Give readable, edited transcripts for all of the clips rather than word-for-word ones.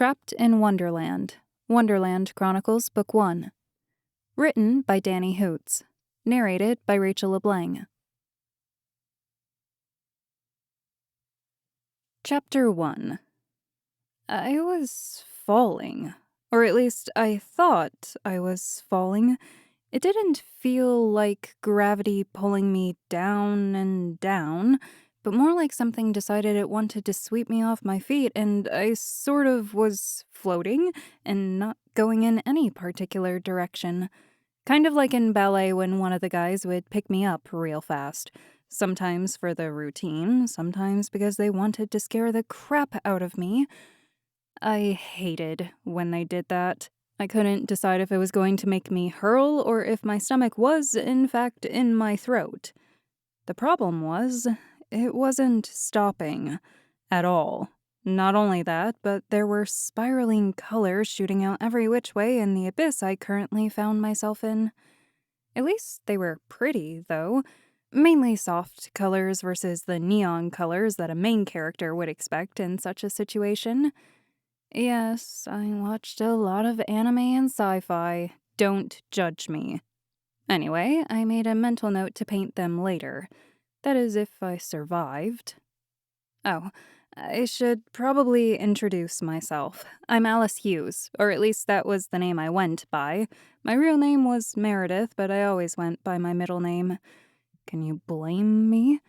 Trapped in Wonderland. Wonderland Chronicles Book 1. Written by Dani Hoots. Narrated by Rachel Leblang. Chapter 1. I was falling. Or at least I thought I was falling. It didn't feel like gravity pulling me down and down, but more like something decided it wanted to sweep me off my feet, and I sort of was floating and not going in any particular direction. Kind of like in ballet when one of the guys would pick me up real fast. Sometimes for the routine, sometimes because they wanted to scare the crap out of me. I hated when they did that. I couldn't decide if it was going to make me hurl or if my stomach was, in fact, in my throat. The problem was, it wasn't stopping at all. Not only that, but there were spiraling colors shooting out every which way in the abyss I currently found myself in. At least they were pretty, though. Mainly soft colors versus the neon colors that a main character would expect in such a situation. Yes, I watched a lot of anime and sci-fi. Don't judge me. Anyway, I made a mental note to paint them later. That is, if I survived. Oh, I should probably introduce myself. I'm Alice Hughes, or at least that was the name I went by. My real name was Meredith, but I always went by my middle name. Can you blame me?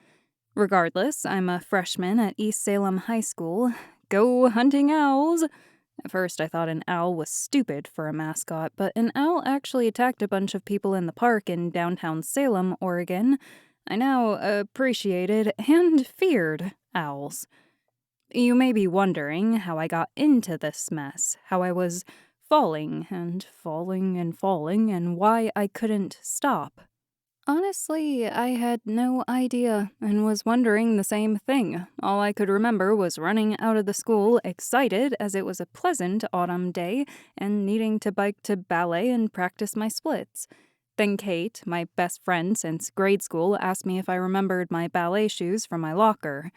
Regardless, I'm a freshman at East Salem High School. Go hunting owls! At first I thought an owl was stupid for a mascot, but an owl actually attacked a bunch of people in the park in downtown Salem, Oregon. I now appreciated and feared owls. You may be wondering how I got into this mess, how I was falling and falling and falling, and why I couldn't stop. Honestly, I had no idea and was wondering the same thing. All I could remember was running out of the school, excited as it was a pleasant autumn day, and needing to bike to ballet and practice my splits. Then Kate, my best friend since grade school, asked me if I remembered my ballet shoes from my locker.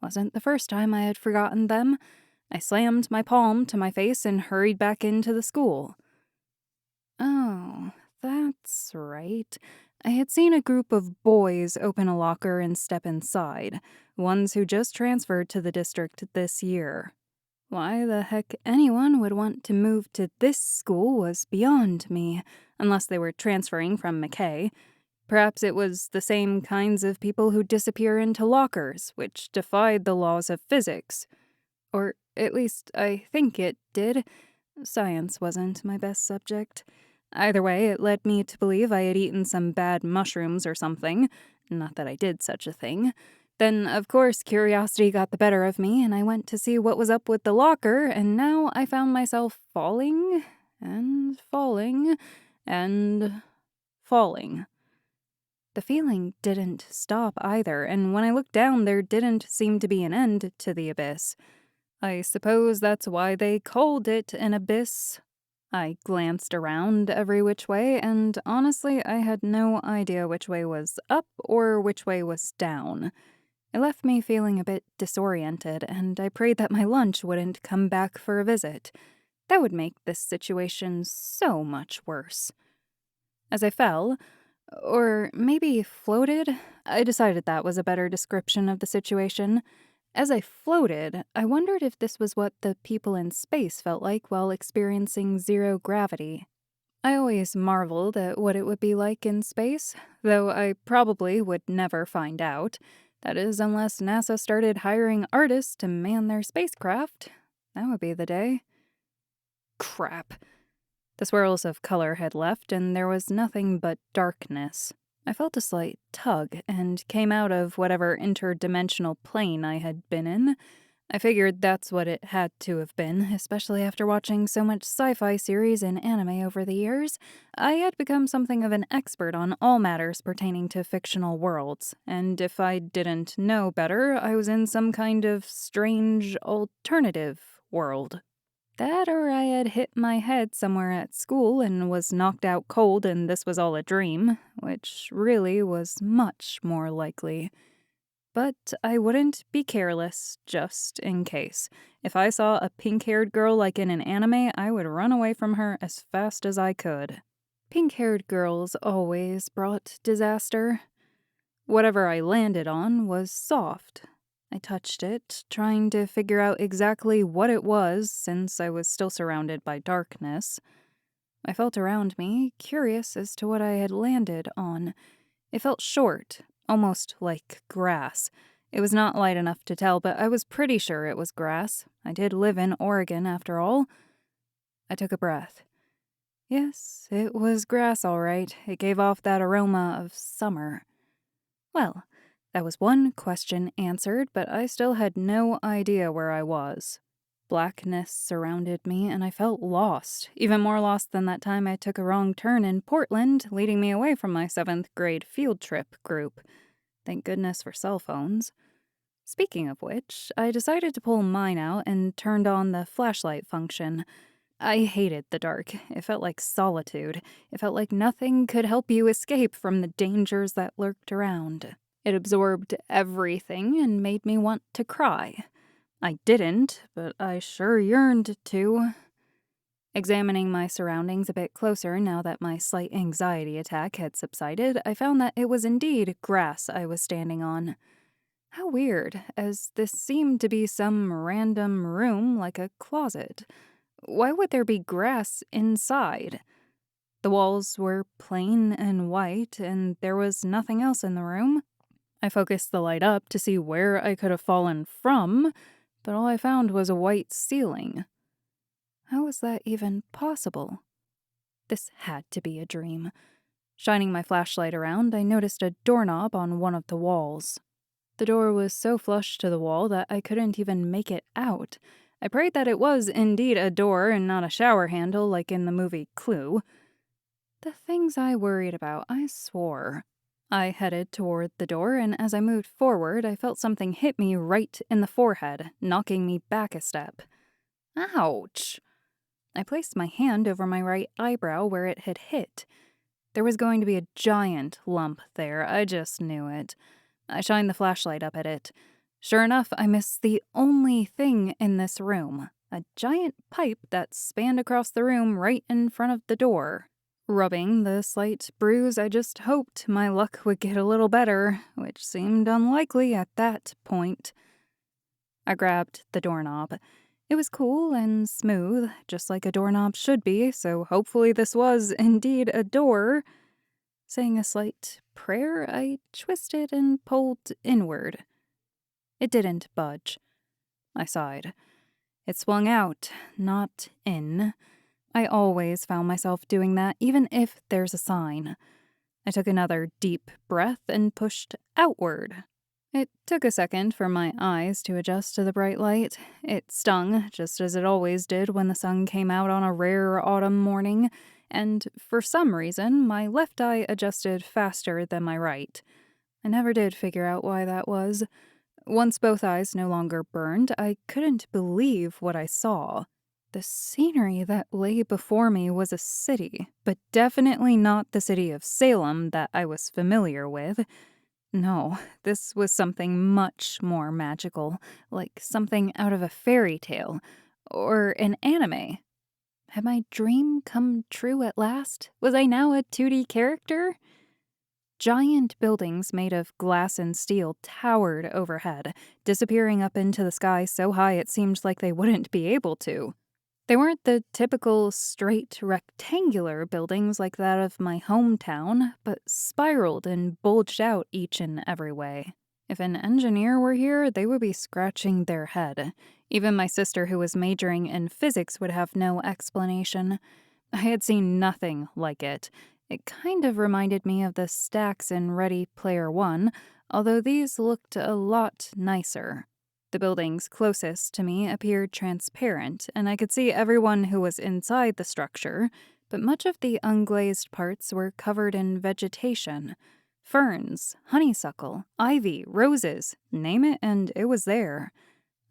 Wasn't the first time I had forgotten them. I slammed my palm to my face and hurried back into the school. Oh, that's right. I had seen a group of boys open a locker and step inside, ones who just transferred to the district this year. Why the heck anyone would want to move to this school was beyond me, unless they were transferring from McKay. Perhaps it was the same kinds of people who disappear into lockers, which defied the laws of physics. Or at least I think it did. Science wasn't my best subject. Either way, it led me to believe I had eaten some bad mushrooms or something. Not that I did such a thing. Then, of course, curiosity got the better of me, and I went to see what was up with the locker, and now I found myself falling, and falling, and falling. The feeling didn't stop either, and when I looked down, there didn't seem to be an end to the abyss. I suppose that's why they called it an abyss. I glanced around every which way, and honestly, I had no idea which way was up or which way was down. It left me feeling a bit disoriented, and I prayed that my lunch wouldn't come back for a visit. That would make this situation so much worse. As I fell, or maybe floated, I decided that was a better description of the situation. As I floated, I wondered if this was what the people in space felt like while experiencing zero gravity. I always marveled at what it would be like in space, though I probably would never find out. That is, unless NASA started hiring artists to man their spacecraft. That would be the day. Crap. The swirls of color had left, and there was nothing but darkness. I felt a slight tug and came out of whatever interdimensional plane I had been in. I figured that's what it had to have been, especially after watching so much sci-fi series and anime over the years. I had become something of an expert on all matters pertaining to fictional worlds, and if I didn't know better, I was in some kind of strange alternative world. That or I had hit my head somewhere at school and was knocked out cold and this was all a dream, which really was much more likely. But I wouldn't be careless, just in case. If I saw a pink-haired girl like in an anime, I would run away from her as fast as I could. Pink-haired girls always brought disaster. Whatever I landed on was soft. I touched it, trying to figure out exactly what it was since I was still surrounded by darkness. I felt around me, curious as to what I had landed on. It felt short, almost like grass. It was not light enough to tell, but I was pretty sure it was grass. I did live in Oregon, after all. I took a breath. Yes, it was grass, all right. It gave off that aroma of summer. Well, that was one question answered, but I still had no idea where I was. Blackness surrounded me, and I felt lost, even more lost than that time I took a wrong turn in Portland, leading me away from my 7th grade field trip group. Thank goodness for cell phones. Speaking of which, I decided to pull mine out and turned on the flashlight function. I hated the dark. It felt like solitude. It felt like nothing could help you escape from the dangers that lurked around. It absorbed everything and made me want to cry. I didn't, but I sure yearned to. Examining my surroundings a bit closer now that my slight anxiety attack had subsided, I found that it was indeed grass I was standing on. How weird, as this seemed to be some random room like a closet. Why would there be grass inside? The walls were plain and white, and there was nothing else in the room. I focused the light up to see where I could have fallen from, but all I found was a white ceiling. How was that even possible? This had to be a dream. Shining my flashlight around, I noticed a doorknob on one of the walls. The door was so flush to the wall that I couldn't even make it out. I prayed that it was indeed a door and not a shower handle like in the movie Clue. The things I worried about, I swore. I headed toward the door, and as I moved forward, I felt something hit me right in the forehead, knocking me back a step. Ouch! I placed my hand over my right eyebrow where it had hit. There was going to be a giant lump there, I just knew it. I shined the flashlight up at it. Sure enough, I missed the only thing in this room, a giant pipe that spanned across the room right in front of the door. Rubbing the slight bruise, I just hoped my luck would get a little better, which seemed unlikely at that point. I grabbed the doorknob. It was cool and smooth, just like a doorknob should be, so hopefully this was indeed a door. Saying a slight prayer, I twisted and pulled inward. It didn't budge. I sighed. It swung out, not in. I always found myself doing that, even if there's a sign. I took another deep breath and pushed outward. It took a second for my eyes to adjust to the bright light. It stung, just as it always did when the sun came out on a rare autumn morning, and for some reason, my left eye adjusted faster than my right. I never did figure out why that was. Once both eyes no longer burned, I couldn't believe what I saw. The scenery that lay before me was a city, but definitely not the city of Salem that I was familiar with. No, this was something much more magical, like something out of a fairy tale, or an anime. Had my dream come true at last? Was I now a 2D character? Giant buildings made of glass and steel towered overhead, disappearing up into the sky so high it seemed like they wouldn't be able to. They weren't the typical straight rectangular buildings like that of my hometown, but spiraled and bulged out each in every way. If an engineer were here, they would be scratching their head. Even my sister, who was majoring in physics, would have no explanation. I had seen nothing like it. It kind of reminded me of the stacks in Ready Player One, although these looked a lot nicer. The buildings closest to me appeared transparent, and I could see everyone who was inside the structure, but much of the unglazed parts were covered in vegetation. Ferns, honeysuckle, ivy, roses, name it and it was there.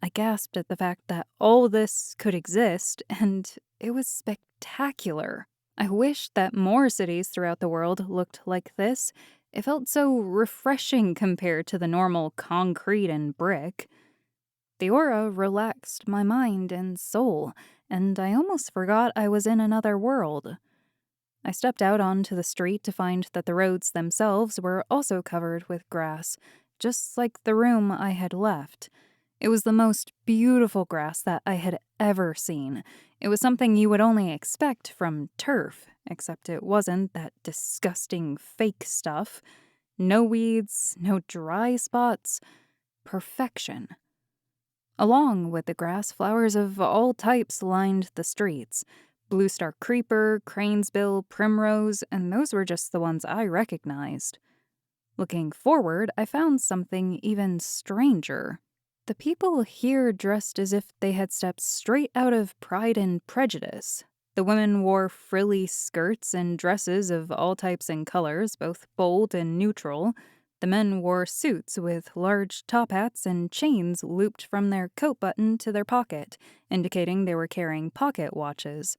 I gasped at the fact that all this could exist, and it was spectacular. I wished that more cities throughout the world looked like this. It felt so refreshing compared to the normal concrete and brick. The aura relaxed my mind and soul, and I almost forgot I was in another world. I stepped out onto the street to find that the roads themselves were also covered with grass, just like the room I had left. It was the most beautiful grass that I had ever seen. It was something you would only expect from turf, except it wasn't that disgusting fake stuff. No weeds, no dry spots. Perfection. Along with the grass, flowers of all types lined the streets. Blue star creeper, cranesbill, primrose, and those were just the ones I recognized. Looking forward, I found something even stranger. The people here dressed as if they had stepped straight out of Pride and Prejudice. The women wore frilly skirts and dresses of all types and colors, both bold and neutral. The men wore suits with large top hats and chains looped from their coat button to their pocket, indicating they were carrying pocket watches.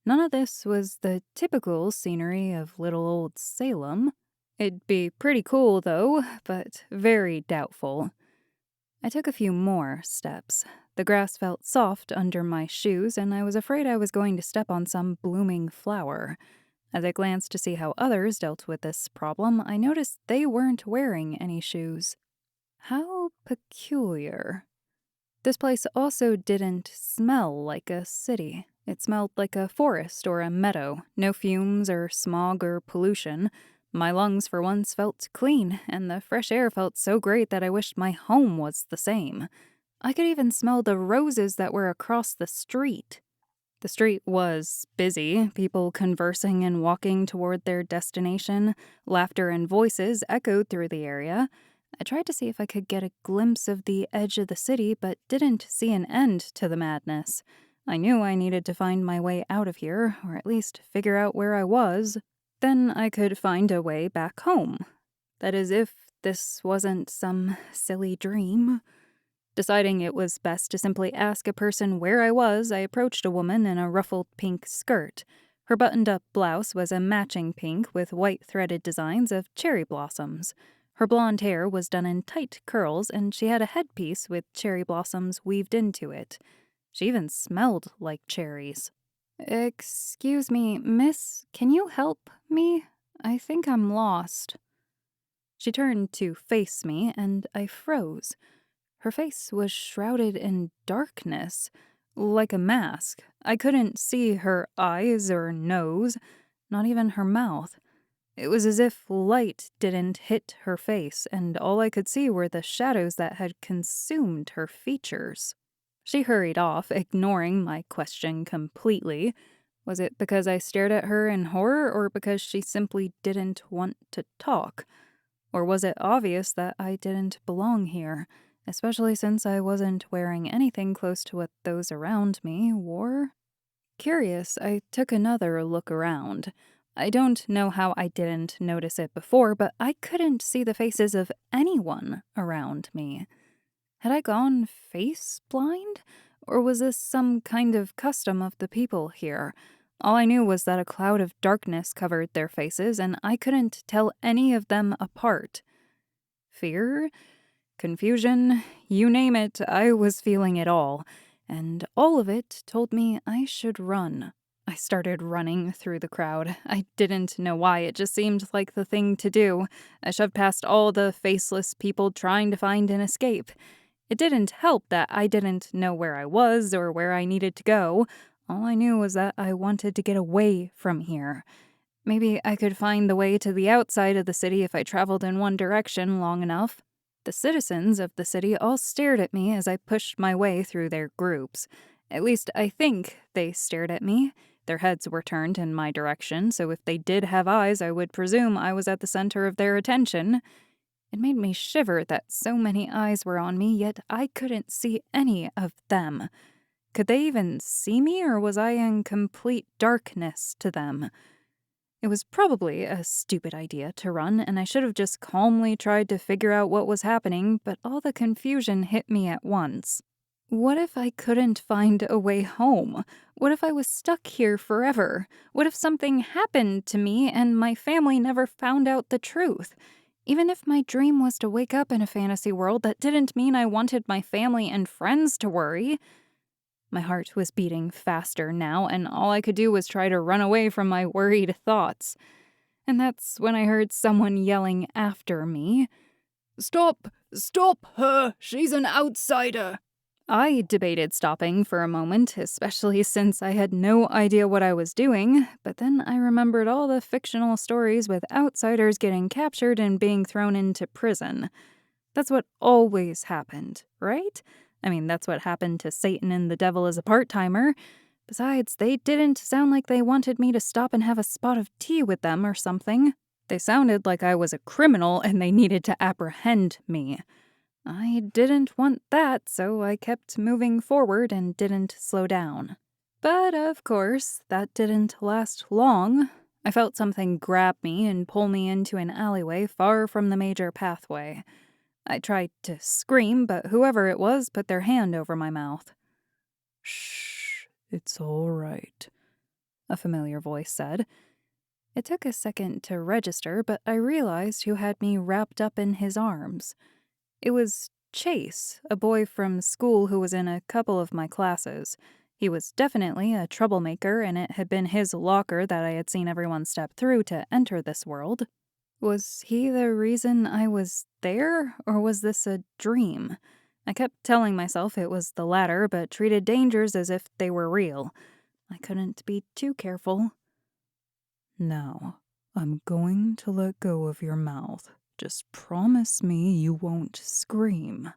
None of this was the typical scenery of little old Salem. It'd be pretty cool, though, but very doubtful. I took a few more steps. The grass felt soft under my shoes, and I was afraid I was going to step on some blooming flower. As I glanced to see how others dealt with this problem, I noticed they weren't wearing any shoes. How peculiar. This place also didn't smell like a city. It smelled like a forest or a meadow, no fumes or smog or pollution. My lungs for once felt clean, and the fresh air felt so great that I wished my home was the same. I could even smell the roses that were across the street. The street was busy, people conversing and walking toward their destination. Laughter and voices echoed through the area. I tried to see if I could get a glimpse of the edge of the city, but didn't see an end to the madness. I knew I needed to find my way out of here, or at least figure out where I was. Then I could find a way back home. That is, if this wasn't some silly dream. Deciding it was best to simply ask a person where I was, I approached a woman in a ruffled pink skirt. Her buttoned-up blouse was a matching pink with white threaded designs of cherry blossoms. Her blonde hair was done in tight curls, and she had a headpiece with cherry blossoms weaved into it. She even smelled like cherries. "Excuse me, miss, can you help me? I think I'm lost." She turned to face me, and I froze. Her face was shrouded in darkness, like a mask. I couldn't see her eyes or nose, not even her mouth. It was as if light didn't hit her face, and all I could see were the shadows that had consumed her features. She hurried off, ignoring my question completely. Was it because I stared at her in horror, or because she simply didn't want to talk? Or was it obvious that I didn't belong here, especially since I wasn't wearing anything close to what those around me wore? Curious, I took another look around. I don't know how I didn't notice it before, but I couldn't see the faces of anyone around me. Had I gone face blind? Or was this some kind of custom of the people here? All I knew was that a cloud of darkness covered their faces, and I couldn't tell any of them apart. Fear? Confusion? You name it, I was feeling it all. And all of it told me I should run. I started running through the crowd. I didn't know why, it just seemed like the thing to do. I shoved past all the faceless people trying to find an escape. It didn't help that I didn't know where I was or where I needed to go. All I knew was that I wanted to get away from here. Maybe I could find the way to the outside of the city if I traveled in one direction long enough. The citizens of the city all stared at me as I pushed my way through their groups. At least I think they stared at me. Their heads were turned in my direction, so if they did have eyes, I would presume I was at the center of their attention. It made me shiver that so many eyes were on me, yet I couldn't see any of them. Could they even see me, or was I in complete darkness to them? It was probably a stupid idea to run, and I should have just calmly tried to figure out what was happening, but all the confusion hit me at once. What if I couldn't find a way home? What if I was stuck here forever? What if something happened to me and my family never found out the truth? Even if my dream was to wake up in a fantasy world, that didn't mean I wanted my family and friends to worry. My heart was beating faster now, and all I could do was try to run away from my worried thoughts. And that's when I heard someone yelling after me. "Stop! Stop her! She's an outsider!" I debated stopping for a moment, especially since I had no idea what I was doing, but then I remembered all the fictional stories with outsiders getting captured and being thrown into prison. That's what always happened, right? I mean, that's what happened to Satan and the devil as a part-timer. Besides, they didn't sound like they wanted me to stop and have a spot of tea with them or something. They sounded like I was a criminal and they needed to apprehend me. I didn't want that, so I kept moving forward and didn't slow down. But of course, that didn't last long. I felt something grab me and pull me into an alleyway far from the major pathway. I tried to scream, but whoever it was put their hand over my mouth. "Shh, it's all right," a familiar voice said. It took a second to register, but I realized who had me wrapped up in his arms. It was Chase, a boy from school who was in a couple of my classes. He was definitely a troublemaker, and it had been his locker that I had seen everyone step through to enter this world. Was he the reason I was there, or was this a dream? I kept telling myself it was the latter, but treated dangers as if they were real. I couldn't be too careful. "Now, I'm going to let go of your mouth. Just promise me you won't scream,"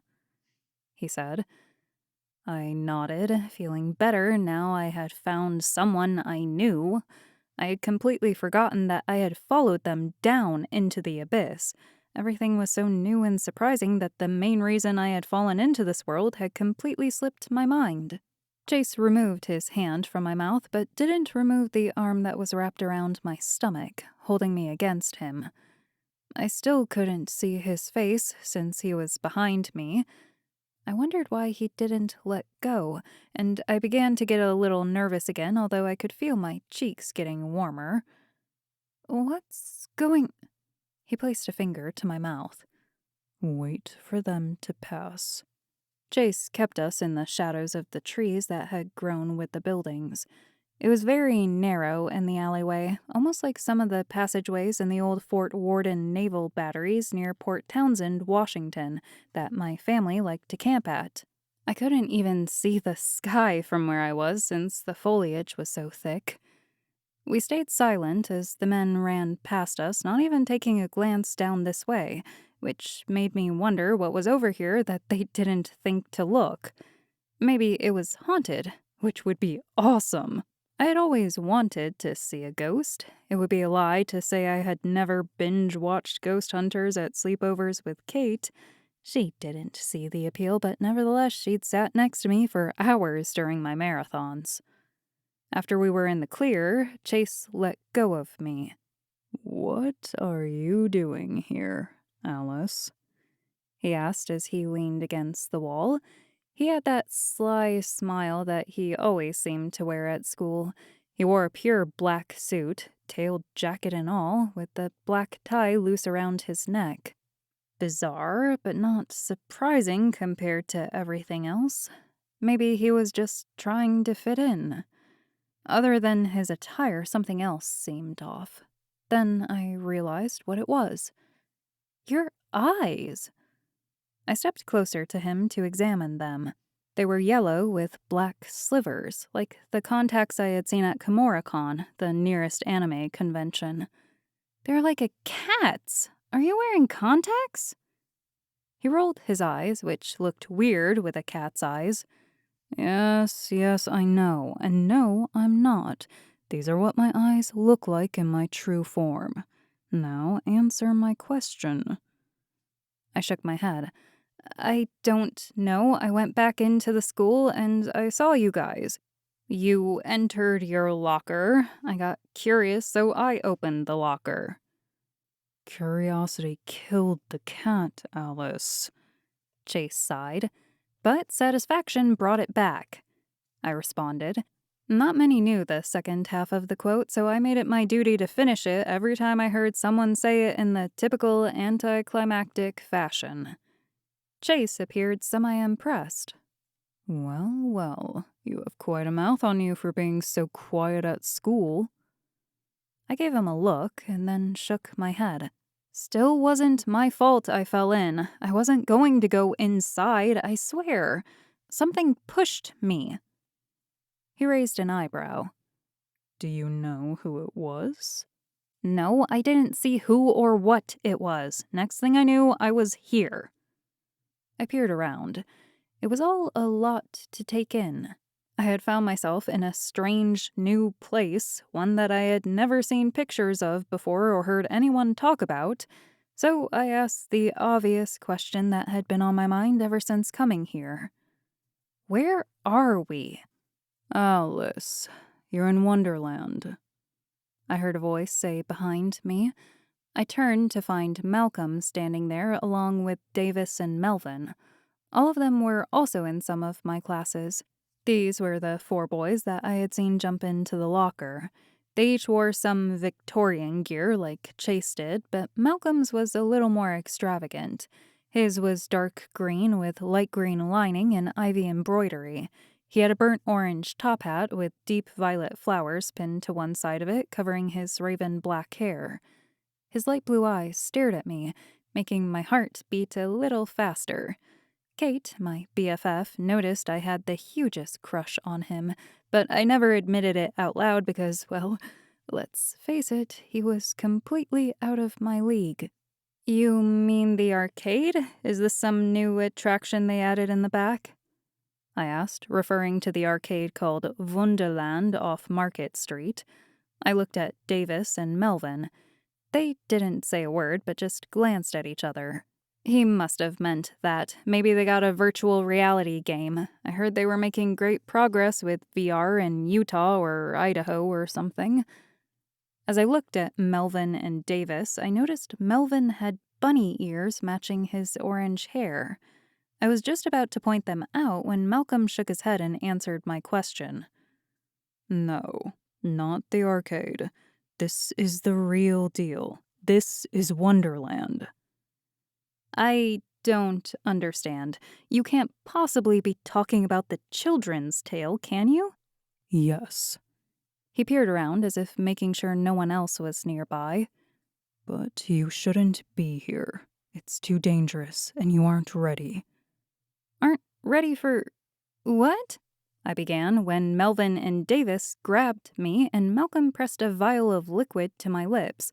he said. I nodded, feeling better now I had found someone I knew. I had completely forgotten that I had followed them down into the abyss. Everything was so new and surprising that the main reason I had fallen into this world had completely slipped my mind. Chase removed his hand from my mouth, but didn't remove the arm that was wrapped around my stomach, holding me against him. I still couldn't see his face since he was behind me. I wondered why he didn't let go, and I began to get a little nervous again, although I could feel my cheeks getting warmer. "What's going—" He placed a finger to my mouth. "Wait for them to pass." Chase kept us in the shadows of the trees that had grown with the buildings. It was very narrow in the alleyway, almost like some of the passageways in the old Fort Worden naval batteries near Port Townsend, Washington, that my family liked to camp at. I couldn't even see the sky from where I was since the foliage was so thick. We stayed silent as the men ran past us, not even taking a glance down this way, which made me wonder what was over here that they didn't think to look. Maybe it was haunted, which would be awesome. I had always wanted to see a ghost. It would be a lie to say I had never binge-watched Ghost Hunters at sleepovers with Kate. She didn't see the appeal, but nevertheless she'd sat next to me for hours during my marathons. After we were in the clear, Chase let go of me. "What are you doing here, Alice?" he asked as he leaned against the wall. He had that sly smile that he always seemed to wear at school. He wore a pure black suit, tailed jacket and all, with the black tie loose around his neck. Bizarre, but not surprising compared to everything else. Maybe he was just trying to fit in. Other than his attire, something else seemed off. Then I realized what it was. Your eyes! I stepped closer to him to examine them. They were yellow with black slivers, like the contacts I had seen at KimuraCon, the nearest anime convention. They're like a cat's. Are you wearing contacts? He rolled his eyes, which looked weird with a cat's eyes. Yes, I know. And no, I'm not. These are what my eyes look like in my true form. Now answer my question. I shook my head. I don't know. I went back into the school and I saw you guys. You entered your locker. I got curious, so I opened the locker. Curiosity killed the cat, Alice. Chase sighed. But satisfaction brought it back, I responded. Not many knew the second half of the quote, so I made it my duty to finish it every time I heard someone say it in the typical anticlimactic fashion. Chase appeared semi-impressed. Well, well, you have quite a mouth on you for being so quiet at school. I gave him a look and then shook my head. Still wasn't my fault I fell in. I wasn't going to go inside, I swear. Something pushed me. He raised an eyebrow. Do you know who it was? No, I didn't see who or what it was. Next thing I knew, I was here. I peered around. It was all a lot to take in. I had found myself in a strange, new place, one that I had never seen pictures of before or heard anyone talk about, so I asked the obvious question that had been on my mind ever since coming here. Where are we? Alice, you're in Wonderland, I heard a voice say behind me. I turned to find Malcolm standing there along with Davis and Melvin. All of them were also in some of my classes. These were the 4 boys that I had seen jump into the locker. They each wore some Victorian gear like Chase did, but Malcolm's was a little more extravagant. His was dark green with light green lining and ivy embroidery. He had a burnt orange top hat with deep violet flowers pinned to one side of it, covering his raven black hair. His light blue eyes stared at me, making my heart beat a little faster. Kate, my BFF, noticed I had the hugest crush on him, but I never admitted it out loud because, well, let's face it, he was completely out of my league. You mean the arcade? Is this some new attraction they added in the back? I asked, referring to the arcade called Wonderland off Market Street. I looked at Davis and Melvin. They didn't say a word, but just glanced at each other. He must have meant that. Maybe they got a virtual reality game. I heard they were making great progress with VR in Utah or Idaho or something. As I looked at Melvin and Davis, I noticed Melvin had bunny ears matching his orange hair. I was just about to point them out when Malcolm shook his head and answered my question. No, not the arcade. This is the real deal. This is Wonderland. I don't understand. You can't possibly be talking about the children's tale, can you? Yes. He peered around as if making sure no one else was nearby. But you shouldn't be here. It's too dangerous, and you aren't ready. Aren't ready for... what? I began when Melvin and Davis grabbed me and Malcolm pressed a vial of liquid to my lips.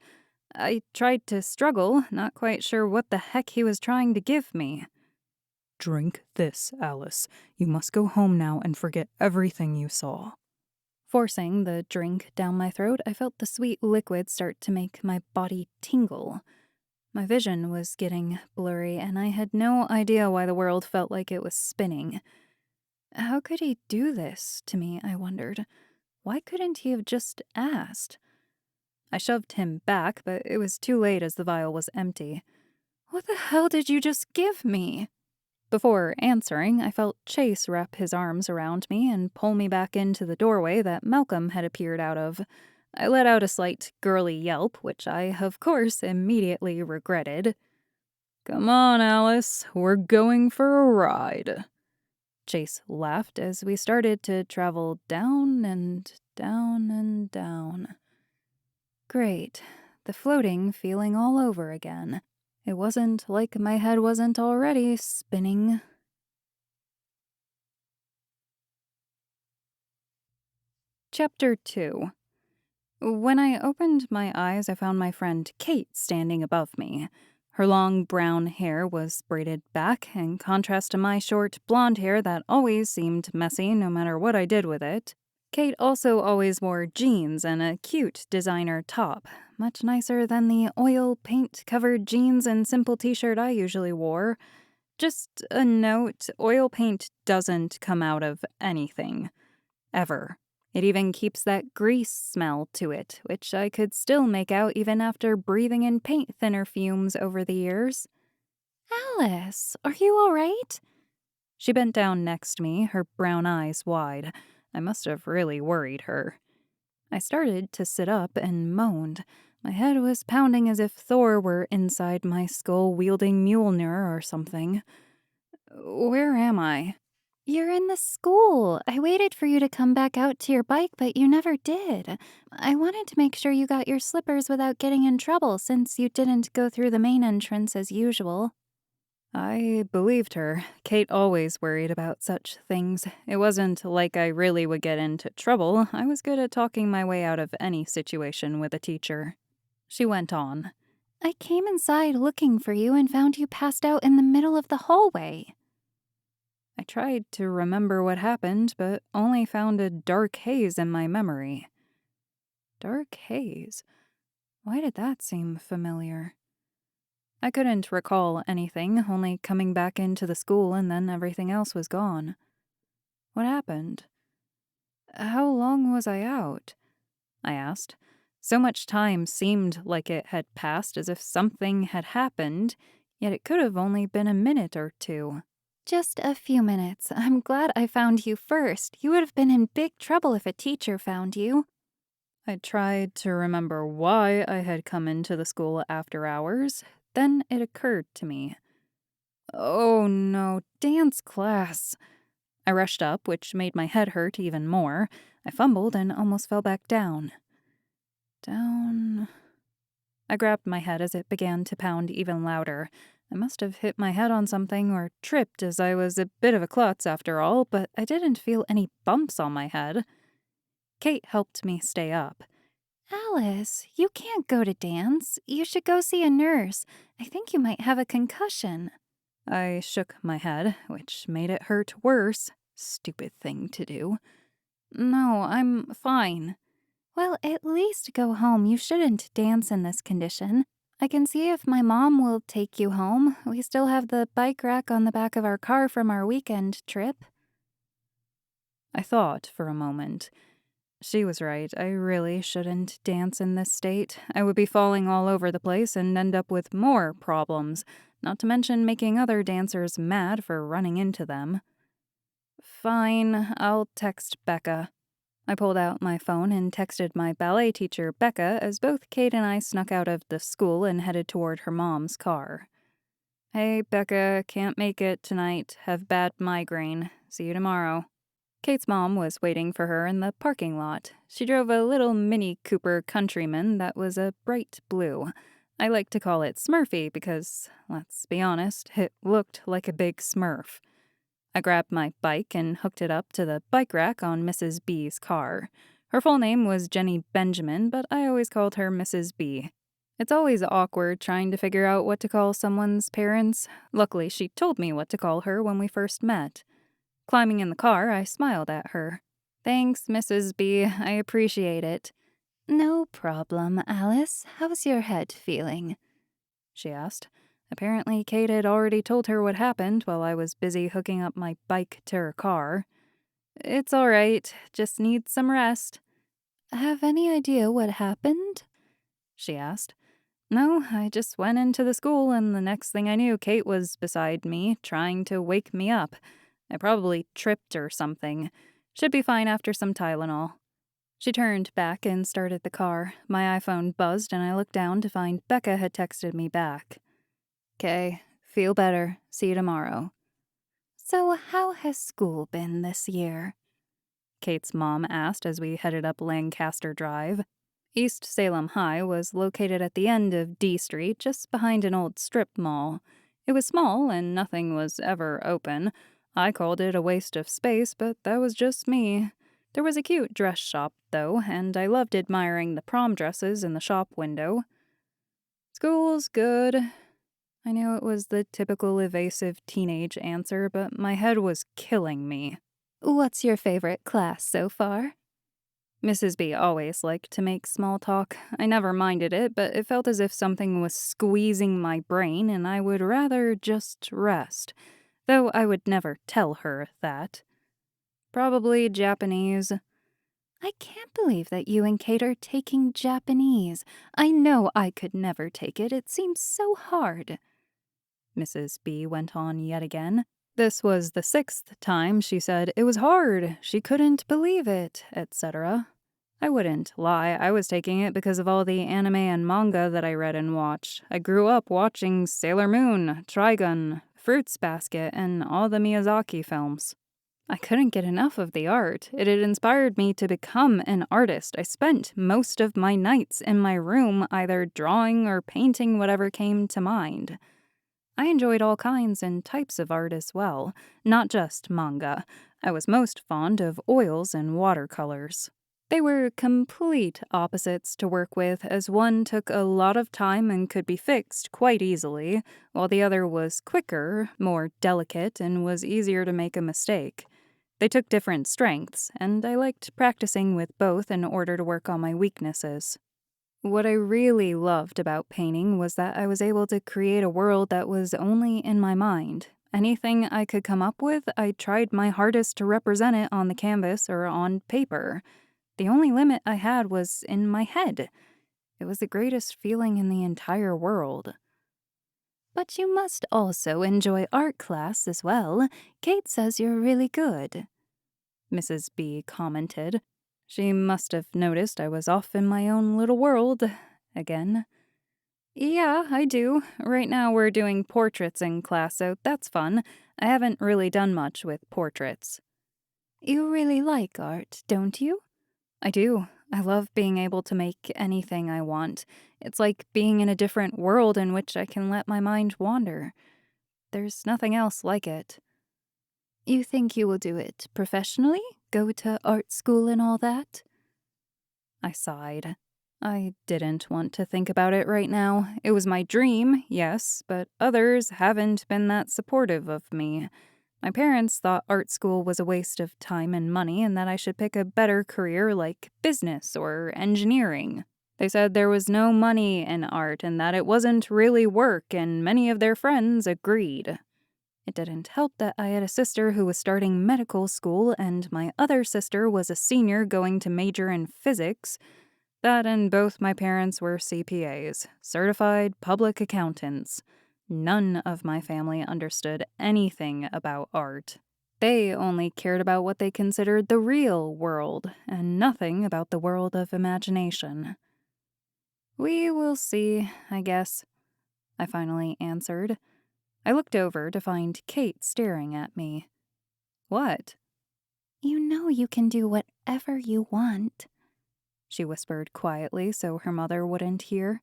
I tried to struggle, not quite sure what the heck he was trying to give me. Drink this, Alice. You must go home now and forget everything you saw. Forcing the drink down my throat, I felt the sweet liquid start to make my body tingle. My vision was getting blurry, and I had no idea why the world felt like it was spinning. How could he do this to me, I wondered. Why couldn't he have just asked? I shoved him back, but it was too late as the vial was empty. What the hell did you just give me? Before answering, I felt Chase wrap his arms around me and pull me back into the doorway that Malcolm had appeared out of. I let out a slight girly yelp, which I, of course, immediately regretted. Come on, Alice, we're going for a ride. Chase laughed as we started to travel down and down and down. Great. The floating feeling all over again. It wasn't like my head wasn't already spinning. Chapter 2. When I opened my eyes, I found my friend Kate standing above me. Her long brown hair was braided back, in contrast to my short blonde hair that always seemed messy no matter what I did with it. Kate also always wore jeans and a cute designer top, much nicer than the oil paint-covered jeans and simple t-shirt I usually wore. Just a note, oil paint doesn't come out of anything. Ever. It even keeps that grease smell to it, which I could still make out even after breathing in paint thinner fumes over the years. Alice, are you all right? She bent down next to me, her brown eyes wide. I must have really worried her. I started to sit up and moaned. My head was pounding as if Thor were inside my skull wielding Mjolnir or something. Where am I? You're in the school. I waited for you to come back out to your bike, but you never did. I wanted to make sure you got your slippers without getting in trouble since you didn't go through the main entrance as usual. I believed her. Kate always worried about such things. It wasn't like I really would get into trouble. I was good at talking my way out of any situation with a teacher. She went on. I came inside looking for you and found you passed out in the middle of the hallway. I tried to remember what happened, but only found a dark haze in my memory. Dark haze? Why did that seem familiar? I couldn't recall anything, only coming back into the school and then everything else was gone. What happened? How long was I out? I asked. So much time seemed like it had passed, as if something had happened, yet it could have only been a minute or two. Just a few minutes. I'm glad I found you first. You would have been in big trouble if a teacher found you. I tried to remember why I had come into the school after hours. Then it occurred to me. Oh no, dance class. I rushed up, which made my head hurt even more. I fumbled and almost fell back down. Down. I grabbed my head as it began to pound even louder. I must have hit my head on something or tripped, as I was a bit of a klutz after all, but I didn't feel any bumps on my head. Kate helped me stay up. Alice, you can't go to dance. You should go see a nurse. I think you might have a concussion. I shook my head, which made it hurt worse. Stupid thing to do. No, I'm fine. Well, at least go home. You shouldn't dance in this condition. I can see if my mom will take you home. We still have the bike rack on the back of our car from our weekend trip. I thought for a moment. She was right. I really shouldn't dance in this state. I would be falling all over the place and end up with more problems, not to mention making other dancers mad for running into them. Fine, I'll text Becca. I pulled out my phone and texted my ballet teacher, Becca, as both Kate and I snuck out of the school and headed toward her mom's car. Hey, Becca, can't make it tonight. Have bad migraine. See you tomorrow. Kate's mom was waiting for her in the parking lot. She drove a little Mini Cooper Countryman that was a bright blue. I like to call it Smurfy because, let's be honest, it looked like a big Smurf. I grabbed my bike and hooked it up to the bike rack on Mrs. B's car. Her full name was Jenny Benjamin, but I always called her Mrs. B. It's always awkward trying to figure out what to call someone's parents. Luckily, she told me what to call her when we first met. Climbing in the car, I smiled at her. Thanks, Mrs. B. I appreciate it. No problem, Alice. How's your head feeling? She asked. Apparently, Kate had already told her what happened while I was busy hooking up my bike to her car. It's all right. Just need some rest. Have any idea what happened? She asked. No, I just went into the school and the next thing I knew, Kate was beside me, trying to wake me up. I probably tripped or something. Should be fine after some Tylenol. She turned back and started the car. My iPhone buzzed and I looked down to find Becca had texted me back. "'Kay, feel better. See you tomorrow." So how has school been this year? Kate's mom asked as we headed up Lancaster Drive. East Salem High was located at the end of D Street, just behind an old strip mall. It was small and nothing was ever open. I called it a waste of space, but that was just me. There was a cute dress shop, though, and I loved admiring the prom dresses in the shop window. School's good. I knew it was the typical evasive teenage answer, but my head was killing me. What's your favorite class so far? Mrs. B always liked to make small talk. I never minded it, but it felt as if something was squeezing my brain and I would rather just rest. Though I would never tell her that. Probably Japanese. I can't believe that you and Kate are taking Japanese. I know I could never take it. It seems so hard. Mrs. B went on yet again. This was the 6th time she said it was hard, she couldn't believe it, etc. I wouldn't lie, I was taking it because of all the anime and manga that I read and watched. I grew up watching Sailor Moon, Trigun, Fruits Basket, and all the Miyazaki films. I couldn't get enough of the art. It had inspired me to become an artist. I spent most of my nights in my room either drawing or painting whatever came to mind. I enjoyed all kinds and types of art as well, not just manga. I was most fond of oils and watercolors. They were complete opposites to work with, as one took a lot of time and could be fixed quite easily, while the other was quicker, more delicate, and was easier to make a mistake. They took different strengths, and I liked practicing with both in order to work on my weaknesses. What I really loved about painting was that I was able to create a world that was only in my mind. Anything I could come up with, I tried my hardest to represent it on the canvas or on paper. The only limit I had was in my head. It was the greatest feeling in the entire world. But you must also enjoy art class as well. Kate says you're really good. Mrs. B commented. She must have noticed I was off in my own little world again. Yeah, I do. Right now we're doing portraits in class, so that's fun. I haven't really done much with portraits. You really like art, don't you? I do. I love being able to make anything I want. It's like being in a different world in which I can let my mind wander. There's nothing else like it. You think you will do it professionally? Go to art school and all that? I sighed. I didn't want to think about it right now. It was my dream, yes, but others haven't been that supportive of me. My parents thought art school was a waste of time and money and that I should pick a better career like business or engineering. They said there was no money in art and that it wasn't really work, and many of their friends agreed. It didn't help that I had a sister who was starting medical school and my other sister was a senior going to major in physics. That and both my parents were CPAs, certified public accountants. None of my family understood anything about art. They only cared about what they considered the real world, and nothing about the world of imagination. We will see, I guess, I finally answered. I looked over to find Kate staring at me. What? You know you can do whatever you want, she whispered quietly so her mother wouldn't hear.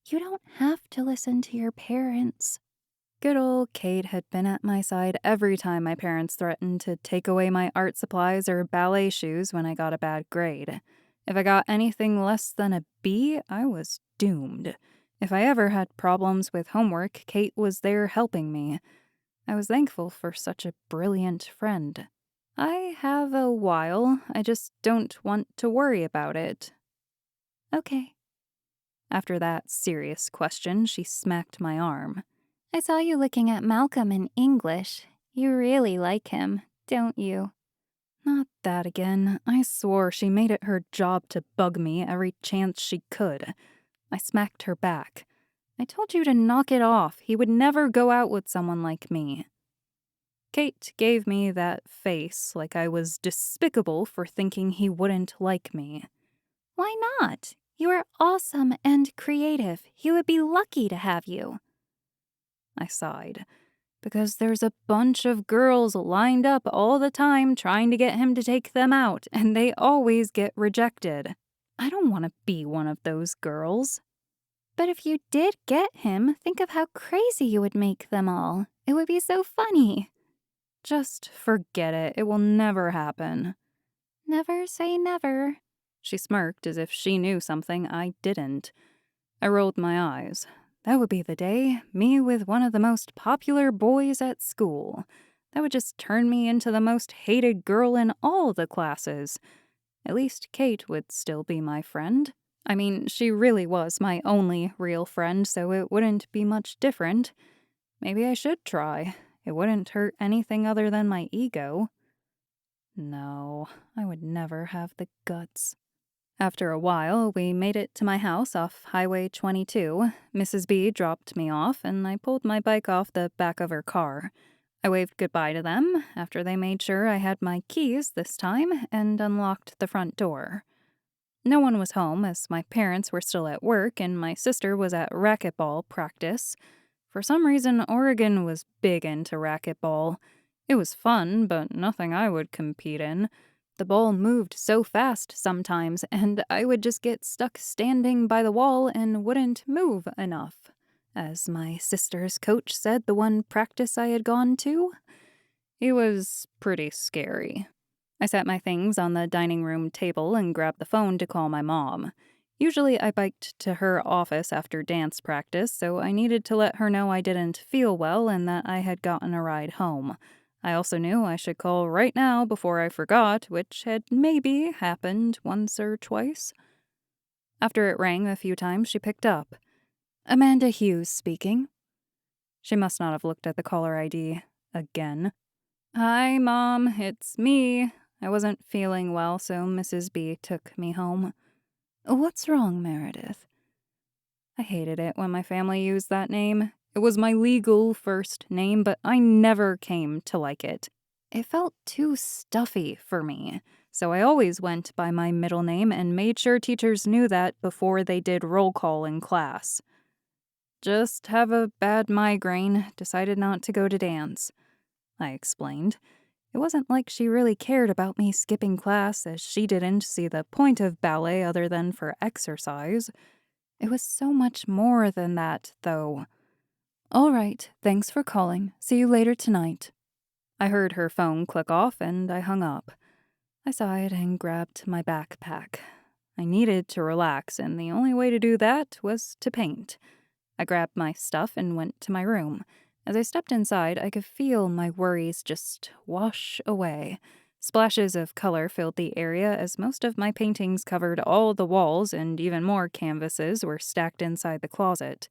You don't have to listen to your parents. Good old Kate had been at my side every time my parents threatened to take away my art supplies or ballet shoes when I got a bad grade. If I got anything less than a B, I was doomed. If I ever had problems with homework, Kate was there helping me. I was thankful for such a brilliant friend. I have a while, I just don't want to worry about it. Okay. After that serious question, she smacked my arm. I saw you looking at Malcolm in English. You really like him, don't you? Not that again. I swore she made it her job to bug me every chance she could. I smacked her back. I told you to knock it off. He would never go out with someone like me. Kate gave me that face like I was despicable for thinking he wouldn't like me. Why not? You are awesome and creative. He would be lucky to have you. I sighed. Because there's a bunch of girls lined up all the time trying to get him to take them out, and they always get rejected. I don't want to be one of those girls. But if you did get him, think of how crazy you would make them all. It would be so funny. Just forget it. It will never happen. Never say never. She smirked as if she knew something I didn't. I rolled my eyes. That would be the day, me with one of the most popular boys at school. That would just turn me into the most hated girl in all the classes. At least Kate would still be my friend. I mean, she really was my only real friend, so it wouldn't be much different. Maybe I should try. It wouldn't hurt anything other than my ego. No, I would never have the guts. After a while, we made it to my house off Highway 22. Mrs. B dropped me off, and I pulled my bike off the back of her car. I waved goodbye to them after they made sure I had my keys this time and unlocked the front door. No one was home as my parents were still at work and my sister was at racquetball practice. For some reason, Oregon was big into racquetball. It was fun, but nothing I would compete in. The ball moved so fast sometimes, and I would just get stuck standing by the wall and wouldn't move enough. As my sister's coach said the one practice I had gone to, it was pretty scary. I set my things on the dining room table and grabbed the phone to call my mom. Usually I biked to her office after dance practice, so I needed to let her know I didn't feel well and that I had gotten a ride home. I also knew I should call right now before I forgot, which had maybe happened once or twice. After it rang a few times, she picked up. Amanda Hughes speaking. She must not have looked at the caller ID again. Hi, Mom, it's me. I wasn't feeling well, so Mrs. B took me home. What's wrong, Meredith? I hated it when my family used that name. It was my legal first name, but I never came to like it. It felt too stuffy for me, so I always went by my middle name and made sure teachers knew that before they did roll call in class. Just have a bad migraine, decided not to go to dance, I explained. It wasn't like she really cared about me skipping class, as she didn't see the point of ballet other than for exercise. It was so much more than that, though. All right, thanks for calling. See you later tonight. I heard her phone click off and I hung up. I sighed and grabbed my backpack. I needed to relax, and the only way to do that was to paint. I grabbed my stuff and went to my room. As I stepped inside, I could feel my worries just wash away. Splashes of color filled the area as most of my paintings covered all the walls and even more canvases were stacked inside the closet.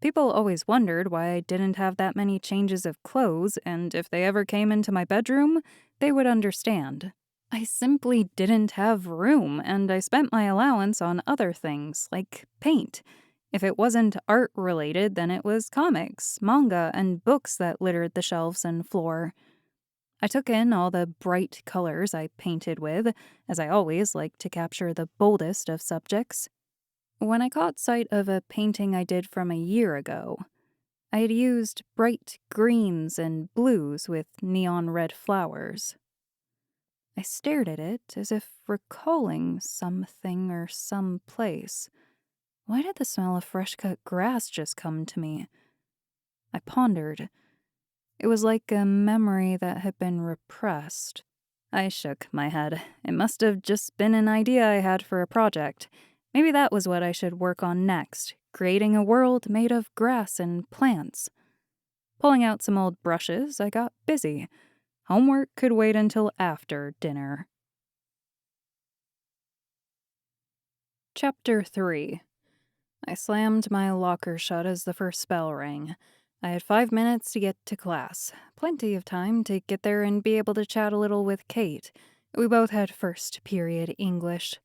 People always wondered why I didn't have that many changes of clothes, and if they ever came into my bedroom, they would understand. I simply didn't have room, and I spent my allowance on other things, like paint. If it wasn't art-related, then it was comics, manga, and books that littered the shelves and floor. I took in all the bright colors I painted with, as I always like to capture the boldest of subjects. When I caught sight of a painting I did from a year ago, I had used bright greens and blues with neon red flowers. I stared at it as if recalling something or someplace. Why did the smell of fresh-cut grass just come to me? I pondered. It was like a memory that had been repressed. I shook my head. It must have just been an idea I had for a project. Maybe that was what I should work on next, creating a world made of grass and plants. Pulling out some old brushes, I got busy. Homework could wait until after dinner. Chapter 3. I slammed my locker shut as the first bell rang. I had 5 minutes to get to class. Plenty of time to get there and be able to chat a little with Kate. We both had first period English.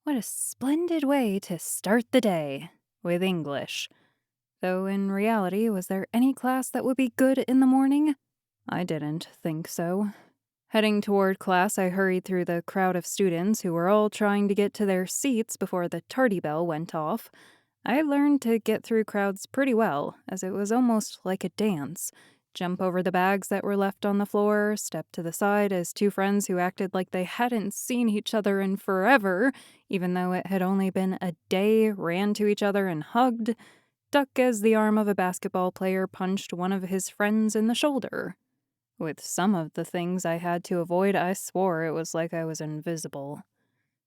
What a splendid way to start the day, with English. Though in reality, was there any class that would be good in the morning? I didn't think so. Heading toward class, I hurried through the crowd of students who were all trying to get to their seats before the tardy bell went off. I learned to get through crowds pretty well, as it was almost like a dance. Jump over the bags that were left on the floor, step to the side as two friends who acted like they hadn't seen each other in forever, even though it had only been a day, ran to each other and hugged, duck as the arm of a basketball player punched one of his friends in the shoulder. With some of the things I had to avoid, I swore it was like I was invisible.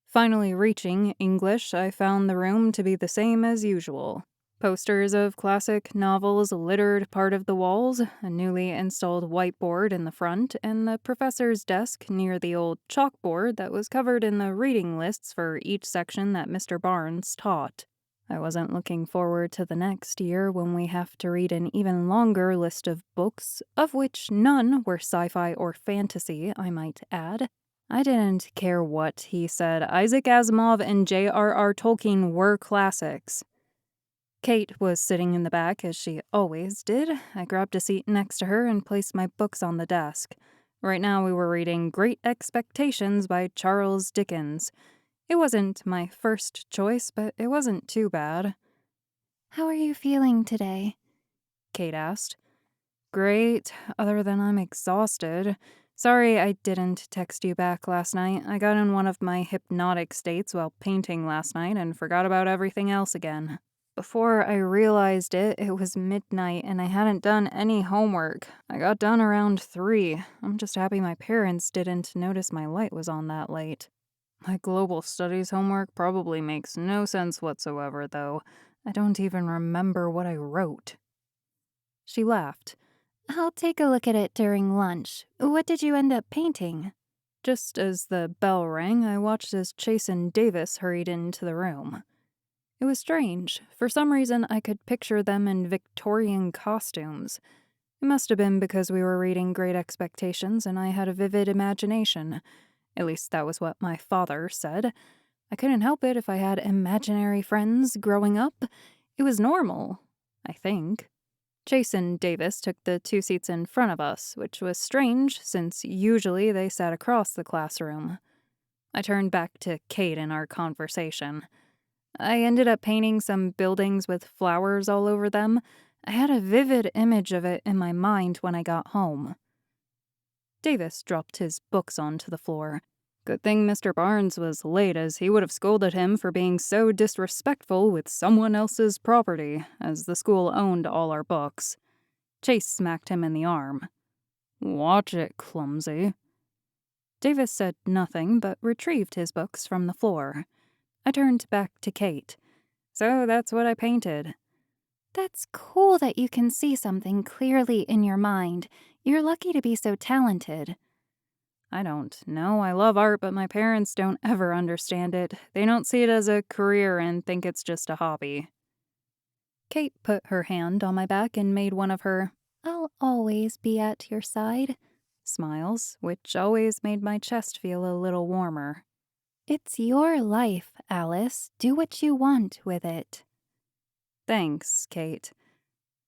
Finally reaching English, I found the room to be the same as usual. Posters of classic novels littered part of the walls, a newly installed whiteboard in the front, and the professor's desk near the old chalkboard that was covered in the reading lists for each section that Mr. Barnes taught. I wasn't looking forward to the next year when we have to read an even longer list of books, of which none were sci-fi or fantasy, I might add. I didn't care what he said. Isaac Asimov and J.R.R. Tolkien were classics. Kate was sitting in the back as she always did. I grabbed a seat next to her and placed my books on the desk. Right now we were reading Great Expectations by Charles Dickens. It wasn't my first choice, but it wasn't too bad. How are you feeling today? Kate asked. Great, other than I'm exhausted. Sorry I didn't text you back last night. I got in one of my hypnotic states while painting last night and forgot about everything else again. Before I realized it, it was midnight and I hadn't done any homework. I got done around 3. I'm just happy my parents didn't notice my light was on that late. My global studies homework probably makes no sense whatsoever, though. I don't even remember what I wrote. She laughed. I'll take a look at it during lunch. What did you end up painting? Just as the bell rang, I watched as Chase and Davis hurried into the room. It was strange. For some reason, I could picture them in Victorian costumes. It must have been because we were reading Great Expectations and I had a vivid imagination. At least that was what my father said. I couldn't help it if I had imaginary friends growing up. It was normal, I think. Chase and Davis took the 2 seats in front of us, which was strange since usually they sat across the classroom. I turned back to Kate in our conversation. I ended up painting some buildings with flowers all over them. I had a vivid image of it in my mind when I got home. Davis dropped his books onto the floor. Good thing Mr. Barnes was late, as he would have scolded him for being so disrespectful with someone else's property, as the school owned all our books. Chase smacked him in the arm. "Watch it, clumsy." Davis said nothing, but retrieved his books from the floor. I turned back to Kate. So that's what I painted. That's cool that you can see something clearly in your mind. You're lucky to be so talented. I don't know. I love art, but my parents don't ever understand it. They don't see it as a career and think it's just a hobby. Kate put her hand on my back and made one of her I'll always be at your side smiles, which always made my chest feel a little warmer. It's your life, Alice. Do what you want with it. Thanks, Kate.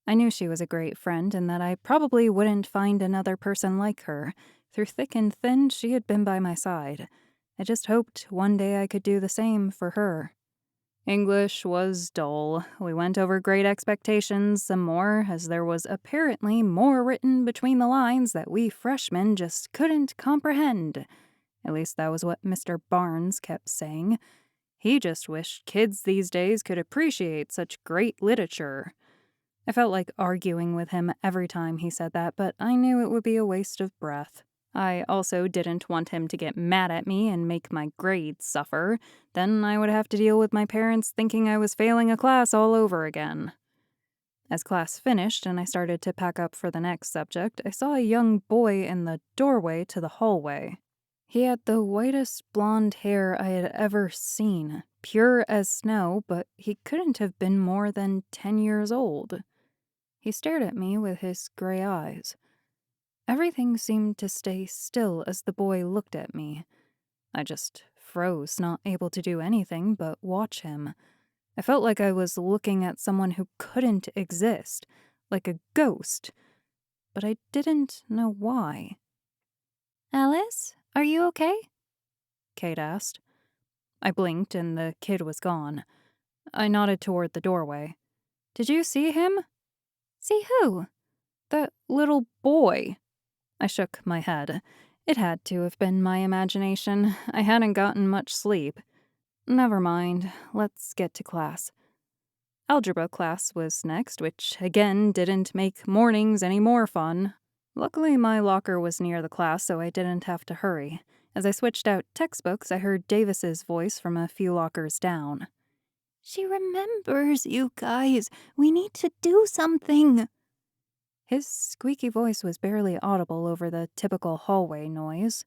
I knew she was a great friend and that I probably wouldn't find another person like her. Through thick and thin, she had been by my side. I just hoped one day I could do the same for her. English was dull. We went over Great Expectations some more, as there was apparently more written between the lines that we freshmen just couldn't comprehend. At least that was what Mr. Barnes kept saying. He just wished kids these days could appreciate such great literature. I felt like arguing with him every time he said that, but I knew it would be a waste of breath. I also didn't want him to get mad at me and make my grades suffer. Then I would have to deal with my parents thinking I was failing a class all over again. As class finished and I started to pack up for the next subject, I saw a young boy in the doorway to the hallway. He had the whitest blonde hair I had ever seen, pure as snow, but he couldn't have been more than 10 years old. He stared at me with his gray eyes. Everything seemed to stay still as the boy looked at me. I just froze, not able to do anything but watch him. I felt like I was looking at someone who couldn't exist, like a ghost, but I didn't know why. Alice, are you okay? Kate asked. I blinked and the kid was gone. I nodded toward the doorway. Did you see him? See who? That little boy. I shook my head. It had to have been my imagination. I hadn't gotten much sleep. Never mind. Let's get to class. Algebra class was next, which again didn't make mornings any more fun. Luckily, my locker was near the class, so I didn't have to hurry. As I switched out textbooks, I heard Davis's voice from a few lockers down. She remembers, you guys. We need to do something. His squeaky voice was barely audible over the typical hallway noise.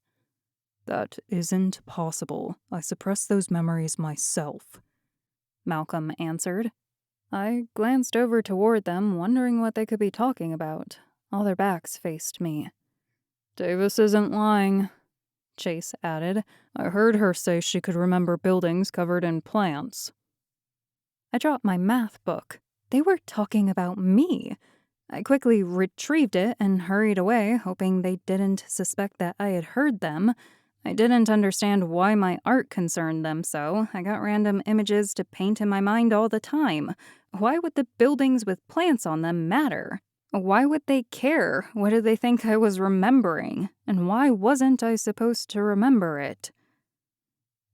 That isn't possible. I suppressed those memories myself, Malcolm answered. I glanced over toward them, wondering what they could be talking about. All their backs faced me. Davis isn't lying, Chase added. I heard her say she could remember buildings covered in plants. I dropped my math book. They were talking about me. I quickly retrieved it and hurried away, hoping they didn't suspect that I had heard them. I didn't understand why my art concerned them, so I got random images to paint in my mind all the time. Why would the buildings with plants on them matter? Why would they care? What did they think I was remembering? And why wasn't I supposed to remember it?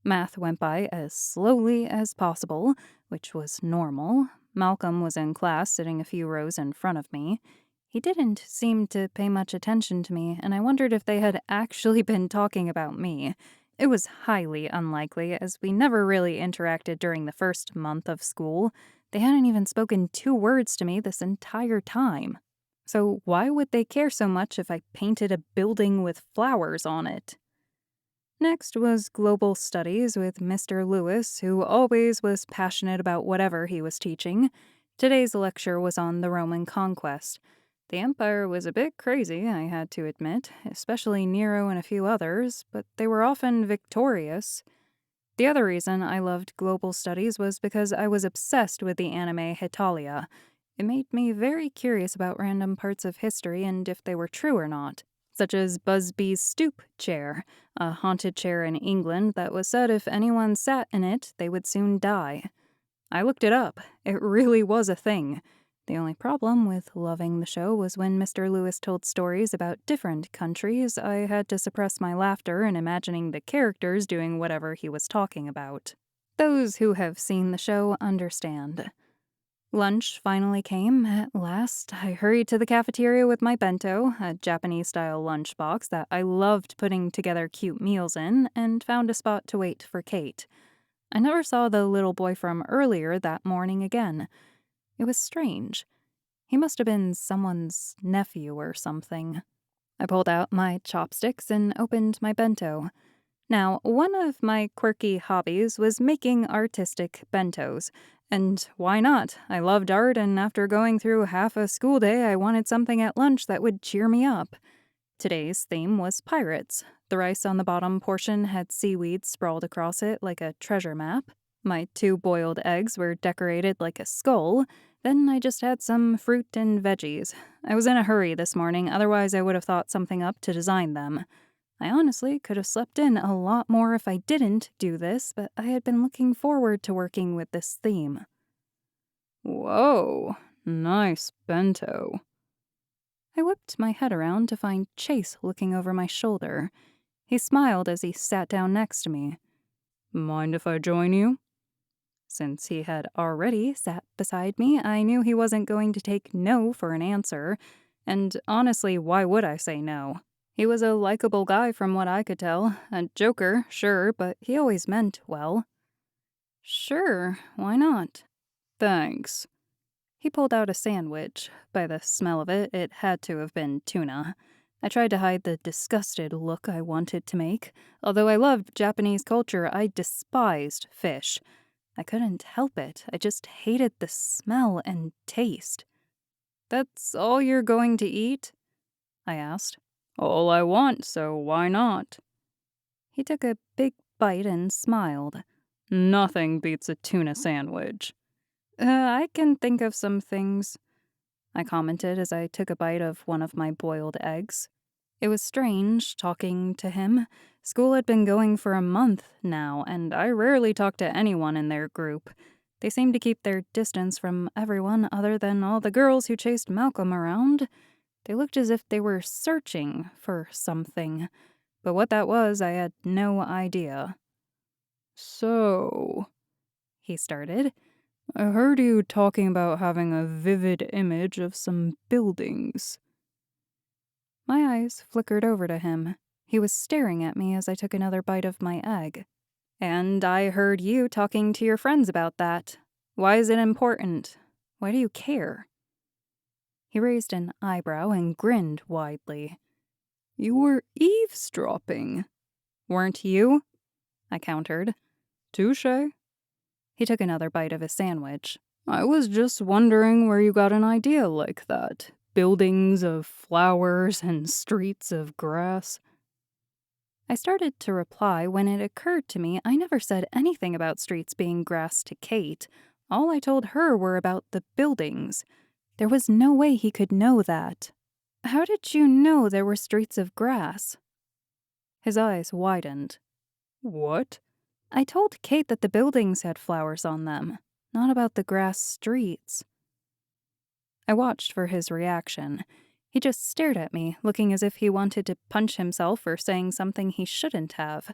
Math went by as slowly as possible, which was normal. Malcolm was in class, sitting a few rows in front of me. He didn't seem to pay much attention to me, and I wondered if they had actually been talking about me. It was highly unlikely, as we never really interacted during the first month of school. They hadn't even spoken 2 words to me this entire time. So why would they care so much if I painted a building with flowers on it? Next was Global Studies with Mr. Lewis, who always was passionate about whatever he was teaching. Today's lecture was on the Roman conquest. The empire was a bit crazy, I had to admit, especially Nero and a few others, but they were often victorious. The other reason I loved Global Studies was because I was obsessed with the anime Hetalia. It made me very curious about random parts of history and if they were true or not, such as Busby's stoop chair, a haunted chair in England that was said if anyone sat in it, they would soon die. I looked it up. It really was a thing. The only problem with loving the show was when Mr. Lewis told stories about different countries, I had to suppress my laughter in imagining the characters doing whatever he was talking about. Those who have seen the show understand. Lunch finally came at last. I hurried to the cafeteria with my bento, a Japanese-style lunchbox that I loved putting together cute meals in, and found a spot to wait for Kate. I never saw the little boy from earlier that morning again. It was strange. He must have been someone's nephew or something. I pulled out my chopsticks and opened my bento. Now, one of my quirky hobbies was making artistic bentos. And why not? I loved art, and after going through half a school day, I wanted something at lunch that would cheer me up. Today's theme was pirates. The rice on the bottom portion had seaweed sprawled across it like a treasure map. My 2 boiled eggs were decorated like a skull. Then I just had some fruit and veggies. I was in a hurry this morning, otherwise I would have thought something up to design them. I honestly could have slept in a lot more if I didn't do this, but I had been looking forward to working with this theme. Whoa, nice bento. I whipped my head around to find Chase looking over my shoulder. He smiled as he sat down next to me. Mind if I join you? Since he had already sat beside me, I knew he wasn't going to take no for an answer. And honestly, why would I say no? He was a likable guy from what I could tell. A joker, sure, but he always meant well. Sure, why not? Thanks. He pulled out a sandwich. By the smell of it, it had to have been tuna. I tried to hide the disgusted look I wanted to make. Although I loved Japanese culture, I despised fish. I couldn't help it. I just hated the smell and taste. That's all you're going to eat? I asked. All I want, so why not? He took a big bite and smiled. Nothing beats a tuna sandwich. I can think of some things, I commented as I took a bite of one of my boiled eggs. It was strange talking to him. School had been going for a month now, and I rarely talked to anyone in their group. They seemed to keep their distance from everyone other than all the girls who chased Malcolm around. They looked as if they were searching for something, but what that was, I had no idea. So, he started, I heard you talking about having a vivid image of some buildings. My eyes flickered over to him. He was staring at me as I took another bite of my egg. And I heard you talking to your friends about that. Why is it important? Why do you care? He raised an eyebrow and grinned widely. You were eavesdropping. Weren't you? I countered. Touché. He took another bite of his sandwich. I was just wondering where you got an idea like that. Buildings of flowers and streets of grass. I started to reply when it occurred to me I never said anything about streets being grass to Kate. All I told her were about the buildings. There was no way he could know that. How did you know there were streets of grass? His eyes widened. What? I told Kate that the buildings had flowers on them, not about the grass streets. I watched for his reaction. He just stared at me, looking as if he wanted to punch himself for saying something he shouldn't have.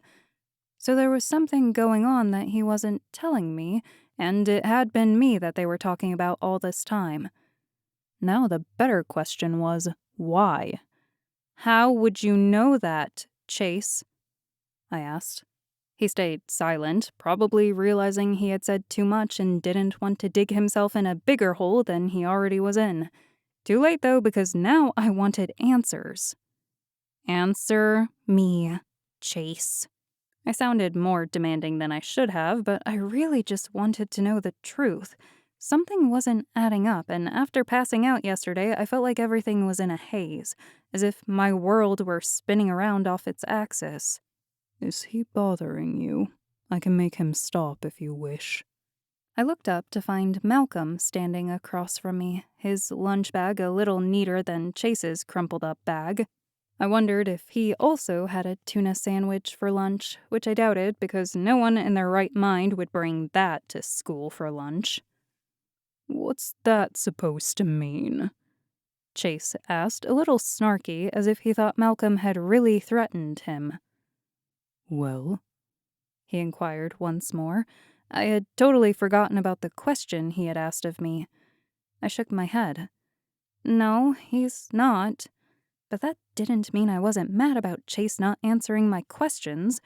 So there was something going on that he wasn't telling me, and it had been me that they were talking about all this time. Now the better question was, why? How would you know that, Chase? I asked. He stayed silent, probably realizing he had said too much and didn't want to dig himself in a bigger hole than he already was in. Too late, though, because now I wanted answers. Answer me, Chase. I sounded more demanding than I should have, but I really just wanted to know the truth. Something wasn't adding up, and after passing out yesterday, I felt like everything was in a haze, as if my world were spinning around off its axis. Is he bothering you? I can make him stop if you wish. I looked up to find Malcolm standing across from me, his lunch bag a little neater than Chase's crumpled up bag. I wondered if he also had a tuna sandwich for lunch, which I doubted because no one in their right mind would bring that to school for lunch. What's that supposed to mean? Chase asked, a little snarky, as if he thought Malcolm had really threatened him. Well? He inquired once more. I had totally forgotten about the question he had asked of me. I shook my head. No, he's not. But that didn't mean I wasn't mad about Chase not answering my questions.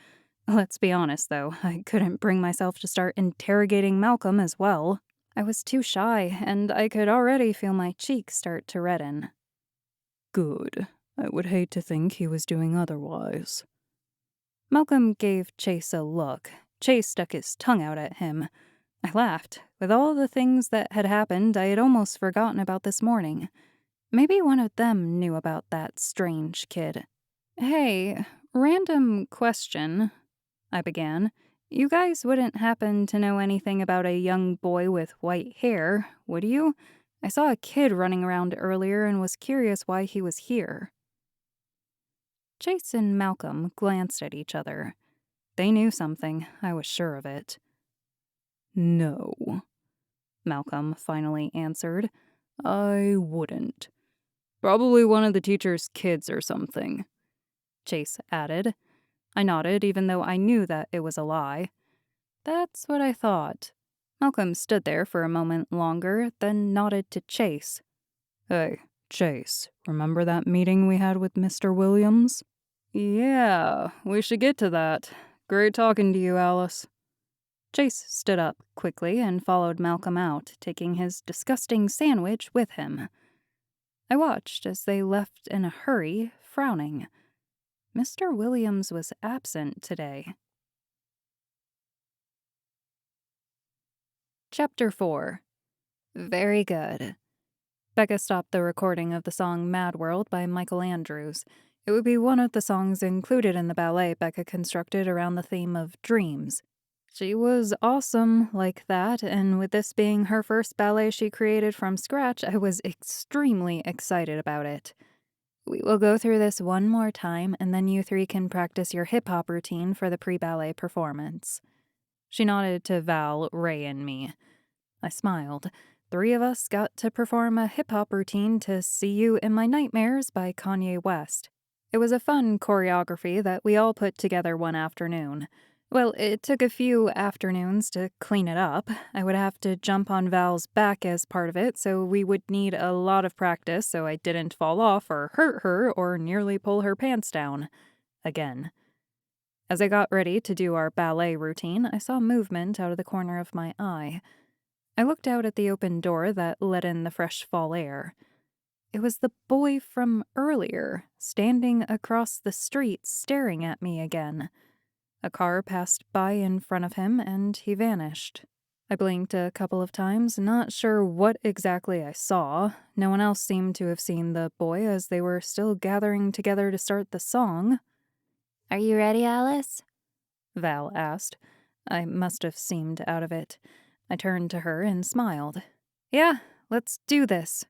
Let's be honest, though, I couldn't bring myself to start interrogating Malcolm as well. I was too shy, and I could already feel my cheeks start to redden. Good. I would hate to think he was doing otherwise. Malcolm gave Chase a look. Chase stuck his tongue out at him. I laughed. With all the things that had happened, I had almost forgotten about this morning. Maybe one of them knew about that strange kid. Hey, random question, I began. You guys wouldn't happen to know anything about a young boy with white hair, would you? I saw a kid running around earlier and was curious why he was here. Chase and Malcolm glanced at each other. They knew something, I was sure of it. No, Malcolm finally answered. I wouldn't. Probably one of the teacher's kids or something, Chase added. I nodded, even though I knew that it was a lie. That's what I thought. Malcolm stood there for a moment longer, then nodded to Chase. Hey, Chase, remember that meeting we had with Mr. Williams? Yeah, we should get to that. Great talking to you, Alice. Chase stood up quickly and followed Malcolm out, taking his disgusting sandwich with him. I watched as they left in a hurry, frowning. Mr. Williams was absent today. Chapter 4. Very good. Becca stopped the recording of the song Mad World by Michael Andrews. It would be one of the songs included in the ballet Becca constructed around the theme of dreams. She was awesome like that, and with this being her first ballet she created from scratch, I was extremely excited about it. We will go through this one more time, and then you three can practice your hip-hop routine for the pre-ballet performance. She nodded to Val, Ray, and me. I smiled. 3 of us got to perform a hip-hop routine to See You in My Nightmares by Kanye West. It was a fun choreography that we all put together one afternoon. Well, it took a few afternoons to clean it up. I would have to jump on Val's back as part of it, so we would need a lot of practice so I didn't fall off or hurt her or nearly pull her pants down. Again. As I got ready to do our ballet routine, I saw movement out of the corner of my eye. I looked out at the open door that let in the fresh fall air. It was the boy from earlier, standing across the street staring at me again. A car passed by in front of him, and he vanished. I blinked a couple of times, not sure what exactly I saw. No one else seemed to have seen the boy as they were still gathering together to start the song. Are you ready, Alice? Val asked. I must have seemed out of it. I turned to her and smiled. Yeah, let's do this.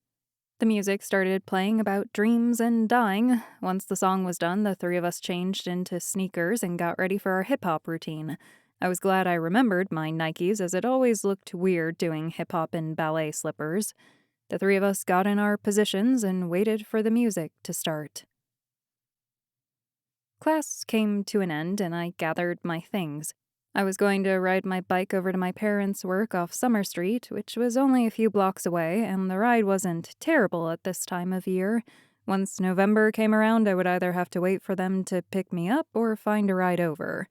The music started playing about dreams and dying. Once the song was done, the three of us changed into sneakers and got ready for our hip-hop routine. I was glad I remembered my Nikes, as it always looked weird doing hip-hop in ballet slippers. The three of us got in our positions and waited for the music to start. Class came to an end and I gathered my things. I was going to ride my bike over to my parents' work off Summer Street, which was only a few blocks away, and the ride wasn't terrible at this time of year. Once November came around, I would either have to wait for them to pick me up or find a ride over.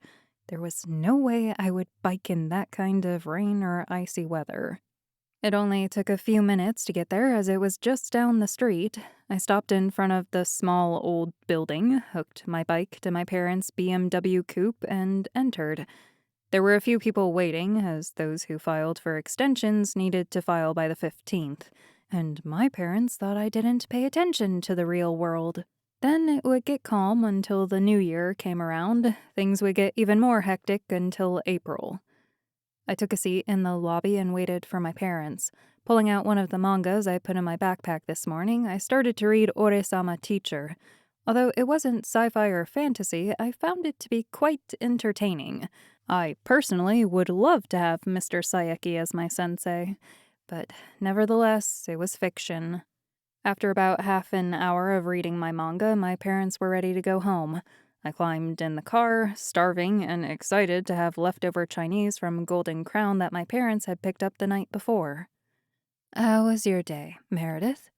There was no way I would bike in that kind of rain or icy weather. It only took a few minutes to get there, as it was just down the street. I stopped in front of the small old building, hooked my bike to my parents' BMW coupe, and entered. There were a few people waiting, as those who filed for extensions needed to file by the 15th, and my parents thought I didn't pay attention to the real world. Then it would get calm until the new year came around. Things would get even more hectic until April. I took a seat in the lobby and waited for my parents. Pulling out one of the mangas I put in my backpack this morning, I started to read Ore-sama Teacher. Although it wasn't sci-fi or fantasy, I found it to be quite entertaining. I personally would love to have Mr. Sayeki as my sensei, but nevertheless, it was fiction. After about half an hour of reading my manga, my parents were ready to go home. I climbed in the car, starving and excited to have leftover Chinese from Golden Crown that my parents had picked up the night before. "How was your day, Meredith?"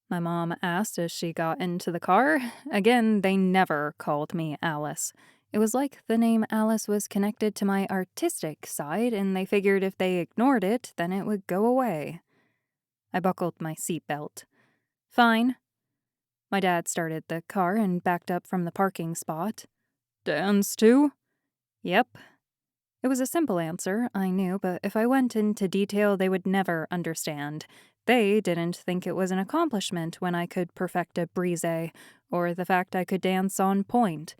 my mom asked as she got into the car. Again, they never called me Alice. It was like the name Alice was connected to my artistic side, and they figured if they ignored it, then it would go away. I buckled my seatbelt. "Fine." My dad started the car and backed up from the parking spot. "Dance too?" "Yep." It was a simple answer, I knew, but if I went into detail, they would never understand. They didn't think it was an accomplishment when I could perfect a brise, or the fact I could dance on point.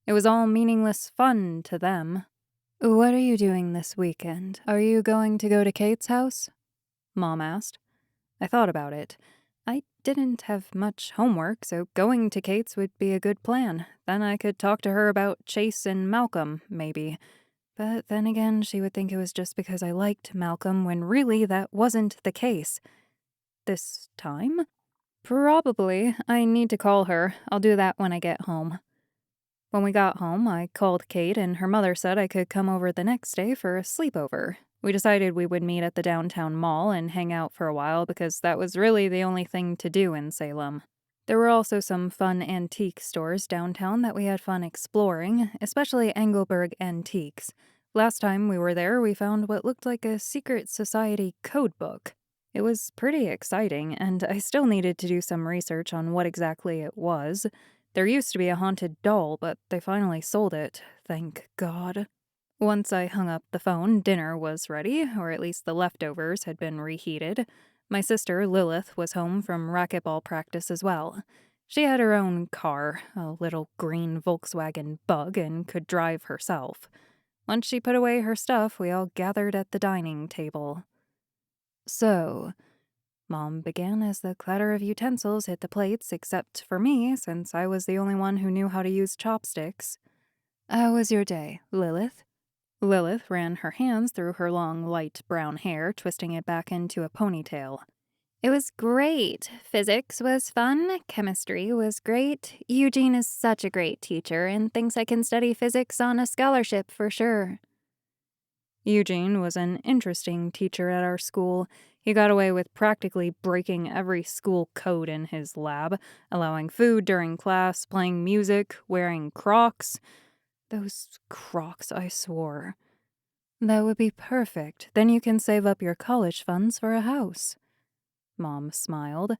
It was all meaningless fun to them. "What are you doing this weekend? Are you going to go to Kate's house?" Mom asked. I thought about it. I didn't have much homework, so going to Kate's would be a good plan. Then I could talk to her about Chase and Malcolm, maybe. But then again, she would think it was just because I liked Malcolm, when really that wasn't the case. This time? Probably. I need to call her. I'll do that when I get home. When we got home, I called Kate, and her mother said I could come over the next day for a sleepover. We decided we would meet at the downtown mall and hang out for a while because that was really the only thing to do in Salem. There were also some fun antique stores downtown that we had fun exploring, especially Engelberg Antiques. Last time we were there, we found what looked like a secret society code book. It was pretty exciting, and I still needed to do some research on what exactly it was. There used to be a haunted doll, but they finally sold it, thank God. Once I hung up the phone, dinner was ready, or at least the leftovers had been reheated. My sister, Lilith, was home from racquetball practice as well. She had her own car, a little green Volkswagen Bug, and could drive herself. Once she put away her stuff, we all gathered at the dining table. "So," Mom began as the clatter of utensils hit the plates, except for me, since I was the only one who knew how to use chopsticks. "How was your day, Lilith?" Lilith ran her hands through her long, light brown hair, twisting it back into a ponytail. It was great. Physics was fun. Chemistry was great. Eugene is such a great teacher and thinks I can study physics on a scholarship for sure. Eugene was an interesting teacher at our school. He got away with practically breaking every school code in his lab, allowing food during class, playing music, wearing Crocs. Those Crocs, I swore. "That would be perfect. Then you can save up your college funds for a house." Mom smiled.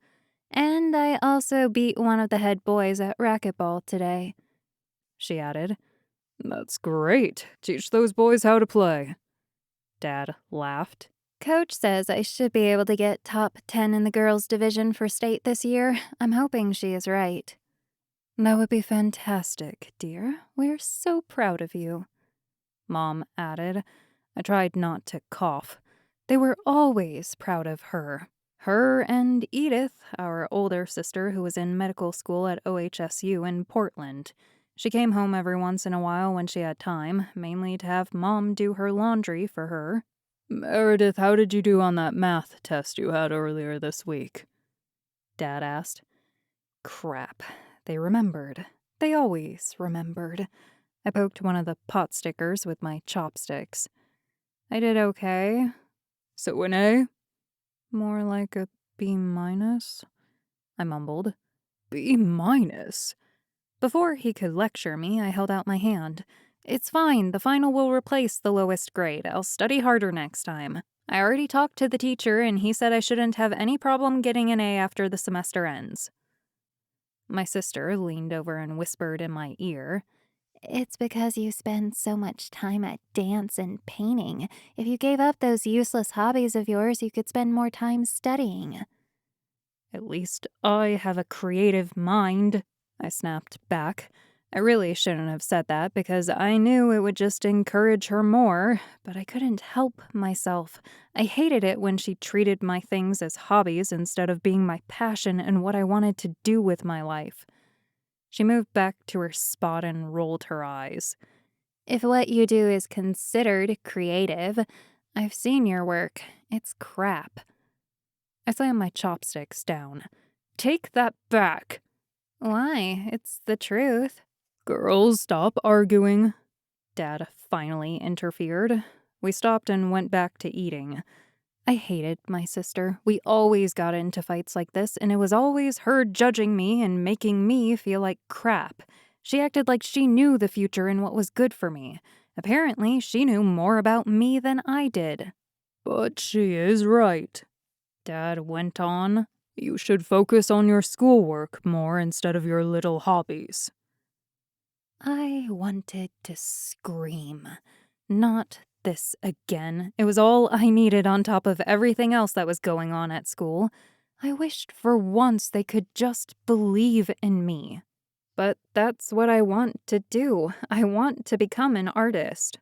And I also beat one of the head boys at racquetball today. She added, "That's great. Teach those boys how to play." Dad laughed. Coach says I should be able to get top 10 in the girls' division for state this year. I'm hoping she is right. "That would be fantastic, dear. We're so proud of you," Mom added. I tried not to cough. They were always proud of her. Her and Edith, our older sister who was in medical school at OHSU in Portland. She came home every once in a while when she had time, mainly to have Mom do her laundry for her. "Meredith, how did you do on that math test you had earlier this week?" Dad asked. Crap. They remembered. They always remembered. I poked one of the pot stickers with my chopsticks. I did okay. So an A? More like a B minus, I mumbled. B minus? Before he could lecture me, I held out my hand. It's fine. The final will replace the lowest grade. I'll study harder next time. I already talked to the teacher, and he said I shouldn't have any problem getting an A after the semester ends. My sister leaned over and whispered in my ear, It's because you spend so much time at dance and painting. If you gave up those useless hobbies of yours, you could spend more time studying. "At least I have a creative mind," I snapped back. I really shouldn't have said that because I knew it would just encourage her more, but I couldn't help myself. I hated it when she treated my things as hobbies instead of being my passion and what I wanted to do with my life. She moved back to her spot and rolled her eyes. If what you do is considered creative, I've seen your work. It's crap. I slammed my chopsticks down. "Take that back." Why? It's the truth. "Girls, stop arguing." Dad finally interfered. We stopped and went back to eating. I hated my sister. We always got into fights like this, and it was always her judging me and making me feel like crap. She acted like she knew the future and what was good for me. Apparently, she knew more about me than I did. "But she is right," Dad went on. "You should focus on your schoolwork more instead of your little hobbies." I wanted to scream. Not this again. It was all I needed on top of everything else that was going on at school. I wished for once they could just believe in me. But that's what I want to do. I want to become an artist.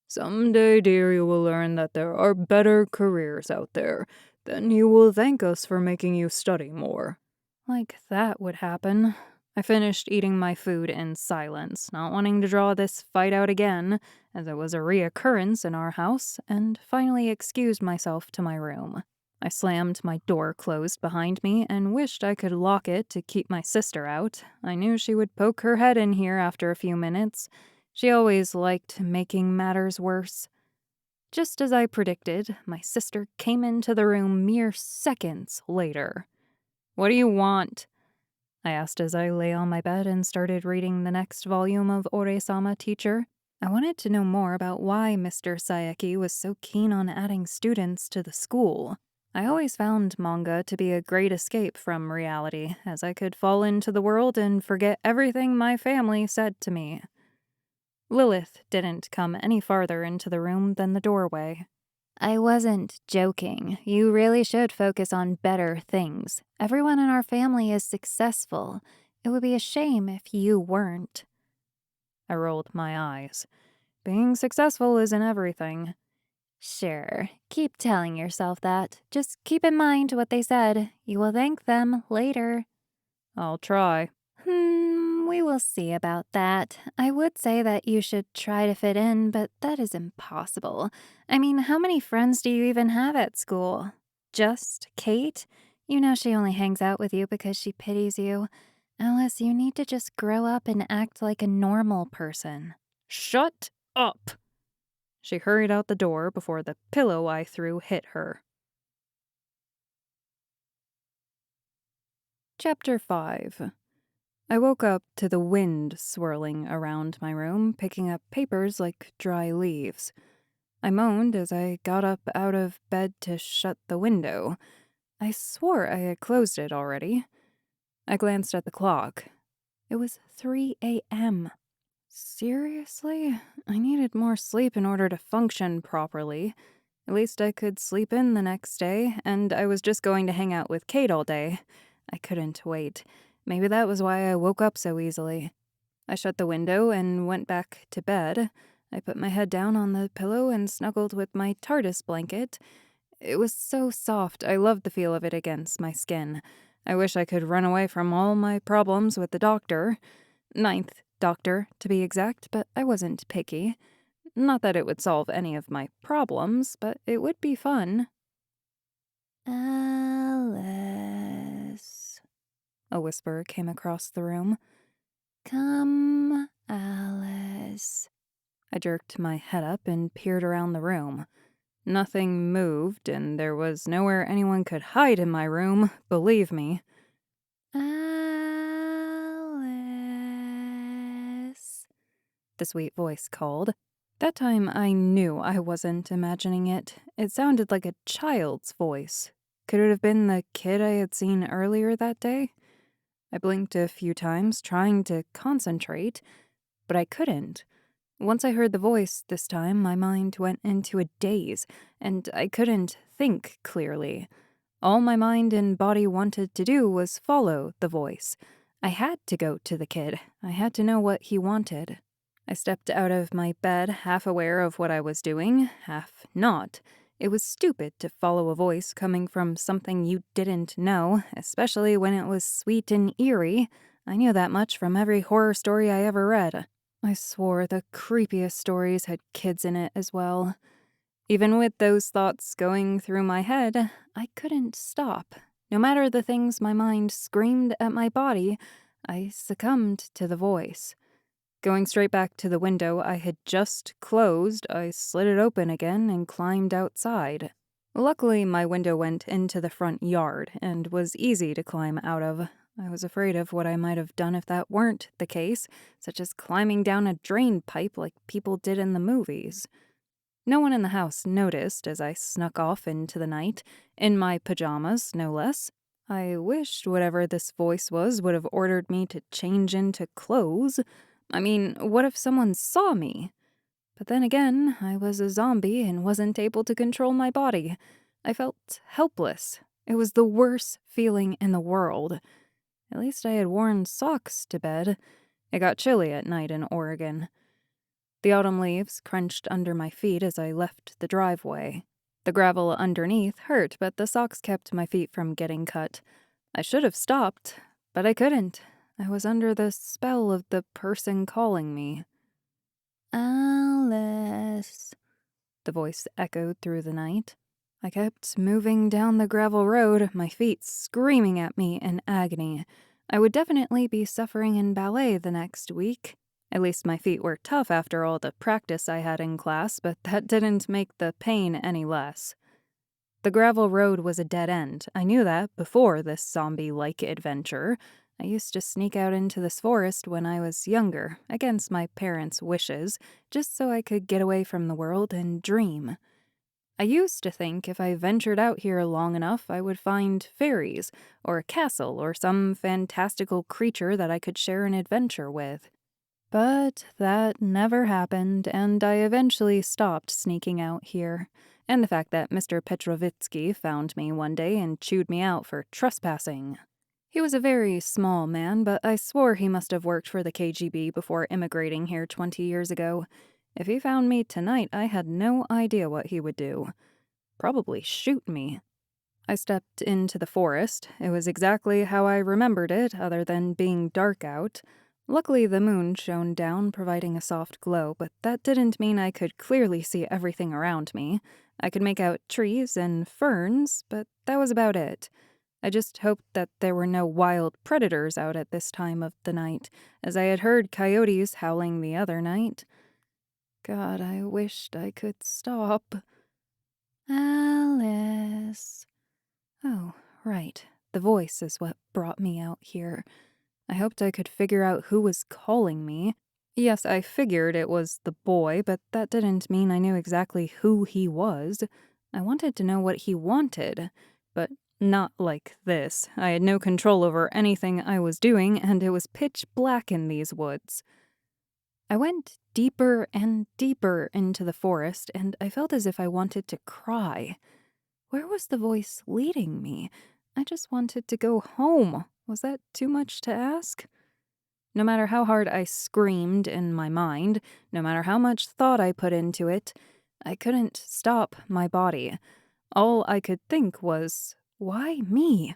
"Someday, dear, you will learn that there are better careers out there. Then you will thank us for making you study more." Like that would happen. I finished eating my food in silence, not wanting to draw this fight out again, as it was a reoccurrence in our house, and finally excused myself to my room. I slammed my door closed behind me and wished I could lock it to keep my sister out. I knew she would poke her head in here after a few minutes. She always liked making matters worse. Just as I predicted, my sister came into the room mere seconds later. "What do you want?" I asked as I lay on my bed and started reading the next volume of Ore-sama Teacher. I wanted to know more about why Mr. Saeki was so keen on adding students to the school. I always found manga to be a great escape from reality, as I could fall into the world and forget everything my family said to me. Lilith didn't come any farther into the room than the doorway. I wasn't joking. You really should focus on better things. Everyone in our family is successful. It would be a shame if you weren't. I rolled my eyes. Being successful isn't everything. Sure, keep telling yourself that. Just keep in mind what they said. You will thank them later. I'll try. We will see about that. I would say that you should try to fit in, but that is impossible. I mean, how many friends do you even have at school? Just Kate? You know she only hangs out with you because she pities you. Alice, you need to just grow up and act like a normal person. Shut up! She hurried out the door before the pillow I threw hit her. Chapter 5. I woke up to the wind swirling around my room, picking up papers like dry leaves. I moaned as I got up out of bed to shut the window. I swore I had closed it already. I glanced at the clock. It was 3 a.m. Seriously? I needed more sleep in order to function properly. At least I could sleep in the next day, and I was just going to hang out with Kate all day. I couldn't wait. Maybe that was why I woke up so easily. I shut the window and went back to bed. I put my head down on the pillow and snuggled with my TARDIS blanket. It was so soft. I loved the feel of it against my skin. I wish I could run away from all my problems with the doctor. Ninth doctor, to be exact, but I wasn't picky. Not that it would solve any of my problems, but it would be fun. Alice. A whisper came across the room. Come, Alice. I jerked my head up and peered around the room. Nothing moved, and there was nowhere anyone could hide in my room, believe me. Alice. The sweet voice called. That time I knew I wasn't imagining it. It sounded like a child's voice. Could it have been the kid I had seen earlier that day? I blinked a few times, trying to concentrate, but I couldn't. Once I heard the voice this time, my mind went into a daze, and I couldn't think clearly. All my mind and body wanted to do was follow the voice. I had to go to the kid. I had to know what he wanted. I stepped out of my bed, half aware of what I was doing, half not. It was stupid to follow a voice coming from something you didn't know, especially when it was sweet and eerie. I knew that much from every horror story I ever read. I swore the creepiest stories had kids in it as well. Even with those thoughts going through my head, I couldn't stop. No matter the things my mind screamed at my body, I succumbed to the voice. Going straight back to the window I had just closed, I slid it open again and climbed outside. Luckily, my window went into the front yard and was easy to climb out of. I was afraid of what I might have done if that weren't the case, such as climbing down a drain pipe like people did in the movies. No one in the house noticed as I snuck off into the night, in my pajamas, no less. I wished whatever this voice was would have ordered me to change into clothes. I mean, what if someone saw me? But then again, I was a zombie and wasn't able to control my body. I felt helpless. It was the worst feeling in the world. At least I had worn socks to bed. It got chilly at night in Oregon. The autumn leaves crunched under my feet as I left the driveway. The gravel underneath hurt, but the socks kept my feet from getting cut. I should have stopped, but I couldn't. I was under the spell of the person calling me. Alice. The voice echoed through the night. I kept moving down the gravel road, my feet screaming at me in agony. I would definitely be suffering in ballet the next week. At least my feet were tough after all the practice I had in class, but that didn't make the pain any less. The gravel road was a dead end. I knew that before this zombie-like adventure. I used to sneak out into this forest when I was younger, against my parents' wishes, just so I could get away from the world and dream. I used to think if I ventured out here long enough, I would find fairies, or a castle, or some fantastical creature that I could share an adventure with. But that never happened, and I eventually stopped sneaking out here. And the fact that Mr. Petrovitsky found me one day and chewed me out for trespassing. He was a very small man, but I swore he must have worked for the KGB before immigrating here 20 years ago. If he found me tonight, I had no idea what he would do. Probably shoot me. I stepped into the forest. It was exactly how I remembered it, other than being dark out. Luckily, the moon shone down, providing a soft glow, but that didn't mean I could clearly see everything around me. I could make out trees and ferns, but that was about it. I just hoped that there were no wild predators out at this time of the night, as I had heard coyotes howling the other night. God, I wished I could stop. Alice. Oh, right. The voice is what brought me out here. I hoped I could figure out who was calling me. Yes, I figured it was the boy, but that didn't mean I knew exactly who he was. I wanted to know what he wanted, but not like this. I had no control over anything I was doing, and it was pitch black in these woods. I went deeper and deeper into the forest, and I felt as if I wanted to cry. Where was the voice leading me? I just wanted to go home. Was that too much to ask? No matter how hard I screamed in my mind, no matter how much thought I put into it, I couldn't stop my body. All I could think was, why me?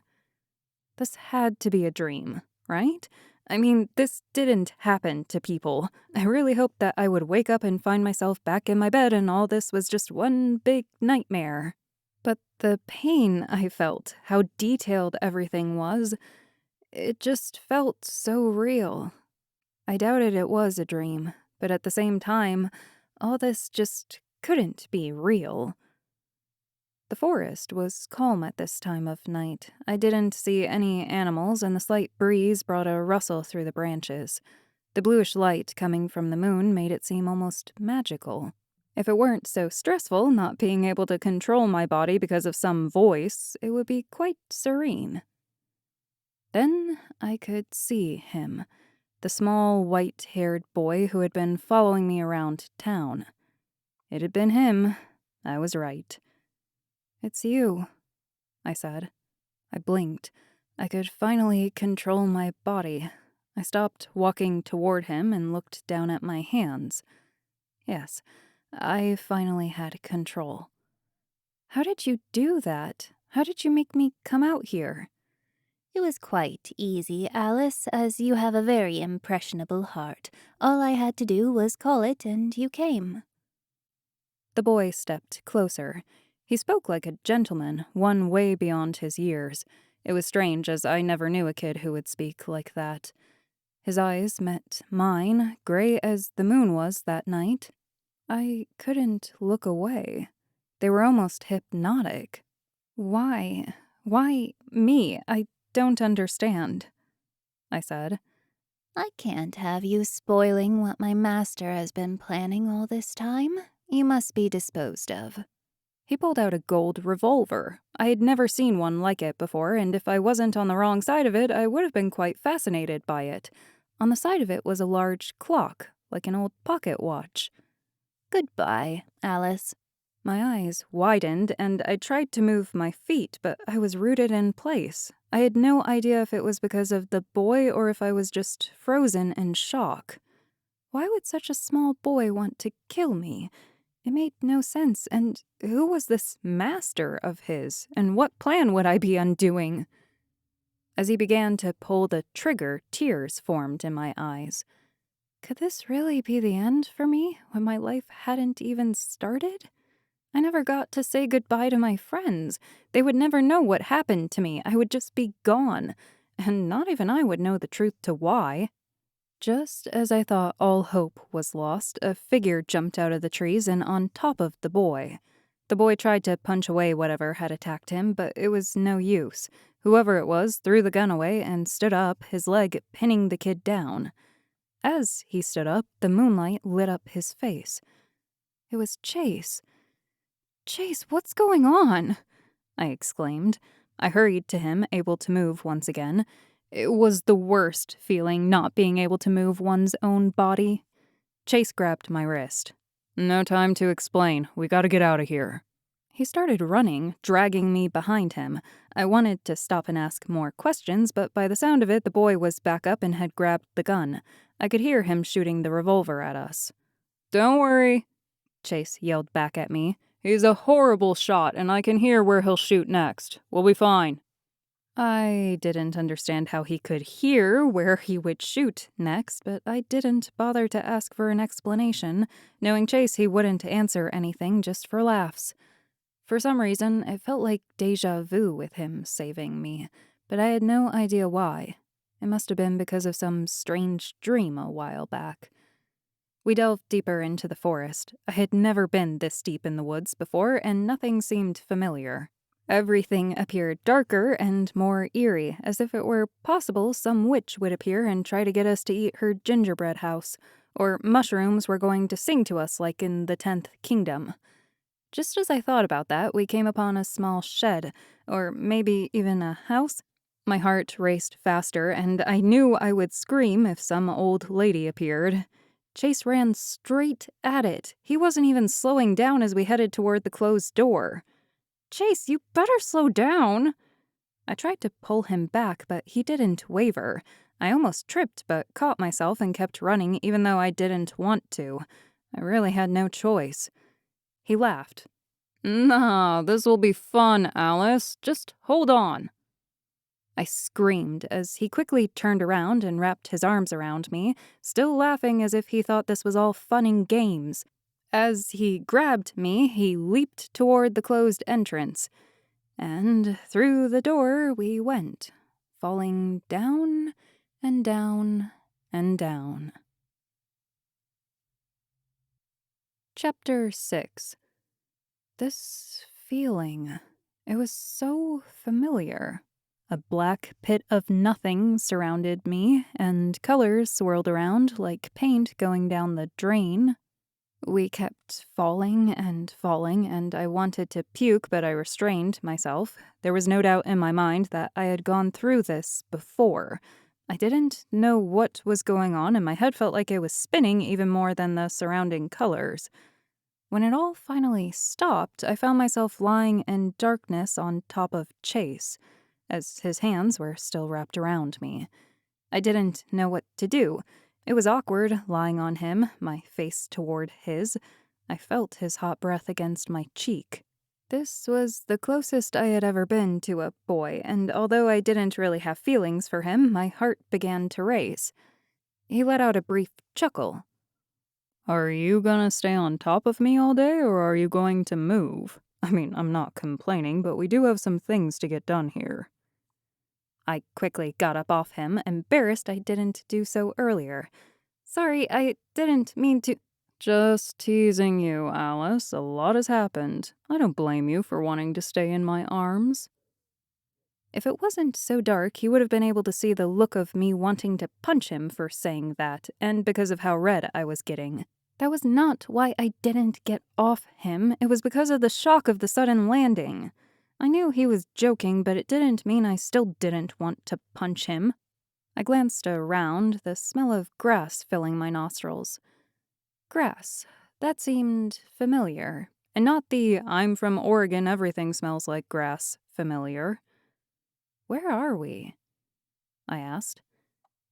This had to be a dream, right? I mean, this didn't happen to people. I really hoped that I would wake up and find myself back in my bed and all this was just one big nightmare. But the pain I felt, how detailed everything was, it just felt so real. I doubted it was a dream, but at the same time, all this just couldn't be real. The forest was calm at this time of night. I didn't see any animals, and the slight breeze brought a rustle through the branches. The bluish light coming from the moon made it seem almost magical. If it weren't so stressful not being able to control my body because of some voice, it would be quite serene. Then I could see him, the small white-haired boy who had been following me around town. It had been him. I was right. "It's you," I said. I blinked. I could finally control my body. I stopped walking toward him and looked down at my hands. Yes, I finally had control. "How did you do that? How did you make me come out here?" It was quite easy, Alice, as you have a very impressionable heart. All I had to do was call it, and you came. The boy stepped closer. He spoke like a gentleman, one way beyond his years. It was strange, as I never knew a kid who would speak like that. His eyes met mine, gray as the moon was that night. I couldn't look away. They were almost hypnotic. "Why? Why me? I don't understand," I said. I can't have you spoiling what my master has been planning all this time. You must be disposed of. He pulled out a gold revolver. I had never seen one like it before, and if I wasn't on the wrong side of it, I would have been quite fascinated by it. On the side of it was a large clock, like an old pocket watch. Goodbye, Alice. My eyes widened, and I tried to move my feet, but I was rooted in place. I had no idea if it was because of the boy or if I was just frozen in shock. Why would such a small boy want to kill me? It made no sense, and who was this master of his, and what plan would I be undoing? As he began to pull the trigger, tears formed in my eyes. Could this really be the end for me, when my life hadn't even started? I never got to say goodbye to my friends. They would never know what happened to me. I would just be gone, and not even I would know the truth to why. Just as I thought all hope was lost, a figure jumped out of the trees and on top of the boy. The boy tried to punch away whatever had attacked him, but it was no use. Whoever it was threw the gun away and stood up, his leg pinning the kid down. As he stood up, the moonlight lit up his face. It was Chase. "Chase, what's going on?" I exclaimed. I hurried to him, able to move once again. It was the worst feeling, not being able to move one's own body. Chase grabbed my wrist. "No time to explain. We gotta get out of here." He started running, dragging me behind him. I wanted to stop and ask more questions, but by the sound of it, the boy was back up and had grabbed the gun. I could hear him shooting the revolver at us. "Don't worry," Chase yelled back at me. "He's a horrible shot, and I can hear where he'll shoot next. We'll be fine." I didn't understand how he could hear where he would shoot next, but I didn't bother to ask for an explanation. Knowing Chase, he wouldn't answer anything just for laughs. For some reason, it felt like déjà vu with him saving me, but I had no idea why. It must have been because of some strange dream a while back. We delved deeper into the forest. I had never been this deep in the woods before, and nothing seemed familiar. Everything appeared darker and more eerie, as if it were possible some witch would appear and try to get us to eat her gingerbread house, or mushrooms were going to sing to us like in the 10th Kingdom. Just as I thought about that, we came upon a small shed, or maybe even a house. My heart raced faster, and I knew I would scream if some old lady appeared. Chase ran straight at it. He wasn't even slowing down as we headed toward the closed door. "Chase, you better slow down." I tried to pull him back, but he didn't waver. I almost tripped, but caught myself and kept running even though I didn't want to. I really had no choice. He laughed. Nah, this will be fun, Alice. Just hold on. I screamed as he quickly turned around and wrapped his arms around me, still laughing as if he thought this was all fun and games. As he grabbed me, he leaped toward the closed entrance, and through the door we went, falling down and down and down. Chapter 6. This feeling. It was so familiar. A black pit of nothing surrounded me, and colors swirled around like paint going down the drain. We kept falling, and I wanted to puke, but I restrained myself. There was no doubt in my mind that I had gone through this before. I didn't know what was going on, and my head felt like it was spinning even more than the surrounding colors. When it all finally stopped, I found myself lying in darkness on top of Chase, as his hands were still wrapped around me. I didn't know what to do. It was awkward, lying on him, my face toward his. I felt his hot breath against my cheek. This was the closest I had ever been to a boy, and although I didn't really have feelings for him, my heart began to race. He let out a brief chuckle. "Are you gonna stay on top of me all day, or are you going to move? I mean, I'm not complaining, but we do have some things to get done here." I quickly got up off him, embarrassed I didn't do so earlier. "Sorry, I didn't mean to—" "Just teasing you, Alice. A lot has happened. I don't blame you for wanting to stay in my arms." If it wasn't so dark, he would have been able to see the look of me wanting to punch him for saying that, and because of how red I was getting. That was not why I didn't get off him. It was because of the shock of the sudden landing. I knew he was joking, but it didn't mean I still didn't want to punch him. I glanced around, the smell of grass filling my nostrils. Grass. That seemed familiar. And not the "I'm from Oregon, everything smells like grass" familiar. "Where are we?" I asked.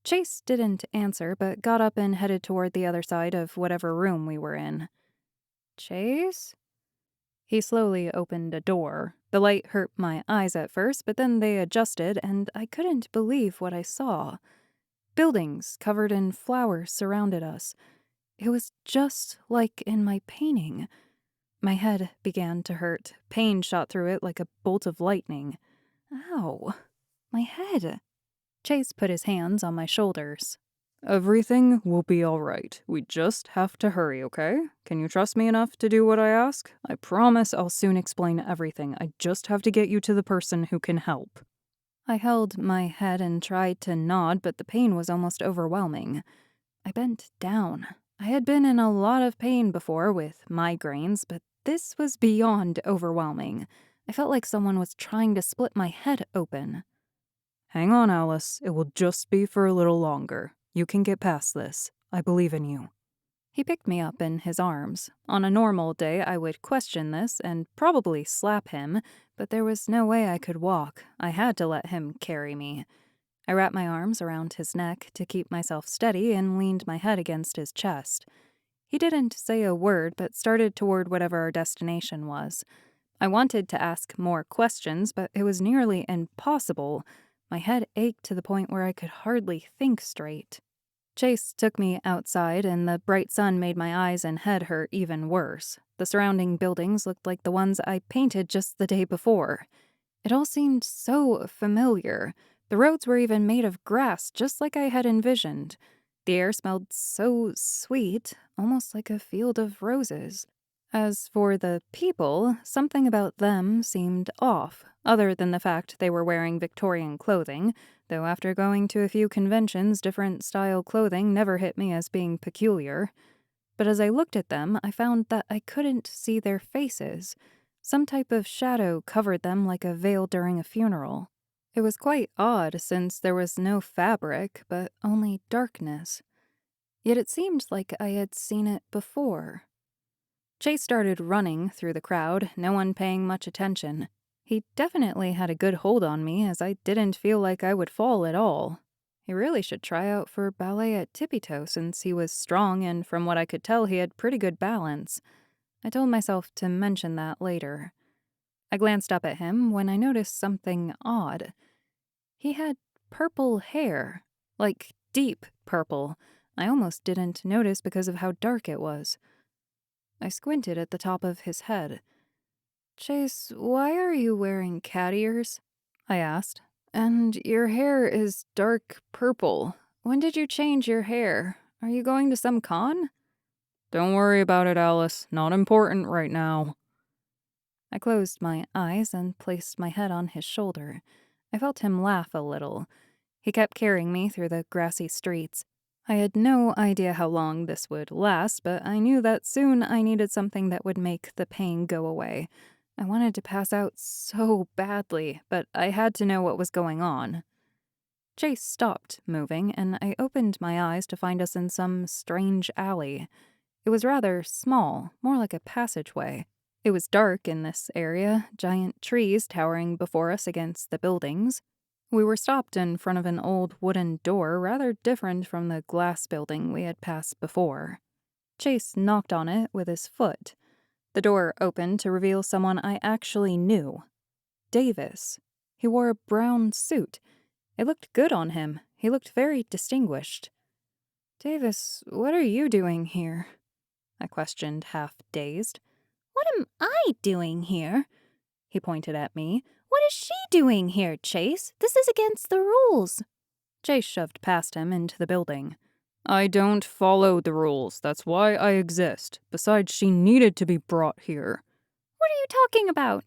Chase didn't answer, but got up and headed toward the other side of whatever room we were in. "Chase?" He slowly opened a door. The light hurt my eyes at first, but then they adjusted, and I couldn't believe what I saw. Buildings covered in flowers surrounded us. It was just like in my painting. My head began to hurt. Pain shot through it like a bolt of lightning. Ow. My head. Chase put his hands on my shoulders. "Everything will be all right. We just have to hurry, okay? Can you trust me enough to do what I ask? I promise I'll soon explain everything. I just have to get you to the person who can help." I held my head and tried to nod, but the pain was almost overwhelming. I bent down. I had been in a lot of pain before with migraines, but this was beyond overwhelming. I felt like someone was trying to split my head open. "Hang on, Alice. It will just be for a little longer. You can get past this. I believe in you." He picked me up in his arms. On a normal day, I would question this and probably slap him, but there was no way I could walk. I had to let him carry me. I wrapped my arms around his neck to keep myself steady and leaned my head against his chest. He didn't say a word, but started toward whatever our destination was. I wanted to ask more questions, but it was nearly impossible. My head ached to the point where I could hardly think straight. Chase took me outside, and the bright sun made my eyes and head hurt even worse. The surrounding buildings looked like the ones I painted just the day before. It all seemed so familiar. The roads were even made of grass, just like I had envisioned. The air smelled so sweet, almost like a field of roses. As for the people, something about them seemed off, other than the fact they were wearing Victorian clothing, though after going to a few conventions, different style clothing never hit me as being peculiar. But as I looked at them, I found that I couldn't see their faces. Some type of shadow covered them like a veil during a funeral. It was quite odd since there was no fabric, but only darkness. Yet it seemed like I had seen it before. Chase started running through the crowd, no one paying much attention. He definitely had a good hold on me, as I didn't feel like I would fall at all. He really should try out for ballet at Tippy-Toe since he was strong and from what I could tell he had pretty good balance. I told myself to mention that later. I glanced up at him when I noticed something odd. He had purple hair, like deep purple. I almost didn't notice because of how dark it was. I squinted at the top of his head. "Chase, why are you wearing cat ears?" I asked. "And your hair is dark purple. When did you change your hair? Are you going to some con?" "Don't worry about it, Alice. Not important right now." I closed my eyes and placed my head on his shoulder. I felt him laugh a little. He kept carrying me through the grassy streets. I had no idea how long this would last, but I knew that soon I needed something that would make the pain go away. I wanted to pass out so badly, but I had to know what was going on. Chase stopped moving, and I opened my eyes to find us in some strange alley. It was rather small, more like a passageway. It was dark in this area, giant trees towering before us against the buildings. We were stopped in front of an old wooden door rather different from the glass building we had passed before. Chase knocked on it with his foot. The door opened to reveal someone I actually knew. Davis. He wore a brown suit. It looked good on him. He looked very distinguished. "Davis, what are you doing here?" I questioned, half dazed. What am I doing here? He pointed at me. What is she doing here, Chase? This is against the rules. Chase shoved past him into the building. "I don't follow the rules. That's why I exist. Besides, she needed to be brought here." What are you talking about?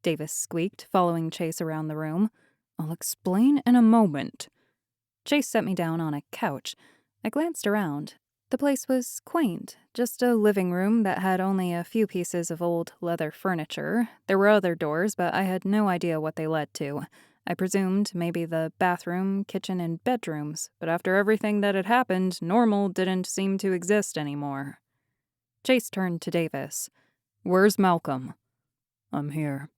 Davis squeaked, following Chase around the room. "I'll explain in a moment." Chase set me down on a couch. I glanced around. The place was quaint, just a living room that had only a few pieces of old leather furniture. There were other doors, but I had no idea what they led to. I presumed maybe the bathroom, kitchen, and bedrooms, but after everything that had happened, normal didn't seem to exist anymore. Chase turned to Davis. "Where's Malcolm?" "I'm here."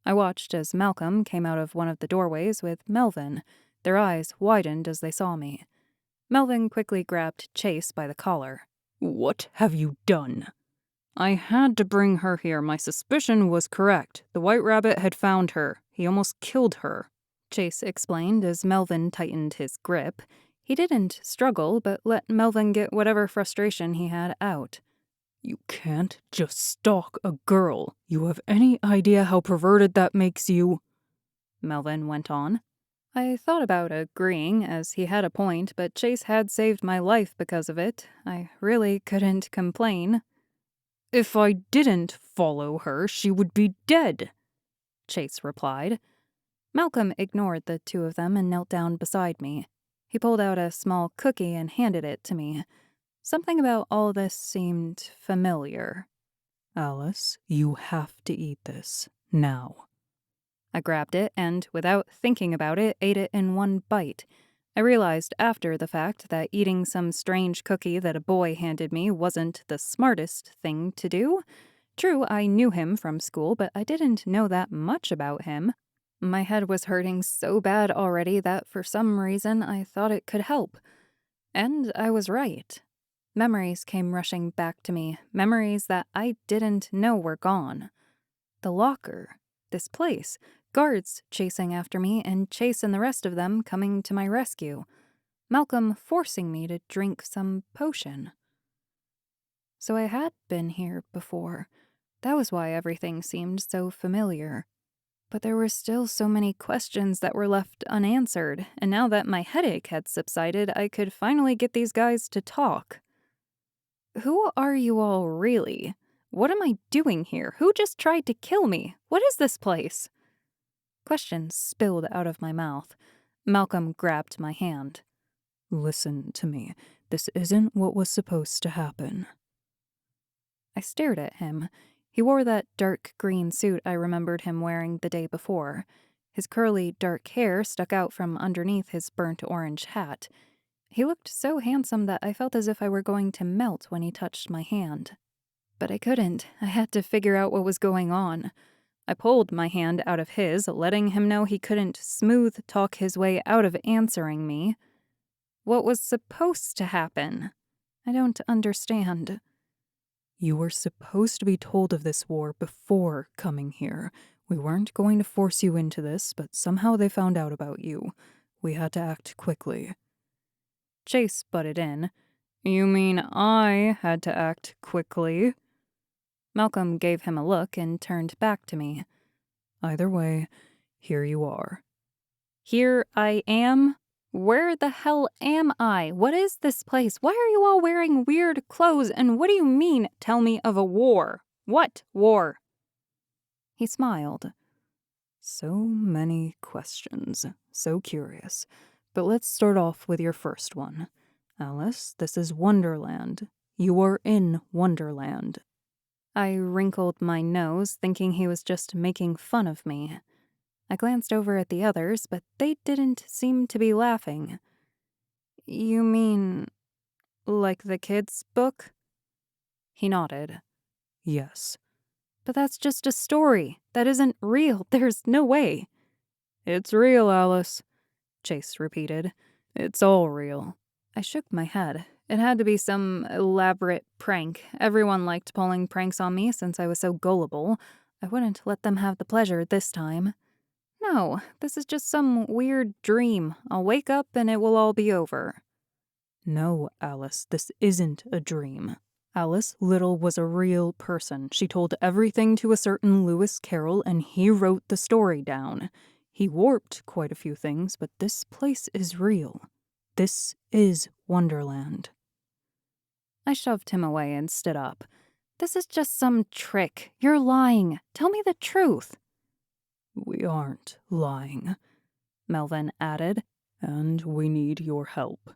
I watched as Malcolm came out of one of the doorways with Melvin. Their eyes widened as they saw me. Melvin quickly grabbed Chase by the collar. "What have you done?" "I had to bring her here. My suspicion was correct. The White Rabbit had found her. He almost killed her," Chase explained as Melvin tightened his grip. He didn't struggle, but let Melvin get whatever frustration he had out. "You can't just stalk a girl. You have any idea how perverted that makes you?" Melvin went on. I thought about agreeing, as he had a point, but Chase had saved my life because of it. I really couldn't complain. "If I didn't follow her, she would be dead," Chase replied. Malcolm ignored the two of them and knelt down beside me. He pulled out a small cookie and handed it to me. Something about all this seemed familiar. "Alice, you have to eat this. Now." I grabbed it and, without thinking about it, ate it in one bite. I realized after the fact that eating some strange cookie that a boy handed me wasn't the smartest thing to do. True, I knew him from school, but I didn't know that much about him. My head was hurting so bad already that for some reason I thought it could help. And I was right. Memories came rushing back to me, memories that I didn't know were gone. The locker, this place, guards chasing after me, and Chase and the rest of them coming to my rescue. Malcolm forcing me to drink some potion. So I had been here before. That was why everything seemed so familiar. But there were still so many questions that were left unanswered, and now that my headache had subsided, I could finally get these guys to talk. Who are you all really? What am I doing here? Who just tried to kill me? What is this place? Questions spilled out of my mouth. Malcolm grabbed my hand. "Listen to me. This isn't what was supposed to happen." I stared at him. He wore that dark green suit I remembered him wearing the day before. His curly, dark hair stuck out from underneath his burnt orange hat. He looked so handsome that I felt as if I were going to melt when he touched my hand. But I couldn't. I had to figure out what was going on. I pulled my hand out of his, letting him know he couldn't smooth talk his way out of answering me. What was supposed to happen? I don't understand. You were supposed to be told of this war before coming here. We weren't going to force you into this, but somehow they found out about you. We had to act quickly. Chase butted in. You mean I had to act quickly? Malcolm gave him a look and turned back to me. Either way, here you are. Here I am? Where the hell am I? What is this place? Why are you all wearing weird clothes? And what do you mean, tell me of a war? What war? He smiled. So many questions. So curious. But let's start off with your first one. Alice, this is Wonderland. You are in Wonderland. I wrinkled my nose, thinking he was just making fun of me. I glanced over at the others, but they didn't seem to be laughing. You mean, like the kids' book? He nodded. Yes. But that's just a story. That isn't real. There's no way. It's real, Alice, Chase repeated. It's all real. I shook my head. It had to be some elaborate prank. Everyone liked pulling pranks on me since I was so gullible. I wouldn't let them have the pleasure this time. No, this is just some weird dream. I'll wake up and it will all be over. No, Alice, this isn't a dream. Alice Little was a real person. She told everything to a certain Lewis Carroll, and he wrote the story down. He warped quite a few things, but this place is real. This is Wonderland. I shoved him away and stood up. This is just some trick. You're lying. Tell me the truth. We aren't lying, Melvin added, and we need your help.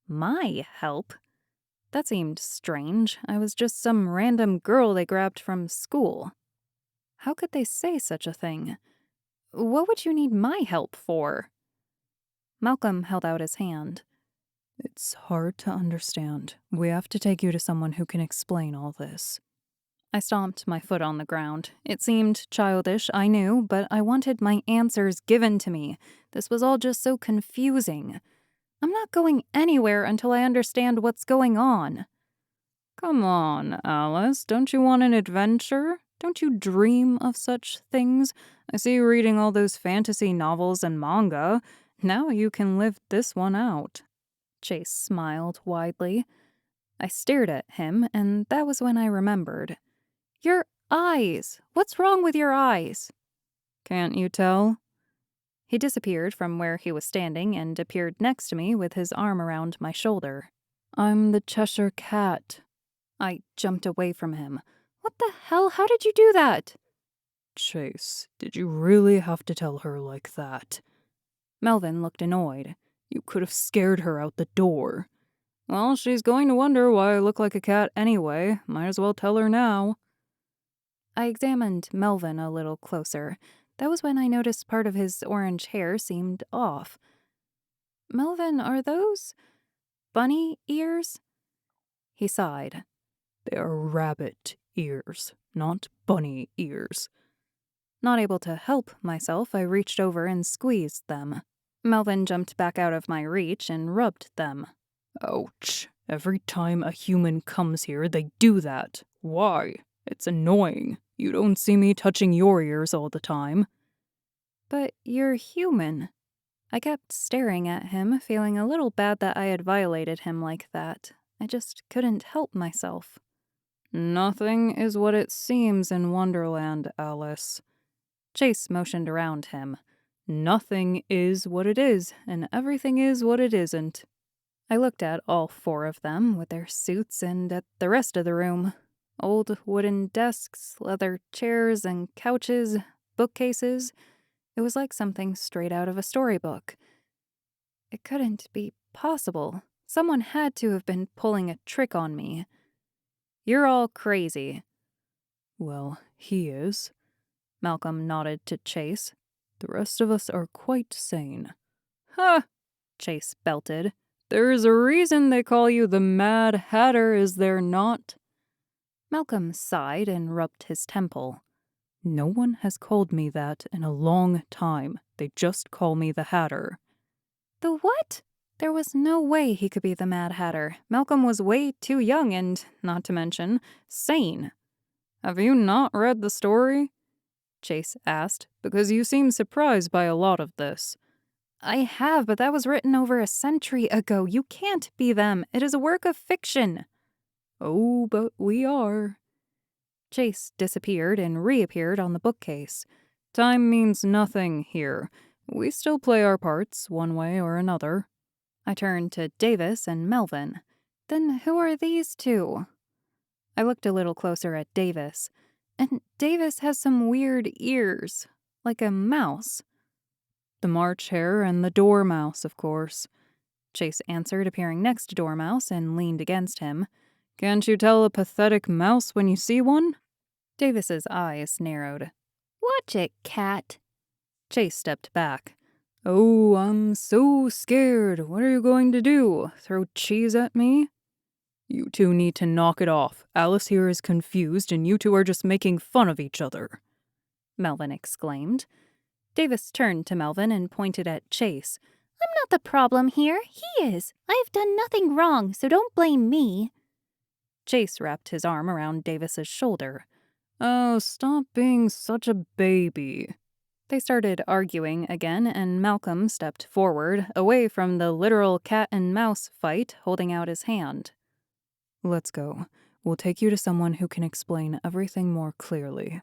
My help? That seemed strange. I was just some random girl they grabbed from school. How could they say such a thing? What would you need my help for? Malcolm held out his hand. It's hard to understand. We have to take you to someone who can explain all this. I stomped my foot on the ground. It seemed childish, I knew, but I wanted my answers given to me. This was all just so confusing. I'm not going anywhere until I understand what's going on. Come on, Alice. Don't you want an adventure? Don't you dream of such things? I see you reading all those fantasy novels and manga. Now you can live this one out. Chase smiled widely. I stared at him, and that was when I remembered. Your eyes! What's wrong with your eyes? Can't you tell? He disappeared from where he was standing and appeared next to me with his arm around my shoulder. I'm the Cheshire Cat. I jumped away from him. What the hell? How did you do that? Chase, did you really have to tell her like that? Melvin looked annoyed. You could have scared her out the door. Well, she's going to wonder why I look like a cat anyway. Might as well tell her now. I examined Melvin a little closer. That was when I noticed part of his orange hair seemed off. Melvin, are those bunny ears? He sighed. They are rabbit ears, not bunny ears. Not able to help myself, I reached over and squeezed them. Melvin jumped back out of my reach and rubbed them. Ouch. Every time a human comes here, they do that. Why? It's annoying. You don't see me touching your ears all the time. But you're human. I kept staring at him, feeling a little bad that I had violated him like that. I just couldn't help myself. Nothing is what it seems in Wonderland, Alice. Chase motioned around him. Nothing is what it is, and everything is what it isn't. I looked at all four of them with their suits and at the rest of the room. Old wooden desks, leather chairs and couches, bookcases. It was like something straight out of a storybook. It couldn't be possible. Someone had to have been pulling a trick on me. You're all crazy. Well, he is. Malcolm nodded to Chase. The rest of us are quite sane. Ha! Chase belted. There is a reason they call you the Mad Hatter, is there not? Malcolm sighed and rubbed his temple. No one has called me that in a long time. They just call me the Hatter. The what? There was no way he could be the Mad Hatter. Malcolm was way too young and, not to mention, sane. "Have you not read the story?" Chase asked, "because you seem surprised by a lot of this." "I have, but that was written over a century ago. You can't be them. It is a work of fiction." "Oh, but we are." Chase disappeared and reappeared on the bookcase. "Time means nothing here. We still play our parts, one way or another." I turned to Davis and Melvin. "Then who are these two?" I looked a little closer at Davis, and Davis has some weird ears, like a mouse. "The March Hare and the Dormouse, of course," Chase answered, appearing next to Dormouse and leaned against him. "Can't you tell a pathetic mouse when you see one?" Davis's eyes narrowed. Watch it, Cat. Chase stepped back. "Oh, I'm so scared. What are you going to do? Throw cheese at me?" "You two need to knock it off. Alice here is confused and you two are just making fun of each other," Melvin exclaimed. Davis turned to Melvin and pointed at Chase. I'm not the problem here. He is. I have done nothing wrong, so don't blame me. Chase wrapped his arm around Davis's shoulder. "Oh, stop being such a baby." They started arguing again, and Malcolm stepped forward, away from the literal cat and mouse fight, holding out his hand. "Let's go. We'll take you to someone who can explain everything more clearly."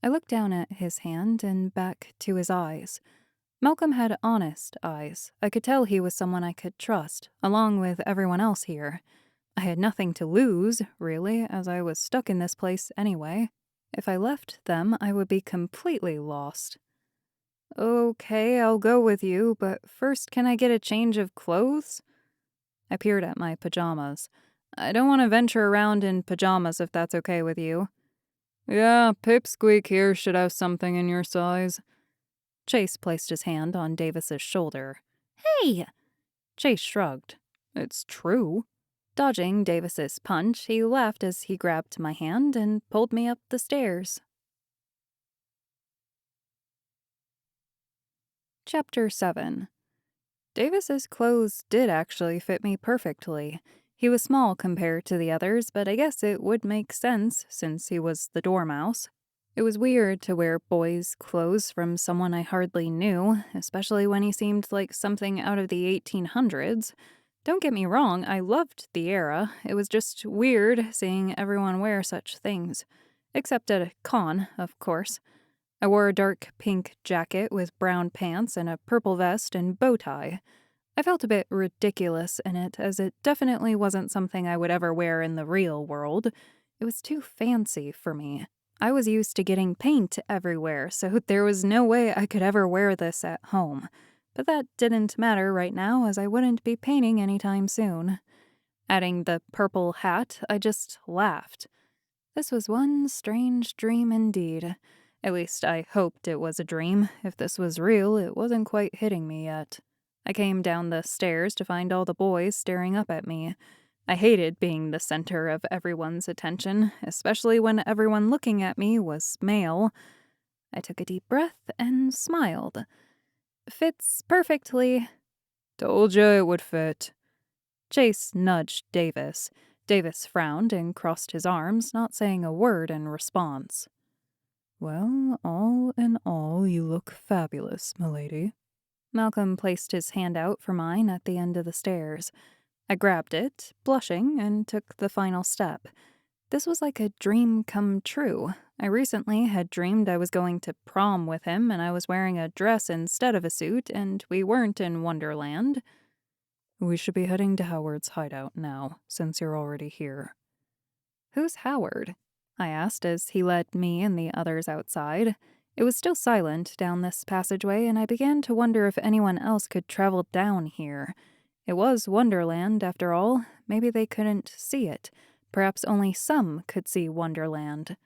I looked down at his hand and back to his eyes. Malcolm had honest eyes. I could tell he was someone I could trust, along with everyone else here. I had nothing to lose, really, as I was stuck in this place anyway. If I left them, I would be completely lost. "Okay, I'll go with you, but first can I get a change of clothes?" I peered at my pajamas. "I don't want to venture around in pajamas if that's okay with you." "Yeah, Pipsqueak here should have something in your size." Chase placed his hand on Davis's shoulder. Hey! Chase shrugged. "It's true." Dodging Davis's punch, he laughed as he grabbed my hand and pulled me up the stairs. Chapter 7. Davis's clothes did actually fit me perfectly. He was small compared to the others, but I guess it would make sense since he was the dormouse. It was weird to wear boys' clothes from someone I hardly knew, especially when he seemed like something out of the 1800s. Don't get me wrong, I loved the era. It was just weird seeing everyone wear such things. Except at a con, of course. I wore a dark pink jacket with brown pants and a purple vest and bow tie. I felt a bit ridiculous in it, as it definitely wasn't something I would ever wear in the real world. It was too fancy for me. I was used to getting paint everywhere, so there was no way I could ever wear this at home. But that didn't matter right now, as I wouldn't be painting anytime soon. Adding the purple hat, I just laughed. This was one strange dream indeed. At least I hoped it was a dream. If this was real, it wasn't quite hitting me yet. I came down the stairs to find all the boys staring up at me. I hated being the center of everyone's attention, especially when everyone looking at me was male. I took a deep breath and smiled. "Fits perfectly." "Told you it would fit." Chase nudged Davis. Davis frowned and crossed his arms, not saying a word in response. "Well, all in all, you look fabulous, milady." Malcolm placed his hand out for mine at the end of the stairs. I grabbed it, blushing, and took the final step. This was like a dream come true. I recently had dreamed I was going to prom with him, and I was wearing a dress instead of a suit, and we weren't in Wonderland. "We should be heading to Howard's hideout now, since you're already here." "Who's Howard?" I asked as he led me and the others outside. It was still silent down this passageway, and I began to wonder if anyone else could travel down here. It was Wonderland, after all. Maybe they couldn't see it. Perhaps only some could see Wonderland.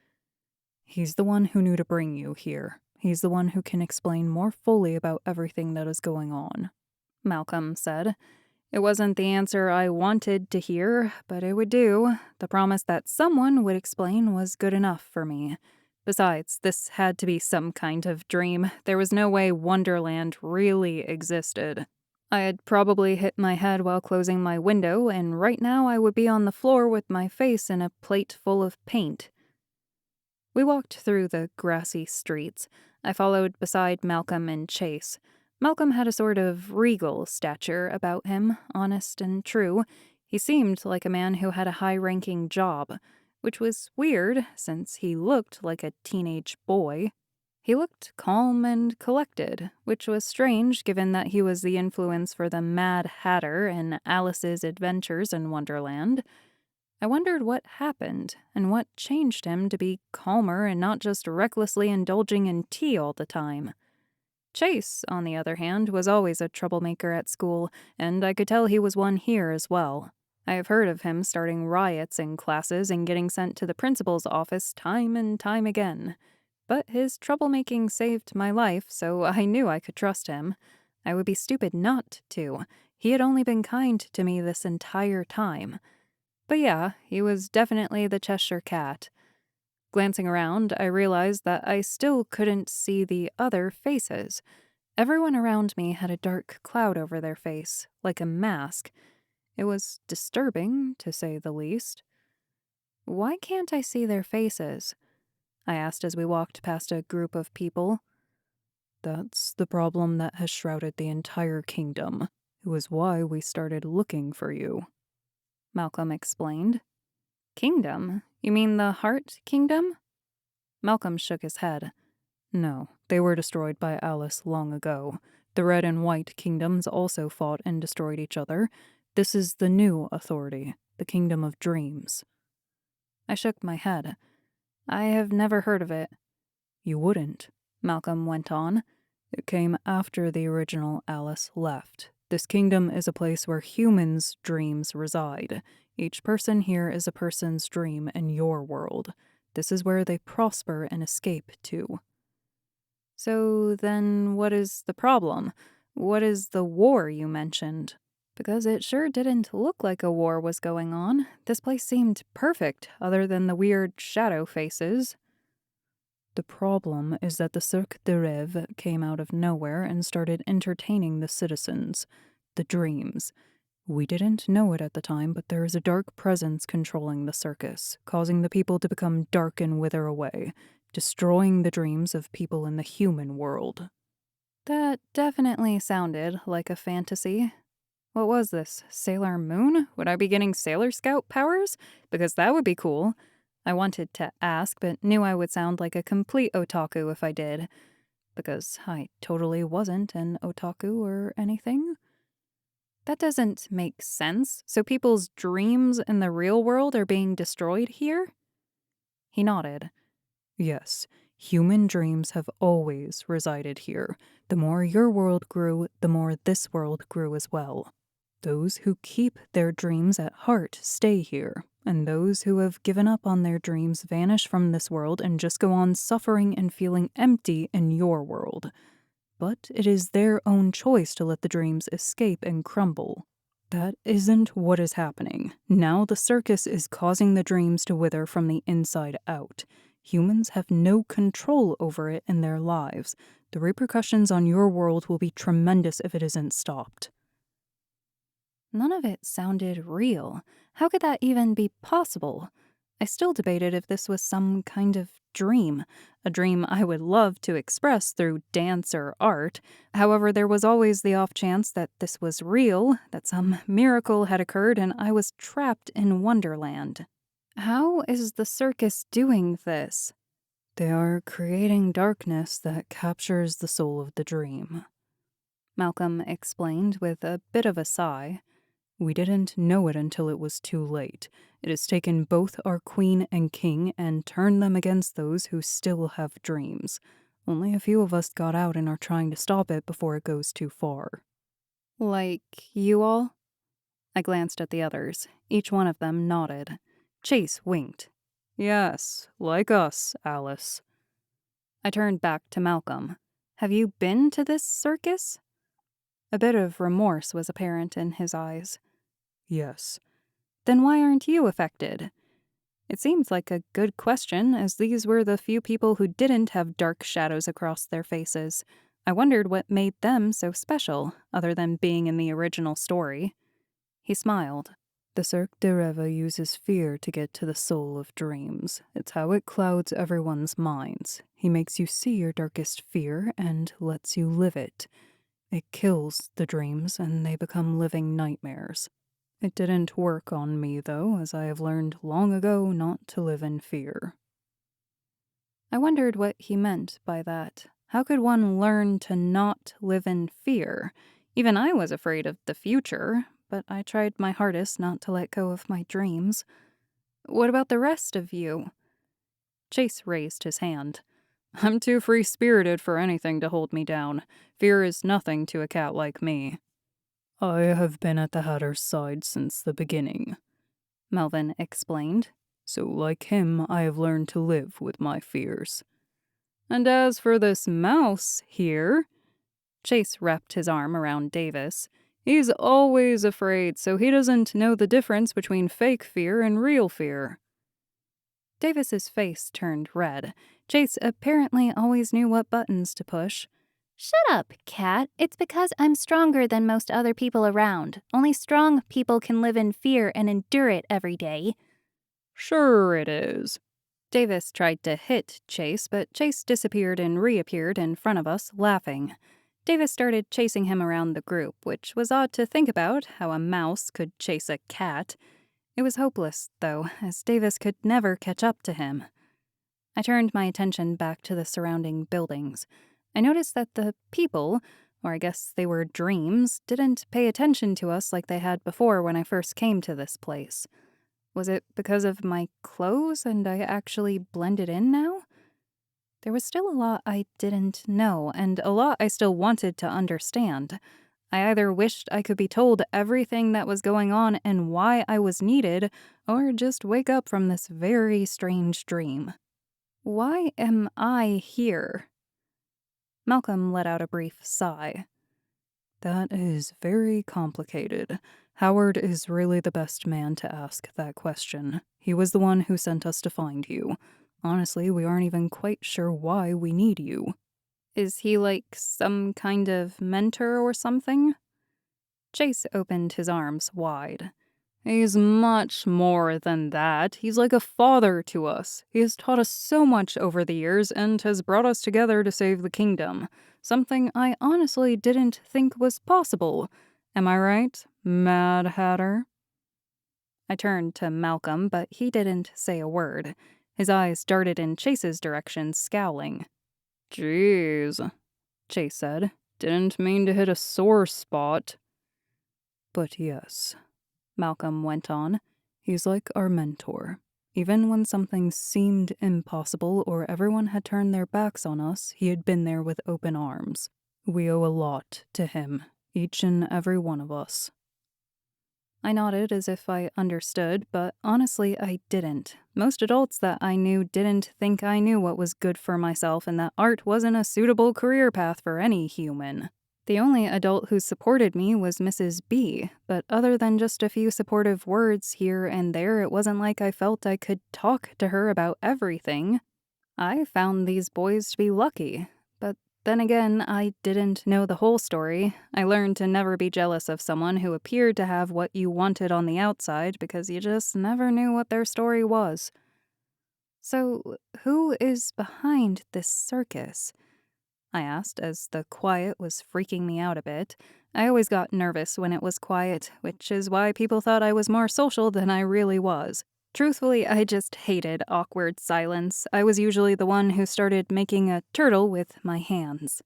"He's the one who knew to bring you here. He's the one who can explain more fully about everything that is going on," Malcolm said. It wasn't the answer I wanted to hear, but it would do. The promise that someone would explain was good enough for me. Besides, this had to be some kind of dream. There was no way Wonderland really existed. I had probably hit my head while closing my window, and right now I would be on the floor with my face in a plate full of paint. We walked through the grassy streets. I followed beside Malcolm and Chase. Malcolm had a sort of regal stature about him, honest and true. He seemed like a man who had a high-ranking job, which was weird since he looked like a teenage boy. He looked calm and collected, which was strange given that he was the influence for the Mad Hatter in Alice's Adventures in Wonderland. I wondered what happened and what changed him to be calmer and not just recklessly indulging in tea all the time. Chase, on the other hand, was always a troublemaker at school, and I could tell he was one here as well. I have heard of him starting riots in classes and getting sent to the principal's office time and time again. But his troublemaking saved my life, so I knew I could trust him. I would be stupid not to. He had only been kind to me this entire time. But yeah, he was definitely the Cheshire Cat. Glancing around, I realized that I still couldn't see the other faces. Everyone around me had a dark cloud over their face, like a mask. It was disturbing, to say the least. Why can't I see their faces? I asked as we walked past a group of people. That's the problem that has shrouded the entire kingdom. It was why we started looking for you, Malcolm explained. Kingdom? You mean the Heart Kingdom? Malcolm shook his head. No, they were destroyed by Alice long ago. The Red and White Kingdoms also fought and destroyed each other. This is the new authority, the Kingdom of Dreams. I shook my head. I have never heard of it. You wouldn't, Malcolm went on. It came after the original Alice left. This kingdom is a place where humans' dreams reside. Each person here is a person's dream in your world. This is where they prosper and escape to. So then what is the problem? What is the war you mentioned? Because it sure didn't look like a war was going on. This place seemed perfect, other than the weird shadow faces. The problem is that the Cirque de Rêves came out of nowhere and started entertaining the citizens, the dreams. We didn't know it at the time, but there is a dark presence controlling the circus, causing the people to become dark and wither away, destroying the dreams of people in the human world. That definitely sounded like a fantasy. What was this, Sailor Moon? Would I be getting Sailor Scout powers? Because that would be cool. I wanted to ask, but knew I would sound like a complete otaku if I did. Because I totally wasn't an otaku or anything. That doesn't make sense. So people's dreams in the real world are being destroyed here? He nodded. Yes, human dreams have always resided here. The more your world grew, the more this world grew as well. Those who keep their dreams at heart stay here, and those who have given up on their dreams vanish from this world and just go on suffering and feeling empty in your world. But it is their own choice to let the dreams escape and crumble. That isn't what is happening. Now the circus is causing the dreams to wither from the inside out. Humans have no control over it in their lives. The repercussions on your world will be tremendous if it isn't stopped. None of it sounded real. How could that even be possible? I still debated if this was some kind of dream, a dream I would love to express through dance or art. However, there was always the off chance that this was real, that some miracle had occurred and I was trapped in Wonderland. How is the circus doing this? They are creating darkness that captures the soul of the dream, Malcolm explained with a bit of a sigh. We didn't know it until it was too late. It has taken both our queen and king and turned them against those who still have dreams. Only a few of us got out and are trying to stop it before it goes too far. Like you all? I glanced at the others. Each one of them nodded. Chase winked. Yes, like us, Alice. I turned back to Malcolm. Have you been to this circus? A bit of remorse was apparent in his eyes. Yes. Then why aren't you affected? It seems like a good question, as these were the few people who didn't have dark shadows across their faces. I wondered what made them so special, other than being in the original story. He smiled. The Cirque de Rêves uses fear to get to the soul of dreams. It's how it clouds everyone's minds. He makes you see your darkest fear and lets you live it. It kills the dreams and they become living nightmares. It didn't work on me, though, as I have learned long ago not to live in fear. I wondered what he meant by that. How could one learn to not live in fear? Even I was afraid of the future, but I tried my hardest not to let go of my dreams. What about the rest of you? Chase raised his hand. I'm too free-spirited for anything to hold me down. Fear is nothing to a cat like me. I have been at the Hatter's side since the beginning, Melvin explained. So like him, I have learned to live with my fears. And as for this mouse here, Chase wrapped his arm around Davis. He's always afraid, so he doesn't know the difference between fake fear and real fear. Davis's face turned red. Chase apparently always knew what buttons to push. Shut up, Cat. It's because I'm stronger than most other people around. Only strong people can live in fear and endure it every day. Sure it is. Davis tried to hit Chase, but Chase disappeared and reappeared in front of us, laughing. Davis started chasing him around the group, which was odd to think about, how a mouse could chase a cat. It was hopeless, though, as Davis could never catch up to him. I turned my attention back to the surrounding buildings. I noticed that the people, or I guess they were dreams, didn't pay attention to us like they had before when I first came to this place. Was it because of my clothes and I actually blended in now? There was still a lot I didn't know, and a lot I still wanted to understand. I either wished I could be told everything that was going on and why I was needed, or just wake up from this very strange dream. Why am I here? Malcolm let out a brief sigh. That is very complicated. Howard is really the best man to ask that question. He was the one who sent us to find you. Honestly, we aren't even quite sure why we need you. Is he like some kind of mentor or something? Chase opened his arms wide. He's much more than that. He's like a father to us. He has taught us so much over the years and has brought us together to save the kingdom. Something I honestly didn't think was possible. Am I right, Mad Hatter? I turned to Malcolm, but he didn't say a word. His eyes darted in Chase's direction, scowling. Jeez, Chase said. Didn't mean to hit a sore spot. But yes, Malcolm went on. He's like our mentor. Even when something seemed impossible or everyone had turned their backs on us, he had been there with open arms. We owe a lot to him, each and every one of us. I nodded as if I understood, but honestly I didn't. Most adults that I knew didn't think I knew what was good for myself and that art wasn't a suitable career path for any human. The only adult who supported me was Mrs. B, but other than just a few supportive words here and there, it wasn't like I felt I could talk to her about everything. I found these boys to be lucky, but then again, I didn't know the whole story. I learned to never be jealous of someone who appeared to have what you wanted on the outside because you just never knew what their story was. So, who is behind this circus? I asked as the quiet was freaking me out a bit. I always got nervous when it was quiet, which is why people thought I was more social than I really was. Truthfully, I just hated awkward silence. I was usually the one who started making a turtle with my hands.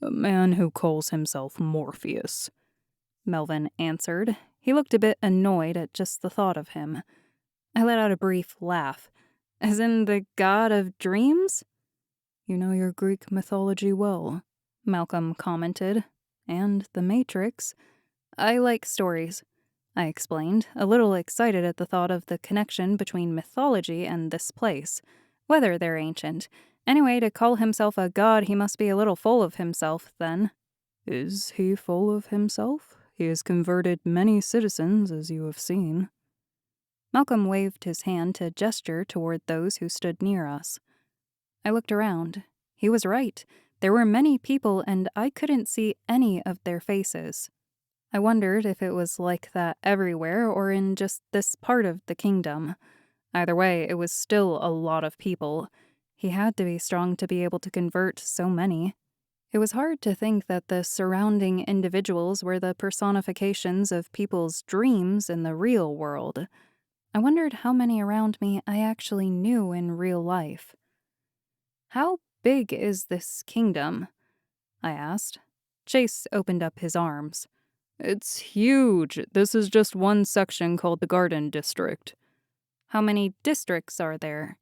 A man who calls himself Morpheus, Melvin answered. He looked a bit annoyed at just the thought of him. I let out a brief laugh. As in the god of dreams? You know your Greek mythology well, Malcolm commented. And the Matrix. I like stories, I explained, a little excited at the thought of the connection between mythology and this place. Whether they're ancient. Anyway, to call himself a god, he must be a little full of himself, then. Is he full of himself? He has converted many citizens, as you have seen. Malcolm waved his hand to gesture toward those who stood near us. I looked around. He was right. There were many people, and I couldn't see any of their faces. I wondered if it was like that everywhere or in just this part of the kingdom. Either way, it was still a lot of people. He had to be strong to be able to convert so many. It was hard to think that the surrounding individuals were the personifications of people's dreams in the real world. I wondered how many around me I actually knew in real life. "How big is this kingdom?" I asked. Chase opened up his arms. "It's huge. This is just one section called the Garden District." "How many districts are there?"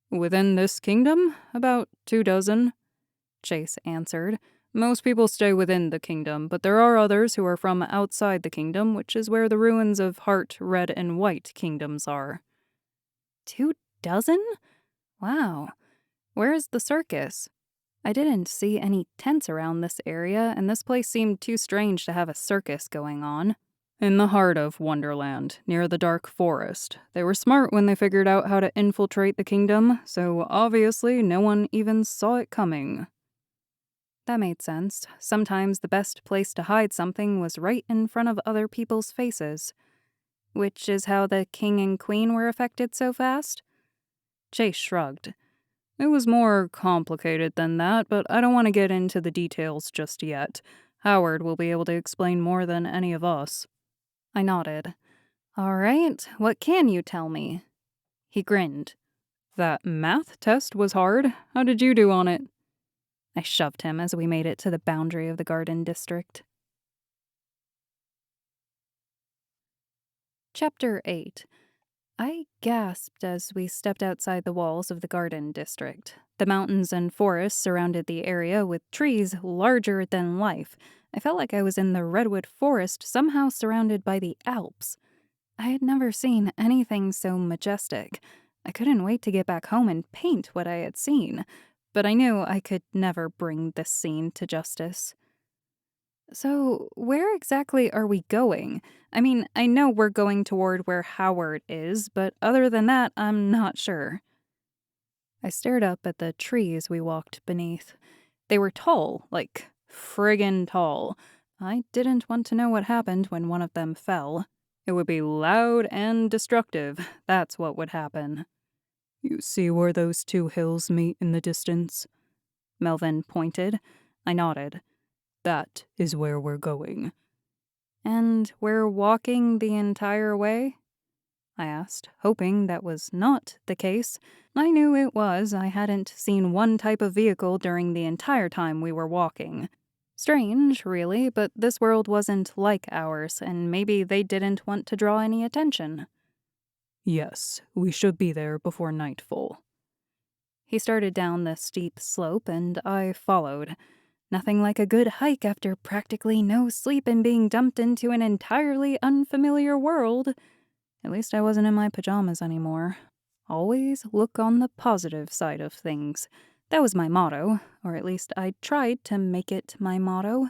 "Within this kingdom? About 24. Chase answered. "Most people stay within the kingdom, but there are others who are from outside the kingdom, which is where the ruins of Heart, Red, and White kingdoms are." 24? Wow. Where is the circus? I didn't see any tents around this area, and this place seemed too strange to have a circus going on. "In the heart of Wonderland, near the dark forest. They were smart when they figured out how to infiltrate the kingdom, so obviously no one even saw it coming." That made sense. Sometimes the best place to hide something was right in front of other people's faces. Which is how the king and queen were affected so fast? Chase shrugged. "It was more complicated than that, but I don't want to get into the details just yet. Howard will be able to explain more than any of us." I nodded. "All right, what can you tell me?" He grinned. "That math test was hard. How did you do on it?" I shoved him as we made it to the boundary of the Garden District. Chapter 8. I gasped as we stepped outside the walls of the Garden District. The mountains and forests surrounded the area with trees larger than life. I felt like I was in the redwood forest, somehow surrounded by the Alps. I had never seen anything so majestic. I couldn't wait to get back home and paint what I had seen, but I knew I could never bring this scene to justice. "So, where exactly are we going? I mean, I know we're going toward where Howard is, but other than that, I'm not sure." I stared up at the trees we walked beneath. They were tall, like friggin' tall. I didn't want to know what happened when one of them fell. It would be loud and destructive. That's what would happen. "You see where those two hills meet in the distance?" Melvin pointed. I nodded. "That is where we're going." "And we're walking the entire way?" I asked, hoping that was not the case. I knew it was. I hadn't seen one type of vehicle during the entire time we were walking. Strange, really, but this world wasn't like ours, and maybe they didn't want to draw any attention. "Yes, we should be there before nightfall." He started down the steep slope, and I followed. Nothing like a good hike after practically no sleep and being dumped into an entirely unfamiliar world. At least I wasn't in my pajamas anymore. Always look on the positive side of things. That was my motto, or at least I tried to make it my motto.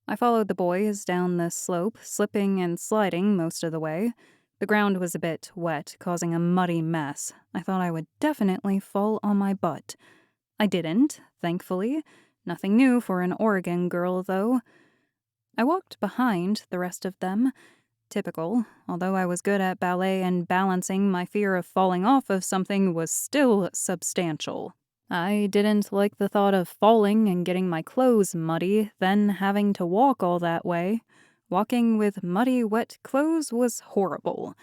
I followed the boys down the slope, slipping and sliding most of the way. The ground was a bit wet, causing a muddy mess. I thought I would definitely fall on my butt. I didn't, thankfully. Nothing new for an Oregon girl, though. I walked behind the rest of them. Typical. Although I was good at ballet and balancing, my fear of falling off of something was still substantial. I didn't like the thought of falling and getting my clothes muddy, then having to walk all that way. Walking with muddy, wet clothes was horrible.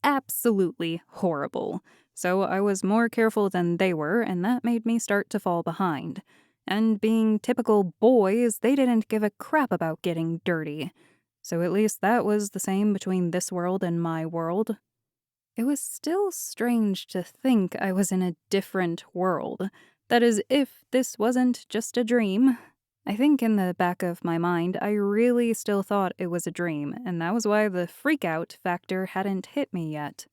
Absolutely horrible. So I was more careful than they were, and that made me start to fall behind. And being typical boys, they didn't give a crap about getting dirty. So at least that was the same between this world and my world. It was still strange to think I was in a different world. That is, if this wasn't just a dream. I think in the back of my mind, I really still thought it was a dream, and that was why the freak-out factor hadn't hit me yet.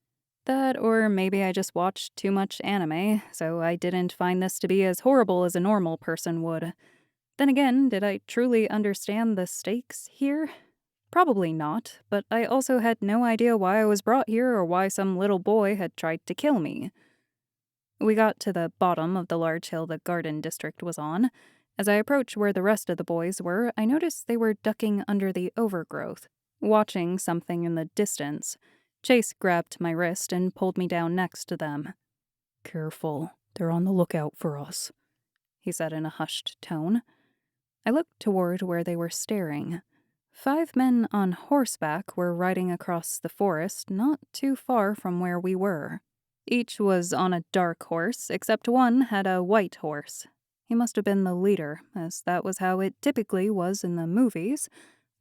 That, or maybe I just watched too much anime, so I didn't find this to be as horrible as a normal person would. Then again, did I truly understand the stakes here? Probably not, but I also had no idea why I was brought here or why some little boy had tried to kill me. We got to the bottom of the large hill the Garden District was on, As I approached where the rest of the boys were, I noticed they were ducking under the overgrowth, watching something in the distance. Chase grabbed my wrist and pulled me down next to them. "Careful, they're on the lookout for us," he said in a hushed tone. I looked toward where they were staring. 5 men on horseback were riding across the forest not too far from where we were. Each was on a dark horse, except one had a white horse. He must have been the leader, as that was how it typically was in the movies.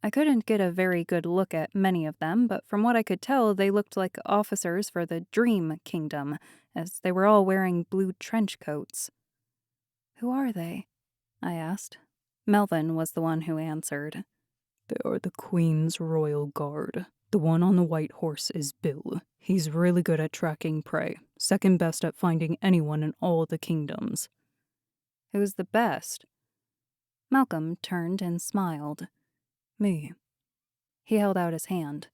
I couldn't get a very good look at many of them, but from what I could tell, they looked like officers for the Dream Kingdom, as they were all wearing blue trench coats. "Who are they?" I asked. Melvin was the one who answered. "They are the Queen's Royal Guard. The one on the white horse is Bill. He's really good at tracking prey, second best at finding anyone in all the kingdoms." "Who's the best?" Malcolm turned and smiled. "Me." He held out his hand.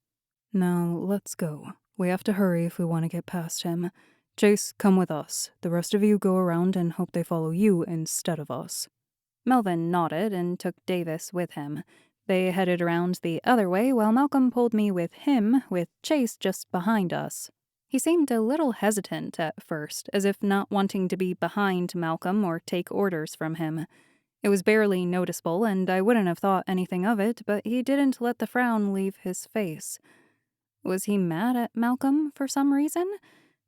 "Now, let's go. We have to hurry if we want to get past him. Chase, come with us. The rest of you go around and hope they follow you instead of us." Melvin nodded and took Davis with him. They headed around the other way while Malcolm pulled me with him, with Chase just behind us. He seemed a little hesitant at first, as if not wanting to be behind Malcolm or take orders from him. It was barely noticeable, and I wouldn't have thought anything of it, but he didn't let the frown leave his face. Was he mad at Malcolm for some reason?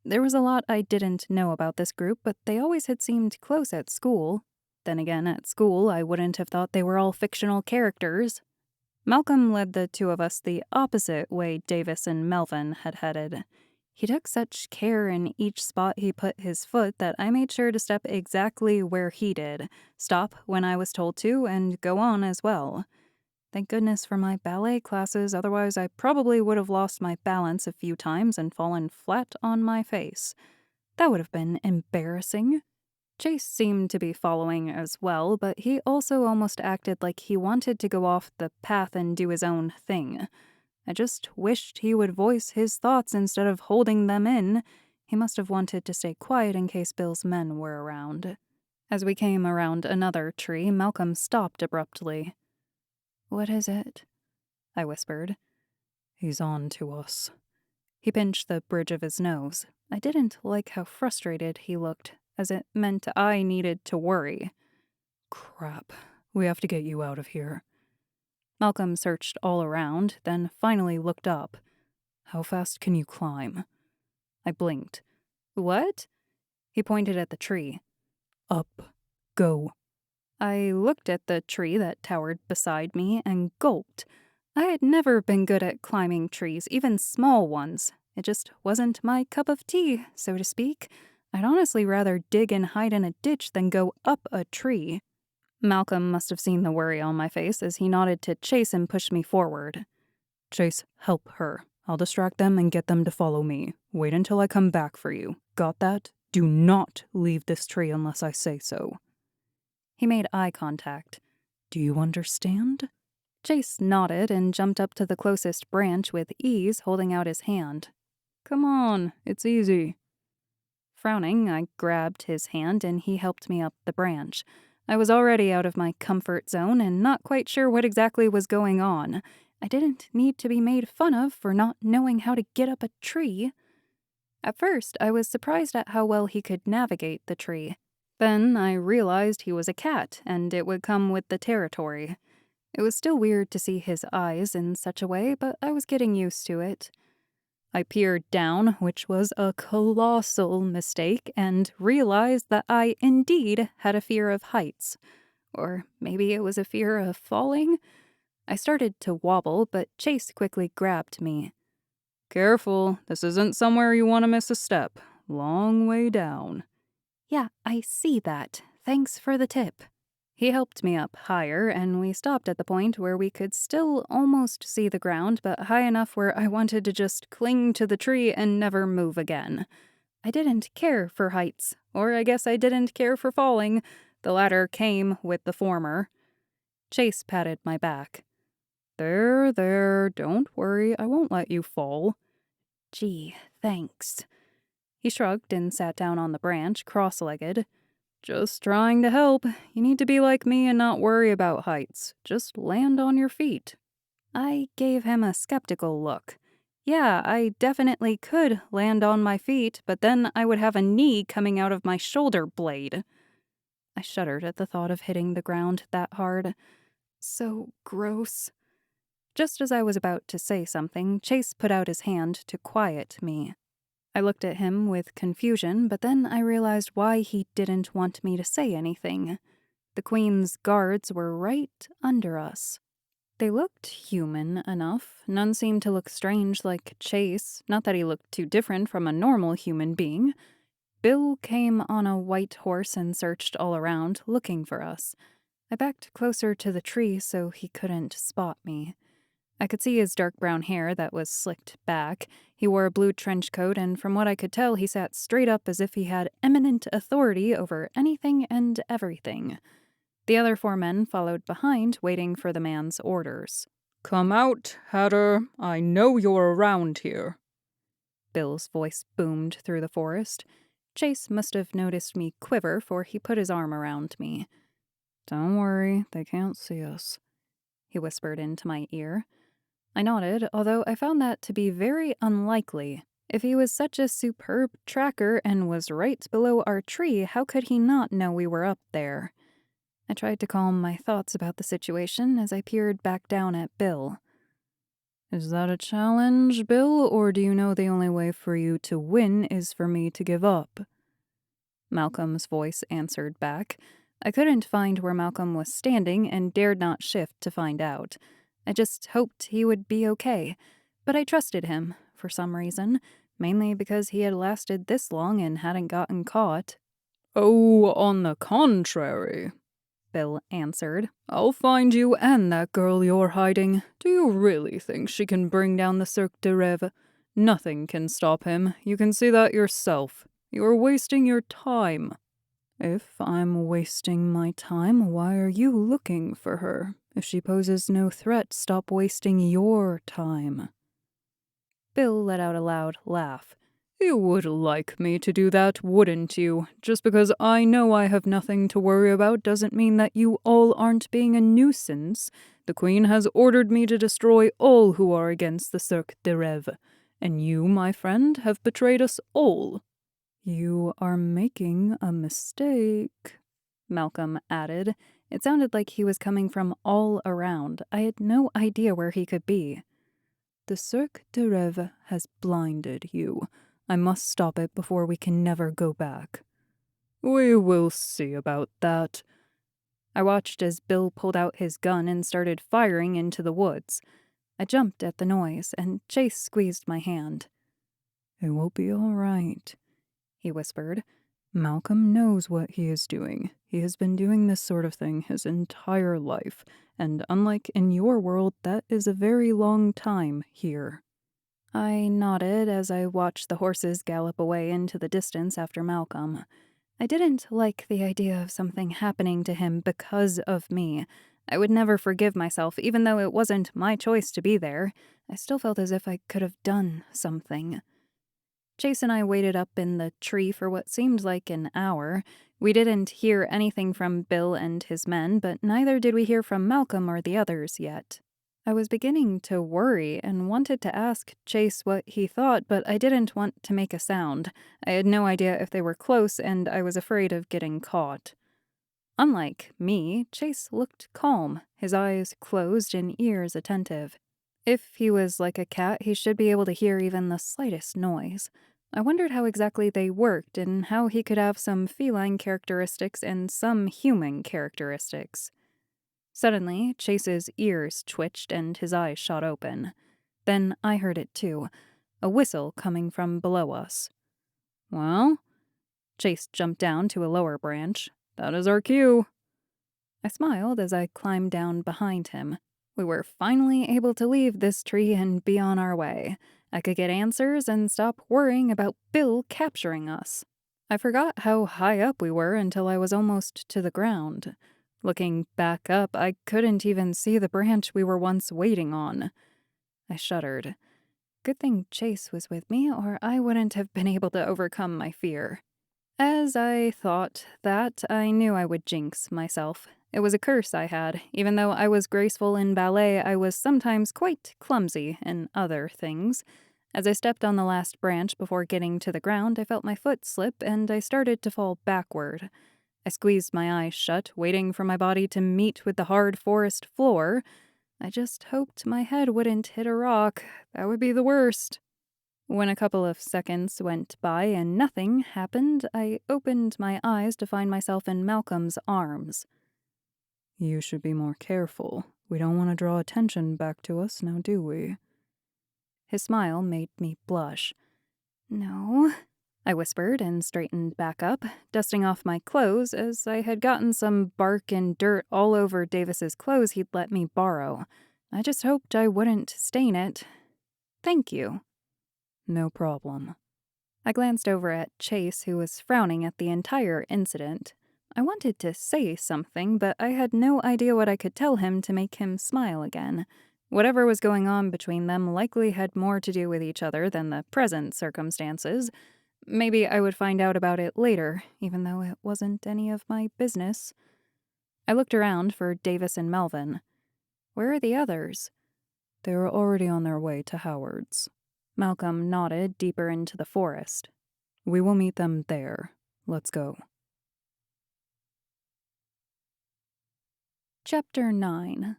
There was a lot I didn't know about this group, but they always had seemed close at school. Then again, at school, I wouldn't have thought they were all fictional characters. Malcolm led the 2 of us the opposite way Davis and Melvin had headed. He took such care in each spot he put his foot that I made sure to step exactly where he did, stop when I was told to, and go on as well. Thank goodness for my ballet classes, otherwise I probably would have lost my balance a few times and fallen flat on my face. That would have been embarrassing. Chase seemed to be following as well, but he also almost acted like he wanted to go off the path and do his own thing. I just wished he would voice his thoughts instead of holding them in. He must have wanted to stay quiet in case Bill's men were around. As we came around another tree, Malcolm stopped abruptly. "What is it?" I whispered. "He's on to us." He pinched the bridge of his nose. I didn't like how frustrated he looked, as it meant I needed to worry. "Crap. We have to get you out of here." Malcolm searched all around, then finally looked up. "How fast can you climb?" I blinked. "What?" He pointed at the tree. "Up. Go." I looked at the tree that towered beside me and gulped. I had never been good at climbing trees, even small ones. It just wasn't my cup of tea, so to speak. I'd honestly rather dig and hide in a ditch than go up a tree. Malcolm must have seen the worry on my face as he nodded to Chase and pushed me forward. "Chase, help her. I'll distract them and get them to follow me. Wait until I come back for you. Got that? Do not leave this tree unless I say so." He made eye contact. "Do you understand?" Chase nodded and jumped up to the closest branch with ease, holding out his hand. "Come on, it's easy." Frowning, I grabbed his hand and he helped me up the branch. I was already out of my comfort zone and not quite sure what exactly was going on. I didn't need to be made fun of for not knowing how to get up a tree. At first, I was surprised at how well he could navigate the tree. Then I realized he was a cat, and it would come with the territory. It was still weird to see his eyes in such a way, but I was getting used to it. I peered down, which was a colossal mistake, and realized that I indeed had a fear of heights. Or maybe it was a fear of falling? I started to wobble, but Chase quickly grabbed me. "Careful, this isn't somewhere you want to miss a step. Long way down." "Yeah, I see that. Thanks for the tip." He helped me up higher, and we stopped at the point where we could still almost see the ground, but high enough where I wanted to just cling to the tree and never move again. I didn't care for heights, or I guess I didn't care for falling. The latter came with the former. Chase patted my back. There, don't worry, I won't let you fall." "Gee, thanks." He shrugged and sat down on the branch, cross-legged. Just trying to help. You need to be like me and not worry about heights. Just land on your feet. I gave him a skeptical look. Yeah, I definitely could land on my feet, but then I would have a knee coming out of my shoulder blade. I shuddered at the thought of hitting the ground that hard. So gross. Just as I was about to say something, Chase put out his hand to quiet me. I looked at him with confusion, but then I realized why he didn't want me to say anything. The Queen's guards were right under us. They looked human enough. None seemed to look strange like Chase, not that he looked too different from a normal human being. Bill came on a white horse and searched all around, looking for us. I backed closer to the tree so he couldn't spot me. I could see his dark brown hair that was slicked back. He wore a blue trench coat, and from what I could tell, he sat straight up as if he had eminent authority over anything and everything. The other 4 men followed behind, waiting for the man's orders. "Come out, Hatter. I know you're around here." Bill's voice boomed through the forest. Chase must have noticed me quiver, for he put his arm around me. "Don't worry, they can't see us," he whispered into my ear. I nodded, although I found that to be very unlikely. If he was such a superb tracker and was right below our tree, how could he not know we were up there? I tried to calm my thoughts about the situation as I peered back down at Bill. "Is that a challenge, Bill, or do you know the only way for you to win is for me to give up?" Malcolm's voice answered back. I couldn't find where Malcolm was standing and dared not shift to find out. I just hoped he would be okay, but I trusted him, for some reason, mainly because he had lasted this long and hadn't gotten caught. "Oh, on the contrary," Bill answered. "I'll find you and that girl you're hiding. Do you really think she can bring down the Cirque de Rêves? Nothing can stop him. You can see that yourself. You're wasting your time." "If I'm wasting my time, why are you looking for her? If she poses no threat, stop wasting your time." Bill let out a loud laugh. "You would like me to do that, wouldn't you? Just because I know I have nothing to worry about doesn't mean that you all aren't being a nuisance. The Queen has ordered me to destroy all who are against the Cirque de Rêves. And you, my friend, have betrayed us all." "You are making a mistake," Malcolm added. It sounded like he was coming from all around. I had no idea where he could be. "The Cirque de Rêves has blinded you. I must stop it before we can never go back." "We will see about that." I watched as Bill pulled out his gun and started firing into the woods. I jumped at the noise, and Chase squeezed my hand. "It will be all right," he whispered. "Malcolm knows what he is doing. He has been doing this sort of thing his entire life, and unlike in your world, that is a very long time here." I nodded as I watched the horses gallop away into the distance after Malcolm. I didn't like the idea of something happening to him because of me. I would never forgive myself, even though it wasn't my choice to be there. I still felt as if I could have done something. Chase and I waited up in the tree for what seemed like an hour. We didn't hear anything from Bill and his men, but neither did we hear from Malcolm or the others yet. I was beginning to worry and wanted to ask Chase what he thought, but I didn't want to make a sound. I had no idea if they were close, and I was afraid of getting caught. Unlike me, Chase looked calm, his eyes closed and ears attentive. If he was like a cat, he should be able to hear even the slightest noise. I wondered how exactly they worked and how he could have some feline characteristics and some human characteristics. Suddenly, Chase's ears twitched and his eyes shot open. Then I heard it too, a whistle coming from below us. "Well?" Chase jumped down to a lower branch. "That is our cue." I smiled as I climbed down behind him. We were finally able to leave this tree and be on our way. I could get answers and stop worrying about Bill capturing us. I forgot how high up we were until I was almost to the ground. Looking back up, I couldn't even see the branch we were once waiting on. I shuddered. Good thing Chase was with me, or I wouldn't have been able to overcome my fear. As I thought that, I knew I would jinx myself. It was a curse I had. Even though I was graceful in ballet, I was sometimes quite clumsy in other things. As I stepped on the last branch before getting to the ground, I felt my foot slip and I started to fall backward. I squeezed my eyes shut, waiting for my body to meet with the hard forest floor. I just hoped my head wouldn't hit a rock. That would be the worst. When a couple of seconds went by and nothing happened, I opened my eyes to find myself in Malcolm's arms. You should be more careful. We don't want to draw attention back to us, now do we? His smile made me blush. No, I whispered and straightened back up, dusting off my clothes as I had gotten some bark and dirt all over Davis's clothes he'd let me borrow. I just hoped I wouldn't stain it. Thank you. No problem. I glanced over at Chase, who was frowning at the entire incident. I wanted to say something, but I had no idea what I could tell him to make him smile again. Whatever was going on between them likely had more to do with each other than the present circumstances. Maybe I would find out about it later, even though it wasn't any of my business. I looked around for Davis and Melvin. Where are the others? They were already on their way to Howard's. Malcolm nodded deeper into the forest. We will meet them there. Let's go. Chapter 9.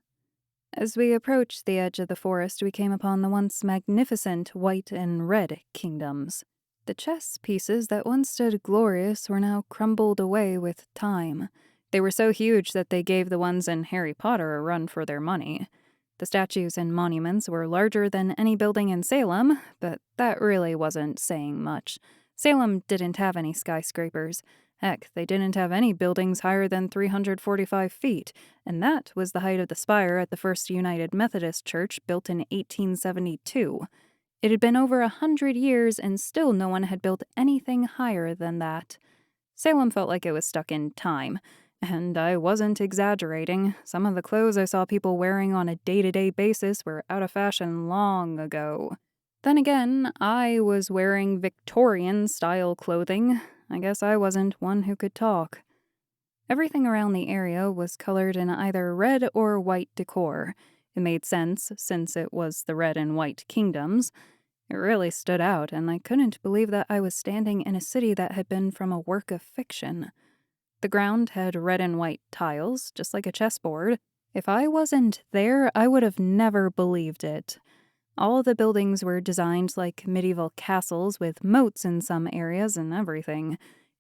As we approached the edge of the forest, we came upon the once magnificent white and red kingdoms. The chess pieces that once stood glorious were now crumbled away with time. They were so huge that they gave the ones in Harry Potter a run for their money. The statues and monuments were larger than any building in Salem, but that really wasn't saying much. Salem didn't have any skyscrapers. Heck, they didn't have any buildings higher than 345 feet, and that was the height of the spire at the First United Methodist Church built in 1872. It had been over 100 years, and still no one had built anything higher than that. Salem felt like it was stuck in time. And I wasn't exaggerating. Some of the clothes I saw people wearing on a day-to-day basis were out of fashion long ago. Then again, I was wearing Victorian-style clothing. I guess I wasn't one who could talk. Everything around the area was colored in either red or white decor. It made sense, since it was the Red and White Kingdoms. It really stood out, and I couldn't believe that I was standing in a city that had been from a work of fiction. The ground had red and white tiles, just like a chessboard. If I wasn't there, I would have never believed it. All the buildings were designed like medieval castles with moats in some areas and everything.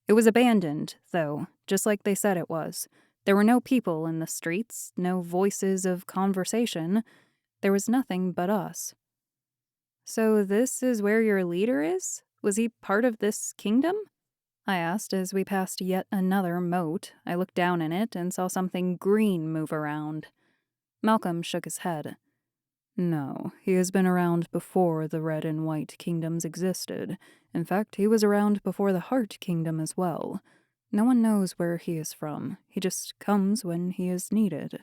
It was abandoned, though, just like they said it was. There were no people in the streets, no voices of conversation. There was nothing but us. So this is where your leader is? Was he part of this kingdom? I asked as we passed yet another moat. I looked down in it and saw something green move around. Malcolm shook his head. No, he has been around before the Red and White Kingdoms existed. In fact, he was around before the Heart Kingdom as well. No one knows where he is from. He just comes when he is needed.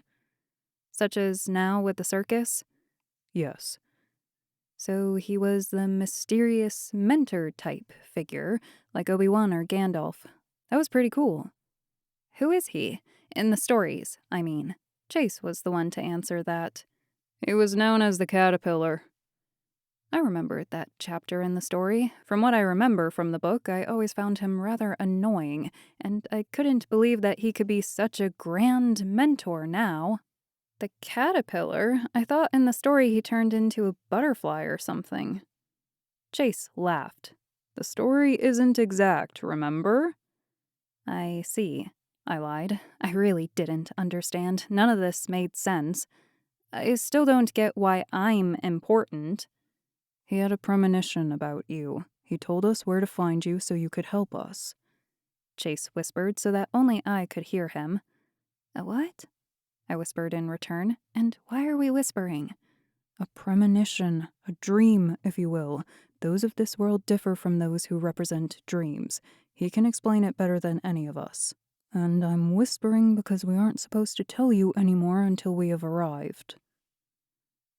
Such as now with the circus? Yes. So he was the mysterious mentor type figure, like Obi-Wan or Gandalf. That was pretty cool. Who is he? In the stories, I mean. Chase was the one to answer that. He was known as the Caterpillar. I remembered that chapter in the story. From what I remember from the book, I always found him rather annoying, and I couldn't believe that he could be such a grand mentor now. The caterpillar? I thought in the story he turned into a butterfly or something. Chase laughed. The story isn't exact, remember? I see. I lied. I really didn't understand. None of this made sense. I still don't get why I'm important. He had a premonition about you. He told us where to find you so you could help us. Chase whispered so that only I could hear him. A what? I whispered in return. And why are we whispering? A premonition, a dream, if you will. Those of this world differ from those who represent dreams. He can explain it better than any of us. And I'm whispering because we aren't supposed to tell you anymore until we have arrived.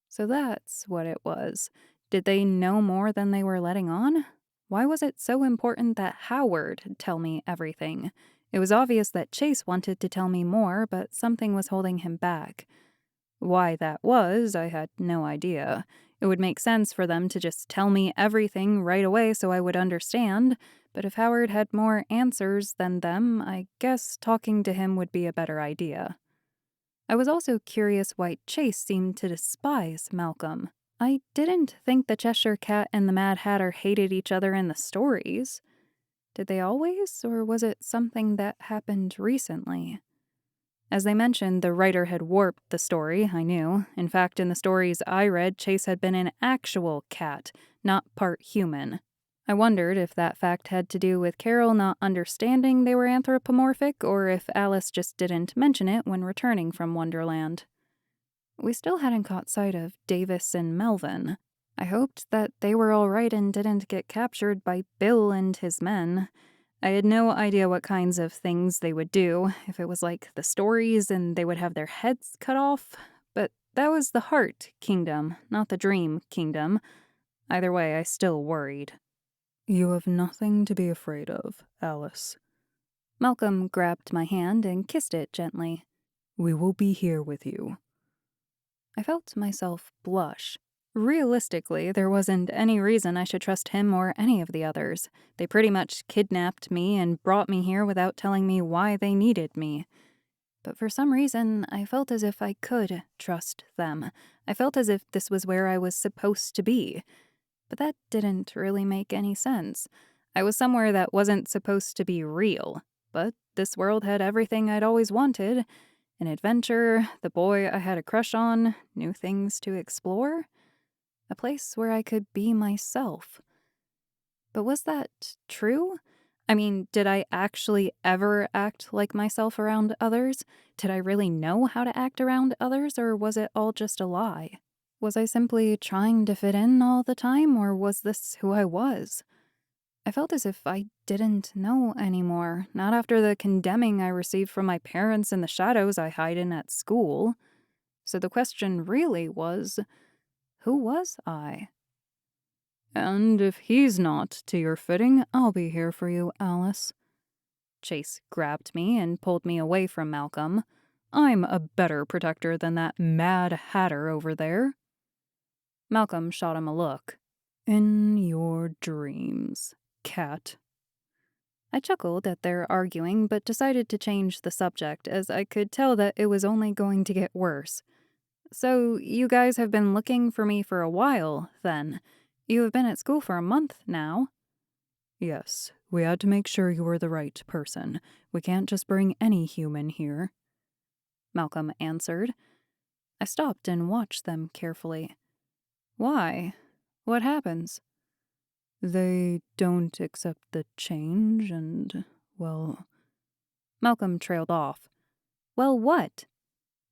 So that's what it was. Did they know more than they were letting on? Why was it so important that Howard tell me everything? It was obvious that Chase wanted to tell me more, but something was holding him back. Why that was, I had no idea. It would make sense for them to just tell me everything right away so I would understand, but if Howard had more answers than them, I guess talking to him would be a better idea. I was also curious why Chase seemed to despise Malcolm. I didn't think the Cheshire Cat and the Mad Hatter hated each other in the stories. Did they always, or was it something that happened recently? As they mentioned, the writer had warped the story, I knew. In fact, in the stories I read, Chase had been an actual cat, not part human. I wondered if that fact had to do with Carroll not understanding they were anthropomorphic, or if Alice just didn't mention it when returning from Wonderland. We still hadn't caught sight of Davis and Melvin. I hoped that they were all right and didn't get captured by Bill and his men. I had no idea what kinds of things they would do, if it was like the stories and they would have their heads cut off. But that was the Heart Kingdom, not the Dream Kingdom. Either way, I still worried. You have nothing to be afraid of, Alice. Malcolm grabbed my hand and kissed it gently. We will be here with you. I felt myself blush. Realistically, there wasn't any reason I should trust him or any of the others. They pretty much kidnapped me and brought me here without telling me why they needed me. But for some reason, I felt as if I could trust them. I felt as if this was where I was supposed to be. But that didn't really make any sense. I was somewhere that wasn't supposed to be real. But this world had everything I'd always wanted. An adventure, the boy I had a crush on, new things to explore. A place where I could be myself. But was that true? I mean, did I actually ever act like myself around others? Did I really know how to act around others, or was it all just a lie? Was I simply trying to fit in all the time, or was this who I was? I felt as if I didn't know anymore, not after the condemning I received from my parents and the shadows I hide in at school. So the question really was, who was I? And if he's not to your fitting, I'll be here for you, Alice. Chase grabbed me and pulled me away from Malcolm. I'm a better protector than that Mad Hatter over there. Malcolm shot him a look. In your dreams, cat. I chuckled at their arguing, but decided to change the subject, as I could tell that it was only going to get worse. So, you guys have been looking for me for a while, then. You have been at school for a month now. Yes, we had to make sure you were the right person. We can't just bring any human here. Malcolm answered. I stopped and watched them carefully. Why? What happens? They don't accept the change and, well... Malcolm trailed off. Well, what?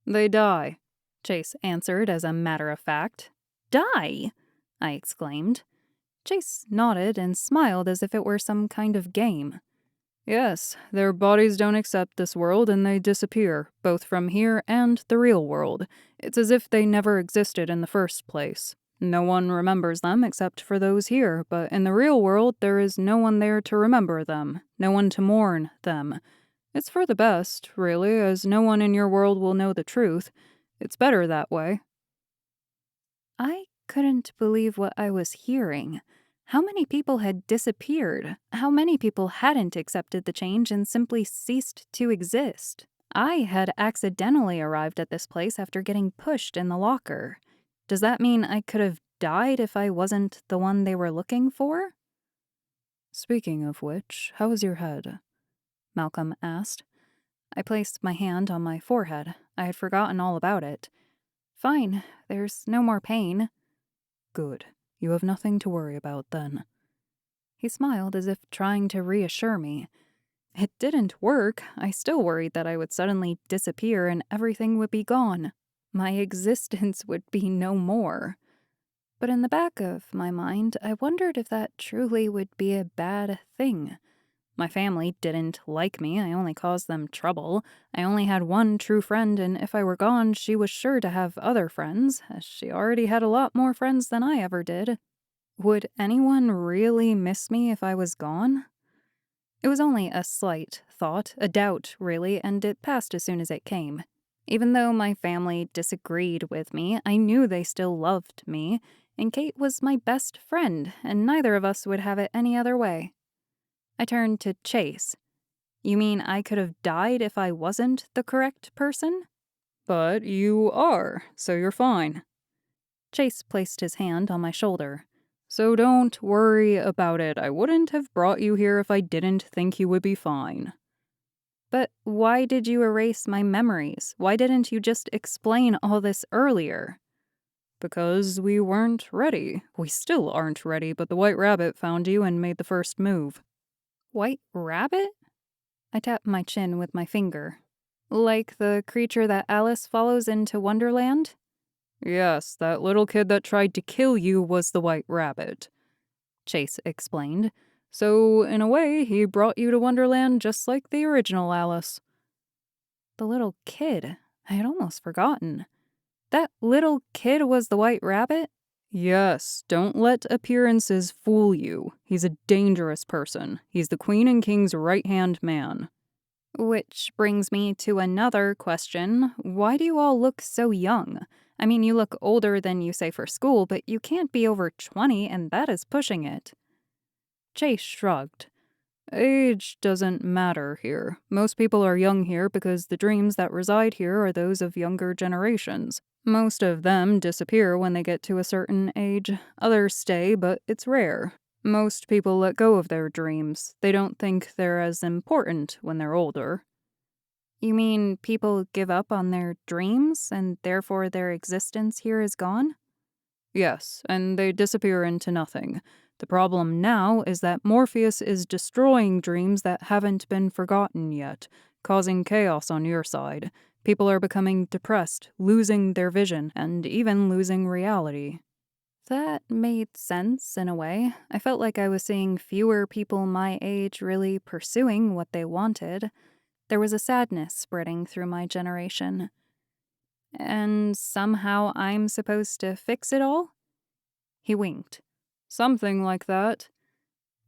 They die, Chase answered as a matter of fact. Die? I exclaimed. Chase nodded and smiled as if it were some kind of game. Yes, their bodies don't accept this world and they disappear, both from here and the real world. It's as if they never existed in the first place. No one remembers them except for those here, but in the real world there is no one there to remember them, no one to mourn them. It's for the best, really, as no one in your world will know the truth. It's better that way. I couldn't believe what I was hearing. How many people had disappeared? How many people hadn't accepted the change and simply ceased to exist? I had accidentally arrived at this place after getting pushed in the locker. Does that mean I could have died if I wasn't the one they were looking for? Speaking of which, how is your head? Malcolm asked. I placed my hand on my forehead. I had forgotten all about it. Fine, there's no more pain. Good. You have nothing to worry about then. He smiled as if trying to reassure me. It didn't work. I still worried that I would suddenly disappear and everything would be gone. My existence would be no more. But in the back of my mind, I wondered if that truly would be a bad thing. My family didn't like me. I only caused them trouble. I only had one true friend, and if I were gone, she was sure to have other friends, as she already had a lot more friends than I ever did. Would anyone really miss me if I was gone? It was only a slight thought, a doubt, really, and it passed as soon as it came. Even though my family disagreed with me, I knew they still loved me, and Kate was my best friend, and neither of us would have it any other way. I turned to Chase. You mean I could have died if I wasn't the correct person? But you are, so you're fine. Chase placed his hand on my shoulder. So don't worry about it. I wouldn't have brought you here if I didn't think you would be fine. But why did you erase my memories? Why didn't you just explain all this earlier? Because we weren't ready. We still aren't ready, but the White Rabbit found you and made the first move. White Rabbit? I tapped my chin with my finger. Like the creature that Alice follows into Wonderland? Yes, that little kid that tried to kill you was the White Rabbit, Chase explained. So, in a way, he brought you to Wonderland just like the original Alice. The little kid? I had almost forgotten. That little kid was the White Rabbit? Yes, don't let appearances fool you. He's a dangerous person. He's the Queen and King's right-hand man. Which brings me to another question. Why do you all look so young? I mean, you look older than you say for school, but you can't be over 20, and that is pushing it. Chase shrugged. Age doesn't matter here. Most people are young here because the dreams that reside here are those of younger generations. Most of them disappear when they get to a certain age. Others stay, but it's rare. Most people let go of their dreams. They don't think they're as important when they're older. You mean people give up on their dreams, and therefore their existence here is gone? Yes, and they disappear into nothing. The problem now is that Morpheus is destroying dreams that haven't been forgotten yet, causing chaos on your side. People are becoming depressed, losing their vision, and even losing reality. That made sense in a way. I felt like I was seeing fewer people my age really pursuing what they wanted. There was a sadness spreading through my generation. And somehow I'm supposed to fix it all? He winked. Something like that.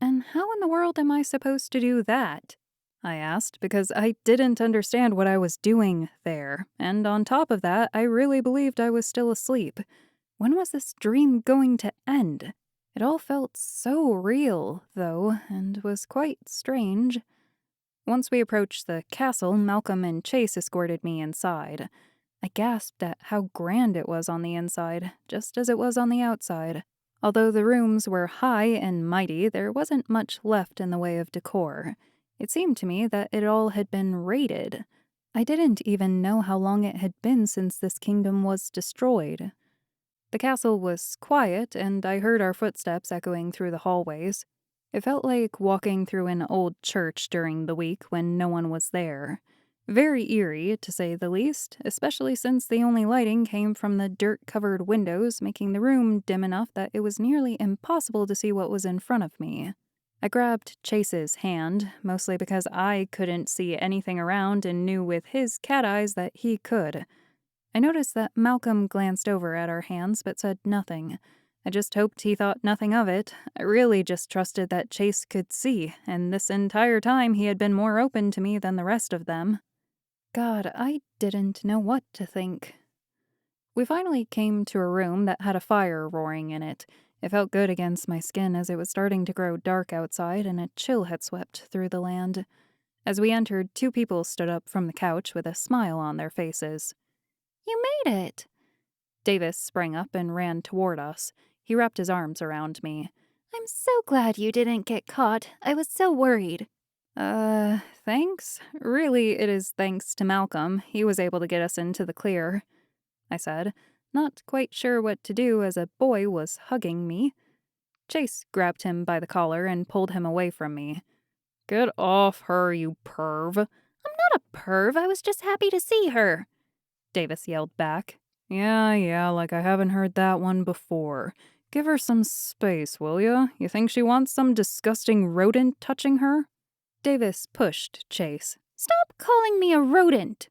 And how in the world am I supposed to do that? I asked, because I didn't understand what I was doing there. And on top of that, I really believed I was still asleep. When was this dream going to end? It all felt so real, though, and was quite strange. Once we approached the castle, Malcolm and Chase escorted me inside. I gasped at how grand it was on the inside, just as it was on the outside. Although the rooms were high and mighty, there wasn't much left in the way of decor. It seemed to me that it all had been raided. I didn't even know how long it had been since this kingdom was destroyed. The castle was quiet, and I heard our footsteps echoing through the hallways. It felt like walking through an old church during the week when no one was there. Very eerie, to say the least, especially since the only lighting came from the dirt-covered windows, making the room dim enough that it was nearly impossible to see what was in front of me. I grabbed Chase's hand, mostly because I couldn't see anything around and knew with his cat eyes that he could. I noticed that Malcolm glanced over at our hands but said nothing. I just hoped he thought nothing of it. I really just trusted that Chase could see, and this entire time he had been more open to me than the rest of them. God, I didn't know what to think. We finally came to a room that had a fire roaring in it. It felt good against my skin as it was starting to grow dark outside and a chill had swept through the land. As we entered, two people stood up from the couch with a smile on their faces. You made it! Davis sprang up and ran toward us. He wrapped his arms around me. I'm so glad you didn't get caught. I was so worried. Thanks? Really, it is thanks to Malcolm. He was able to get us into the clear, I said, not quite sure what to do as a boy was hugging me. Chase grabbed him by the collar and pulled him away from me. Get off her, you perv. I'm not a perv. I was just happy to see her, Davis yelled back. Yeah, like I haven't heard that one before. Give her some space, will ya? You think she wants some disgusting rodent touching her? Davis pushed Chase. Stop calling me a rodent!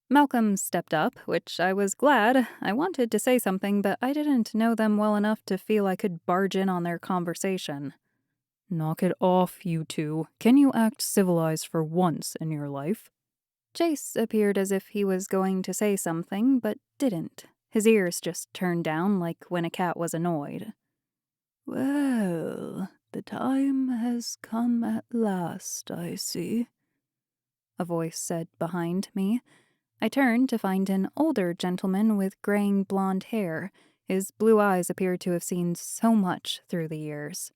Malcolm stepped up, which I was glad. I wanted to say something, but I didn't know them well enough to feel I could barge in on their conversation. Knock it off, you two. Can you act civilized for once in your life? Jace appeared as if he was going to say something, but didn't. His ears just turned down like when a cat was annoyed. Well, the time has come at last, I see, a voice said behind me. I turned to find an older gentleman with graying blonde hair. His blue eyes appeared to have seen so much through the years.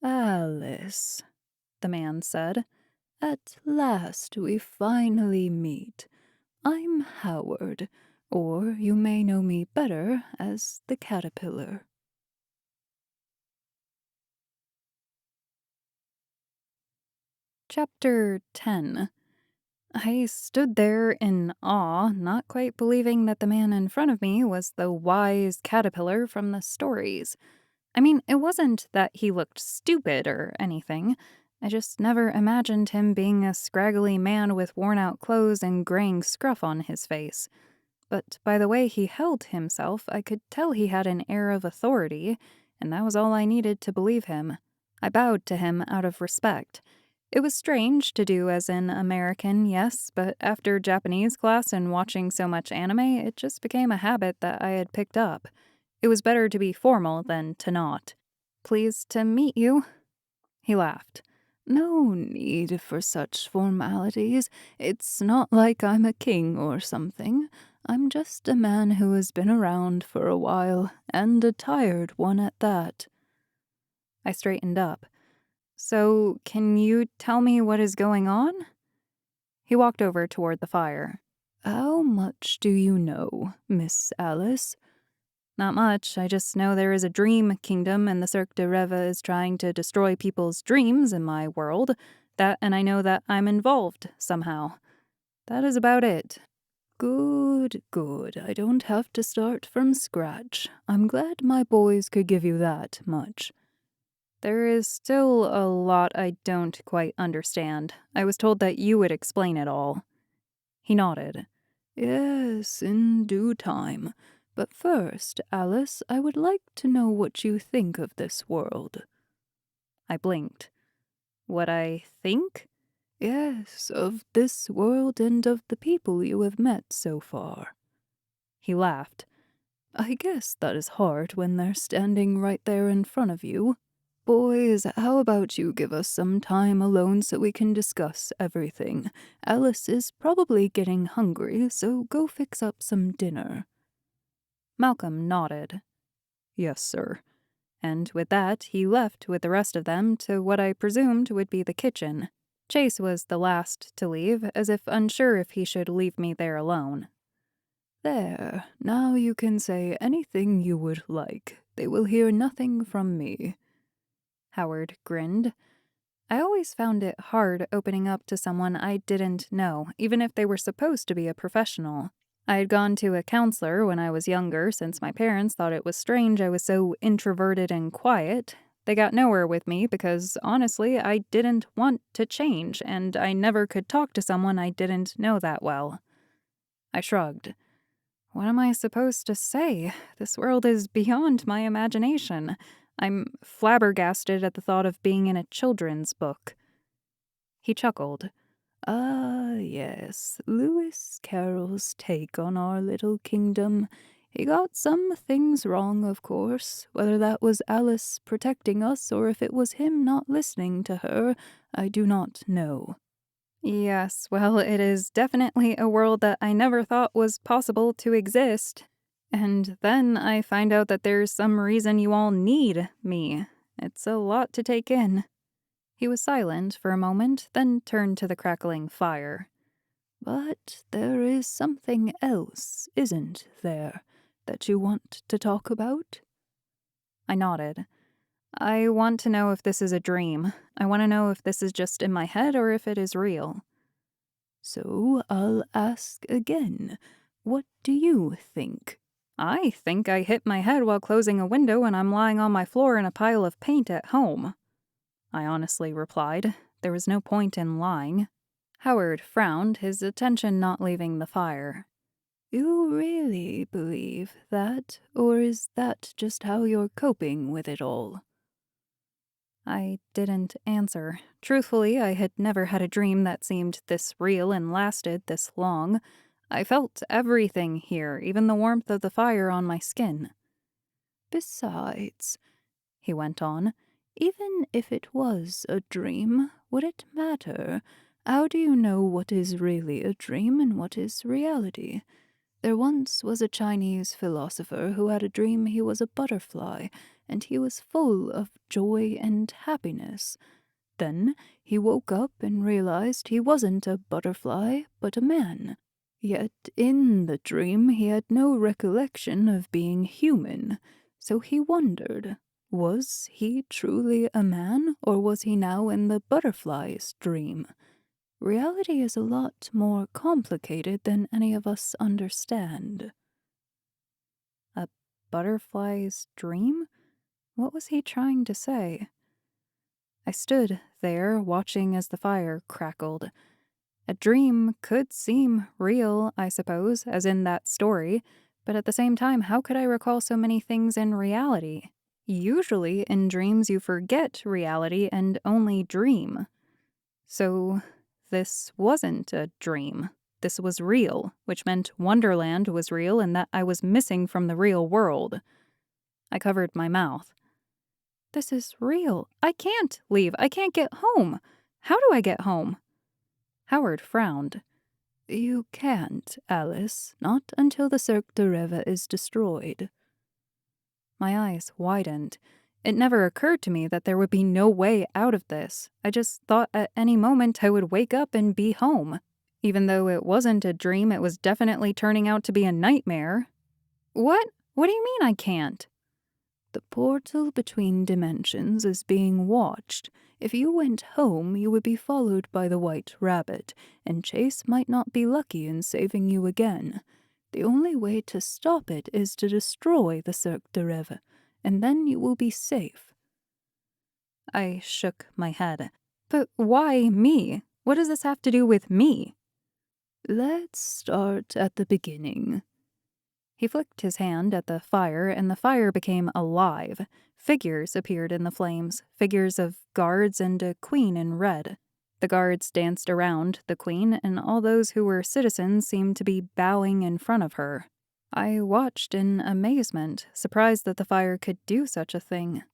Alice, the man said. At last we finally meet. I'm Howard, or you may know me better as the Caterpillar. Chapter 10. I stood there in awe, not quite believing that the man in front of me was the wise caterpillar from the stories. I mean, it wasn't that he looked stupid or anything. I just never imagined him being a scraggly man with worn-out clothes and graying scruff on his face. But by the way he held himself, I could tell he had an air of authority, and that was all I needed to believe him. I bowed to him out of respect. It was strange to do as an American, yes, but after Japanese class and watching so much anime, it just became a habit that I had picked up. It was better to be formal than to not. Pleased to meet you. He laughed. No need for such formalities. It's not like I'm a king or something. I'm just a man who has been around for a while, and a tired one at that. I straightened up. So, can you tell me what is going on? He walked over toward the fire. How much do you know, Miss Alice? Not much. I just know there is a dream kingdom and the Cirque de Rêves is trying to destroy people's dreams in my world. That, and I know that I'm involved somehow. That is about it. Good, good. I don't have to start from scratch. I'm glad my boys could give you that much. There is still a lot I don't quite understand. I was told that you would explain it all. He nodded. Yes, in due time. But first, Alice, I would like to know what you think of this world. I blinked. What I think? Yes, of this world and of the people you have met so far. He laughed. I guess that is hard when they're standing right there in front of you. Boys, how about you give us some time alone so we can discuss everything? Alice is probably getting hungry, so go fix up some dinner. Malcolm nodded. Yes, sir. And with that, he left with the rest of them to what I presumed would be the kitchen. Chase was the last to leave, as if unsure if he should leave me there alone. There, now you can say anything you would like. They will hear nothing from me. Howard grinned. I always found it hard opening up to someone I didn't know, even if they were supposed to be a professional. I had gone to a counselor when I was younger since my parents thought it was strange I was so introverted and quiet. They got nowhere with me because, honestly, I didn't want to change, and I never could talk to someone I didn't know that well. I shrugged. What am I supposed to say? This world is beyond my imagination. I'm flabbergasted at the thought of being in a children's book. He chuckled. Ah, yes, Lewis Carroll's take on our little kingdom. He got some things wrong, of course. Whether that was Alice protecting us or if it was him not listening to her, I do not know. Yes, well, it is definitely a world that I never thought was possible to exist. And then I find out that there's some reason you all need me. It's a lot to take in. He was silent for a moment, then turned to the crackling fire. But there is something else, isn't there, that you want to talk about? I nodded. I want to know if this is a dream. I want to know if this is just in my head or if it is real. So I'll ask again. What do you think? I think I hit my head while closing a window and I'm lying on my floor in a pile of paint at home. I honestly replied. There was no point in lying. Howard frowned, his attention not leaving the fire. You really believe that, or is that just how you're coping with it all? I didn't answer. Truthfully, I had never had a dream that seemed this real and lasted this long. I felt everything here, even the warmth of the fire on my skin. Besides, he went on, even if it was a dream, would it matter? How do you know what is really a dream and what is reality? There once was a Chinese philosopher who had a dream he was a butterfly, and he was full of joy and happiness. Then he woke up and realized he wasn't a butterfly, but a man. Yet in the dream he had no recollection of being human, so he wondered, was he truly a man, or was he now in the butterfly's dream? Reality is a lot more complicated than any of us understand. A butterfly's dream? What was he trying to say? I stood there, watching as the fire crackled. A dream could seem real, I suppose, as in that story, but at the same time, how could I recall so many things in reality? Usually, in dreams, you forget reality and only dream. So, this wasn't a dream. This was real, which meant Wonderland was real and that I was missing from the real world. I covered my mouth. This is real. I can't leave. I can't get home. How do I get home? Howard frowned. You can't, Alice, not until the Cirque de Rêves is destroyed. My eyes widened. It never occurred to me that there would be no way out of this. I just thought at any moment I would wake up and be home. Even though it wasn't a dream, it was definitely turning out to be a nightmare. What? What do you mean I can't? The portal between dimensions is being watched. If you went home, you would be followed by the White Rabbit, and Chase might not be lucky in saving you again. The only way to stop it is to destroy the Cirque de Rêves, and then you will be safe. I shook my head. But why me? What does this have to do with me? Let's start at the beginning. He flicked his hand at the fire, and the fire became alive. Figures appeared in the flames, figures of guards and a queen in red. The guards danced around the queen, and all those who were citizens seemed to be bowing in front of her. I watched in amazement, surprised that the fire could do such a thing.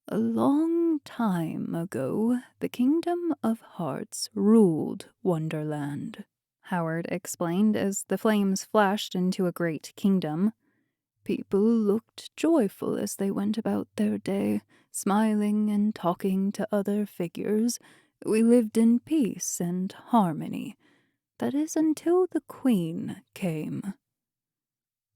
A long time ago, the Kingdom of Hearts ruled Wonderland, Howard explained as the flames flashed into a great kingdom. People looked joyful as they went about their day, smiling and talking to other figures. We lived in peace and harmony. That is until the Queen came.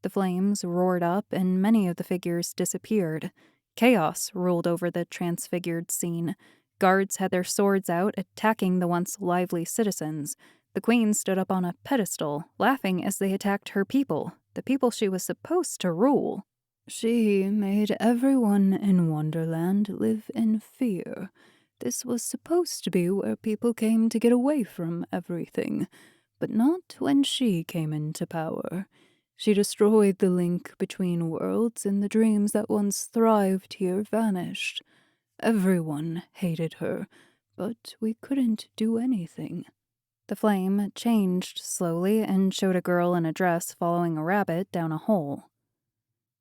The flames roared up and many of the figures disappeared. Chaos ruled over the transfigured scene. Guards had their swords out, attacking the once lively citizens. The queen stood up on a pedestal, laughing as they attacked her people, the people she was supposed to rule. She made everyone in Wonderland live in fear. This was supposed to be where people came to get away from everything, but not when she came into power. She destroyed the link between worlds, and the dreams that once thrived here vanished. Everyone hated her, but we couldn't do anything. The flame changed slowly and showed a girl in a dress following a rabbit down a hole.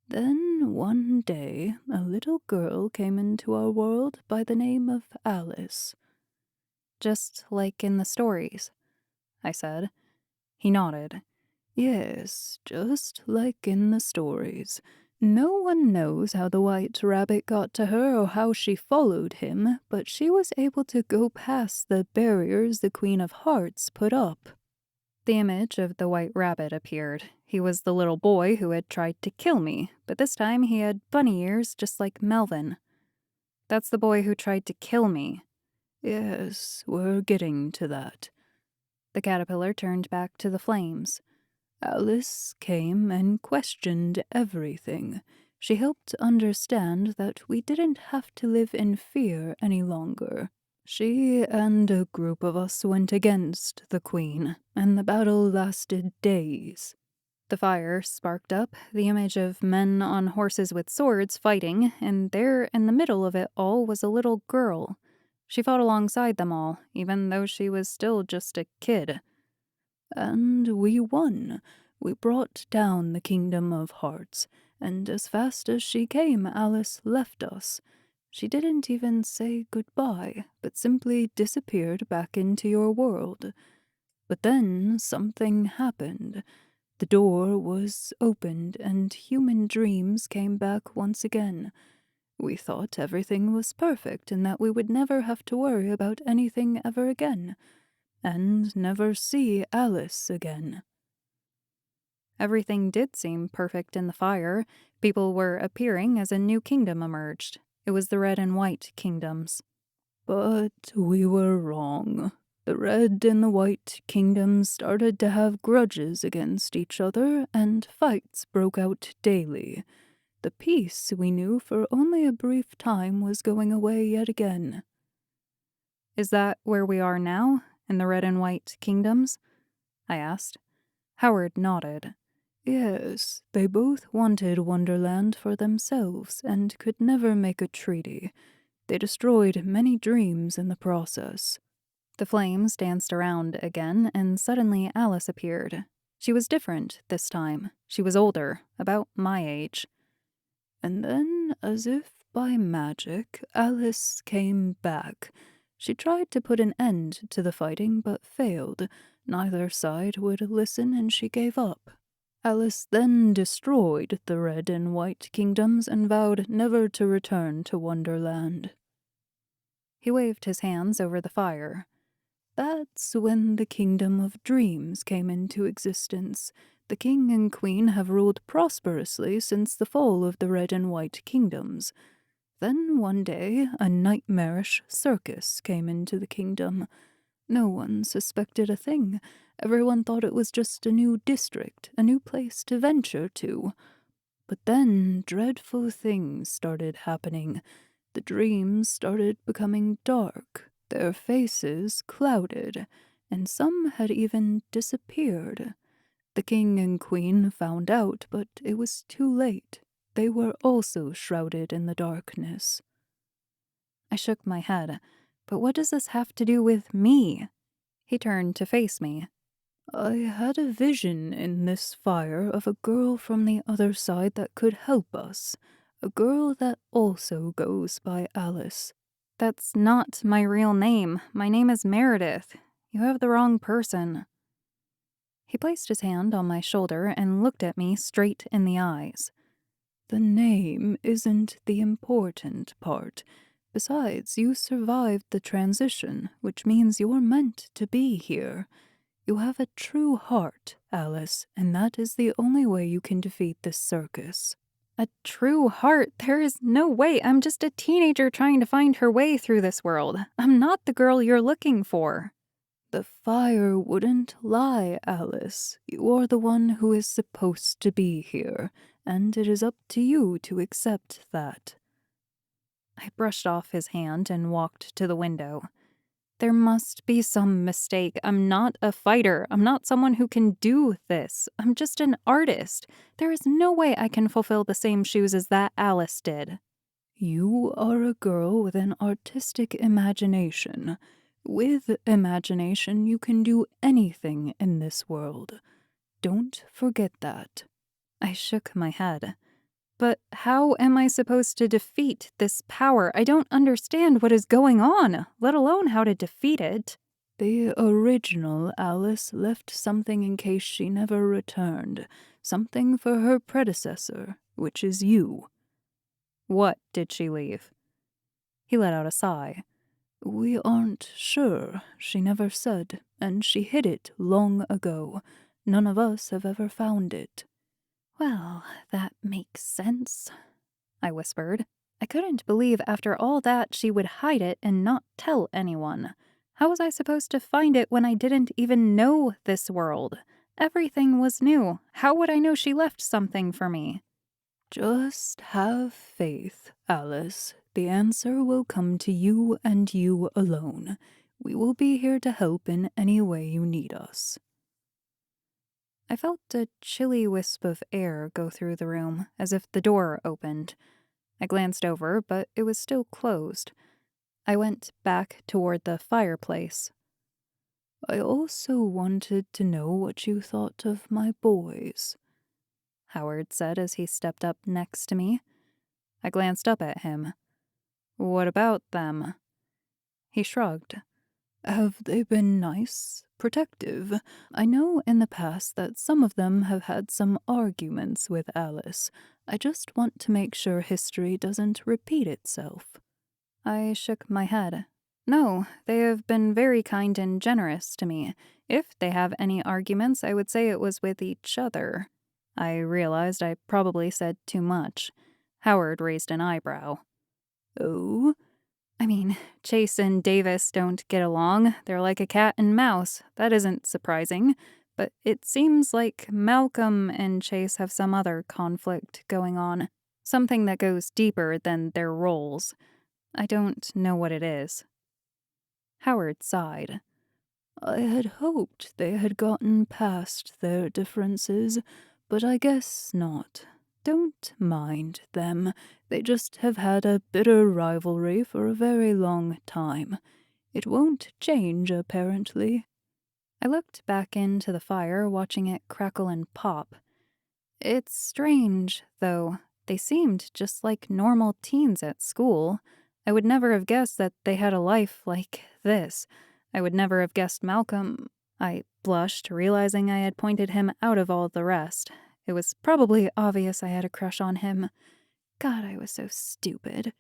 Then one day, a little girl came into our world by the name of Alice. Just like in the stories, I said. He nodded. Yes, just like in the stories. No one knows how the White Rabbit got to her or how she followed him, but she was able to go past the barriers the Queen of Hearts put up. The image of the White Rabbit appeared. He was the little boy who had tried to kill me, but this time he had bunny ears just like Melvin. That's the boy who tried to kill me. Yes, we're getting to that. The caterpillar turned back to the flames. Alice came and questioned everything. She helped understand that we didn't have to live in fear any longer. She and a group of us went against the queen, and the battle lasted days. The fire sparked up, the image of men on horses with swords fighting, and there in the middle of it all was a little girl. She fought alongside them all, even though she was still just a kid. And we won. We brought down the Kingdom of Hearts, and as fast as she came, Alice left us. She didn't even say goodbye, but simply disappeared back into your world. But then something happened. The door was opened, and human dreams came back once again. We thought everything was perfect and that we would never have to worry about anything ever again, and never see Alice again. Everything did seem perfect in the fire. People were appearing as a new kingdom emerged. It was the Red and White Kingdoms. But we were wrong. The Red and the White Kingdoms started to have grudges against each other, and fights broke out daily. The peace we knew for only a brief time was going away yet again. Is that where we are now, in the Red and White Kingdoms? I asked. Howard nodded. Yes, they both wanted Wonderland for themselves and could never make a treaty. They destroyed many dreams in the process. The flames danced around again, and suddenly Alice appeared. She was different this time. She was older, about my age. And then, as if by magic, Alice came back. She tried to put an end to the fighting, but failed. Neither side would listen, and she gave up. Alice then destroyed the Red and White Kingdoms and vowed never to return to Wonderland. He waved his hands over the fire. That's when the Kingdom of Dreams came into existence. The king and queen have ruled prosperously since the fall of the Red and White Kingdoms. Then one day, a nightmarish circus came into the kingdom. No one suspected a thing. Everyone thought it was just a new district, a new place to venture to. But then dreadful things started happening. The dreams started becoming dark, their faces clouded, and some had even disappeared. The king and queen found out, but it was too late. They were also shrouded in the darkness. I shook my head. But what does this have to do with me? He turned to face me. I had a vision in this fire of a girl from the other side that could help us. A girl that also goes by Alice. That's not my real name. My name is Meredith. You have the wrong person. He placed his hand on my shoulder and looked at me straight in the eyes. The name isn't the important part. Besides, you survived the transition, which means you're meant to be here. You have a true heart, Alice, and that is the only way you can defeat this circus. A true heart? There is no way. I'm just a teenager trying to find her way through this world. I'm not the girl you're looking for. The fire wouldn't lie, Alice. You are the one who is supposed to be here, and it is up to you to accept that. I brushed off his hand and walked to the window. There must be some mistake. I'm not a fighter. I'm not someone who can do this. I'm just an artist. There is no way I can fulfill the same shoes as that Alice did. You are a girl with an artistic imagination. With imagination, you can do anything in this world. Don't forget that. I shook my head. But how am I supposed to defeat this power? I don't understand what is going on, let alone how to defeat it. The original Alice left something in case she never returned. Something for her predecessor, which is you. What did she leave? He let out a sigh. We aren't sure. She never said, and she hid it long ago. None of us have ever found it. Well, that makes sense, I whispered. I couldn't believe after all that she would hide it and not tell anyone. How was I supposed to find it when I didn't even know this world? Everything was new. How would I know she left something for me? Just have faith, Alice. The answer will come to you and you alone. We will be here to help in any way you need us. I felt a chilly wisp of air go through the room, as if the door opened. I glanced over, but it was still closed. I went back toward the fireplace. I also wanted to know what you thought of my boys, Howard said as he stepped up next to me. I glanced up at him. What about them? He shrugged. Have they been nice, protective? I know in the past that some of them have had some arguments with Alice. I just want to make sure history doesn't repeat itself. I shook my head. No, they have been very kind and generous to me. If they have any arguments, I would say it was with each other. I realized I probably said too much. Howard raised an eyebrow. Oh? I mean, Chase and Davis don't get along. They're like a cat and mouse. That isn't surprising. But it seems like Malcolm and Chase have some other conflict going on. Something that goes deeper than their roles. I don't know what it is. Howard sighed. I had hoped they had gotten past their differences, but I guess not. Don't mind them. They just have had a bitter rivalry for a very long time. It won't change, apparently. I looked back into the fire, watching it crackle and pop. It's strange, though. They seemed just like normal teens at school. I would never have guessed that they had a life like this. I would never have guessed Malcolm. I blushed, realizing I had pointed him out of all the rest. It was probably obvious I had a crush on him. God, I was so stupid.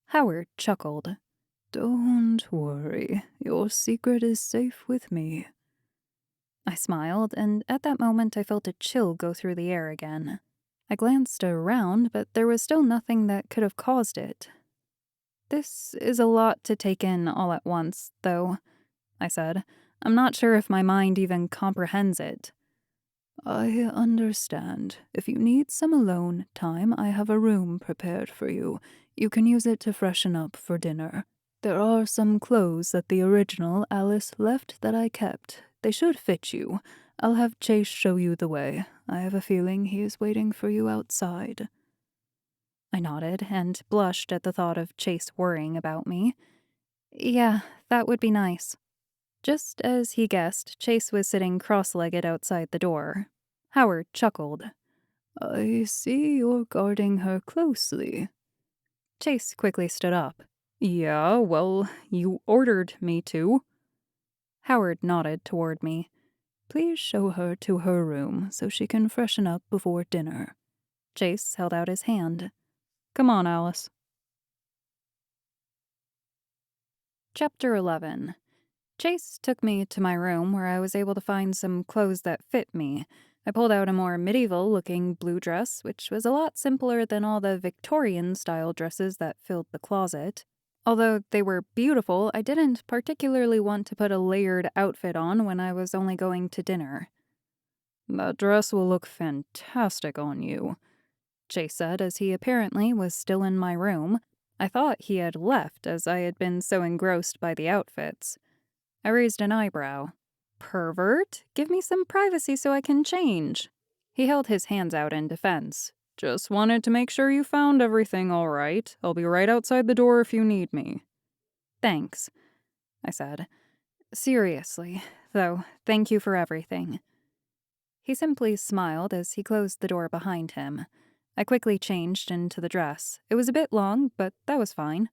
Howard chuckled. Don't worry. Your secret is safe with me. I smiled, and at that moment I felt a chill go through the air again. I glanced around, but there was still nothing that could have caused it. This is a lot to take in all at once, though, I said. I'm not sure if my mind even comprehends it. I understand. If you need some alone time, I have a room prepared for you. You can use it to freshen up for dinner. There are some clothes that the original Alice left that I kept. They should fit you. I'll have Chase show you the way. I have a feeling he is waiting for you outside. I nodded and blushed at the thought of Chase worrying about me. Yeah, that would be nice. Just as he guessed, Chase was sitting cross-legged outside the door. Howard chuckled. I see you're guarding her closely. Chase quickly stood up. Yeah, well, you ordered me to. Howard nodded toward me. Please show her to her room so she can freshen up before dinner. Chase held out his hand. Come on, Alice. Chapter 11. Chase took me to my room where I was able to find some clothes that fit me. I pulled out a more medieval-looking blue dress, which was a lot simpler than all the Victorian-style dresses that filled the closet. Although they were beautiful, I didn't particularly want to put a layered outfit on when I was only going to dinner. That dress will look fantastic on you, Chase said as he apparently was still in my room. I thought he had left as I had been so engrossed by the outfits. I raised an eyebrow. Pervert? Give me some privacy so I can change. He held his hands out in defense. Just wanted to make sure you found everything all right. I'll be right outside the door if you need me. Thanks, I said. Seriously, though, thank you for everything. He simply smiled as he closed the door behind him. I quickly changed into the dress. It was a bit long, but that was fine.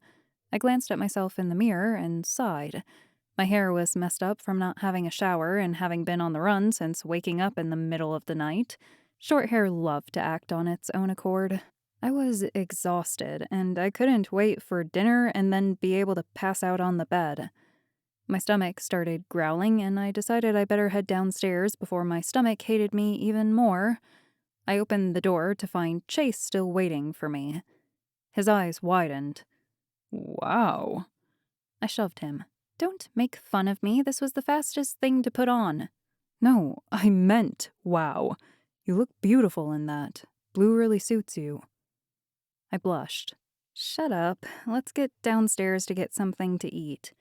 I glanced at myself in the mirror and sighed. My hair was messed up from not having a shower and having been on the run since waking up in the middle of the night. Short hair loved to act on its own accord. I was exhausted, and I couldn't wait for dinner and then be able to pass out on the bed. My stomach started growling, and I decided I better head downstairs before my stomach hated me even more. I opened the door to find Chase still waiting for me. His eyes widened. Wow. I shoved him. Don't make fun of me. This was the fastest thing to put on. No, I meant wow. You look beautiful in that. Blue really suits you. I blushed. Shut up. Let's get downstairs to get something to eat.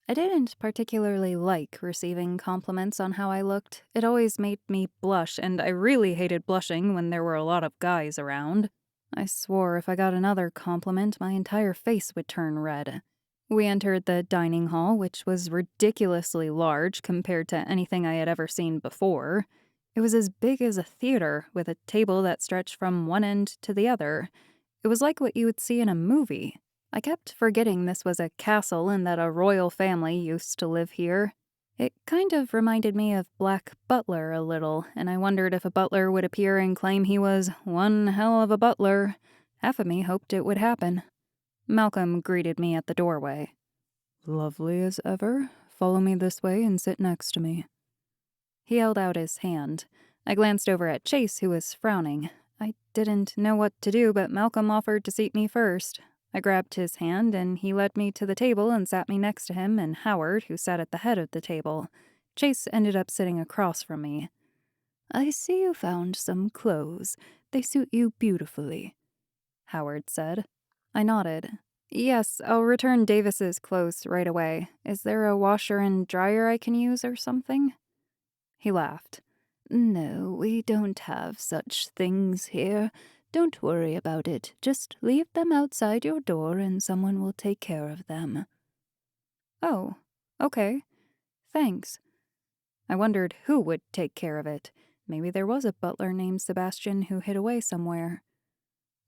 I didn't particularly like receiving compliments on how I looked. It always made me blush, and I really hated blushing when there were a lot of guys around. I swore if I got another compliment, my entire face would turn red. We entered the dining hall, which was ridiculously large compared to anything I had ever seen before. It was as big as a theater, with a table that stretched from one end to the other. It was like what you would see in a movie. I kept forgetting this was a castle and that a royal family used to live here. It kind of reminded me of Black Butler a little, and I wondered if a butler would appear and claim he was one hell of a butler. Half of me hoped it would happen. Malcolm greeted me at the doorway. Lovely as ever. Follow me this way and sit next to me. He held out his hand. I glanced over at Chase, who was frowning. I didn't know what to do, but Malcolm offered to seat me first. I grabbed his hand, and he led me to the table and sat me next to him and Howard, who sat at the head of the table. Chase ended up sitting across from me. I see you found some clothes. They suit you beautifully, Howard said. I nodded. Yes, I'll return Davis's clothes right away. Is there a washer and dryer I can use or something? He laughed. No, we don't have such things here. Don't worry about it. Just leave them outside your door and someone will take care of them. Oh, okay. Thanks. I wondered who would take care of it. Maybe there was a butler named Sebastian who hid away somewhere.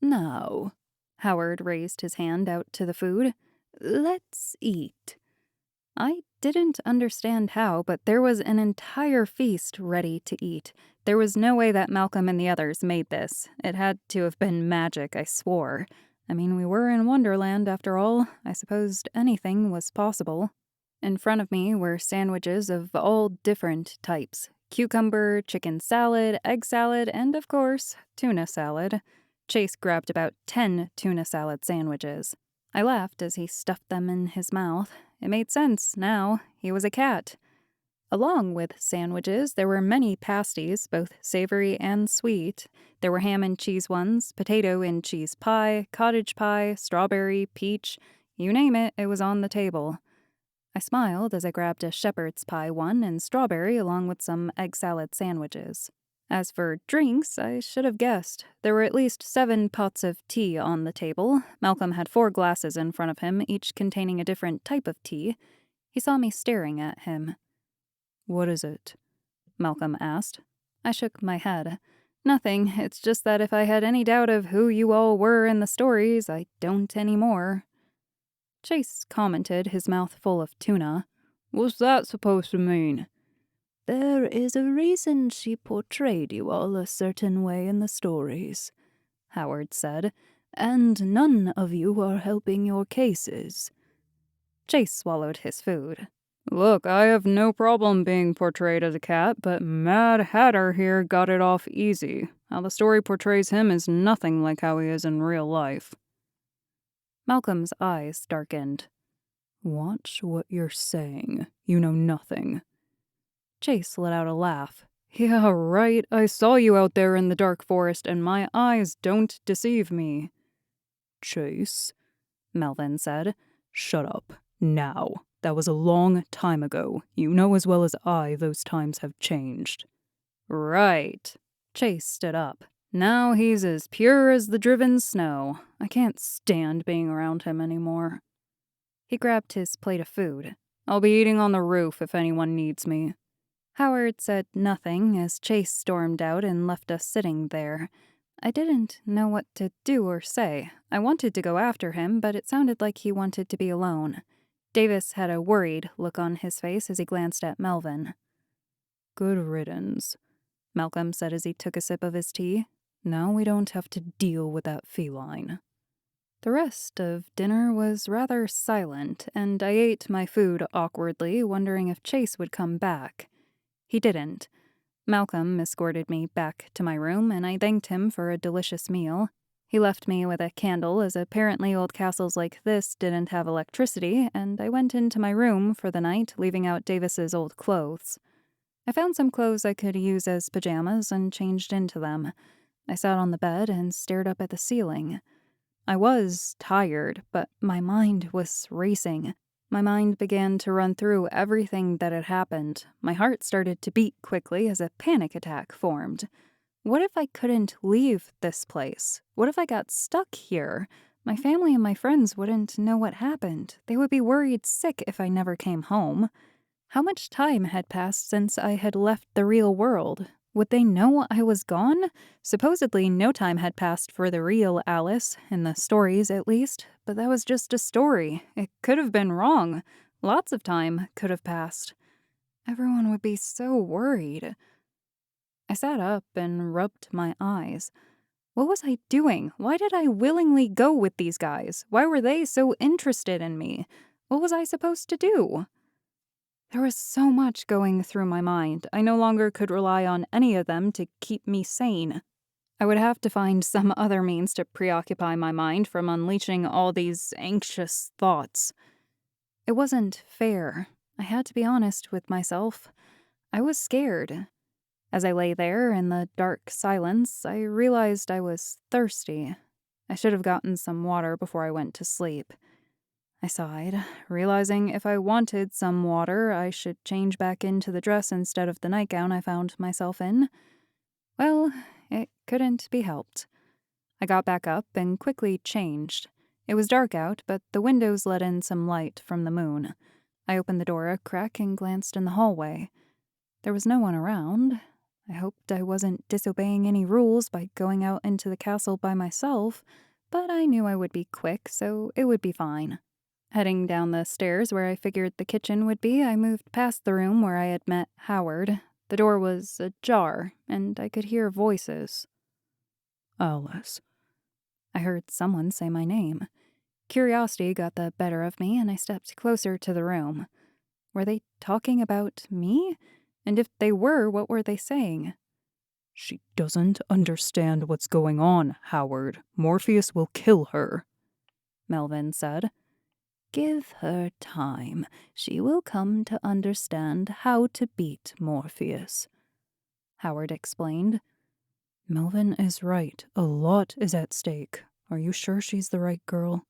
Now, Howard raised his hand out to the food. Let's eat. I didn't understand how, but there was an entire feast ready to eat. There was no way that Malcolm and the others made this. It had to have been magic, I swore. I mean, we were in Wonderland after all. I supposed anything was possible. In front of me were sandwiches of all different types. Cucumber, chicken salad, egg salad, and of course, tuna salad. Chase grabbed about 10 tuna salad sandwiches. I laughed as he stuffed them in his mouth. It made sense now. He was a cat. Along with sandwiches, there were many pasties, both savory and sweet. There were ham and cheese ones, potato and cheese pie, cottage pie, strawberry, peach. You name it, it was on the table. I smiled as I grabbed a shepherd's pie one and strawberry along with some egg salad sandwiches. As for drinks, I should have guessed. There were at least 7 pots of tea on the table. Malcolm had 4 glasses in front of him, each containing a different type of tea. He saw me staring at him. What is it? Malcolm asked. I shook my head. Nothing. It's just that if I had any doubt of who you all were in the stories, I don't anymore. Chase commented, his mouth full of tuna. What's that supposed to mean? There is a reason she portrayed you all a certain way in the stories, Howard said, and none of you are helping your cases. Chase swallowed his food. Look, I have no problem being portrayed as a cat, but Mad Hatter here got it off easy. How the story portrays him is nothing like how he is in real life. Malcolm's eyes darkened. Watch what you're saying. You know nothing. Chase let out a laugh. Yeah, right. I saw you out there in the dark forest, and my eyes don't deceive me. Chase, Melvin said. Shut up. Now. That was a long time ago. You know as well as I those times have changed. Right. Chase stood up. Now he's as pure as the driven snow. I can't stand being around him anymore. He grabbed his plate of food. I'll be eating on the roof if anyone needs me. Howard said nothing as Chase stormed out and left us sitting there. I didn't know what to do or say. I wanted to go after him, but it sounded like he wanted to be alone. Davis had a worried look on his face as he glanced at Melvin. Good riddance, Malcolm said as he took a sip of his tea. Now we don't have to deal with that feline. The rest of dinner was rather silent, and I ate my food awkwardly, wondering if Chase would come back. He didn't. Malcolm escorted me back to my room, and I thanked him for a delicious meal. He left me with a candle, as apparently old castles like this didn't have electricity, and I went into my room for the night, leaving out Davis's old clothes. I found some clothes I could use as pajamas and changed into them. I sat on the bed and stared up at the ceiling. I was tired, but my mind was racing. My mind began to run through everything that had happened. My heart started to beat quickly as a panic attack formed. What if I couldn't leave this place? What if I got stuck here? My family and my friends wouldn't know what happened. They would be worried sick if I never came home. How much time had passed since I had left the real world? Would they know I was gone? Supposedly, no time had passed for the real Alice, in the stories at least, but that was just a story. It could have been wrong. Lots of time could have passed. Everyone would be so worried. I sat up and rubbed my eyes. What was I doing? Why did I willingly go with these guys? Why were they so interested in me? What was I supposed to do? There was so much going through my mind. I no longer could rely on any of them to keep me sane. I would have to find some other means to preoccupy my mind from unleashing all these anxious thoughts. It wasn't fair. I had to be honest with myself. I was scared. As I lay there in the dark silence, I realized I was thirsty. I should have gotten some water before I went to sleep. I sighed, realizing if I wanted some water, I should change back into the dress instead of the nightgown I found myself in. Well, it couldn't be helped. I got back up and quickly changed. It was dark out, but the windows let in some light from the moon. I opened the door a crack and glanced in the hallway. There was no one around. I hoped I wasn't disobeying any rules by going out into the castle by myself, but I knew I would be quick, so it would be fine. Heading down the stairs where I figured the kitchen would be, I moved past the room where I had met Howard. The door was ajar, and I could hear voices. Alice. I heard someone say my name. Curiosity got the better of me, and I stepped closer to the room. Were they talking about me? And if they were, what were they saying? She doesn't understand what's going on, Howard. Morpheus will kill her, Melvin said. Give her time. She will come to understand how to beat Morpheus, Howard explained. Melvin is right. A lot is at stake. Are you sure she's the right girl?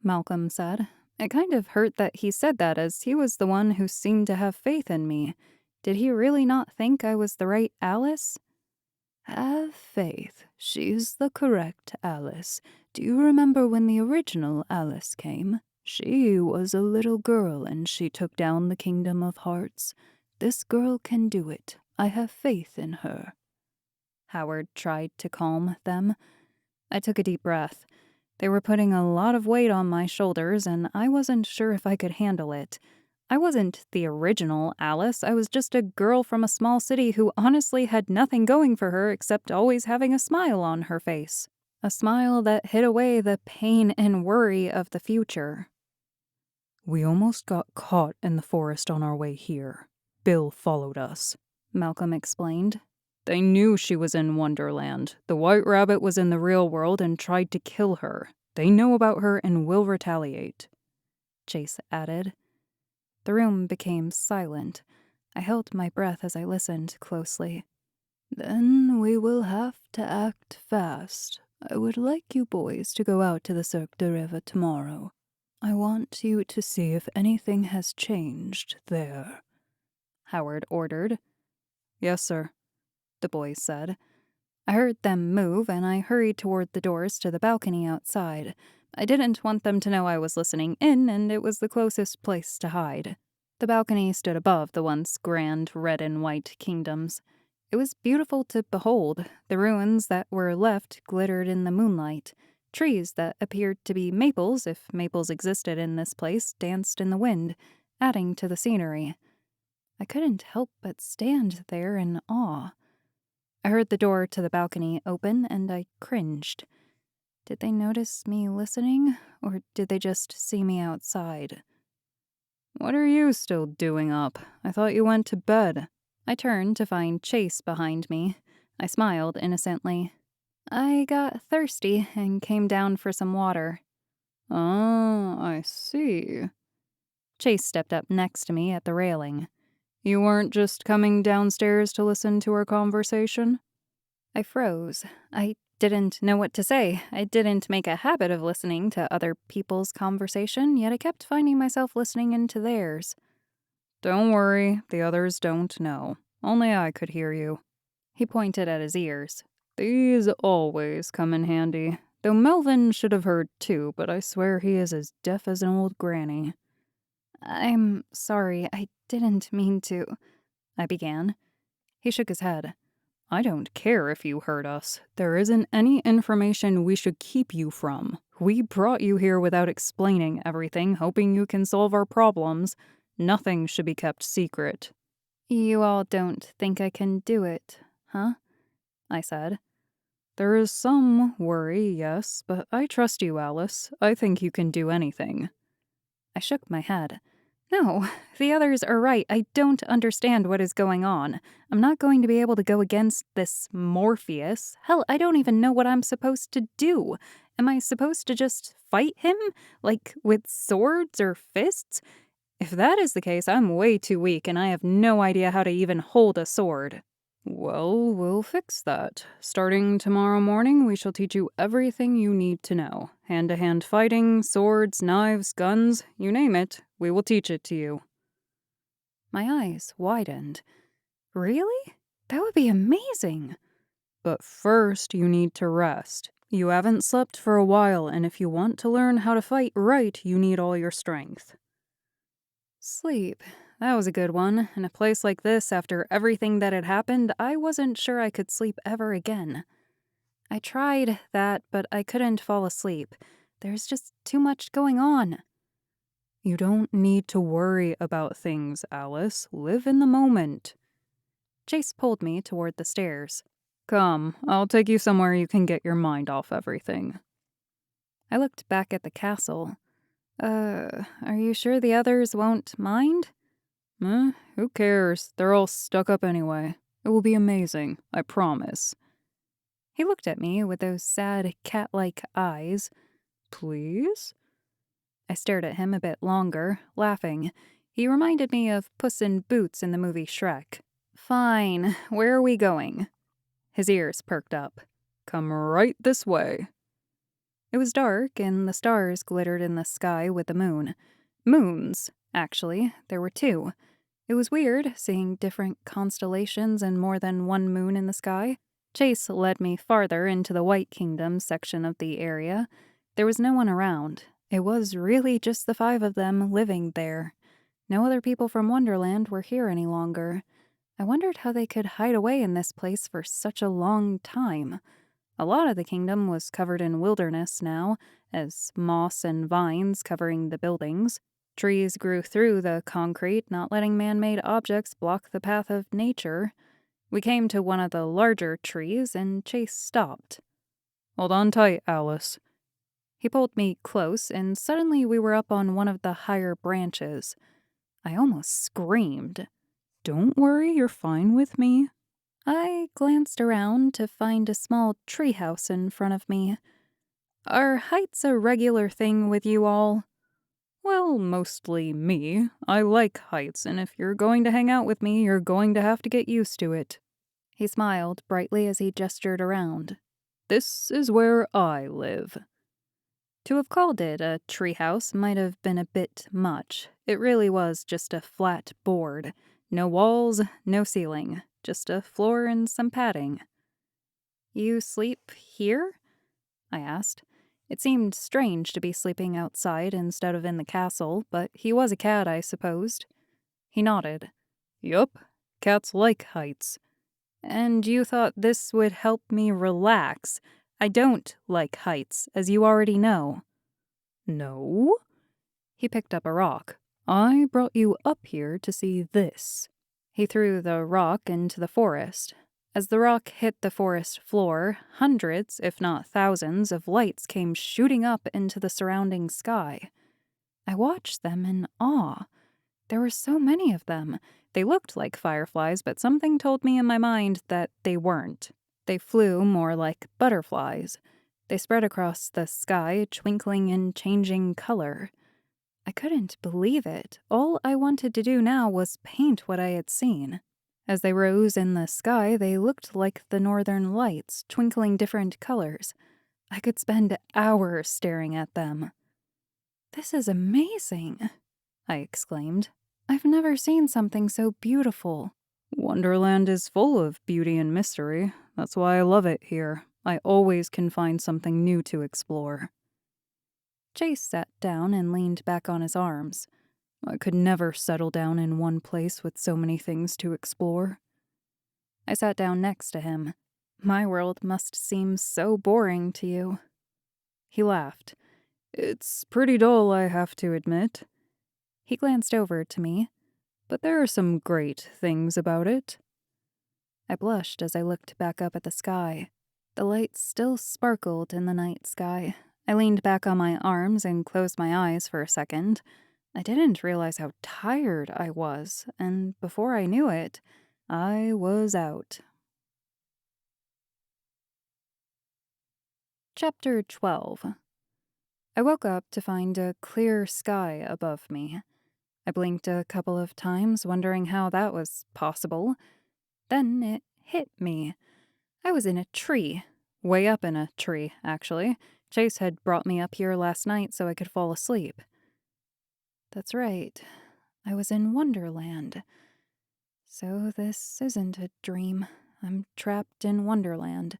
Malcolm said. It kind of hurt that he said that, as he was the one who seemed to have faith in me. Did he really not think I was the right Alice? Have faith. She's the correct Alice. Do you remember when the original Alice came? She was a little girl and she took down the Kingdom of Hearts. This girl can do it. I have faith in her. Howard tried to calm them. I took a deep breath. They were putting a lot of weight on my shoulders, and I wasn't sure if I could handle it. I wasn't the original Alice. I was just a girl from a small city who honestly had nothing going for her except always having a smile on her face. A smile that hid away the pain and worry of the future. We almost got caught in the forest on our way here. Bill followed us, Malcolm explained. They knew she was in Wonderland. The White Rabbit was in the real world and tried to kill her. They know about her and will retaliate, Chase added. The room became silent. I held my breath as I listened closely. Then we will have to act fast. I would like you boys to go out to the Cirque de Rêves tomorrow. I want you to see if anything has changed there, Howard ordered. Yes, sir, the boys said. I heard them move, and I hurried toward the doors to the balcony outside. I didn't want them to know I was listening in, and it was the closest place to hide. The balcony stood above the once grand red and white kingdoms. It was beautiful to behold. The ruins that were left glittered in the moonlight. Trees that appeared to be maples, if maples existed in this place, danced in the wind, adding to the scenery. I couldn't help but stand there in awe. I heard the door to the balcony open, and I cringed. Did they notice me listening, or did they just see me outside? What are you still doing up? I thought you went to bed. I turned to find Chase behind me. I smiled innocently. I got thirsty and came down for some water. Oh, I see. Chase stepped up next to me at the railing. You weren't just coming downstairs to listen to our conversation? I froze. I didn't know what to say. I didn't make a habit of listening to other people's conversation, yet I kept finding myself listening into theirs. Don't worry, the others don't know. Only I could hear you. He pointed at his ears. These always come in handy. Though Melvin should have heard too, but I swear he is as deaf as an old granny. I'm sorry, I didn't mean to, I began. He shook his head. I don't care if you heard us. There isn't any information we should keep you from. We brought you here without explaining everything, hoping you can solve our problems. Nothing should be kept secret. You all don't think I can do it, huh? I said. There is some worry, yes, but I trust you, Alice. I think you can do anything. I shook my head. No, the others are right. I don't understand what is going on. I'm not going to be able to go against this Morpheus. Hell, I don't even know what I'm supposed to do. Am I supposed to just fight him? Like, with swords or fists? If that is the case, I'm way too weak and I have no idea how to even hold a sword. Well, we'll fix that. Starting tomorrow morning, we shall teach you everything you need to know. Hand-to-hand fighting, swords, knives, guns, you name it, we will teach it to you. My eyes widened. Really? That would be amazing. But first, you need to rest. You haven't slept for a while, and if you want to learn how to fight right, you need all your strength. Sleep. That was a good one. In a place like this, after everything that had happened, I wasn't sure I could sleep ever again. I tried that, but I couldn't fall asleep. There's just too much going on. You don't need to worry about things, Alice. Live in the moment. Chase pulled me toward the stairs. Come, I'll take you somewhere you can get your mind off everything. I looked back at the castle. Are you sure the others won't mind? Who cares? They're all stuck up anyway. It will be amazing, I promise. He looked at me with those sad, cat-like eyes. Please? I stared at him a bit longer, laughing. He reminded me of Puss in Boots in the movie Shrek. Fine, where are we going? His ears perked up. Come right this way. It was dark, and the stars glittered in the sky with the moon. Moons, actually. There were two. It was weird, seeing different constellations and more than one moon in the sky. Chase led me farther into the White Kingdom section of the area. There was no one around. It was really just the 5 of them living there. No other people from Wonderland were here any longer. I wondered how they could hide away in this place for such a long time. A lot of the kingdom was covered in wilderness now, as moss and vines covering the buildings. Trees grew through the concrete, not letting man-made objects block the path of nature. We came to one of the larger trees, and Chase stopped. Hold on tight, Alice. He pulled me close, and suddenly we were up on one of the higher branches. I almost screamed. Don't worry, you're fine with me. I glanced around to find a small treehouse in front of me. Are heights a regular thing with you all? Well, mostly me. I like heights, and if you're going to hang out with me, you're going to have to get used to it. He smiled brightly as he gestured around. This is where I live. To have called it a treehouse might have been a bit much. It really was just a flat board. No walls, no ceiling. Just a floor and some padding. You sleep here? I asked. It seemed strange to be sleeping outside instead of in the castle, but he was a cat, I supposed. He nodded. Yup, cats like heights. And you thought this would help me relax. I don't like heights, as you already know. No? He picked up a rock. I brought you up here to see this. He threw the rock into the forest. As the rock hit the forest floor, hundreds, if not thousands, of lights came shooting up into the surrounding sky. I watched them in awe. There were so many of them. They looked like fireflies, but something told me in my mind that they weren't. They flew more like butterflies. They spread across the sky, twinkling and changing color. I couldn't believe it. All I wanted to do now was paint what I had seen. As they rose in the sky, they looked like the northern lights, twinkling different colors. I could spend hours staring at them. "This is amazing," I exclaimed. "I've never seen something so beautiful." "Wonderland is full of beauty and mystery. That's why I love it here. I always can find something new to explore." Chase sat down and leaned back on his arms. I could never settle down in one place with so many things to explore. I sat down next to him. "My world must seem so boring to you." He laughed. "It's pretty dull, I have to admit." He glanced over to me. "But there are some great things about it." I blushed as I looked back up at the sky. The lights still sparkled in the night sky. I leaned back on my arms and closed my eyes for a second. I didn't realize how tired I was, and before I knew it, I was out. Chapter 12. I woke up to find a clear sky above me. I blinked a couple of times, wondering how that was possible. Then it hit me. I was in a tree. Way up in a tree, actually. Chase had brought me up here last night so I could fall asleep. That's right. I was in Wonderland. So this isn't a dream. I'm trapped in Wonderland.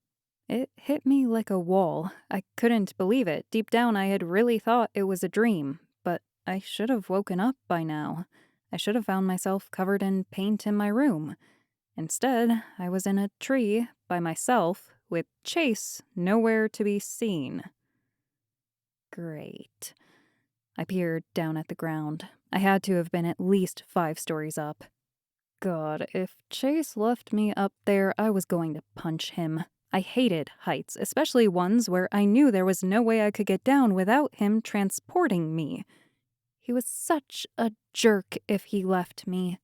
It hit me like a wall. I couldn't believe it. Deep down, I had really thought it was a dream, but I should have woken up by now. I should have found myself covered in paint in my room. Instead, I was in a tree by myself with Chase nowhere to be seen. Great. I peered down at the ground. I had to have been at least 5 stories up. God, if Chase left me up there, I was going to punch him. I hated heights, especially ones where I knew there was no way I could get down without him transporting me. He was such a jerk if he left me.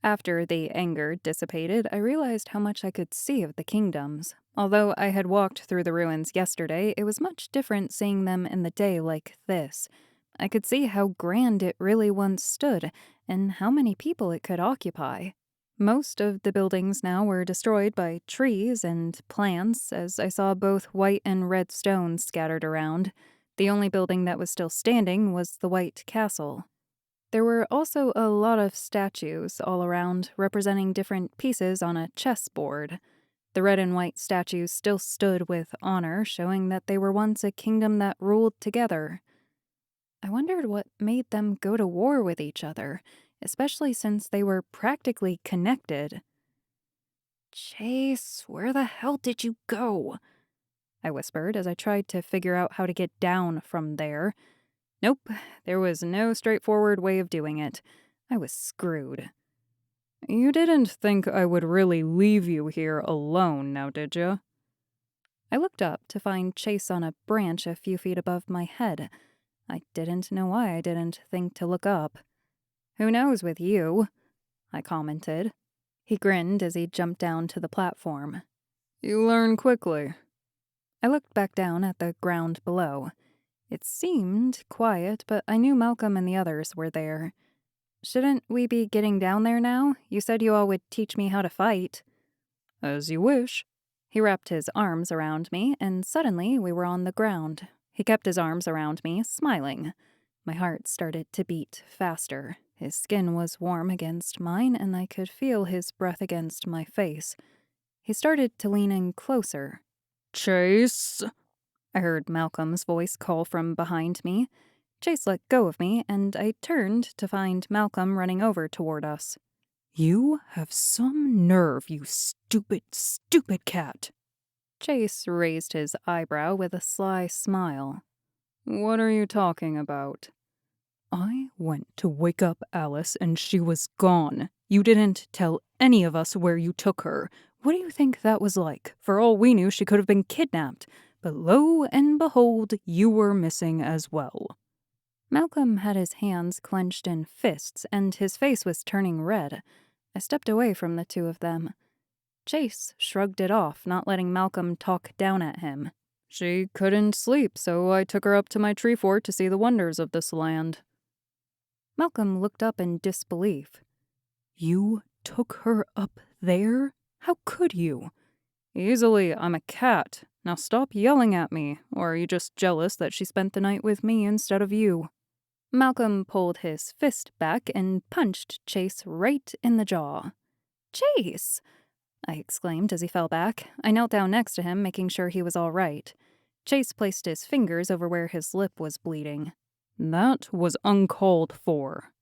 After the anger dissipated, I realized how much I could see of the kingdoms. Although I had walked through the ruins yesterday, it was much different seeing them in the day like this. I could see how grand it really once stood, and how many people it could occupy. Most of the buildings now were destroyed by trees and plants, as I saw both white and red stones scattered around. The only building that was still standing was the White Castle. There were also a lot of statues all around, representing different pieces on a chessboard. The red and white statues still stood with honor, showing that they were once a kingdom that ruled together. I wondered what made them go to war with each other, especially since they were practically connected. "Chase, where the hell did you go?" I whispered as I tried to figure out how to get down from there. Nope, there was no straightforward way of doing it. I was screwed. "You didn't think I would really leave you here alone, now did you?" I looked up to find Chase on a branch a few feet above my head. I didn't know why I didn't think to look up. "Who knows with you?" I commented. He grinned as he jumped down to the platform. "You learn quickly." I looked back down at the ground below. It seemed quiet, but I knew Malcolm and the others were there. "Shouldn't we be getting down there now? You said you all would teach me how to fight." "As you wish." He wrapped his arms around me, and suddenly we were on the ground. He kept his arms around me, smiling. My heart started to beat faster. His skin was warm against mine, and I could feel his breath against my face. He started to lean in closer. "Chase!" I heard Malcolm's voice call from behind me. Chase let go of me, and I turned to find Malcolm running over toward us. "You have some nerve, you stupid, stupid cat." Chase raised his eyebrow with a sly smile. "What are you talking about?" "I went to wake up Alice and she was gone. You didn't tell any of us where you took her. What do you think that was like? For all we knew, she could have been kidnapped. But lo and behold, you were missing as well." Malcolm had his hands clenched in fists, and his face was turning red. I stepped away from the two of them. Chase shrugged it off, not letting Malcolm talk down at him. "She couldn't sleep, so I took her up to my tree fort to see the wonders of this land." Malcolm looked up in disbelief. "You took her up there? How could you? Easily, I'm a cat. Now stop yelling at me, or are you just jealous that she spent the night with me instead of you? Malcolm pulled his fist back and punched Chase right in the jaw. "Chase!" I exclaimed as he fell back. I knelt down next to him, making sure he was all right. Chase placed his fingers over where his lip was bleeding. That was uncalled for.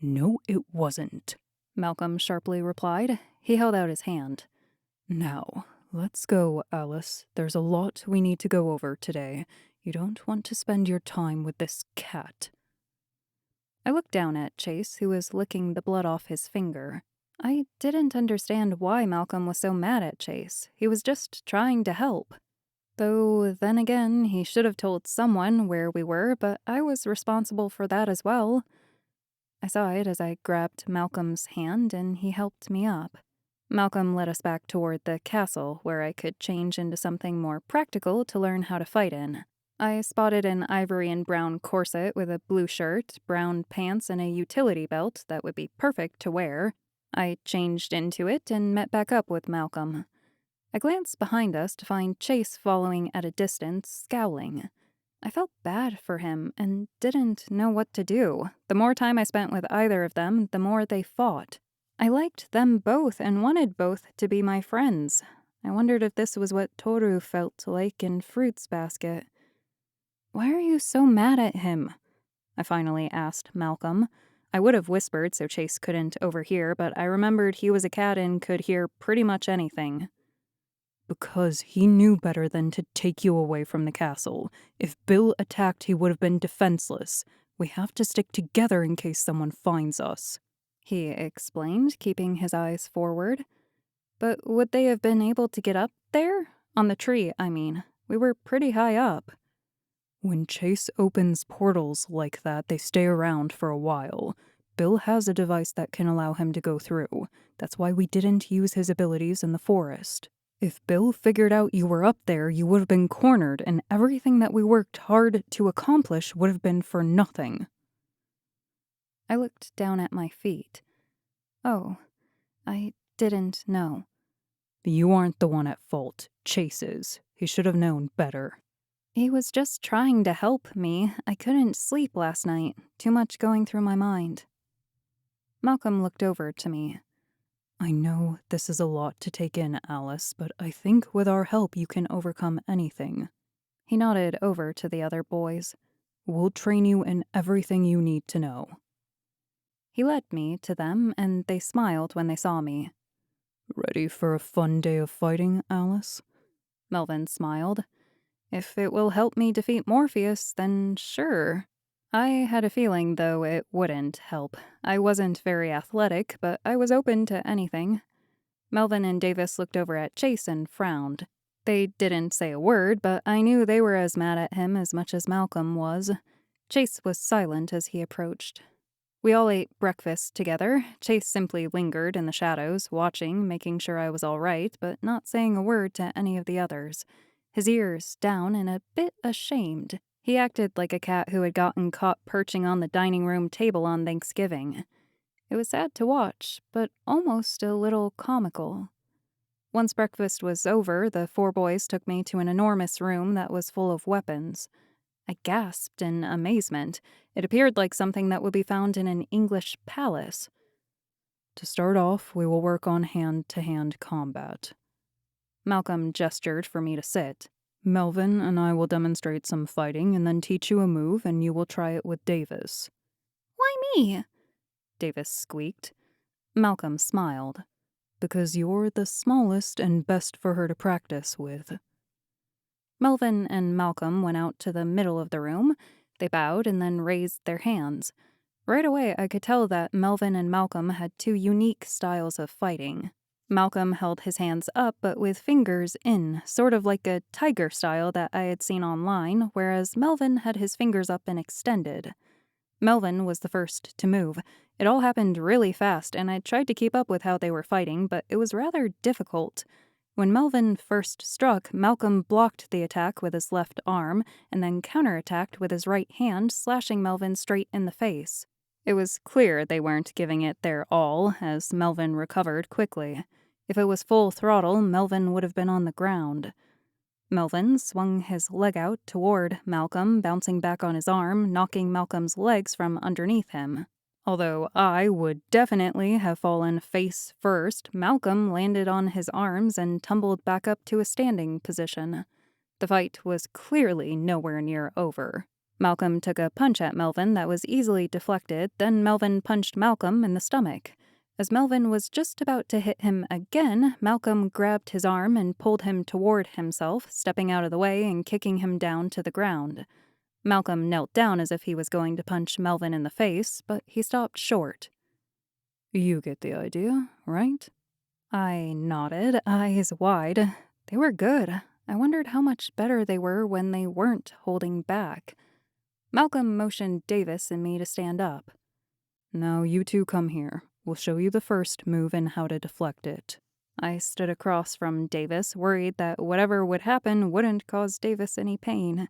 No, it wasn't, Malcolm sharply replied. He held out his hand. Now, let's go, Alice. There's a lot we need to go over today. You don't want to spend your time with this cat. I looked down at Chase, who was licking the blood off his finger. I didn't understand why Malcolm was so mad at Chase. He was just trying to help. Though, then again, he should have told someone where we were, but I was responsible for that as well. I sighed as I grabbed Malcolm's hand and he helped me up. Malcolm led us back toward the castle, where I could change into something more practical to learn how to fight in. I spotted an ivory and brown corset with a blue shirt, brown pants, and a utility belt that would be perfect to wear. I changed into it and met back up with Malcolm. I glanced behind us to find Chase following at a distance, scowling. I felt bad for him and didn't know what to do. The more time I spent with either of them, the more they fought. I liked them both and wanted both to be my friends. I wondered if this was what Toru felt like in Fruits Basket. "Why are you so mad at him?" I finally asked Malcolm. I would have whispered so Chase couldn't overhear, but I remembered he was a cat and could hear pretty much anything. Because he knew better than to take you away from the castle. If Bill attacked, he would have been defenseless. We have to stick together in case someone finds us, he explained, keeping his eyes forward. But would they have been able to get up there? On the tree, I mean. We were pretty high up. When Chase opens portals like that, they stay around for a while. Bill has a device that can allow him to go through. That's why we didn't use his abilities in the forest. If Bill figured out you were up there, you would have been cornered, and everything that we worked hard to accomplish would have been for nothing. I looked down at my feet. Oh, I didn't know. You aren't the one at fault. Chase is. He should have known better. He was just trying to help me. I couldn't sleep last night. Too much going through my mind. Malcolm looked over to me. I know this is a lot to take in, Alice, but I think with our help you can overcome anything. He nodded over to the other boys. We'll train you in everything you need to know. He led me to them, and they smiled when they saw me. Ready for a fun day of fighting, Alice? Melvin smiled. If it will help me defeat Morpheus, then sure. I had a feeling, though, it wouldn't help. I wasn't very athletic, but I was open to anything. Melvin and Davis looked over at Chase and frowned. They didn't say a word, but I knew they were as mad at him as much as Malcolm was. Chase was silent as he approached. We all ate breakfast together. Chase simply lingered in the shadows, watching, making sure I was all right, but not saying a word to any of the others. His ears down and a bit ashamed. He acted like a cat who had gotten caught perching on the dining room table on Thanksgiving. It was sad to watch, but almost a little comical. Once breakfast was over, the 4 boys took me to an enormous room that was full of weapons. I gasped in amazement. It appeared like something that would be found in an English palace. To start off, we will work on hand-to-hand combat. Malcolm gestured for me to sit. Melvin and I will demonstrate some fighting and then teach you a move, and you will try it with Davis. "Why me?" Davis squeaked. Malcolm smiled. Because you're the smallest and best for her to practice with. Melvin and Malcolm went out to the middle of the room. They bowed and then raised their hands. Right away, I could tell that Melvin and Malcolm had 2 unique styles of fighting. Malcolm held his hands up, but with fingers in, sort of like a tiger style that I had seen online, whereas Melvin had his fingers up and extended. Melvin was the first to move. It all happened really fast, and I tried to keep up with how they were fighting, but it was rather difficult. When Melvin first struck, Malcolm blocked the attack with his left arm, and then counterattacked with his right hand, slashing Melvin straight in the face. It was clear they weren't giving it their all, as Melvin recovered quickly. If it was full throttle, Melvin would have been on the ground. Melvin swung his leg out toward Malcolm, bouncing back on his arm, knocking Malcolm's legs from underneath him. Although I would definitely have fallen face first, Malcolm landed on his arms and tumbled back up to a standing position. The fight was clearly nowhere near over. Malcolm took a punch at Melvin that was easily deflected, then Melvin punched Malcolm in the stomach. As Melvin was just about to hit him again, Malcolm grabbed his arm and pulled him toward himself, stepping out of the way and kicking him down to the ground. Malcolm knelt down as if he was going to punch Melvin in the face, but he stopped short. "You get the idea, right?" I nodded, eyes wide. They were good. I wondered how much better they were when they weren't holding back. Malcolm motioned Davis and me to stand up. "Now you two come here. We'll show you the first move and how to deflect it." I stood across from Davis, worried that whatever would happen wouldn't cause Davis any pain.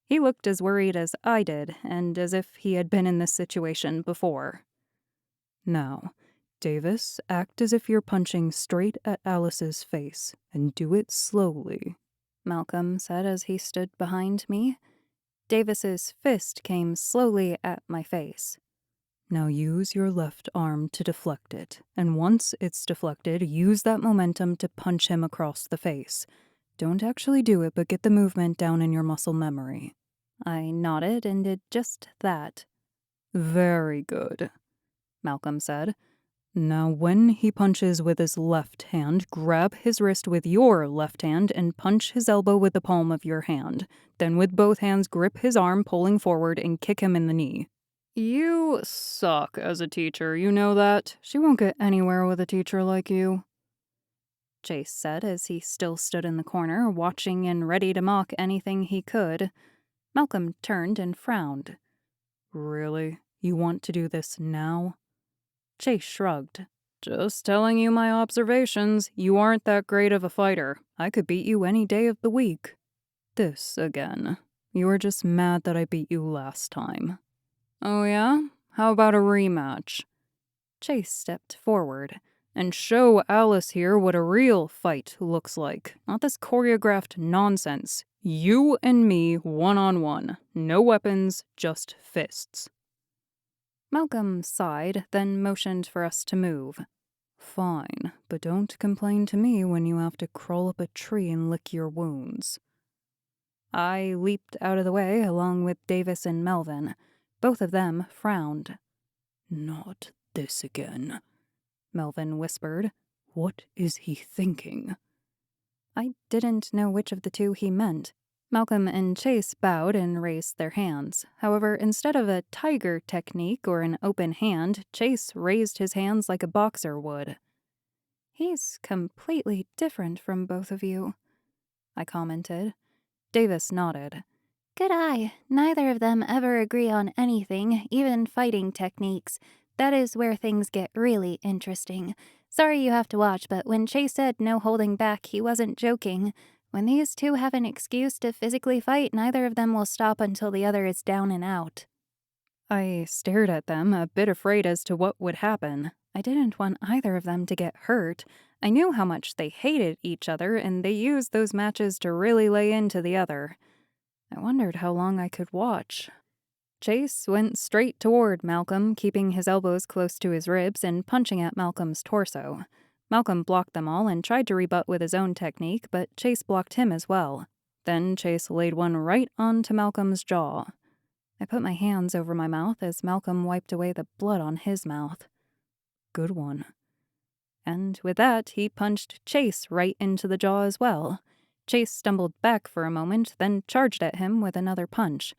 He looked as worried as I did, and as if he had been in this situation before. "Now, Davis, act as if you're punching straight at Alice's face, and do it slowly," Malcolm said as he stood behind me. Davis's fist came slowly at my face. "Now use your left arm to deflect it, and once it's deflected, use that momentum to punch him across the face. Don't actually do it, but get the movement down in your muscle memory." I nodded and did just that. "Very good," Malcolm said. "Now when he punches with his left hand, grab his wrist with your left hand and punch his elbow with the palm of your hand. Then with both hands, grip his arm, pulling forward, and kick him in the knee." "You suck as a teacher, you know that. She won't get anywhere with a teacher like you," Chase said as he still stood in the corner, watching and ready to mock anything he could. Malcolm turned and frowned. "Really? You want to do this now?" Chase shrugged. "Just telling you my observations. You aren't that great of a fighter. I could beat you any day of the week." "This again. You were just mad that I beat you last time." "Oh yeah? How about a rematch?" Chase stepped forward. "And show Alice here what a real fight looks like. Not this choreographed nonsense. You and me, one-on-one. No weapons, just fists." Malcolm sighed, then motioned for us to move. "Fine, but don't complain to me when you have to crawl up a tree and lick your wounds." I leaped out of the way along with Davis and Melvin. Both of them frowned. "Not this again," Melvin whispered. "What is he thinking?" I didn't know which of the two he meant. Malcolm and Chase bowed and raised their hands. However, instead of a tiger technique or an open hand, Chase raised his hands like a boxer would. "He's completely different from both of you," I commented. Davis nodded. Good eye. Neither of them ever agree on anything, even fighting techniques. That is where things get really interesting. Sorry you have to watch, but when Chase said no holding back, he wasn't joking. When these two have an excuse to physically fight, neither of them will stop until the other is down and out. I stared at them, a bit afraid as to what would happen. I didn't want either of them to get hurt. I knew how much they hated each other, and they used those matches to really lay into the other. I wondered how long I could watch. Chase went straight toward Malcolm, keeping his elbows close to his ribs and punching at Malcolm's torso. Malcolm blocked them all and tried to rebut with his own technique, but Chase blocked him as well. Then Chase laid one right onto Malcolm's jaw. I put my hands over my mouth as Malcolm wiped away the blood on his mouth. "Good one." And with that, he punched Chase right into the jaw as well. Chase stumbled back for a moment, then charged at him with another punch.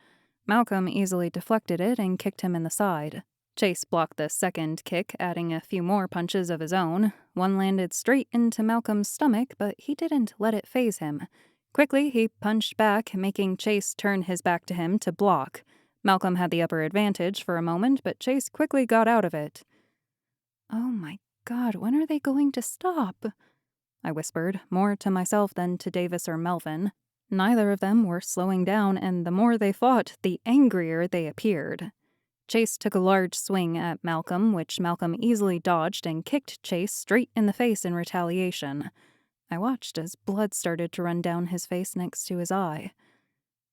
Malcolm easily deflected it and kicked him in the side. Chase blocked the second kick, adding a few more punches of his own. One landed straight into Malcolm's stomach, but he didn't let it faze him. Quickly, he punched back, making Chase turn his back to him to block. Malcolm had the upper advantage for a moment, but Chase quickly got out of it. "Oh my God, when are they going to stop?" I whispered, more to myself than to Davis or Melvin. Neither of them were slowing down, and the more they fought, the angrier they appeared. Chase took a large swing at Malcolm, which Malcolm easily dodged and kicked Chase straight in the face in retaliation. I watched as blood started to run down his face next to his eye.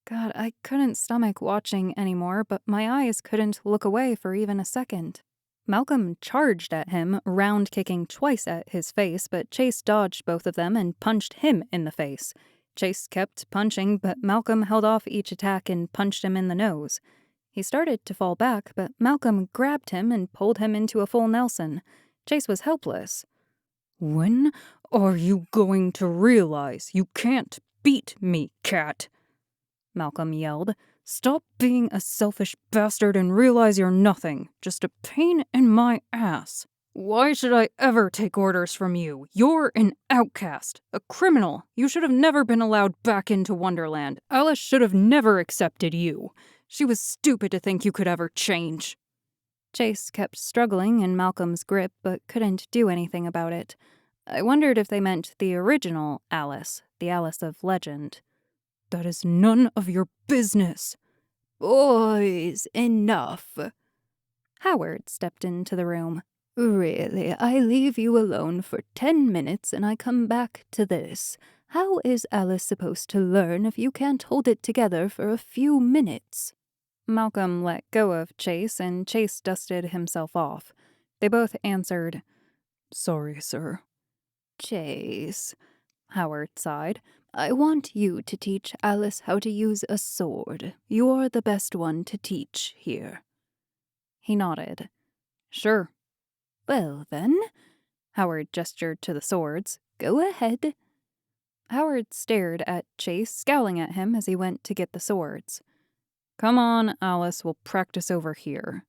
God, I couldn't stomach watching anymore, but my eyes couldn't look away for even a second. Malcolm charged at him, round-kicking twice at his face, but Chase dodged both of them and punched him in the face. Chase kept punching, but Malcolm held off each attack and punched him in the nose. He started to fall back, but Malcolm grabbed him and pulled him into a full Nelson. Chase was helpless. "When are you going to realize you can't beat me, Cat?" Malcolm yelled. "Stop being a selfish bastard and realize you're nothing, just a pain in my ass. Why should I ever take orders from you? You're an outcast, a criminal. You should have never been allowed back into Wonderland. Alice should have never accepted you. She was stupid to think you could ever change." Chase kept struggling in Malcolm's grip, but couldn't do anything about it. I wondered if they meant the original Alice, the Alice of legend. "That is none of your business." "Boys, enough." Howard stepped into the room. "Really, I leave you alone for 10 minutes and I come back to this. How is Alice supposed to learn if you can't hold it together for a few minutes?" Malcolm let go of Chase, and Chase dusted himself off. They both answered, "Sorry, sir." "Chase," Howard sighed, "I want you to teach Alice how to use a sword. You're the best one to teach here." He nodded. "Sure." "Well, then," Howard gestured to the swords, "go ahead." Howard stared at Chase, scowling at him as he went to get the swords. "Come on, Alice, we'll practice over here,"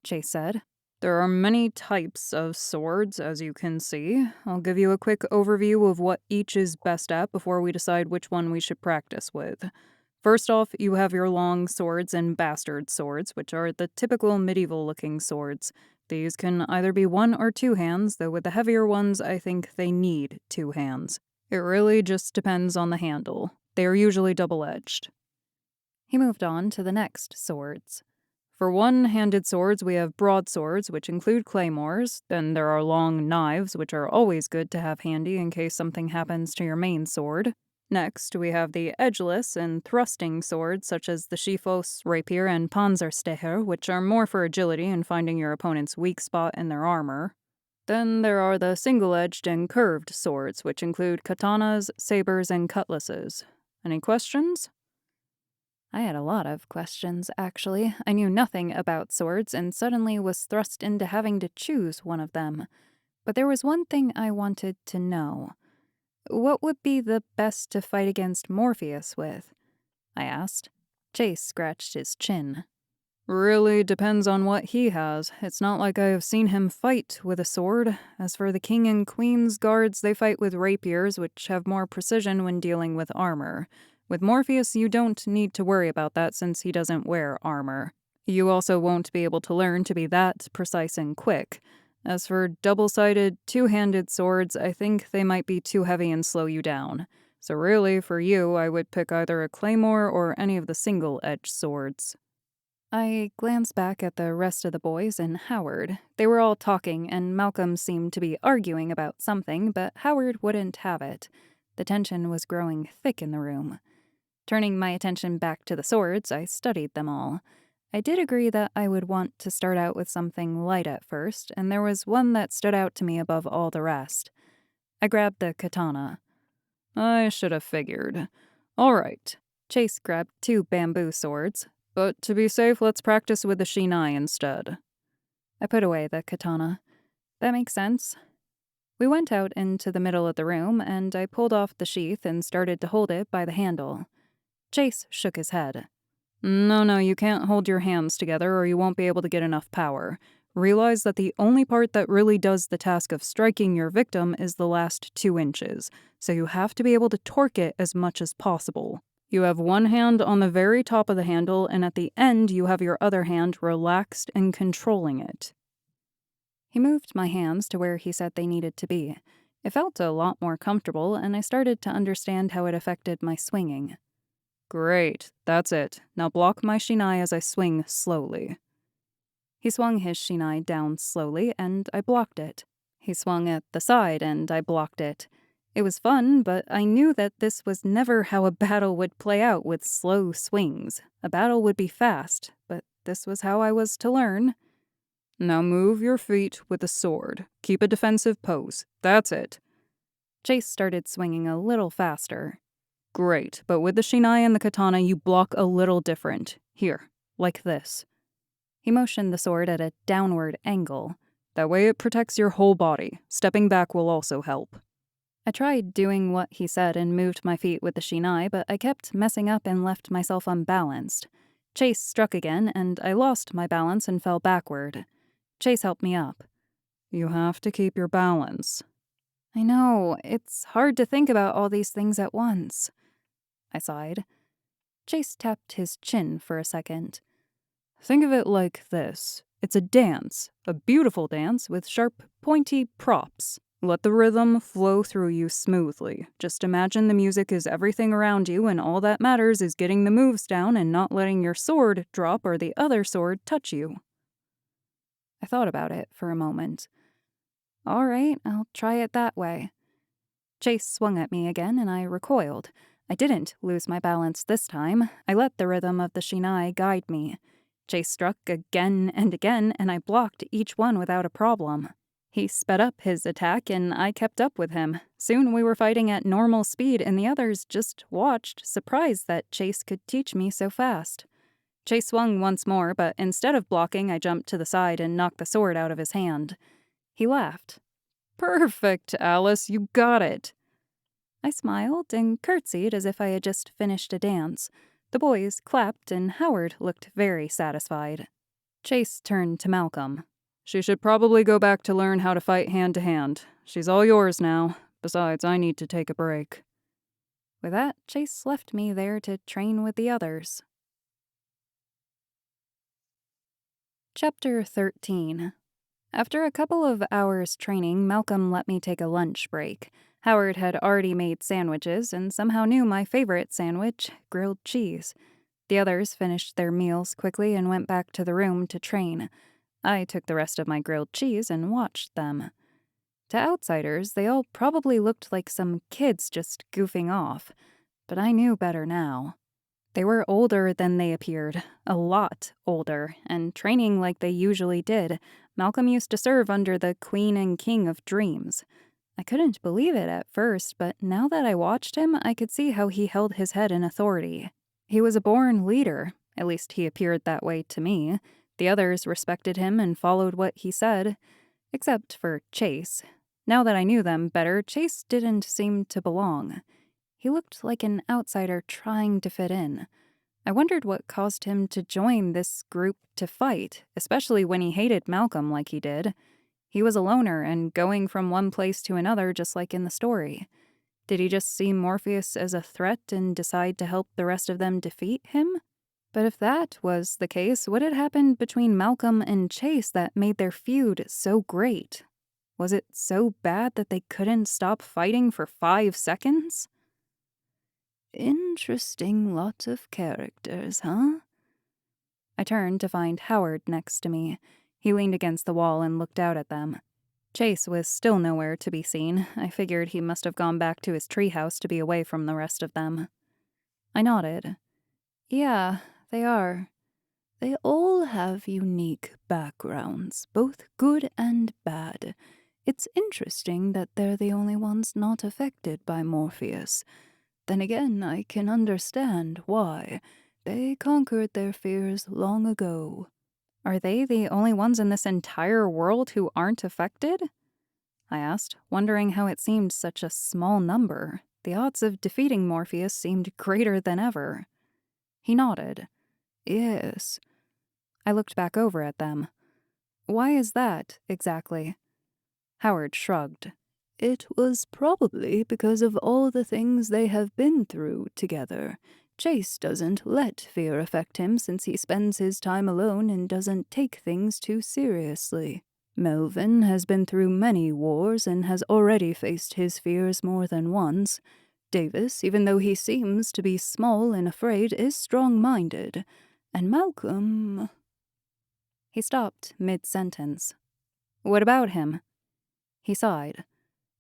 Chase said. "There are many types of swords, as you can see. I'll give you a quick overview of what each is best at before we decide which one we should practice with. First off, you have your long swords and bastard swords, which are the typical medieval-looking swords. These can either be 1 or 2 hands, though with the heavier ones, I think they need 2 hands. It really just depends on the handle. They are usually double-edged." He moved on to the next swords. For one-handed swords, we have broadswords, which include claymores. Then there are long knives, which are always good to have handy in case something happens to your main sword. Next, we have the edgeless and thrusting swords, such as the Schiefos, rapier, and Panzerstecher, which are more for agility and finding your opponent's weak spot in their armor. Then there are the single-edged and curved swords, which include katanas, sabers, and cutlasses. Any questions? I had a lot of questions, actually. I knew nothing about swords and suddenly was thrust into having to choose one of them. But there was one thing I wanted to know. What would be the best to fight against Morpheus with? I asked. Chase scratched his chin. Really depends on what he has. It's not like I have seen him fight with a sword. As for the king and queen's guards, they fight with rapiers, which have more precision when dealing with armor. With Morpheus, you don't need to worry about that since he doesn't wear armor. You also won't be able to learn to be that precise and quick. As for double-sided, 2-handed swords, I think they might be too heavy and slow you down. So really, for you, I would pick either a claymore or any of the single-edged swords. I glanced back at the rest of the boys and Howard. They were all talking, and Malcolm seemed to be arguing about something, but Howard wouldn't have it. The tension was growing thick in the room. Turning my attention back to the swords, I studied them all. I did agree that I would want to start out with something light at first, and there was one that stood out to me above all the rest. I grabbed the katana. I should have figured. All right. Chase grabbed 2 bamboo swords, but to be safe, let's practice with the shinai instead. I put away the katana. That makes sense. We went out into the middle of the room, and I pulled off the sheath and started to hold it by the handle. Chase shook his head. No, you can't hold your hands together or you won't be able to get enough power. Realize that the only part that really does the task of striking your victim is the last 2 inches, so you have to be able to torque it as much as possible. You have one hand on the very top of the handle, and at the end you have your other hand relaxed and controlling it. He moved my hands to where he said they needed to be. It felt a lot more comfortable, and I started to understand how it affected my swinging. Great, that's it. Now block my shinai as I swing slowly. He swung his shinai down slowly, and I blocked it. He swung at the side, and I blocked it. It was fun, but I knew that this was never how a battle would play out with slow swings. A battle would be fast, but this was how I was to learn. Now move your feet with the sword. Keep a defensive pose. That's it. Chase started swinging a little faster. Great, but with the shinai and the katana, you block a little different. Here, like this. He motioned the sword at a downward angle. That way it protects your whole body. Stepping back will also help. I tried doing what he said and moved my feet with the shinai, but I kept messing up and left myself unbalanced. Chase struck again, and I lost my balance and fell backward. Chase helped me up. You have to keep your balance. I know, it's hard to think about all these things at once. I sighed. Chase tapped his chin for a second. Think of it like this. It's a dance, a beautiful dance with sharp, pointy props. Let the rhythm flow through you smoothly. Just imagine the music is everything around you and all that matters is getting the moves down and not letting your sword drop or the other sword touch you. I thought about it for a moment. All right, I'll try it that way. Chase swung at me again and I recoiled. I didn't lose my balance this time. I let the rhythm of the shinai guide me. Chase struck again and again, and I blocked each one without a problem. He sped up his attack, and I kept up with him. Soon we were fighting at normal speed, and the others just watched, surprised that Chase could teach me so fast. Chase swung once more, but instead of blocking, I jumped to the side and knocked the sword out of his hand. He laughed. Perfect, Alice, you got it. I smiled and curtsied as if I had just finished a dance. The boys clapped, and Howard looked very satisfied. Chase turned to Malcolm. She should probably go back to learn how to fight hand to hand. She's all yours now. Besides, I need to take a break. With that, Chase left me there to train with the others. Chapter 13. After a couple of hours training, Malcolm let me take a lunch break. Howard had already made sandwiches and somehow knew my favorite sandwich, grilled cheese. The others finished their meals quickly and went back to the room to train. I took the rest of my grilled cheese and watched them. To outsiders, they all probably looked like some kids just goofing off, but I knew better now. They were older than they appeared, a lot older, and training like they usually did. Malcolm used to serve under the Queen and King of Dreams. I couldn't believe it at first, but now that I watched him, I could see how he held his head in authority. He was a born leader, at least he appeared that way to me. The others respected him and followed what he said, except for Chase. Now that I knew them better, Chase didn't seem to belong. He looked like an outsider trying to fit in. I wondered what caused him to join this group to fight, especially when he hated Malcolm like he did. He was a loner and going from one place to another just like in the story. Did he just see Morpheus as a threat and decide to help the rest of them defeat him? But if that was the case, what had happened between Malcolm and Chase that made their feud so great? Was it so bad that they couldn't stop fighting for 5 seconds? Interesting lot of characters, huh? I turned to find Howard next to me. He leaned against the wall and looked out at them. Chase was still nowhere to be seen. I figured he must have gone back to his treehouse to be away from the rest of them. I nodded. Yeah, they are. They all have unique backgrounds, both good and bad. It's interesting that they're the only ones not affected by Morpheus. Then again, I can understand why. They conquered their fears long ago. Are they the only ones in this entire world who aren't affected? I asked, wondering how it seemed such a small number. The odds of defeating Morpheus seemed greater than ever. He nodded. Yes. I looked back over at them. Why is that, exactly? Howard shrugged. It was probably because of all the things they have been through together. Chase doesn't let fear affect him since he spends his time alone and doesn't take things too seriously. Melvin has been through many wars and has already faced his fears more than once. Davis, even though he seems to be small and afraid, is strong-minded. And Malcolm... He stopped mid-sentence. What about him? He sighed.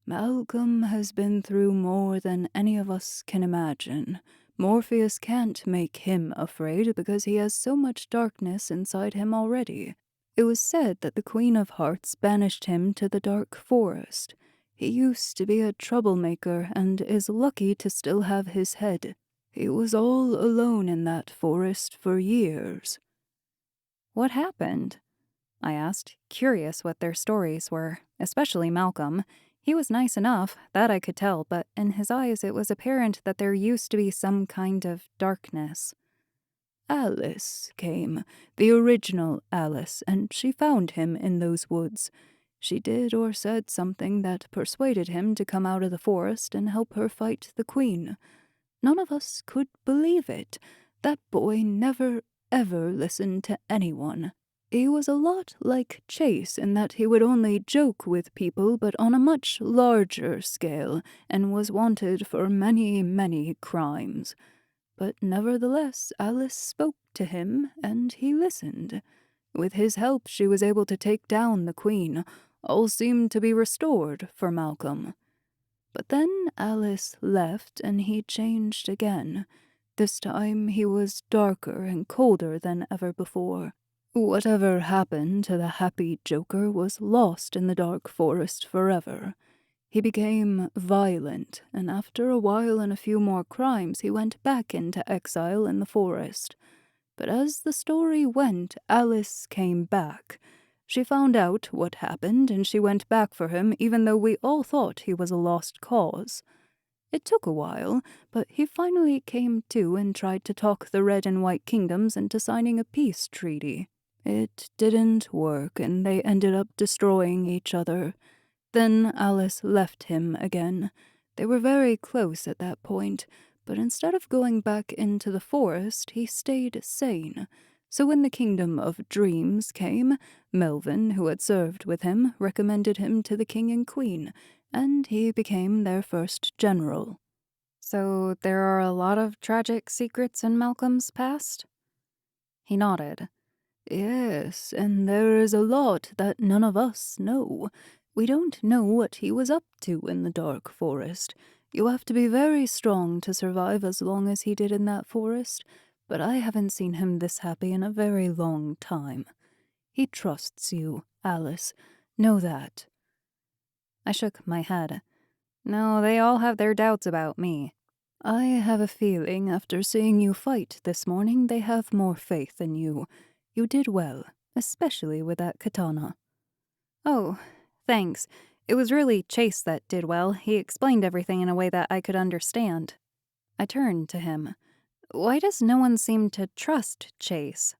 Malcolm has been through more than any of us can imagine. Morpheus can't make him afraid because he has so much darkness inside him already. It was said that the Queen of Hearts banished him to the dark forest. He used to be a troublemaker and is lucky to still have his head. He was all alone in that forest for years. What happened? I asked, curious what their stories were, especially Malcolm. He was nice enough, that I could tell, but in his eyes it was apparent that there used to be some kind of darkness. Alice came, the original Alice, and she found him in those woods. She did or said something that persuaded him to come out of the forest and help her fight the Queen. None of us could believe it. That boy never, ever listened to anyone. He was a lot like Chase in that he would only joke with people, but on a much larger scale, and was wanted for many, many crimes. But nevertheless, Alice spoke to him, and he listened. With his help, she was able to take down the Queen. All seemed to be restored for Malcolm. But then Alice left, and he changed again. This time he was darker and colder than ever before. Whatever happened to the happy Joker was lost in the dark forest forever. He became violent, and after a while and a few more crimes, he went back into exile in the forest. But as the story went, Alice came back. She found out what happened, and she went back for him, even though we all thought he was a lost cause. It took a while, but he finally came to and tried to talk the Red and White Kingdoms into signing a peace treaty. It didn't work, and they ended up destroying each other. Then Alice left him again. They were very close at that point, but instead of going back into the forest, he stayed sane. So when the Kingdom of Dreams came, Melvin, who had served with him, recommended him to the King and Queen, and he became their first general. So there are a lot of tragic secrets in Malcolm's past? He nodded. Yes, and there is a lot that none of us know. We don't know what he was up to in the dark forest. You have to be very strong to survive as long as he did in that forest, but I haven't seen him this happy in a very long time. He trusts you, Alice. Know that. I shook my head. No, they all have their doubts about me. I have a feeling after seeing you fight this morning, they have more faith in you. You did well, especially with that katana. Oh, thanks. It was really Chase that did well. He explained everything in a way that I could understand. I turned to him. Why does no one seem to trust Chase?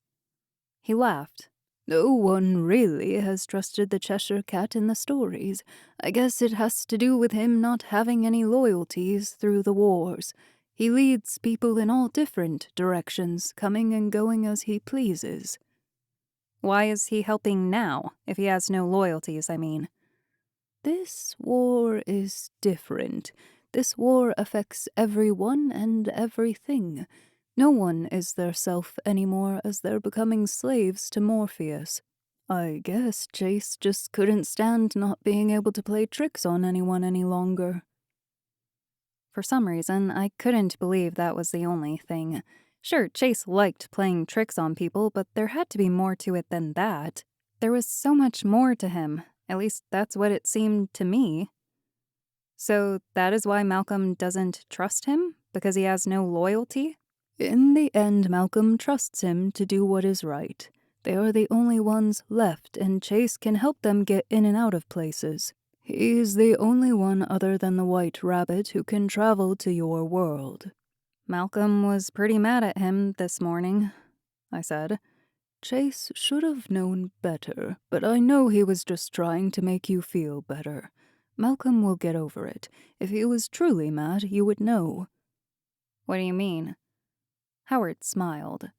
He laughed. No one really has trusted the Cheshire Cat in the stories. I guess it has to do with him not having any loyalties through the wars. He leads people in all different directions, coming and going as he pleases. Why is he helping now, if he has no loyalties, I mean? This war is different. This war affects everyone and everything. No one is their self anymore as they're becoming slaves to Morpheus. I guess Chase just couldn't stand not being able to play tricks on anyone any longer. For some reason, I couldn't believe that was the only thing. Sure, Chase liked playing tricks on people, but there had to be more to it than that. There was so much more to him. At least that's what it seemed to me. So that is why Malcolm doesn't trust him? Because he has no loyalty? In the end, Malcolm trusts him to do what is right. They are the only ones left, and Chase can help them get in and out of places. He's the only one other than the White Rabbit who can travel to your world. Malcolm was pretty mad at him this morning, I said. Chase should have known better, but I know he was just trying to make you feel better. Malcolm will get over it. If he was truly mad, you would know. What do you mean? Howard smiled.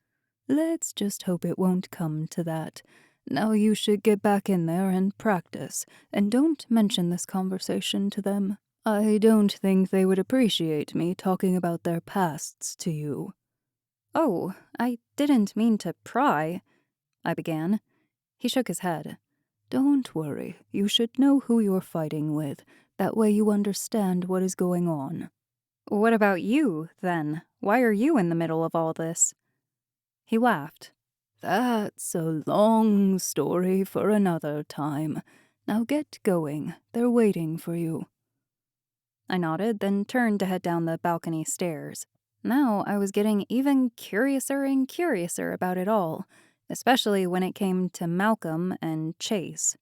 Let's just hope it won't come to that. Now you should get back in there and practice, and don't mention this conversation to them. I don't think they would appreciate me talking about their pasts to you. Oh, I didn't mean to pry, I began. He shook his head. Don't worry. You should know who you're fighting with. That way you understand what is going on. What about you, then? Why are you in the middle of all this? He laughed. That's a long story for another time. Now get going. They're waiting for you. I nodded, then turned to head down the balcony stairs. Now I was getting even curiouser and curiouser about it all, especially when it came to Malcolm and Chase.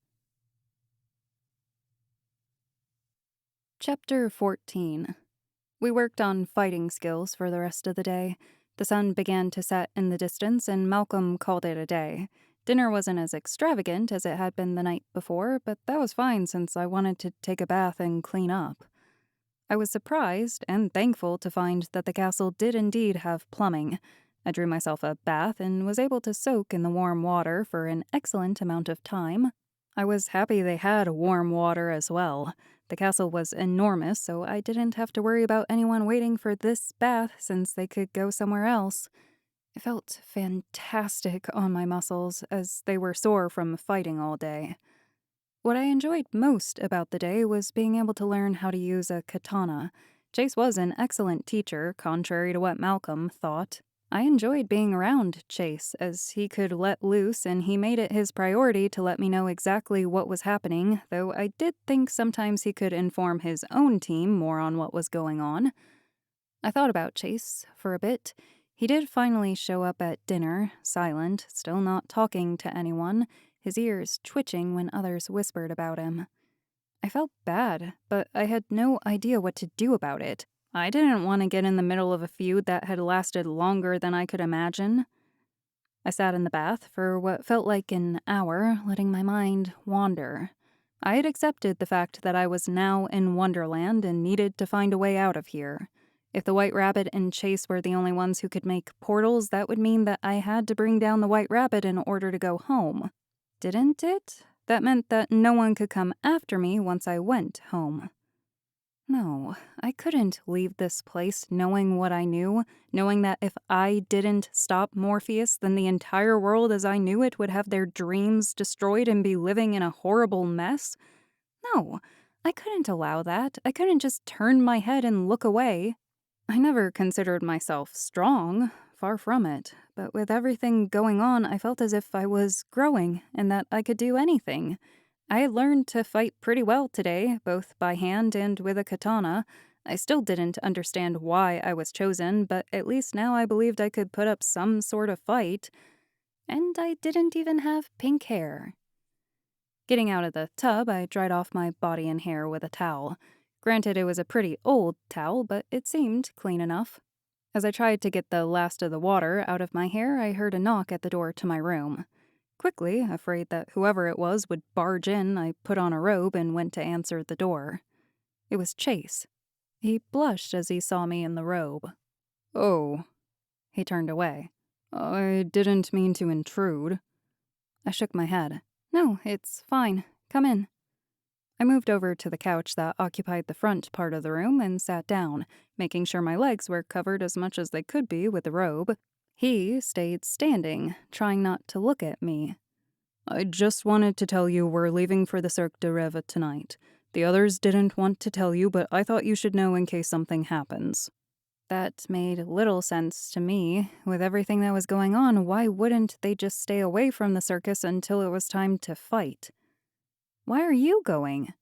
Chapter 14. We worked on fighting skills for the rest of the day. The sun began to set in the distance, and Malcolm called it a day. Dinner wasn't as extravagant as it had been the night before, but that was fine since I wanted to take a bath and clean up. I was surprised and thankful to find that the castle did indeed have plumbing. I drew myself a bath and was able to soak in the warm water for an excellent amount of time. I was happy they had warm water as well. The castle was enormous, so I didn't have to worry about anyone waiting for this bath since they could go somewhere else. It felt fantastic on my muscles, as they were sore from fighting all day. What I enjoyed most about the day was being able to learn how to use a katana. Chase was an excellent teacher, contrary to what Malcolm thought. I enjoyed being around Chase, as he could let loose, and he made it his priority to let me know exactly what was happening, though I did think sometimes he could inform his own team more on what was going on. I thought about Chase for a bit. He did finally show up at dinner, silent, still not talking to anyone, his ears twitching when others whispered about him. I felt bad, but I had no idea what to do about it. I didn't want to get in the middle of a feud that had lasted longer than I could imagine. I sat in the bath for what felt like an hour, letting my mind wander. I had accepted the fact that I was now in Wonderland and needed to find a way out of here. If the White Rabbit and Chase were the only ones who could make portals, that would mean that I had to bring down the White Rabbit in order to go home. Didn't it? That meant that no one could come after me once I went home. No, I couldn't leave this place knowing what I knew, knowing that if I didn't stop Morpheus, then the entire world as I knew it would have their dreams destroyed and be living in a horrible mess. No, I couldn't allow that. I couldn't just turn my head and look away. I never considered myself strong, far from it, but with everything going on, I felt as if I was growing and that I could do anything. I had learned to fight pretty well today, both by hand and with a katana. I still didn't understand why I was chosen, but at least now I believed I could put up some sort of fight. And I didn't even have pink hair. Getting out of the tub, I dried off my body and hair with a towel. Granted, it was a pretty old towel, but it seemed clean enough. As I tried to get the last of the water out of my hair, I heard a knock at the door to my room. Quickly, afraid that whoever it was would barge in, I put on a robe and went to answer the door. It was Chase. He blushed as he saw me in the robe. "Oh." He turned away. "I didn't mean to intrude." I shook my head. "No, it's fine. Come in." I moved over to the couch that occupied the front part of the room and sat down, making sure my legs were covered as much as they could be with the robe. He stayed standing, trying not to look at me. "I just wanted to tell you we're leaving for the Cirque de Rêves tonight. The others didn't want to tell you, but I thought you should know in case something happens." That made little sense to me. With everything that was going on, why wouldn't they just stay away from the circus until it was time to fight? "Why are you going?"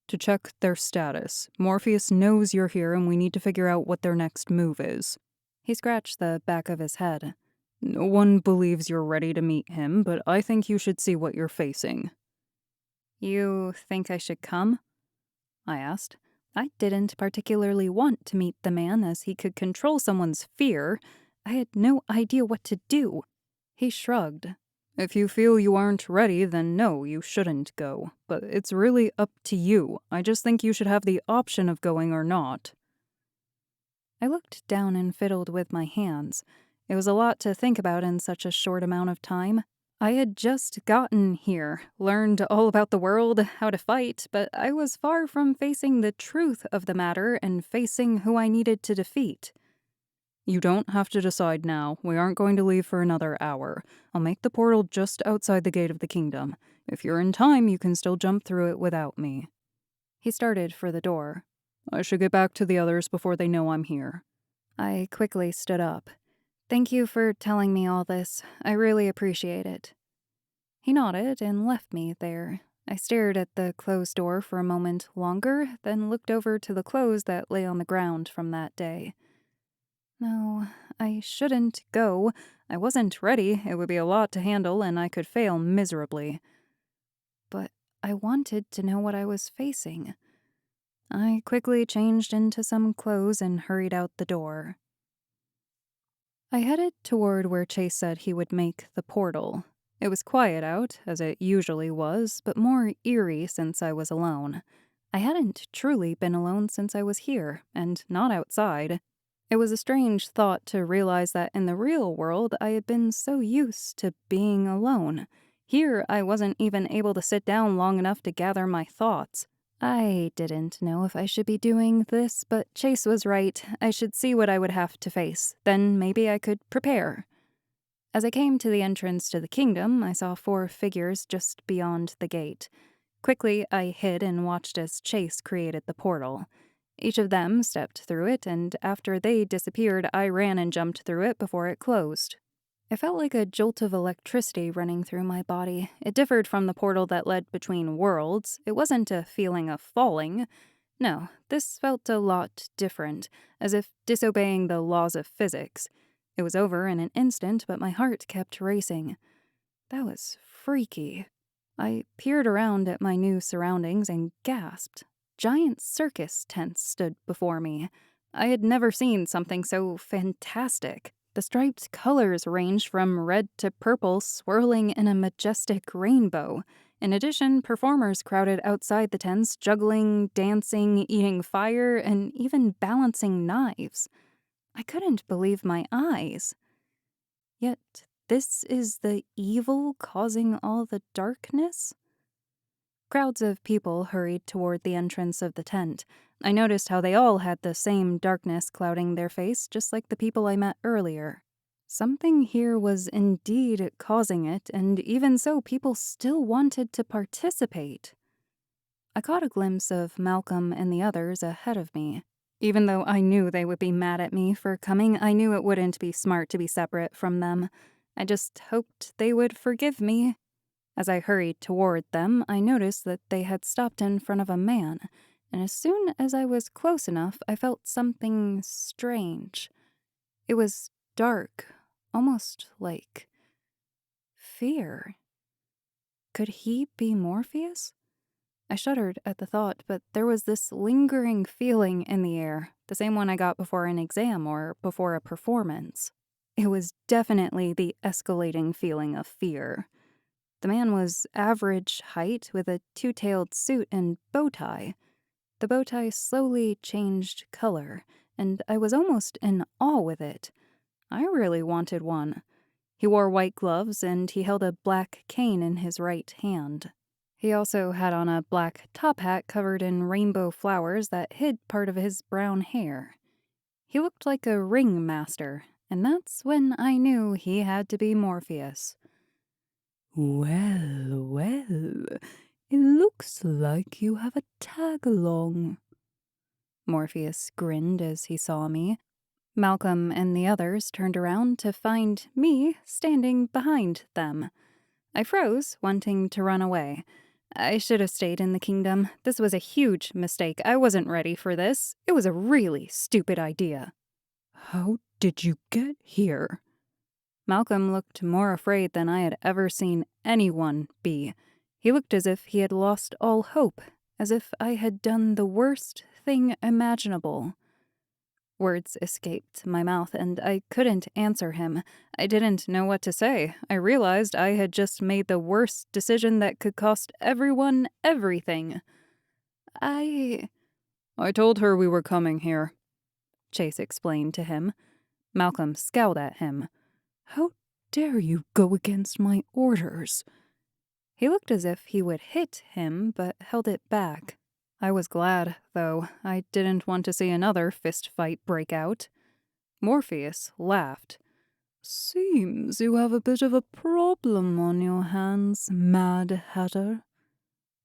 "To check their status. Morpheus knows you're here and we need to figure out what their next move is." He scratched the back of his head. "No one believes you're ready to meet him, but I think you should see what you're facing." "You think I should come?" I asked. I didn't particularly want to meet the man, as he could control someone's fear. I had no idea what to do. He shrugged. "If you feel you aren't ready, then no, you shouldn't go. But it's really up to you. I just think you should have the option of going or not." I looked down and fiddled with my hands. It was a lot to think about in such a short amount of time. I had just gotten here, learned all about the world, how to fight, but I was far from facing the truth of the matter and facing who I needed to defeat. You don't have to decide now. We aren't going to leave for another hour. I'll make the portal just outside the gate of the kingdom. If you're in time, you can still jump through it without me." He started for the door. "I should get back to the others before they know I'm here." I quickly stood up. "Thank you for telling me all this. I really appreciate it." He nodded and left me there. I stared at the closed door for a moment longer, then looked over to the clothes that lay on the ground from that day. No, I shouldn't go. I wasn't ready. It would be a lot to handle, and I could fail miserably. But I wanted to know what I was facing. I quickly changed into some clothes and hurried out the door. I headed toward where Chase said he would make the portal. It was quiet out, as it usually was, but more eerie since I was alone. I hadn't truly been alone since I was here, and not outside. It was a strange thought to realize that in the real world I had been so used to being alone. Here I wasn't even able to sit down long enough to gather my thoughts. I didn't know if I should be doing this, but Chase was right. I should see what I would have to face. Then maybe I could prepare. As I came to the entrance to the kingdom, I saw 4 figures just beyond the gate. Quickly, I hid and watched as Chase created the portal. Each of them stepped through it, and after they disappeared, I ran and jumped through it before it closed. It felt like a jolt of electricity running through my body. It differed from the portal that led between worlds. It wasn't a feeling of falling. No, this felt a lot different, as if disobeying the laws of physics. It was over in an instant, but my heart kept racing. That was freaky. I peered around at my new surroundings and gasped. Giant circus tents stood before me. I had never seen something so fantastic. The striped colors ranged from red to purple, swirling in a majestic rainbow. In addition, performers crowded outside the tents, juggling, dancing, eating fire, and even balancing knives. I couldn't believe my eyes. Yet, this is the evil causing all the darkness? Crowds of people hurried toward the entrance of the tent. I noticed how they all had the same darkness clouding their face, just like the people I met earlier. Something here was indeed causing it, and even so, people still wanted to participate. I caught a glimpse of Malcolm and the others ahead of me. Even though I knew they would be mad at me for coming, I knew it wouldn't be smart to be separate from them. I just hoped they would forgive me. As I hurried toward them, I noticed that they had stopped in front of a man, and as soon as I was close enough, I felt something strange. It was dark, almost like fear. Could he be Morpheus? I shuddered at the thought, but there was this lingering feeling in the air, the same one I got before an exam or before a performance. It was definitely the escalating feeling of fear. The man was average height with a 2-tailed suit and bow tie. The bow tie slowly changed color, and I was almost in awe with it. I really wanted one. He wore white gloves, and he held a black cane in his right hand. He also had on a black top hat covered in rainbow flowers that hid part of his brown hair. He looked like a ringmaster, and that's when I knew he had to be Morpheus. Well, well, it looks like you have a tag-along. Morpheus grinned as he saw me. Malcolm and the others turned around to find me standing behind them. I froze, wanting to run away. I should have stayed in the kingdom. This was a huge mistake. I wasn't ready for this. It was a really stupid idea. How did you get here? Malcolm looked more afraid than I had ever seen anyone be. He looked as if he had lost all hope, as if I had done the worst thing imaginable. Words escaped my mouth, and I couldn't answer him. I didn't know what to say. I realized I had just made the worst decision that could cost everyone everything. I told her we were coming here, Chase explained to him. Malcolm scowled at him. How dare you go against my orders? He looked as if he would hit him, but held it back. I was glad, though. I didn't want to see another fist fight break out. Morpheus laughed. Seems you have a bit of a problem on your hands, Mad Hatter.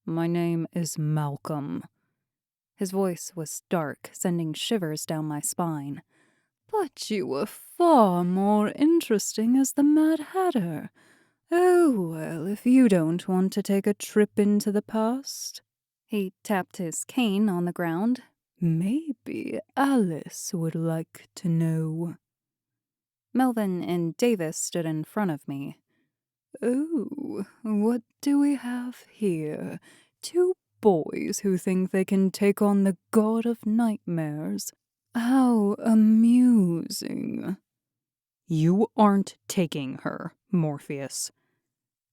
My name is Malcolm. His voice was dark, sending shivers down my spine. But you were far more interesting as the Mad Hatter. Oh, well, if you don't want to take a trip into the past. He tapped his cane on the ground. Maybe Alice would like to know. Melvin and Davis stood in front of me. Oh, what do we have here? Two boys who think they can take on the god of nightmares. How amusing. You aren't taking her, Morpheus,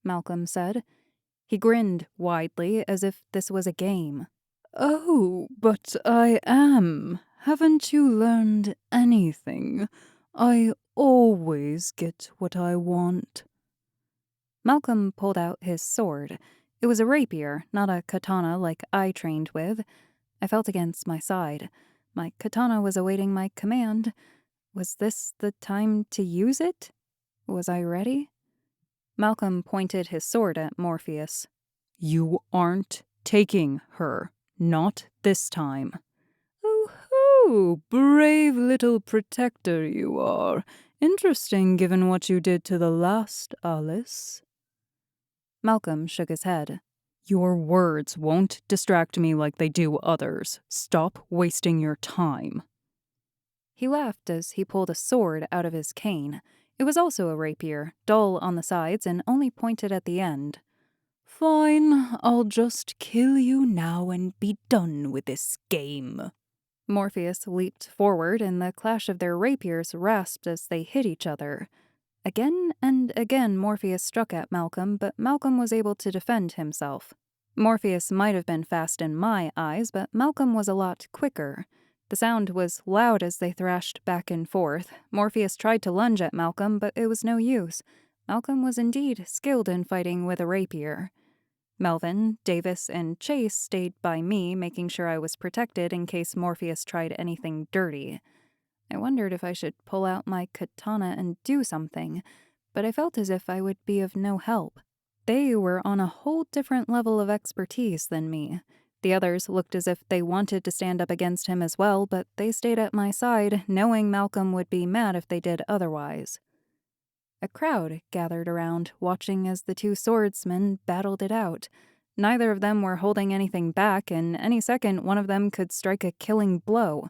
Malcolm said. He grinned widely as if this was a game. Oh, but I am. Haven't you learned anything? I always get what I want. Malcolm pulled out his sword. It was a rapier, not a katana like I trained with. I felt against my side. My katana was awaiting my command. Was this the time to use it? Was I ready? Malcolm pointed his sword at Morpheus. You aren't taking her. Not this time. Oh, brave little protector you are. Interesting given what you did to the last Alice. Malcolm shook his head. Your words won't distract me like they do others. Stop wasting your time. He laughed as he pulled a sword out of his cane. It was also a rapier, dull on the sides and only pointed at the end. Fine, I'll just kill you now and be done with this game. Morpheus leaped forward and the clash of their rapiers rasped as they hit each other. Again and again Morpheus struck at Malcolm, but Malcolm was able to defend himself. Morpheus might have been fast in my eyes, but Malcolm was a lot quicker. The sound was loud as they thrashed back and forth. Morpheus tried to lunge at Malcolm, but it was no use. Malcolm was indeed skilled in fighting with a rapier. Melvin, Davis, and Chase stayed by me, making sure I was protected in case Morpheus tried anything dirty. I wondered if I should pull out my katana and do something, but I felt as if I would be of no help. They were on a whole different level of expertise than me. The others looked as if they wanted to stand up against him as well, but they stayed at my side, knowing Malcolm would be mad if they did otherwise. A crowd gathered around, watching as the two swordsmen battled it out. Neither of them were holding anything back, and any second one of them could strike a killing blow.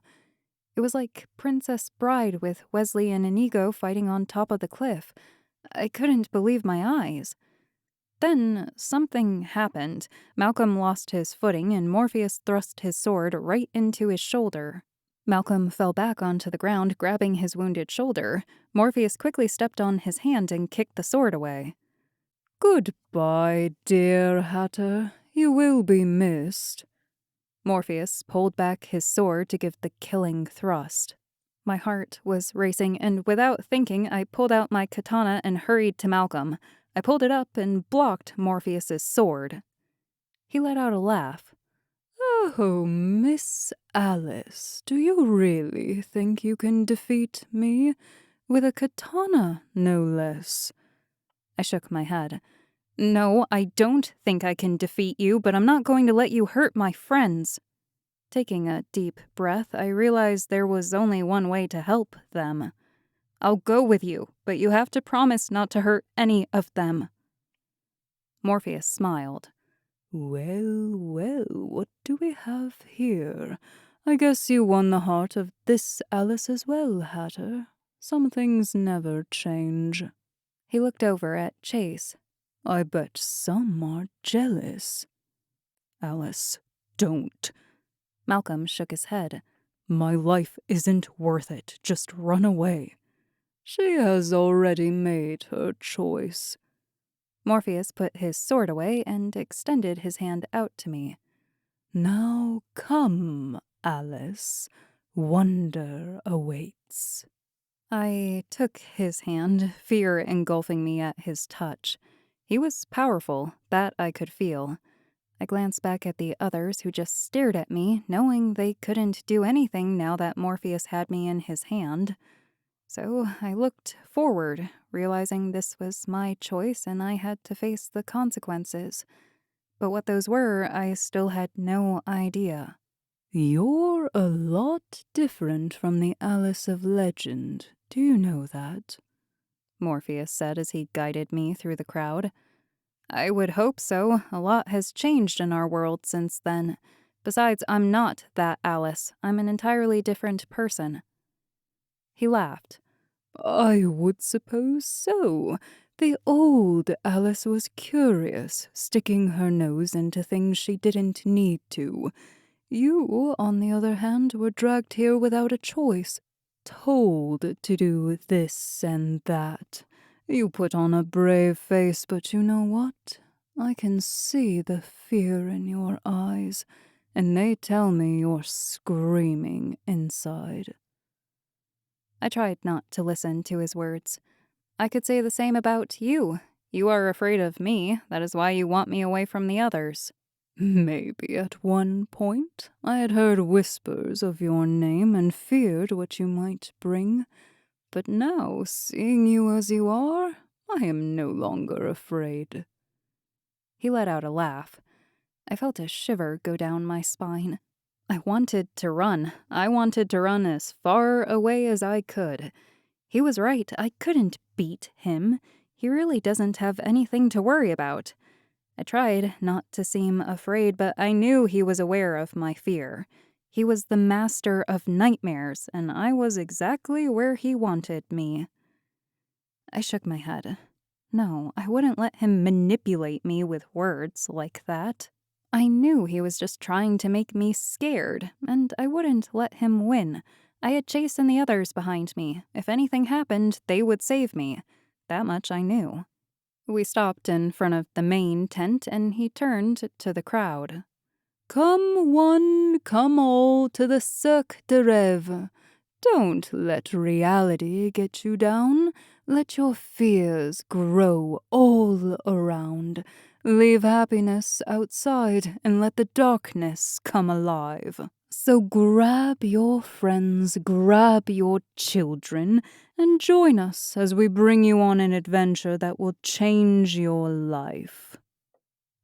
It was like Princess Bride with Wesley and Inigo fighting on top of the cliff. I couldn't believe my eyes. Then something happened. Malcolm lost his footing and Morpheus thrust his sword right into his shoulder. Malcolm fell back onto the ground, grabbing his wounded shoulder. Morpheus quickly stepped on his hand and kicked the sword away. Goodbye, dear Hatter. You will be missed. Morpheus pulled back his sword to give the killing thrust. My heart was racing, and without thinking, I pulled out my katana and hurried to Malcolm. I pulled it up and blocked Morpheus's sword. He let out a laugh. Oh, Miss Alice, do you really think you can defeat me? With a katana, no less. I shook my head. No, I don't think I can defeat you, but I'm not going to let you hurt my friends. Taking a deep breath, I realized there was only one way to help them. I'll go with you, but you have to promise not to hurt any of them. Morpheus smiled. Well, well, what do we have here? I guess you won the heart of this Alice as well, Hatter. Some things never change. He looked over at Chase. I bet some are jealous. Alice, don't. Malcolm shook his head. My life isn't worth it. Just run away. She has already made her choice. Morpheus put his sword away and extended his hand out to me. Now come, Alice. Wonder awaits. I took his hand, fear engulfing me at his touch. He was powerful, that I could feel. I glanced back at the others who just stared at me, knowing they couldn't do anything now that Morpheus had me in his hand. So I looked forward, realizing this was my choice and I had to face the consequences. But what those were, I still had no idea. You're a lot different from the Alice of legend. Do you know that? Morpheus said as he guided me through the crowd. I would hope so. A lot has changed in our world since then. Besides, I'm not that Alice. I'm an entirely different person. He laughed. I would suppose so. The old Alice was curious, sticking her nose into things she didn't need to. You, on the other hand, were dragged here without a choice, told to do this and that. You put on a brave face, but you know what? I can see the fear in your eyes, and they tell me you're screaming inside. I tried not to listen to his words. I could say the same about you. You are afraid of me. That is why you want me away from the others. Maybe at one point I had heard whispers of your name and feared what you might bring. But now, seeing you as you are, I am no longer afraid. He let out a laugh. I felt a shiver go down my spine. I wanted to run. I wanted to run as far away as I could. He was right. I couldn't beat him. He really doesn't have anything to worry about. I tried not to seem afraid, but I knew he was aware of my fear. He was the master of nightmares, and I was exactly where he wanted me. I shook my head. No, I wouldn't let him manipulate me with words like that. I knew he was just trying to make me scared, and I wouldn't let him win. I had Chase and the others behind me. If anything happened, they would save me. That much I knew. We stopped in front of the main tent, and he turned to the crowd. Come one, come all to the Cirque de Rêves. Don't let reality get you down. Let your fears grow all around. Leave happiness outside and let the darkness come alive. So grab your friends, grab your children, and join us as we bring you on an adventure that will change your life.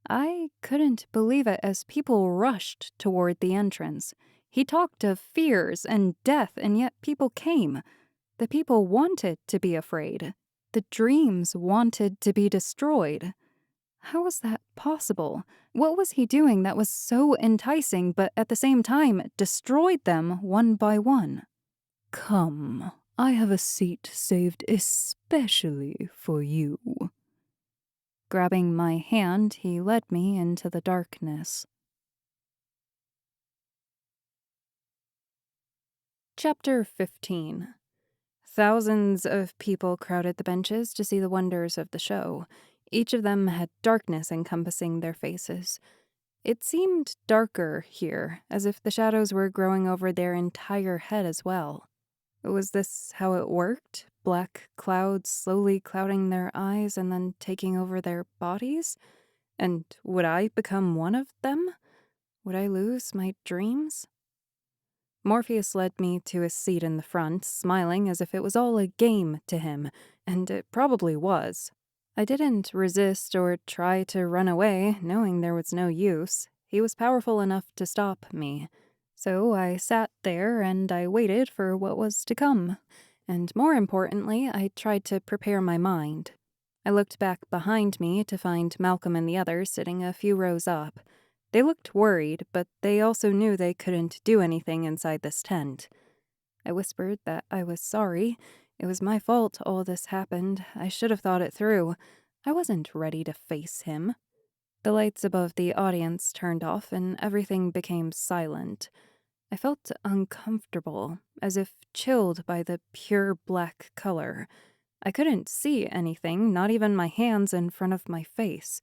I couldn't believe it as people rushed toward the entrance. He talked of fears and death, and yet people came. The people wanted to be afraid. The dreams wanted to be destroyed. How was that possible? What was he doing that was so enticing, but at the same time destroyed them one by one? Come, I have a seat saved especially for you. Grabbing my hand, he led me into the darkness. Chapter 15. Thousands of people crowded the benches to see the wonders of the show. Each of them had darkness encompassing their faces. It seemed darker here, as if the shadows were growing over their entire head as well. Was this how it worked? Black clouds slowly clouding their eyes and then taking over their bodies? And would I become one of them? Would I lose my dreams? Morpheus led me to a seat in the front, smiling as if it was all a game to him, and it probably was. I didn't resist or try to run away, knowing there was no use. He was powerful enough to stop me. So I sat there and I waited for what was to come. And more importantly, I tried to prepare my mind. I looked back behind me to find Malcolm and the others sitting a few rows up. They looked worried, but they also knew they couldn't do anything inside this tent. I whispered that I was sorry. It was my fault all this happened. I should have thought it through. I wasn't ready to face him. The lights above the audience turned off and everything became silent. I felt uncomfortable, as if chilled by the pure black color. I couldn't see anything, not even my hands in front of my face.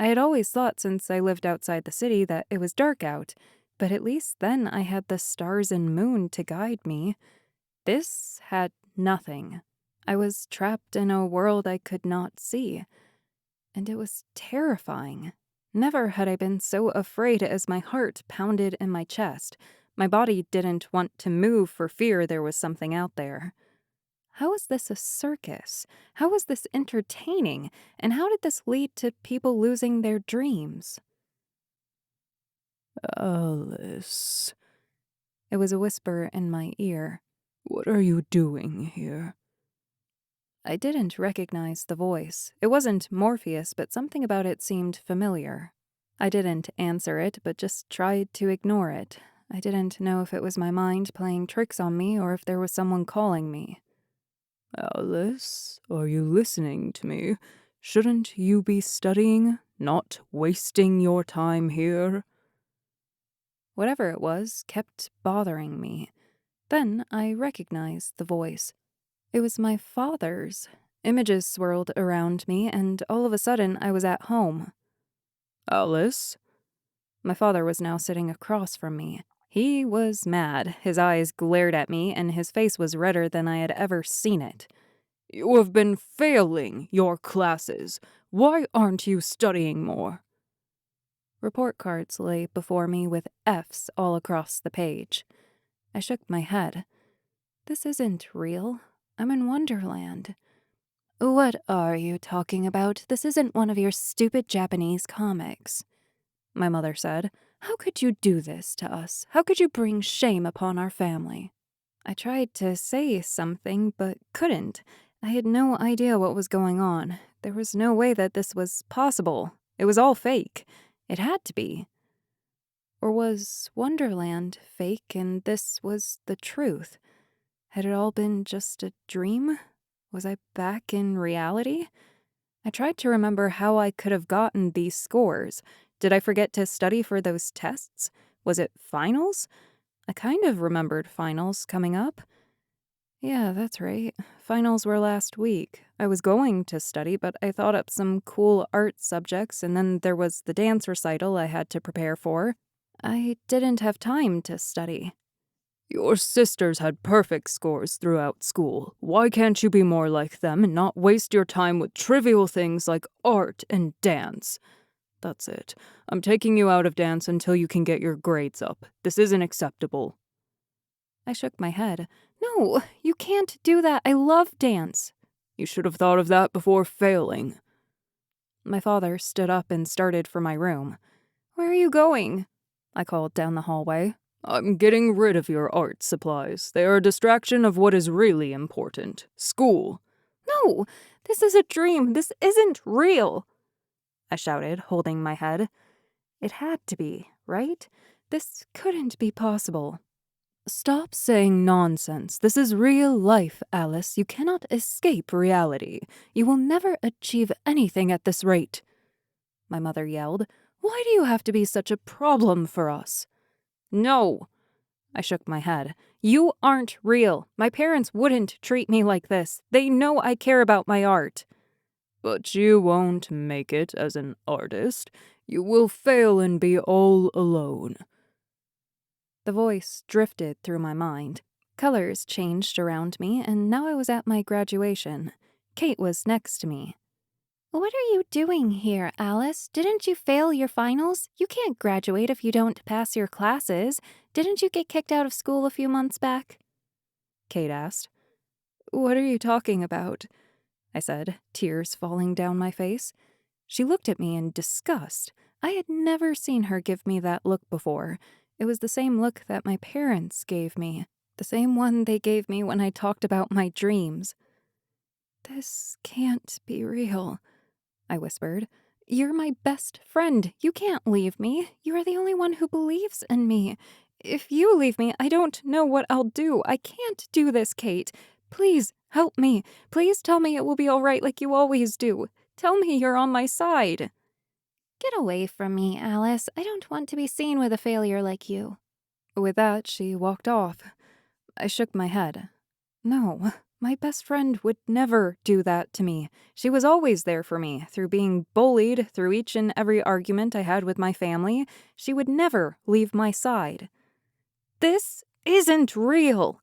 I had always thought since I lived outside the city that it was dark out, but at least then I had the stars and moon to guide me. This had nothing. I was trapped in a world I could not see, and it was terrifying. Never had I been so afraid as my heart pounded in my chest. My body didn't want to move for fear there was something out there. How is this a circus? How is this entertaining? And how did this lead to people losing their dreams? Alice, It was a whisper in my ear. what are you doing here? I didn't recognize the voice. It wasn't Morpheus, but something about it seemed familiar. I didn't answer it, but just tried to ignore it. I didn't know if it was my mind playing tricks on me or if there was someone calling me. Alice, are you listening to me? Shouldn't you be studying, not wasting your time here? Whatever it was kept bothering me. Then I recognized the voice. It was my father's. Images swirled around me, and all of a sudden I was at home. Alice? My father was now sitting across from me. He was mad. His eyes glared at me, and his face was redder than I had ever seen it. You have been failing your classes. Why aren't you studying more? Report cards lay before me with F's all across the page. I shook my head. This isn't real. I'm in Wonderland. What are you talking about? This isn't one of your stupid Japanese comics, my mother said. How could you do this to us? How could you bring shame upon our family? I tried to say something, but couldn't. I had no idea what was going on. There was no way that this was possible. It was all fake. It had to be. Or was Wonderland fake and this was the truth? Had it all been just a dream? Was I back in reality? I tried to remember how I could have gotten these scores. Did I forget to study for those tests? Was it finals? I kind of remembered finals coming up. Yeah, that's right. Finals were last week. I was going to study, but I thought up some cool art subjects, and then there was the dance recital I had to prepare for. I didn't have time to study. Your sisters had perfect scores throughout school. Why can't you be more like them and not waste your time with trivial things like art and dance? That's it. I'm taking you out of dance until you can get your grades up. This isn't acceptable. I shook my head. No, you can't do that. I love dance. You should have thought of that before failing. My father stood up and started for my room. Where are you going? I called down the hallway. I'm getting rid of your art supplies. They are a distraction of what is really important. School. No, this is a dream. This isn't real, I shouted, holding my head. It had to be, right? This couldn't be possible. Stop saying nonsense. This is real life, Alice. You cannot escape reality. You will never achieve anything at this rate. My mother yelled. Why do you have to be such a problem for us? No, I shook my head. You aren't real. My parents wouldn't treat me like this. They know I care about my art. But you won't make it as an artist. You will fail and be all alone. The voice drifted through my mind. Colors changed around me, and now I was at my graduation. Kate was next to me. What are you doing here, Alice? Didn't you fail your finals? You can't graduate if you don't pass your classes. Didn't you get kicked out of school a few months back? Kate asked. What are you talking about? I said, tears falling down my face. She looked at me in disgust. I had never seen her give me that look before. It was the same look that my parents gave me, the same one they gave me when I talked about my dreams. This can't be real, I whispered. You're my best friend. You can't leave me. You are the only one who believes in me. If you leave me, I don't know what I'll do. I can't do this, Kate. Please help me. Please tell me it will be all right like you always do. Tell me you're on my side. Get away from me, Alice. I don't want to be seen with a failure like you. With that, she walked off. I shook my head. No, my best friend would never do that to me. She was always there for me, through being bullied, through each and every argument I had with my family. She would never leave my side. This isn't real,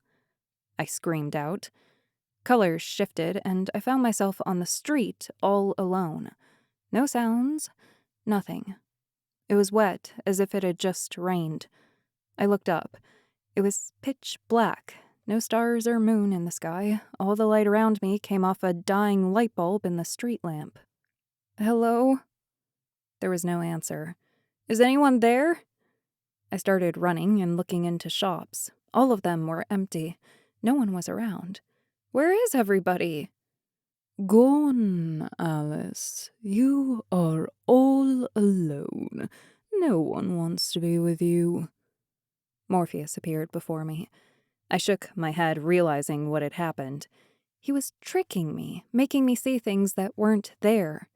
I screamed out. Colors shifted, and I found myself on the street all alone. No sounds, nothing. It was wet, as if it had just rained. I looked up. It was pitch black. No stars or moon in the sky. All the light around me came off a dying light bulb in the street lamp. Hello? There was no answer. Is anyone there? I started running and looking into shops. All of them were empty. No one was around. Where is everybody? Gone, Alice. You are all alone. No one wants to be with you. Morpheus appeared before me. I shook my head, realizing what had happened. He was tricking me, making me see things that weren't there.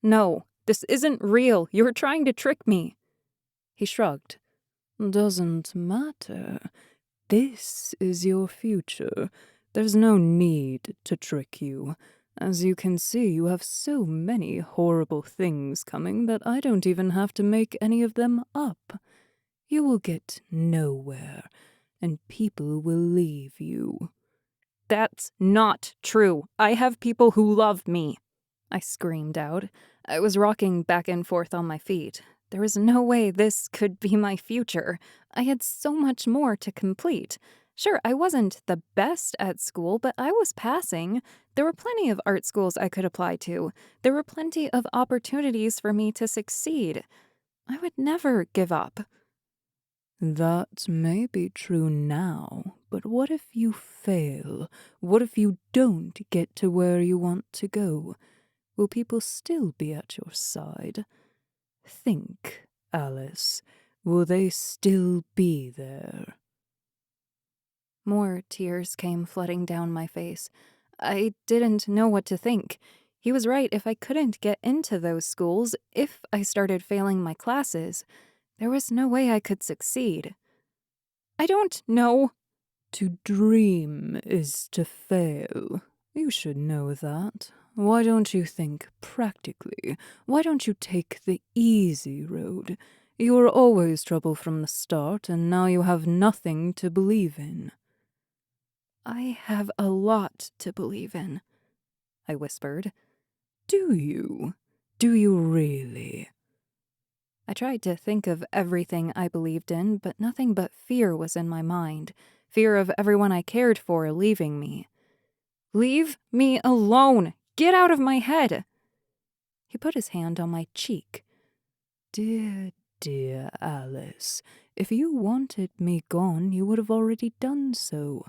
No, this isn't real. You were trying to trick me. He shrugged. Doesn't matter. This is your future. There's no need to trick you. As you can see, you have so many horrible things coming that I don't even have to make any of them up. You will get nowhere, and people will leave you. That's not true. I have people who love me. I screamed out. I was rocking back and forth on my feet. There was no way this could be my future. I had so much more to complete. Sure, I wasn't the best at school, but I was passing. There were plenty of art schools I could apply to. There were plenty of opportunities for me to succeed. I would never give up. That may be true now, but what if you fail? What if you don't get to where you want to go? Will people still be at your side? Think, Alice. Will they still be there? More tears came flooding down my face. I didn't know what to think. He was right. If I couldn't get into those schools, if I started failing my classes, there was no way I could succeed. I don't know. To dream is to fail. You should know that. Why don't you think practically? Why don't you take the easy road? You were always trouble from the start, and now you have nothing to believe in. I have a lot to believe in, I whispered. Do you? Do you really? I tried to think of everything I believed in, but nothing but fear was in my mind. Fear of everyone I cared for leaving me. Leave me alone! Get out of my head! He put his hand on my cheek. Dear, dear Alice, if you wanted me gone, you would have already done so.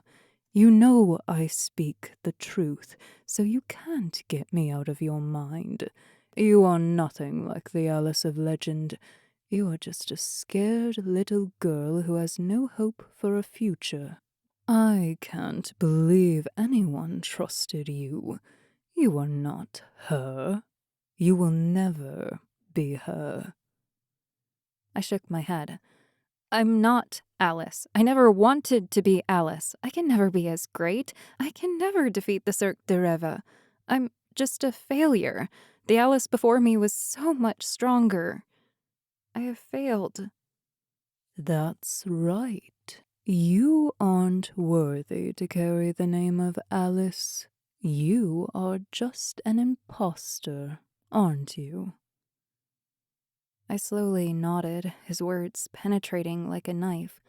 You know I speak the truth, so you can't get me out of your mind. You are nothing like the Alice of legend. You are just a scared little girl who has no hope for a future. I can't believe anyone trusted you. You are not her. You will never be her. I shook my head. I'm not Alice. I never wanted to be Alice. I can never be as great. I can never defeat the Cirque de Rêves. I'm just a failure. The Alice before me was so much stronger. I have failed. That's right. You aren't worthy to carry the name of Alice. You are just an imposter, aren't you? I slowly nodded, his words penetrating like a knife.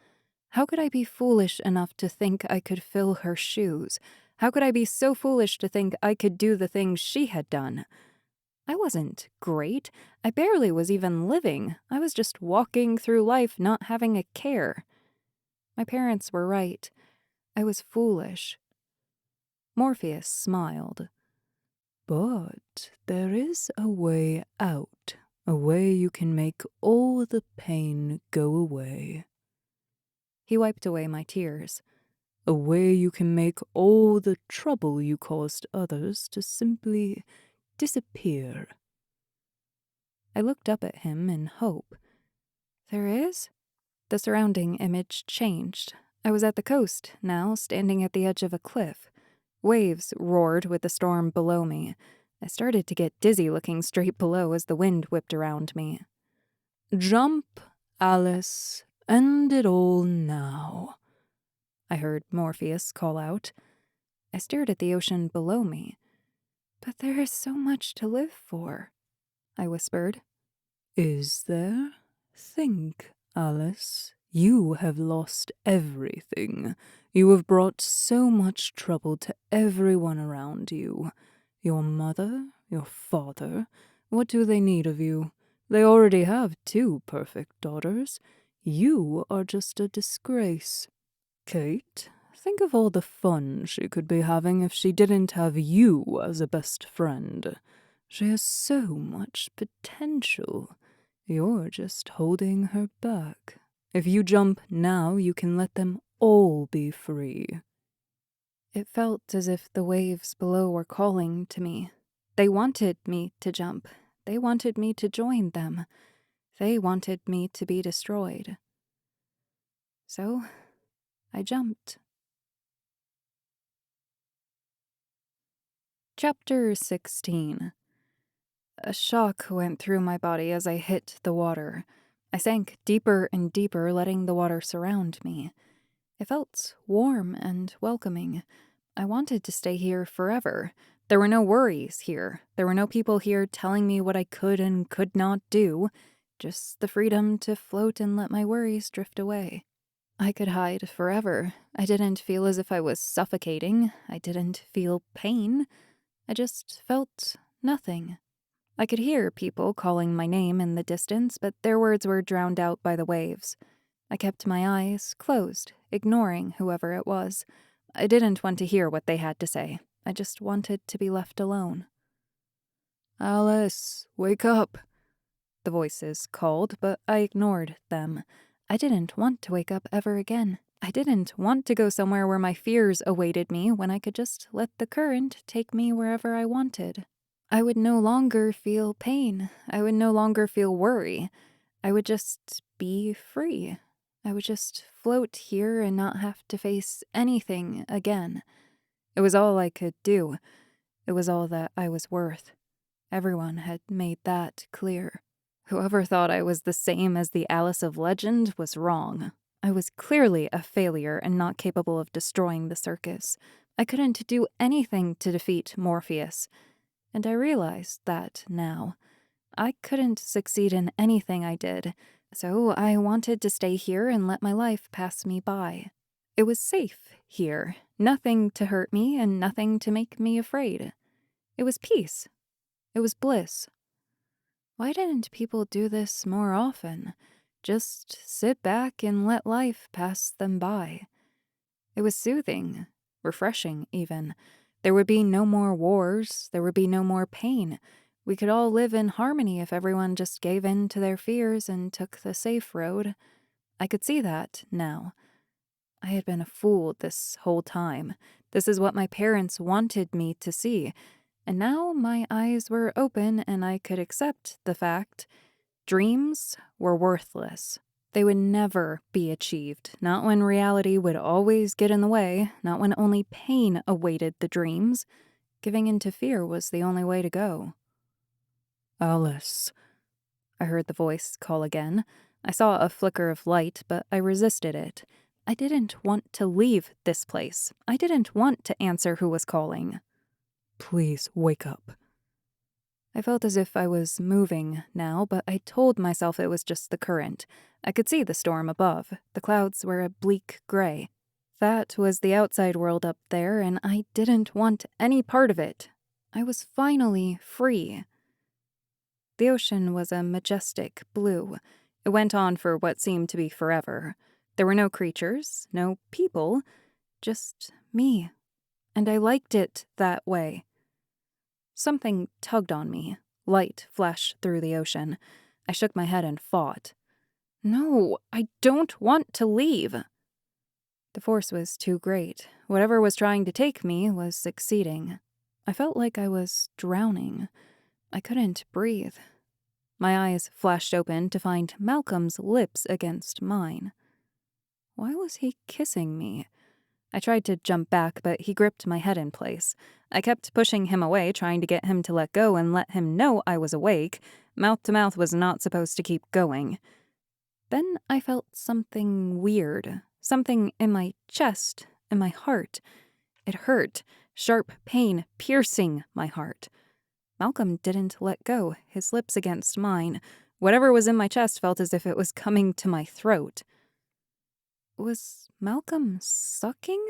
How could I be foolish enough to think I could fill her shoes? How could I be so foolish to think I could do the things she had done? I wasn't great. I barely was even living. I was just walking through life not having a care. My parents were right. I was foolish. Morpheus smiled. But there is a way out, a way you can make all the pain go away. He wiped away my tears. A way you can make all the trouble you caused others to simply disappear. I looked up at him in hope. There is? The surrounding image changed. I was at the coast now, standing at the edge of a cliff. Waves roared with the storm below me. I started to get dizzy looking straight below as the wind whipped around me. Jump, Alice. End it all now, I heard Morpheus call out. I stared at the ocean below me. But there is so much to live for, I whispered. Is there? Think, Alice. You have lost everything. You have brought so much trouble to everyone around you. Your mother, your father. What do they need of you? They already have 2 perfect daughters. You are just a disgrace. Kate, think of all the fun she could be having if she didn't have you as a best friend. She has so much potential. You're just holding her back. If you jump now, you can let them all be free. It felt as if the waves below were calling to me. They wanted me to jump. They wanted me to join them. They wanted me to be destroyed. So, I jumped. Chapter 16. A shock went through my body as I hit the water. I sank deeper and deeper, letting the water surround me. It felt warm and welcoming. I wanted to stay here forever. There were no worries here. There were no people here telling me what I could and could not do. Just the freedom to float and let my worries drift away. I could hide forever. I didn't feel as if I was suffocating. I didn't feel pain. I just felt nothing. I could hear people calling my name in the distance, but their words were drowned out by the waves. I kept my eyes closed, ignoring whoever it was. I didn't want to hear what they had to say. I just wanted to be left alone. Alice, wake up. The voices called, but I ignored them. I didn't want to wake up ever again. I didn't want to go somewhere where my fears awaited me when I could just let the current take me wherever I wanted. I would no longer feel pain. I would no longer feel worry. I would just be free. I would just float here and not have to face anything again. It was all I could do. It was all that I was worth. Everyone had made that clear. Whoever thought I was the same as the Alice of legend was wrong. I was clearly a failure and not capable of destroying the circus. I couldn't do anything to defeat Morpheus. And I realized that now. I couldn't succeed in anything I did, so I wanted to stay here and let my life pass me by. It was safe here, nothing to hurt me and nothing to make me afraid. It was peace. It was bliss. Why didn't people do this more often? Just sit back and let life pass them by. It was soothing, refreshing even. There would be no more wars, there would be no more pain. We could all live in harmony if everyone just gave in to their fears and took the safe road. I could see that now. I had been a fool this whole time. This is what my parents wanted me to see. And now my eyes were open and I could accept the fact dreams were worthless. They would never be achieved, not when reality would always get in the way, not when only pain awaited the dreams. Giving in to fear was the only way to go. Alice. I heard the voice call again. I saw a flicker of light, but I resisted it. I didn't want to leave this place. I didn't want to answer who was calling. Please wake up. I felt as if I was moving now, but I told myself it was just the current. I could see the storm above. The clouds were a bleak gray. That was the outside world up there, and I didn't want any part of it. I was finally free. The ocean was a majestic blue. It went on for what seemed to be forever. There were no creatures, no people, just me. And I liked it that way. Something tugged on me. Light flashed through the ocean. I shook my head and fought. No, I don't want to leave. The force was too great. Whatever was trying to take me was succeeding. I felt like I was drowning. I couldn't breathe. My eyes flashed open to find Malcolm's lips against mine. Why was he kissing me? I tried to jump back, but he gripped my head in place. I kept pushing him away, trying to get him to let go and let him know I was awake. Mouth to mouth was not supposed to keep going. Then I felt something weird, something in my chest, in my heart. It hurt, sharp pain piercing my heart. Malcolm didn't let go, his lips against mine. Whatever was in my chest felt as if it was coming to my throat. Was Malcolm sucking?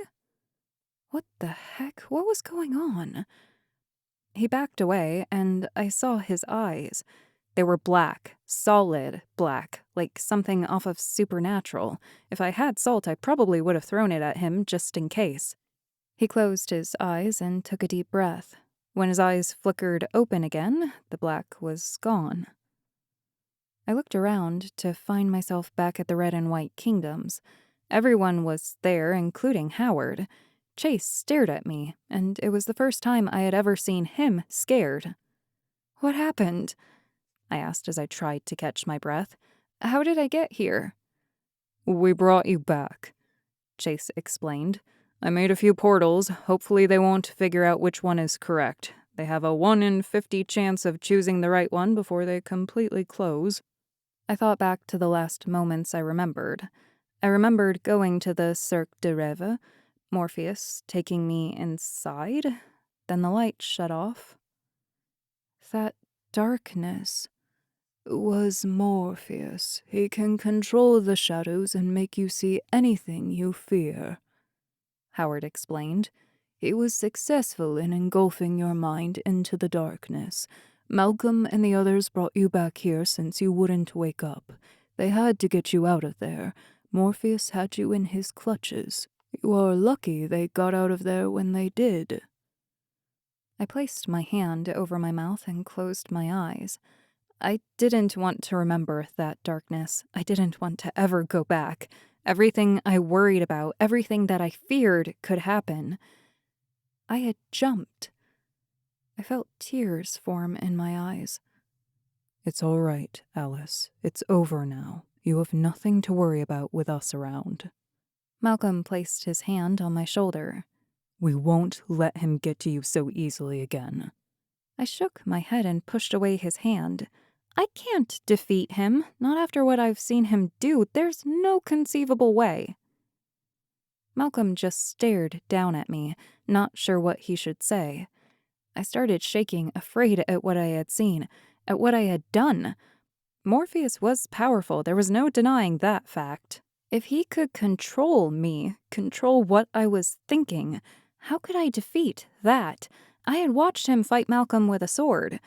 What the heck? What was going on? He backed away, and I saw his eyes. They were black, solid black, like something off of Supernatural. If I had salt, I probably would have thrown it at him just in case. He closed his eyes and took a deep breath. When his eyes flickered open again, the black was gone. I looked around to find myself back at the Red and White Kingdoms. Everyone was there, including Howard. Chase stared at me, and it was the first time I had ever seen him scared. "What happened?" I asked as I tried to catch my breath. "How did I get here?" "We brought you back," Chase explained. "I made a few portals. Hopefully they won't figure out which one is correct. They have a 1 in 50 chance of choosing the right one before they completely close." I thought back to the last moments I remembered. I remembered going to the Cirque de Rêves, Morpheus taking me inside, then the light shut off. That darkness was Morpheus. He can control the shadows and make you see anything you fear, Howard explained. He was successful in engulfing your mind into the darkness. Malcolm and the others brought you back here since you wouldn't wake up. They had to get you out of there. Morpheus had you in his clutches. You are lucky they got out of there when they did. I placed my hand over my mouth and closed my eyes. I didn't want to remember that darkness. I didn't want to ever go back. Everything I worried about, everything that I feared could happen. I had jumped. I felt tears form in my eyes. "It's all right, Alice. It's over now. You have nothing to worry about with us around." Malcolm placed his hand on my shoulder. "We won't let him get to you so easily again." I shook my head and pushed away his hand. "I can't defeat him, not after what I've seen him do. There's no conceivable way." Malcolm just stared down at me, not sure what he should say. I started shaking, afraid at what I had seen, at what I had done. Morpheus was powerful, there was no denying that fact. If he could control me, control what I was thinking, how could I defeat that? I had watched him fight Malcolm with a sword.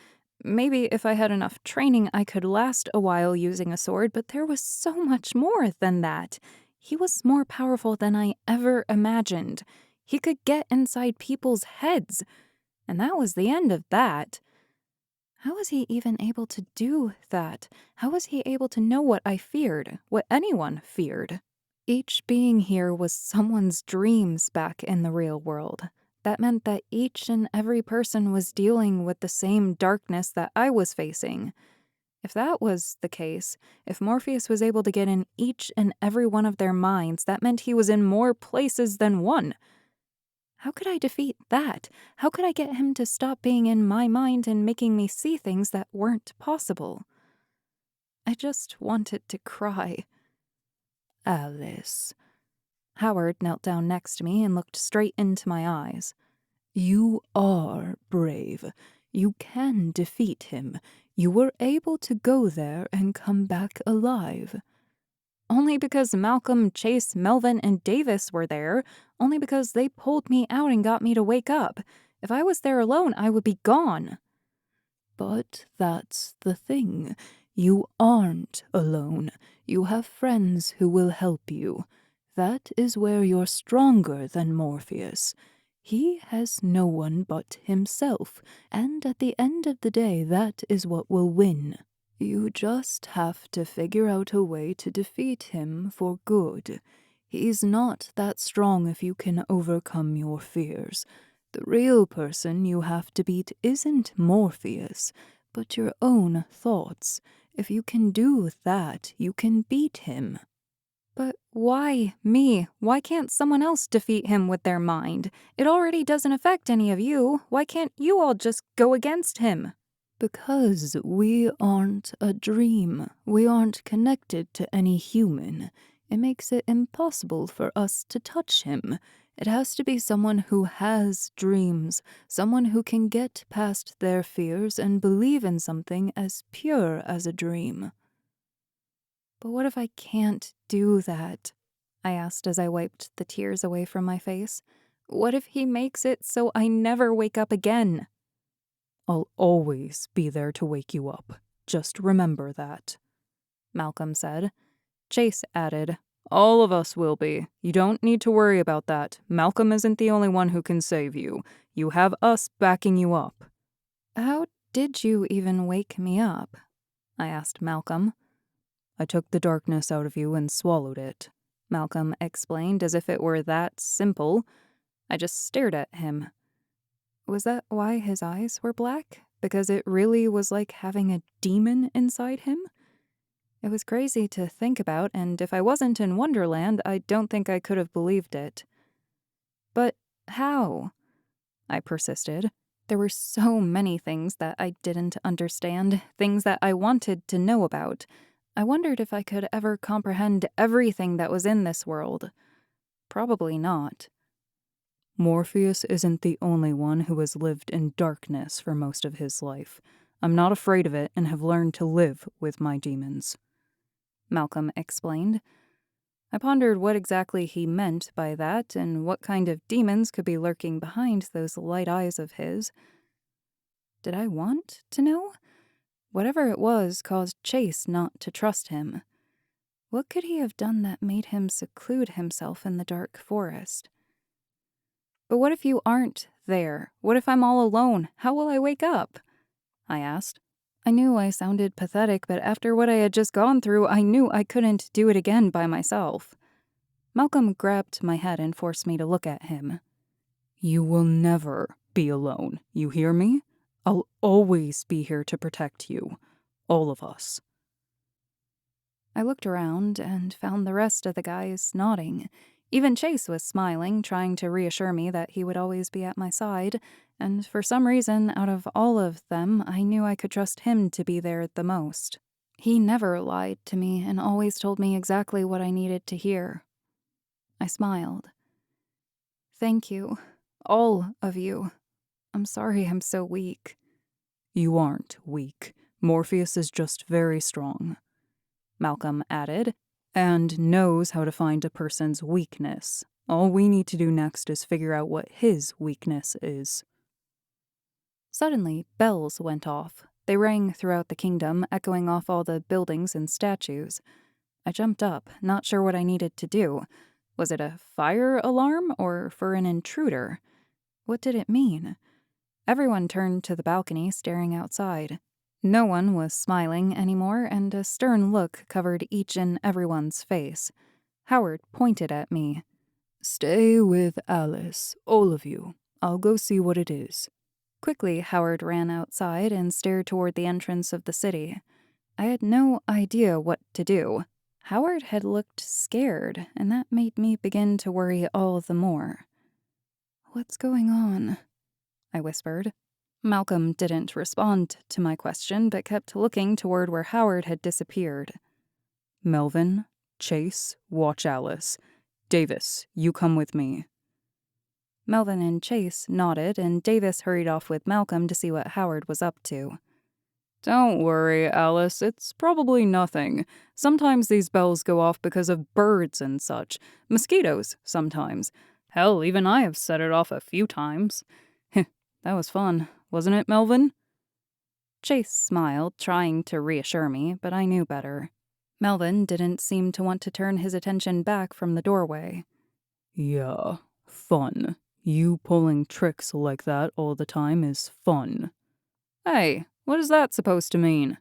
Maybe if I had enough training, I could last a while using a sword, but there was so much more than that. He was more powerful than I ever imagined. He could get inside people's heads. And that was the end of that. How was he even able to do that? How was he able to know what I feared, what anyone feared? Each being here was someone's dreams back in the real world. That meant that each and every person was dealing with the same darkness that I was facing. If that was the case, if Morpheus was able to get in each and every one of their minds, that meant he was in more places than one. How could I defeat that? How could I get him to stop being in my mind and making me see things that weren't possible? I just wanted to cry. "Alice." Howard knelt down next to me and looked straight into my eyes. "You are brave. You can defeat him. You were able to go there and come back alive." "Only because Malcolm, Chase, Melvin, and Davis were there. Only because they pulled me out and got me to wake up. If I was there alone, I would be gone." "But that's the thing. You aren't alone. You have friends who will help you. That is where you're stronger than Morpheus. He has no one but himself, and at the end of the day, that is what will win. You just have to figure out a way to defeat him for good. He's not that strong if you can overcome your fears. The real person you have to beat isn't Morpheus, but your own thoughts. If you can do that, you can beat him." "But why me? Why can't someone else defeat him with their mind? It already doesn't affect any of you. Why can't you all just go against him?" "Because we aren't a dream. We aren't connected to any human. It makes it impossible for us to touch him. It has to be someone who has dreams, someone who can get past their fears and believe in something as pure as a dream." "But what if I can't do that?" I asked as I wiped the tears away from my face. What if he makes it so I never wake up again? I'll always be there to wake you up. Just remember that, Malcolm said. Chase added, all of us will be. You don't need to worry about that. Malcolm isn't the only one who can save you. You have us backing you up. How did you even wake me up? I asked Malcolm. I took the darkness out of you and swallowed it, Malcolm explained as if it were that simple. I just stared at him. Was that why his eyes were black? Because it really was like having a demon inside him? It was crazy to think about, and if I wasn't in Wonderland, I don't think I could have believed it. But how? I persisted. There were so many things that I didn't understand, things that I wanted to know about. I wondered if I could ever comprehend everything that was in this world. Probably not. Morpheus isn't the only one who has lived in darkness for most of his life. I'm not afraid of it and have learned to live with my demons, Malcolm explained. I pondered what exactly he meant by that and what kind of demons could be lurking behind those light eyes of his. Did I want to know? Whatever it was caused Chase not to trust him. What could he have done that made him seclude himself in the dark forest? But what if you aren't there? What if I'm all alone? How will I wake up? I asked. I knew I sounded pathetic, but after what I had just gone through, I knew I couldn't do it again by myself. Malcolm grabbed my head and forced me to look at him. You will never be alone, you hear me? I'll always be here to protect you. All of us. I looked around and found the rest of the guys nodding. Even Chase was smiling, trying to reassure me that he would always be at my side, and for some reason, out of all of them, I knew I could trust him to be there the most. He never lied to me and always told me exactly what I needed to hear. I smiled. Thank you. All of you. I'm sorry I'm so weak. You aren't weak. Morpheus is just very strong, Malcolm added, and knows how to find a person's weakness. All we need to do next is figure out what his weakness is. Suddenly, bells went off. They rang throughout the kingdom, echoing off all the buildings and statues. I jumped up, not sure what I needed to do. Was it a fire alarm or for an intruder? What did it mean? Everyone turned to the balcony, staring outside. No one was smiling anymore, and a stern look covered each and everyone's face. Howard pointed at me. Stay with Alice, all of you. I'll go see what it is. Quickly, Howard ran outside and stared toward the entrance of the city. I had no idea what to do. Howard had looked scared, and that made me begin to worry all the more. What's going on? I whispered. Malcolm didn't respond to my question, but kept looking toward where Howard had disappeared. Melvin, Chase, watch Alice. Davis, you come with me. Melvin and Chase nodded, and Davis hurried off with Malcolm to see what Howard was up to. Don't worry, Alice. It's probably nothing. Sometimes these bells go off because of birds and such. Mosquitoes, sometimes. Hell, even I have set it off a few times. That was fun, wasn't it, Melvin? Chase smiled, trying to reassure me, but I knew better. Melvin didn't seem to want to turn his attention back from the doorway. Yeah, fun. You pulling tricks like that all the time is fun. Hey, what is that supposed to mean?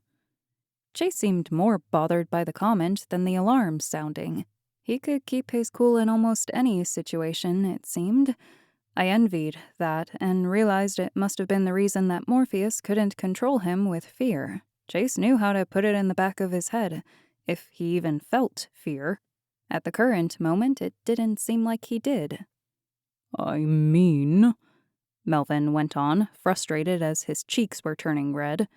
Chase seemed more bothered by the comment than the alarm sounding. He could keep his cool in almost any situation, it seemed. I envied that and realized it must have been the reason that Morpheus couldn't control him with fear. Chase knew how to put it in the back of his head, if he even felt fear. At the current moment, it didn't seem like he did. I mean, Melvin went on, frustrated as his cheeks were turning red.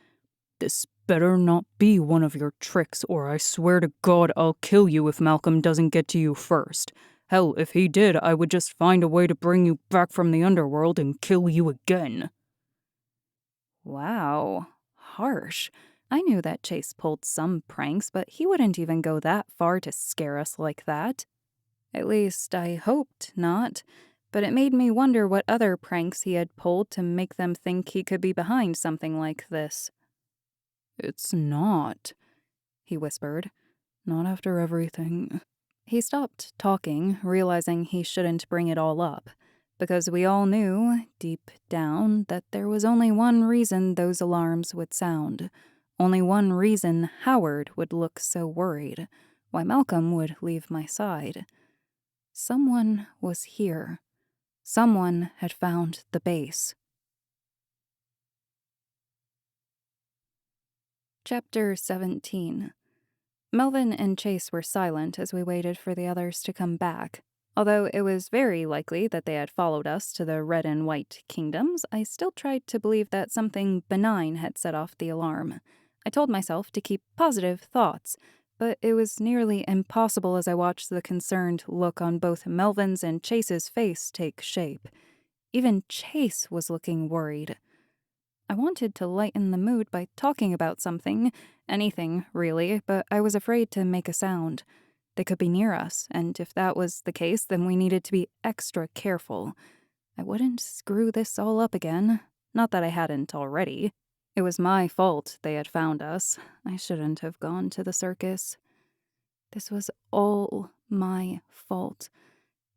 This better not be one of your tricks, or I swear to God I'll kill you if Malcolm doesn't get to you first. Hell, if he did, I would just find a way to bring you back from the underworld and kill you again. Wow, harsh. I knew that Chase pulled some pranks, but he wouldn't even go that far to scare us like that. At least I hoped not, but it made me wonder what other pranks he had pulled to make them think he could be behind something like this. "It's not," he whispered. "Not after everything." He stopped talking, realizing he shouldn't bring it all up, because we all knew, deep down, that there was only one reason those alarms would sound. Only one reason Howard would look so worried, why Malcolm would leave my side. Someone was here. Someone had found the base. Chapter 17. Melvin and Chase were silent as we waited for the others to come back. Although it was very likely that they had followed us to the red and white kingdoms, I still tried to believe that something benign had set off the alarm. I told myself to keep positive thoughts, but it was nearly impossible as I watched the concerned look on both Melvin's and Chase's face take shape. Even Chase was looking worried. I wanted to lighten the mood by talking about something, anything, really, but I was afraid to make a sound. They could be near us, and if that was the case, then we needed to be extra careful. I wouldn't screw this all up again. Not that I hadn't already. It was my fault they had found us. I shouldn't have gone to the circus. This was all my fault.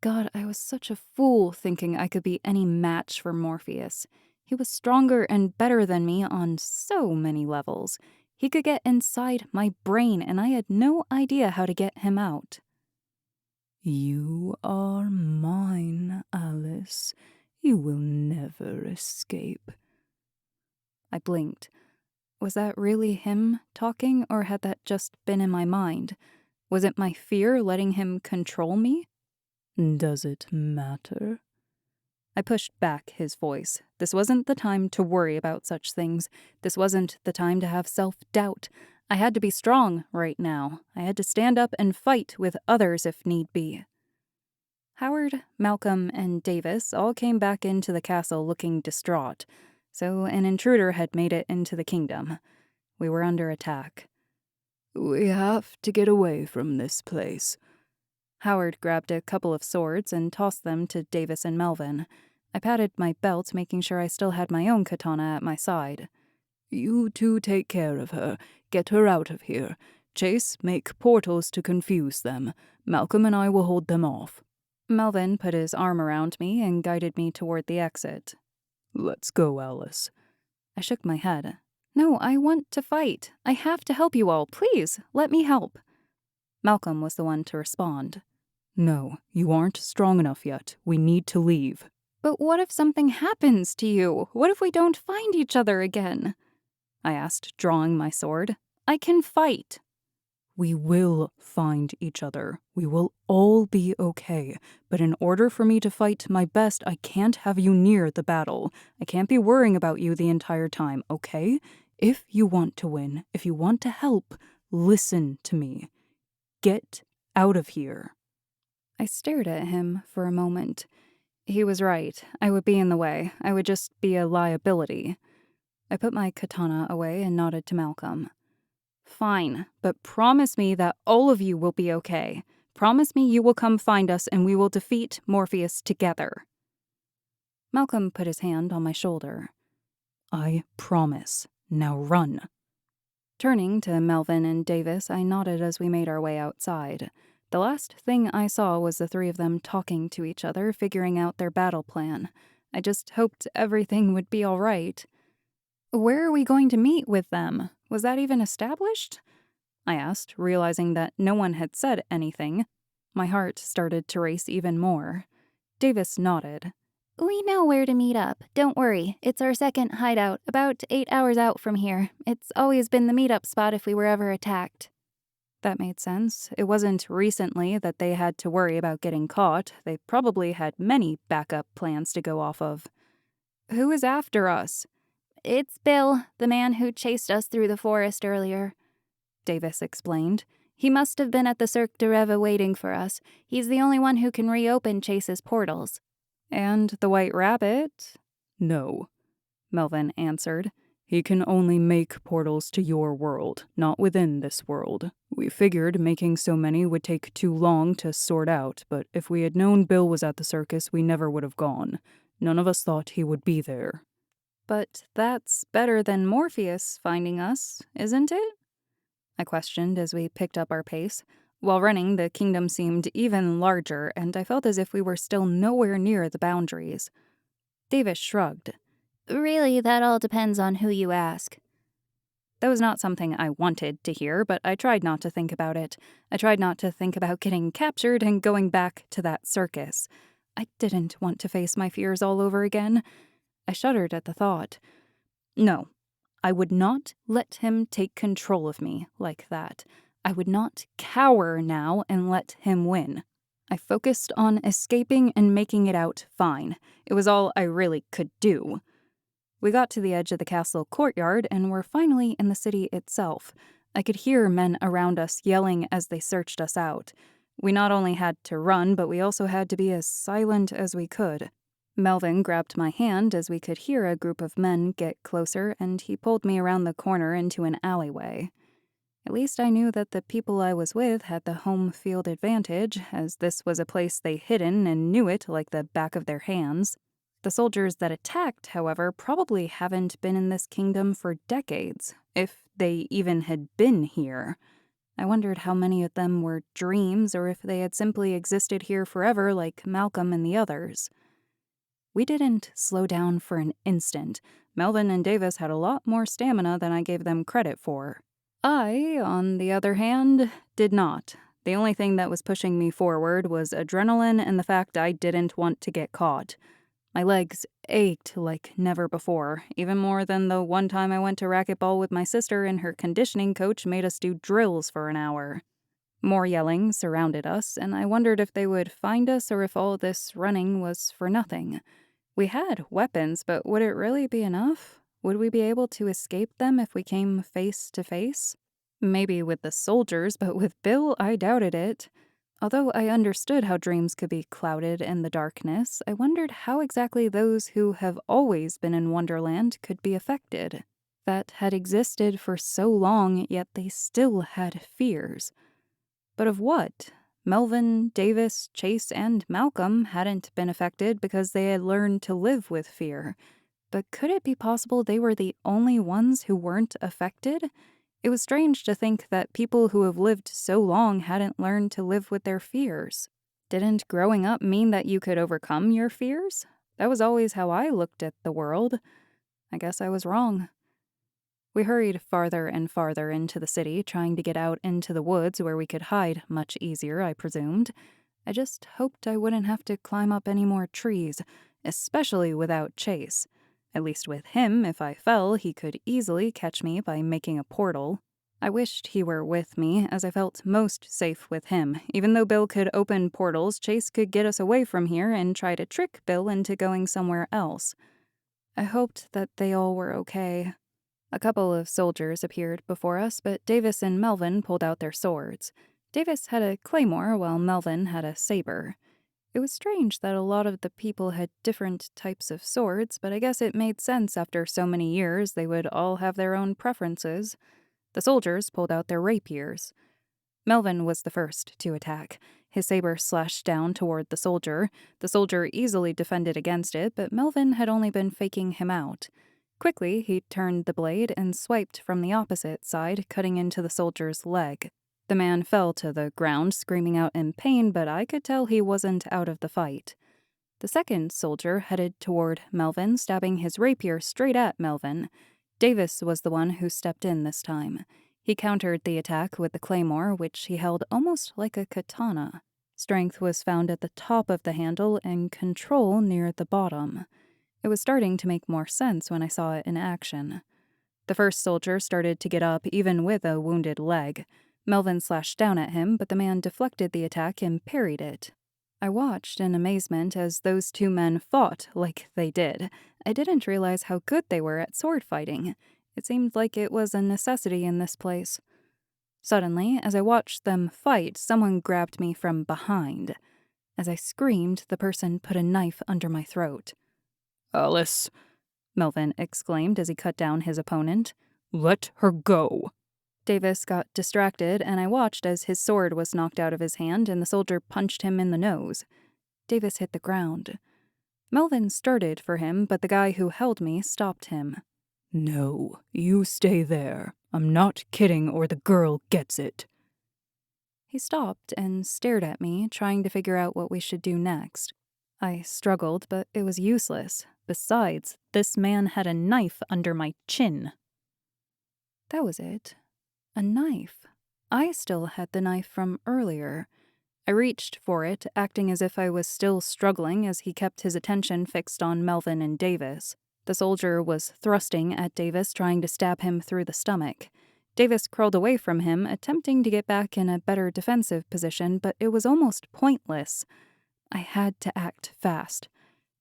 God, I was such a fool thinking I could be any match for Morpheus. He was stronger and better than me on so many levels. He could get inside my brain, and I had no idea how to get him out. "You are mine, Alice. You will never escape." I blinked. Was that really him talking, or had that just been in my mind? Was it my fear letting him control me? "Does it matter?" I pushed back his voice. This wasn't the time to worry about such things. This wasn't the time to have self-doubt. I had to be strong right now. I had to stand up and fight with others if need be. Howard, Malcolm, and Davis all came back into the castle looking distraught. So an intruder had made it into the kingdom. We were under attack. "We have to get away from this place." Howard grabbed a couple of swords and tossed them to Davis and Melvin. I patted my belt, making sure I still had my own katana at my side. "You two take care of her. Get her out of here. Chase, make portals to confuse them. Malcolm and I will hold them off." Melvin put his arm around me and guided me toward the exit. "Let's go, Alice." I shook my head. No, I want to fight. I have to help you all. Please, let me help. Malcolm was the one to respond. "No, you aren't strong enough yet. We need to leave." But what if something happens to you? What if we don't find each other again? I asked, drawing my sword. I can fight. "We will find each other. We will all be okay. But in order for me to fight my best, I can't have you near the battle. I can't be worrying about you the entire time, okay? If you want to win, if you want to help, listen to me. Get out of here." I stared at him for a moment. He was right. I would be in the way. I would just be a liability. I put my katana away and nodded to Malcolm. Fine, but promise me that all of you will be okay. Promise me you will come find us and we will defeat Morpheus together. Malcolm put his hand on my shoulder. "I promise. Now run." Turning to Melvin and Davis, I nodded as we made our way outside. The last thing I saw was the three of them talking to each other, figuring out their battle plan. I just hoped everything would be all right. Where are we going to meet with them? Was that even established? I asked, realizing that no one had said anything. My heart started to race even more. Davis nodded. We know where to meet up. Don't worry. It's our second hideout, about 8 hours out from here. It's always been the meetup spot if we were ever attacked. That made sense. It wasn't recently that they had to worry about getting caught. They probably had many backup plans to go off of. Who is after us? It's Bill, the man who chased us through the forest earlier. Davis explained. He must have been at the Cirque de Rêves waiting for us. He's the only one who can reopen Chase's portals. And the White Rabbit? "No," Melvin answered. He can only make portals to your world, not within this world. We figured making so many would take too long to sort out, but if we had known Bill was at the circus, we never would have gone. None of us thought he would be there. But that's better than Morpheus finding us, isn't it? I questioned as we picked up our pace. While running, the kingdom seemed even larger, and I felt as if we were still nowhere near the boundaries. Davis shrugged. Really, that all depends on who you ask. That was not something I wanted to hear, but I tried not to think about it. I tried not to think about getting captured and going back to that circus. I didn't want to face my fears all over again. I shuddered at the thought. No, I would not let him take control of me like that. I would not cower now and let him win. I focused on escaping and making it out fine. It was all I really could do. We got to the edge of the castle courtyard and were finally in the city itself. I could hear men around us yelling as they searched us out. We not only had to run, but we also had to be as silent as we could. Melvin grabbed my hand as we could hear a group of men get closer, and he pulled me around the corner into an alleyway. At least I knew that the people I was with had the home field advantage, as this was a place they hid in and knew it like the back of their hands. The soldiers that attacked, however, probably haven't been in this kingdom for decades, if they even had been here. I wondered how many of them were dreams or if they had simply existed here forever like Malcolm and the others. We didn't slow down for an instant. Melvin and Davis had a lot more stamina than I gave them credit for. I, on the other hand, did not. The only thing that was pushing me forward was adrenaline and the fact I didn't want to get caught. My legs ached like never before, even more than the one time I went to racquetball with my sister and her conditioning coach made us do drills for an hour. More yelling surrounded us, and I wondered if they would find us or if all this running was for nothing. We had weapons, but would it really be enough? Would we be able to escape them if we came face to face? Maybe with the soldiers, but with Bill, I doubted it. Although I understood how dreams could be clouded in the darkness, I wondered how exactly those who have always been in Wonderland could be affected. That had existed for so long, yet they still had fears. But of what? Melvin, Davis, Chase, and Malcolm hadn't been affected because they had learned to live with fear. But could it be possible they were the only ones who weren't affected? It was strange to think that people who have lived so long hadn't learned to live with their fears. Didn't growing up mean that you could overcome your fears? That was always how I looked at the world. I guess I was wrong. We hurried farther and farther into the city, trying to get out into the woods where we could hide much easier, I presumed. I just hoped I wouldn't have to climb up any more trees, especially without Chase. At least with him, if I fell, he could easily catch me by making a portal. I wished he were with me, as I felt most safe with him. Even though Bill could open portals, Chase could get us away from here and try to trick Bill into going somewhere else. I hoped that they all were okay. A couple of soldiers appeared before us, but Davis and Melvin pulled out their swords. Davis had a claymore, while Melvin had a saber. It was strange that a lot of the people had different types of swords, but I guess it made sense after so many years they would all have their own preferences. The soldiers pulled out their rapiers. Melvin was the first to attack. His saber slashed down toward the soldier. The soldier easily defended against it, but Melvin had only been faking him out. Quickly, he turned the blade and swiped from the opposite side, cutting into the soldier's leg. The man fell to the ground, screaming out in pain, but I could tell he wasn't out of the fight. The second soldier headed toward Melvin, stabbing his rapier straight at Melvin. Davis was the one who stepped in this time. He countered the attack with the claymore, which he held almost like a katana. Strength was found at the top of the handle and control near the bottom. It was starting to make more sense when I saw it in action. The first soldier started to get up, even with a wounded leg. Melvin slashed down at him, but the man deflected the attack and parried it. I watched in amazement as those two men fought like they did. I didn't realize how good they were at sword fighting. It seemed like it was a necessity in this place. Suddenly, as I watched them fight, someone grabbed me from behind. As I screamed, the person put a knife under my throat. Alice, Melvin exclaimed as he cut down his opponent. "Let her go." Davis got distracted, and I watched as his sword was knocked out of his hand and the soldier punched him in the nose. Davis hit the ground. Melvin started for him, but the guy who held me stopped him. "No, you stay there. I'm not kidding, or the girl gets it." He stopped and stared at me, trying to figure out what we should do next. I struggled, but it was useless. Besides, this man had a knife under my chin. That was it. A knife. I still had the knife from earlier. I reached for it, acting as if I was still struggling as he kept his attention fixed on Melvin and Davis. The soldier was thrusting at Davis, trying to stab him through the stomach. Davis crawled away from him, attempting to get back in a better defensive position, but it was almost pointless. I had to act fast.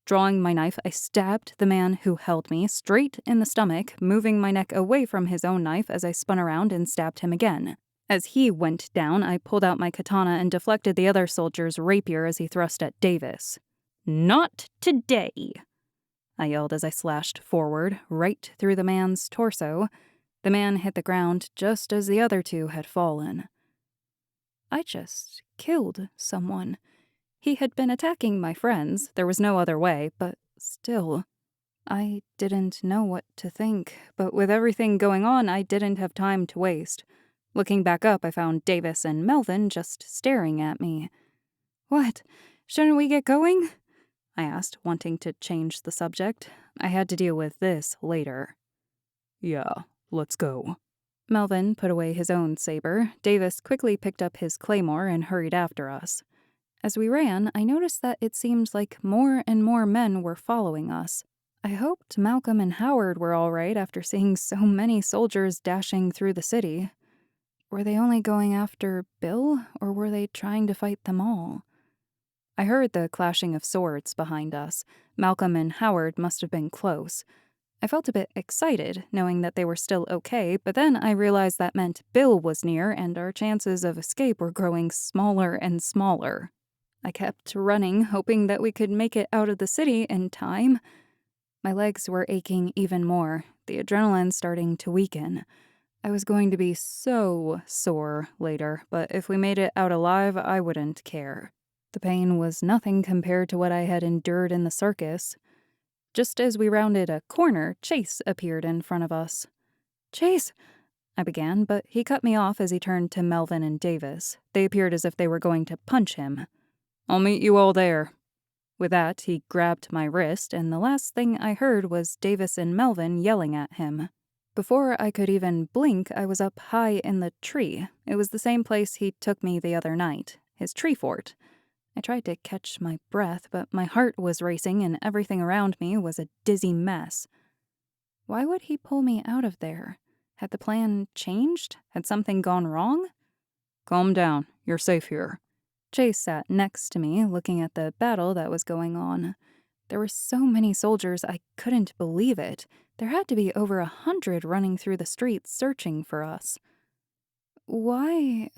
Drawing my knife, I stabbed the man who held me straight in the stomach, moving my neck away from his own knife as I spun around and stabbed him again. As he went down, I pulled out my katana and deflected the other soldier's rapier as he thrust at Davis. "Not today!" I yelled as I slashed forward, right through the man's torso. The man hit the ground just as the other two had fallen. I just killed someone. He had been attacking my friends. There was no other way, but still. I didn't know what to think, but with everything going on, I didn't have time to waste. Looking back up, I found Davis and Melvin just staring at me. "What? Shouldn't we get going?" I asked, wanting to change the subject. I had to deal with this later. "Yeah, let's go." Melvin put away his own saber. Davis quickly picked up his claymore and hurried after us. As we ran, I noticed that it seemed like more and more men were following us. I hoped Malcolm and Howard were all right after seeing so many soldiers dashing through the city. Were they only going after Bill, or were they trying to fight them all? I heard the clashing of swords behind us. Malcolm and Howard must have been close. I felt a bit excited, knowing that they were still okay, but then I realized that meant Bill was near and our chances of escape were growing smaller and smaller. I kept running, hoping that we could make it out of the city in time. My legs were aching even more, the adrenaline starting to weaken. I was going to be so sore later, but if we made it out alive, I wouldn't care. The pain was nothing compared to what I had endured in the circus. Just as we rounded a corner, Chase appeared in front of us. "Chase!" I began, but he cut me off as he turned to Melvin and Davis. They appeared as if they were going to punch him. "I'll meet you all there." With that, he grabbed my wrist, and the last thing I heard was Davis and Melvin yelling at him. Before I could even blink, I was up high in the tree. It was the same place he took me the other night, his tree fort. I tried to catch my breath, but my heart was racing and everything around me was a dizzy mess. Why would he pull me out of there? Had the plan changed? Had something gone wrong? "Calm down. You're safe here." Chase sat next to me, looking at the battle that was going on. There were so many soldiers, I couldn't believe it. There had to be over 100 running through the streets searching for us. "Why?"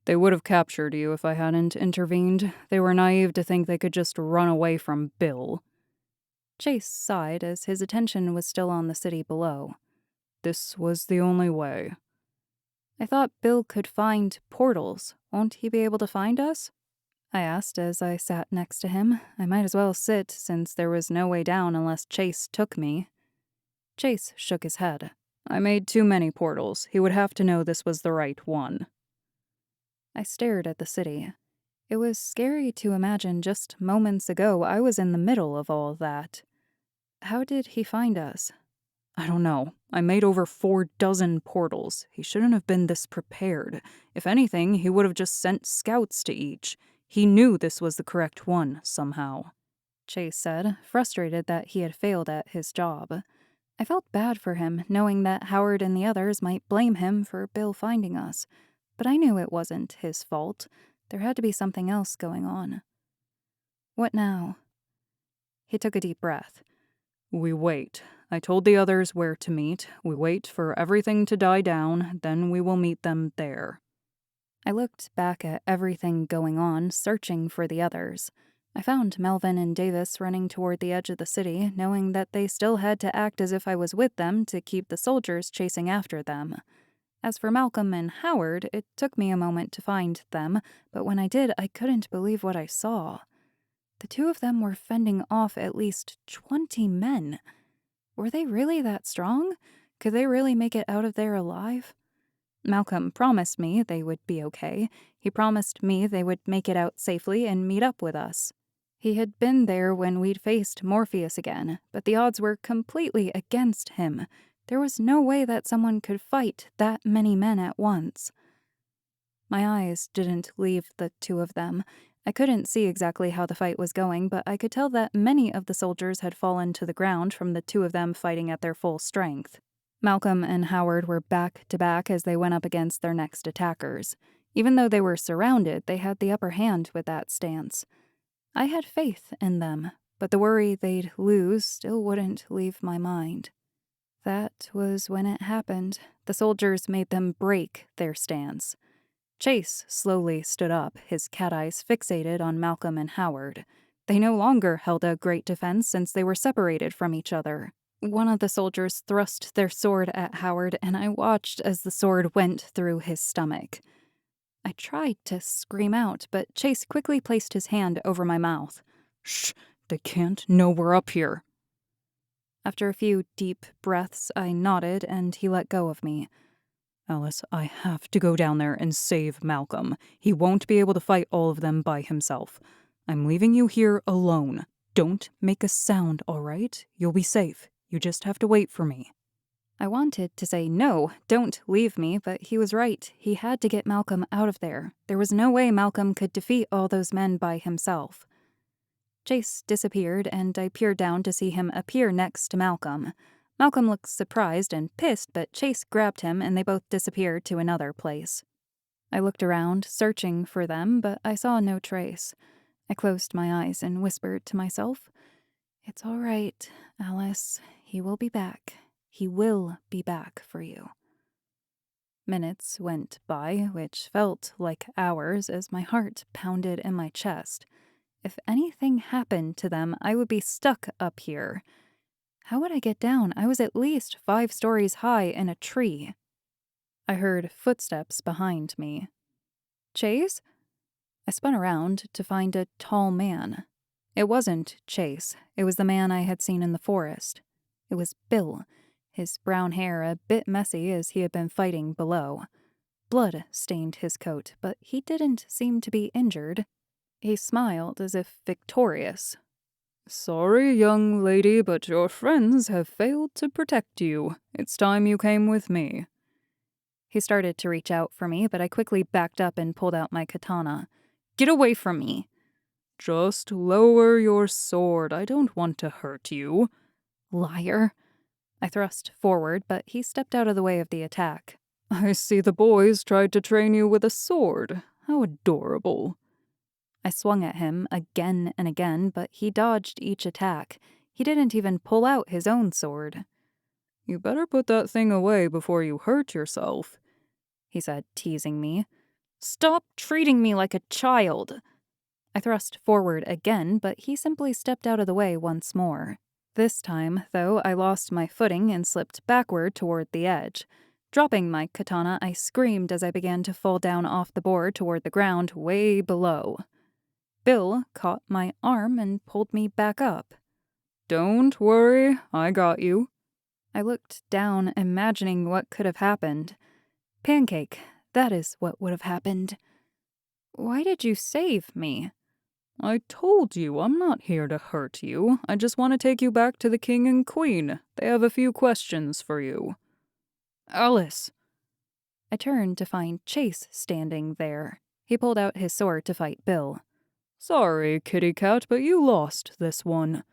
"They would have captured you if I hadn't intervened. They were naive to think they could just run away from Bill." Chase sighed as his attention was still on the city below. "This was the only way." "I thought Bill could find portals. Won't he be able to find us?" I asked as I sat next to him. I might as well sit since there was no way down unless Chase took me. Chase shook his head. "I made too many portals. He would have to know this was the right one." I stared at the city. It was scary to imagine just moments ago I was in the middle of all that. How did he find us? "I don't know. I made over 4 dozen portals. He shouldn't have been this prepared. If anything, he would have just sent scouts to each. He knew this was the correct one, somehow," Chase said, frustrated that he had failed at his job. I felt bad for him, knowing that Howard and the others might blame him for Bill finding us. But I knew it wasn't his fault. There had to be something else going on. "What now?" He took a deep breath. "We wait. I told the others where to meet. We wait for everything to die down, then we will meet them there." I looked back at everything going on, searching for the others. I found Melvin and Davis running toward the edge of the city, knowing that they still had to act as if I was with them to keep the soldiers chasing after them. As for Malcolm and Howard, it took me a moment to find them, but when I did, I couldn't believe what I saw. The two of them were fending off at least 20 men. Were they really that strong? Could they really make it out of there alive? Malcolm promised me they would be okay. He promised me they would make it out safely and meet up with us. He had been there when we'd faced Morpheus again, but the odds were completely against him. There was no way that someone could fight that many men at once. My eyes didn't leave the two of them. I couldn't see exactly how the fight was going, but I could tell that many of the soldiers had fallen to the ground from the two of them fighting at their full strength. Malcolm and Howard were back to back as they went up against their next attackers. Even though they were surrounded, they had the upper hand with that stance. I had faith in them, but the worry they'd lose still wouldn't leave my mind. That was when it happened. The soldiers made them break their stance. Chase slowly stood up, his cat eyes fixated on Malcolm and Howard. They no longer held a great defense since they were separated from each other. One of the soldiers thrust their sword at Howard, and I watched as the sword went through his stomach. I tried to scream out, but Chase quickly placed his hand over my mouth. "Shh! They can't know we're up here." After a few deep breaths, I nodded, and he let go of me. "Alice, I have to go down there and save Malcolm. He won't be able to fight all of them by himself. I'm leaving you here alone. Don't make a sound, all right? You'll be safe. You just have to wait for me." I wanted to say, no, don't leave me, but he was right. He had to get Malcolm out of there. There was no way Malcolm could defeat all those men by himself. Chase disappeared, and I peered down to see him appear next to Malcolm. Malcolm looked surprised and pissed, but Chase grabbed him, and they both disappeared to another place. I looked around, searching for them, but I saw no trace. I closed my eyes and whispered to myself, "It's all right, Alice. He will be back. He will be back for you." Minutes went by, which felt like hours as my heart pounded in my chest. If anything happened to them, I would be stuck up here. How would I get down? I was at least 5 stories high in a tree. I heard footsteps behind me. Chase? I spun around to find a tall man. It wasn't Chase. It was the man I had seen in the forest. It was Bill, his brown hair a bit messy as he had been fighting below. Blood stained his coat, but he didn't seem to be injured. He smiled as if victorious. "Sorry, young lady, but your friends have failed to protect you. It's time you came with me." He started to reach out for me, but I quickly backed up and pulled out my katana. "Get away from me!" "Just lower your sword. I don't want to hurt you." Liar. I thrust forward, but he stepped out of the way of the attack. "I see the boys tried to train you with a sword. How adorable." I swung at him again and again, but he dodged each attack. He didn't even pull out his own sword. "You better put that thing away before you hurt yourself," he said, teasing me. "Stop treating me like a child." I thrust forward again, but he simply stepped out of the way once more. This time, though, I lost my footing and slipped backward toward the edge. Dropping my katana, I screamed as I began to fall down off the board toward the ground way below. Bill caught my arm and pulled me back up. "Don't worry, I got you." I looked down, imagining what could have happened. Pancake, that is what would have happened. Why did you save me? "I told you I'm not here to hurt you. I just want to take you back to the king and queen. They have a few questions for you." "Alice." I turned to find Chase standing there. He pulled out his sword to fight Bill. "Sorry, kitty cat, but you lost this one."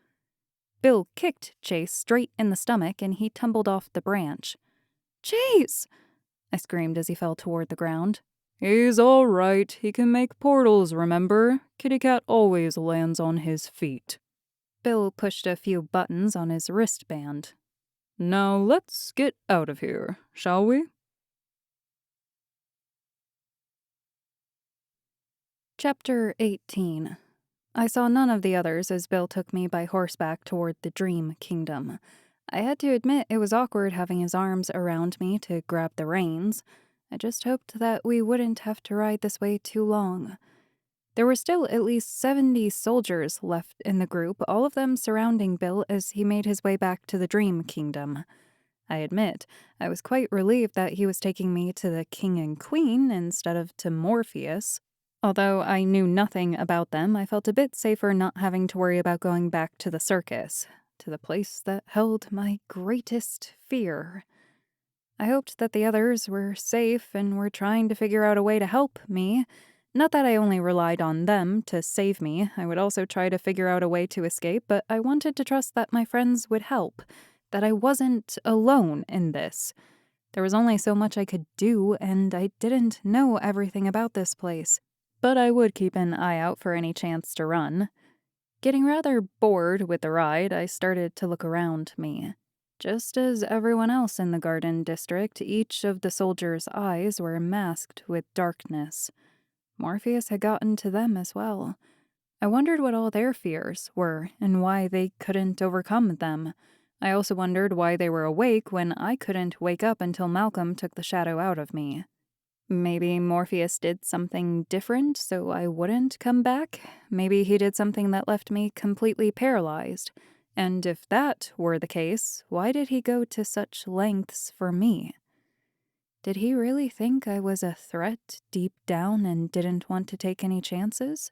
Bill kicked Chase straight in the stomach and he tumbled off the branch. "Chase!" I screamed as he fell toward the ground. "He's all right. He can make portals, remember? Kitty cat always lands on his feet." Bill pushed a few buttons on his wristband. "Now let's get out of here, shall we?" Chapter 18. I saw none of the others as Bill took me by horseback toward the Dream Kingdom. I had to admit it was awkward having his arms around me to grab the reins. I just hoped that we wouldn't have to ride this way too long. There were still at least 70 soldiers left in the group, all of them surrounding Bill as he made his way back to the Dream Kingdom. I admit, I was quite relieved that he was taking me to the King and Queen instead of to Morpheus. Although I knew nothing about them, I felt a bit safer not having to worry about going back to the circus, to the place that held my greatest fear. I hoped that the others were safe and were trying to figure out a way to help me. Not that I only relied on them to save me. I would also try to figure out a way to escape, but I wanted to trust that my friends would help, that I wasn't alone in this. There was only so much I could do, and I didn't know everything about this place. But I would keep an eye out for any chance to run. Getting rather bored with the ride, I started to look around me. Just as everyone else in the garden district, each of the soldiers' eyes were masked with darkness. Morpheus had gotten to them as well. I wondered what all their fears were and why they couldn't overcome them. I also wondered why they were awake when I couldn't wake up until Malcolm took the shadow out of me. Maybe Morpheus did something different so I wouldn't come back. Maybe he did something that left me completely paralyzed. And if that were the case, why did he go to such lengths for me? Did he really think I was a threat deep down and didn't want to take any chances?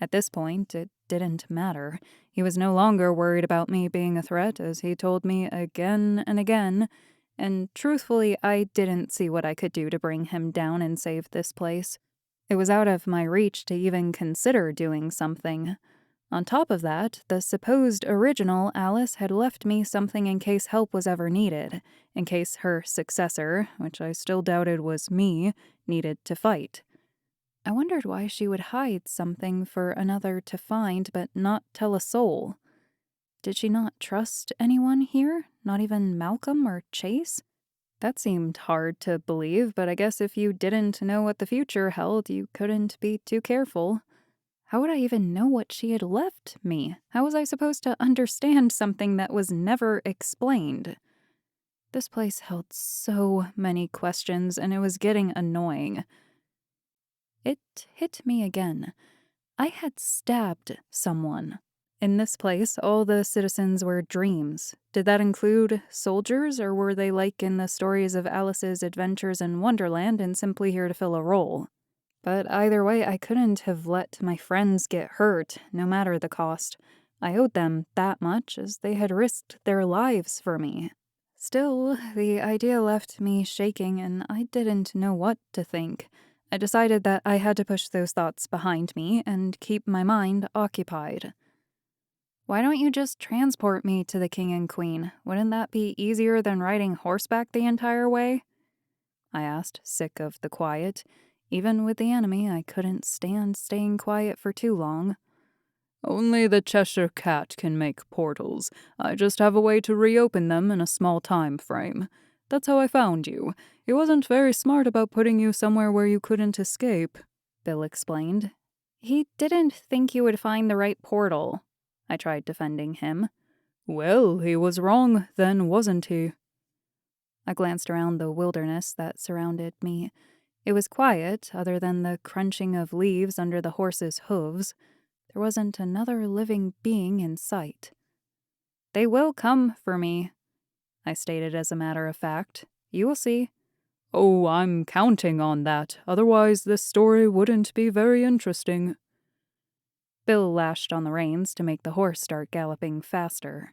At this point, it didn't matter. He was no longer worried about me being a threat, as he told me again and again, and truthfully, I didn't see what I could do to bring him down and save this place. It was out of my reach to even consider doing something. On top of that, the supposed original Alice had left me something in case help was ever needed, in case her successor, which I still doubted was me, needed to fight. I wondered why she would hide something for another to find but not tell a soul. Did she not trust anyone here? Not even Malcolm or Chase? That seemed hard to believe, but I guess if you didn't know what the future held, you couldn't be too careful. How would I even know what she had left me? How was I supposed to understand something that was never explained? This place held so many questions, and it was getting annoying. It hit me again. I had stabbed someone. In this place, all the citizens were dreams. Did that include soldiers, or were they like in the stories of Alice's adventures in Wonderland and simply here to fill a role? But either way, I couldn't have let my friends get hurt, no matter the cost. I owed them that much, as they had risked their lives for me. Still, the idea left me shaking, and I didn't know what to think. I decided that I had to push those thoughts behind me and keep my mind occupied. Why don't you just transport me to the King and Queen? Wouldn't that be easier than riding horseback the entire way? I asked, sick of the quiet. Even with the enemy, I couldn't stand staying quiet for too long. Only the Cheshire Cat can make portals. I just have a way to reopen them in a small time frame. That's how I found you. He wasn't very smart about putting you somewhere where you couldn't escape, Bill explained. He didn't think you would find the right portal. I tried defending him. Well, he was wrong then, wasn't he? I glanced around the wilderness that surrounded me. It was quiet, other than the crunching of leaves under the horses' hooves. There wasn't another living being in sight. They will come for me, I stated as a matter of fact. You will see. Oh, I'm counting on that. Otherwise, this story wouldn't be very interesting. Bill lashed on the reins to make the horse start galloping faster.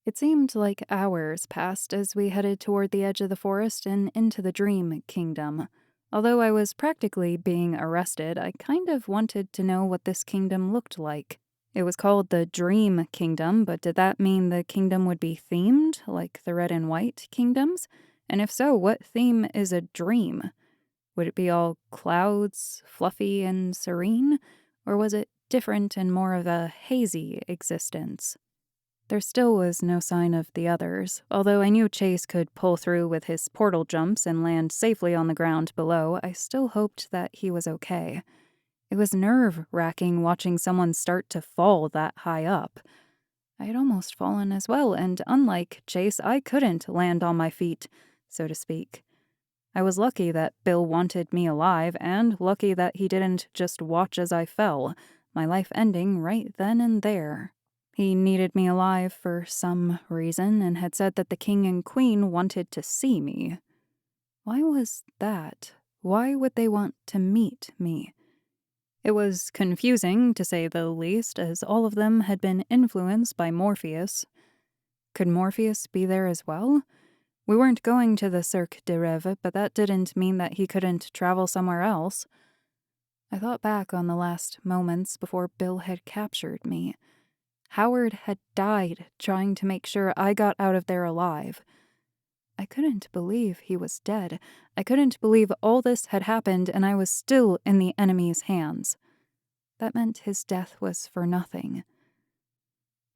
It seemed like hours passed as we headed toward the edge of the forest and into the Dream Kingdom. Although I was practically being arrested, I kind of wanted to know what this kingdom looked like. It was called the Dream Kingdom, but did that mean the kingdom would be themed, like the red and white kingdoms? And if so, what theme is a dream? Would it be all clouds, fluffy and serene? Or was it different and more of a hazy existence? There still was no sign of the others. Although I knew Chase could pull through with his portal jumps and land safely on the ground below, I still hoped that he was okay. It was nerve-wracking watching someone start to fall that high up. I had almost fallen as well, and unlike Chase, I couldn't land on my feet, so to speak. I was lucky that Bill wanted me alive, and lucky that he didn't just watch as I fell, my life ending right then and there. He needed me alive for some reason and had said that the king and queen wanted to see me. Why was that? Why would they want to meet me? It was confusing, to say the least, as all of them had been influenced by Morpheus. Could Morpheus be there as well? We weren't going to the Cirque de Rêves, but that didn't mean that he couldn't travel somewhere else. I thought back on the last moments before Bill had captured me. Howard had died trying to make sure I got out of there alive. I couldn't believe he was dead. I couldn't believe all this had happened and I was still in the enemy's hands. That meant his death was for nothing.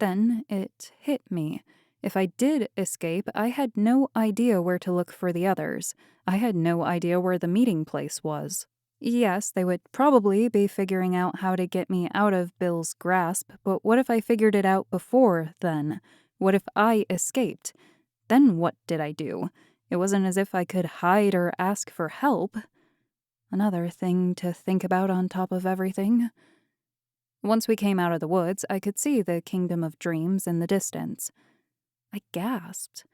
Then it hit me. If I did escape, I had no idea where to look for the others. I had no idea where the meeting place was. Yes, they would probably be figuring out how to get me out of Bill's grasp, but what if I figured it out before then? What if I escaped? Then what did I do? It wasn't as if I could hide or ask for help. Another thing to think about on top of everything. Once we came out of the woods, I could see the Kingdom of Dreams in the distance. I gasped.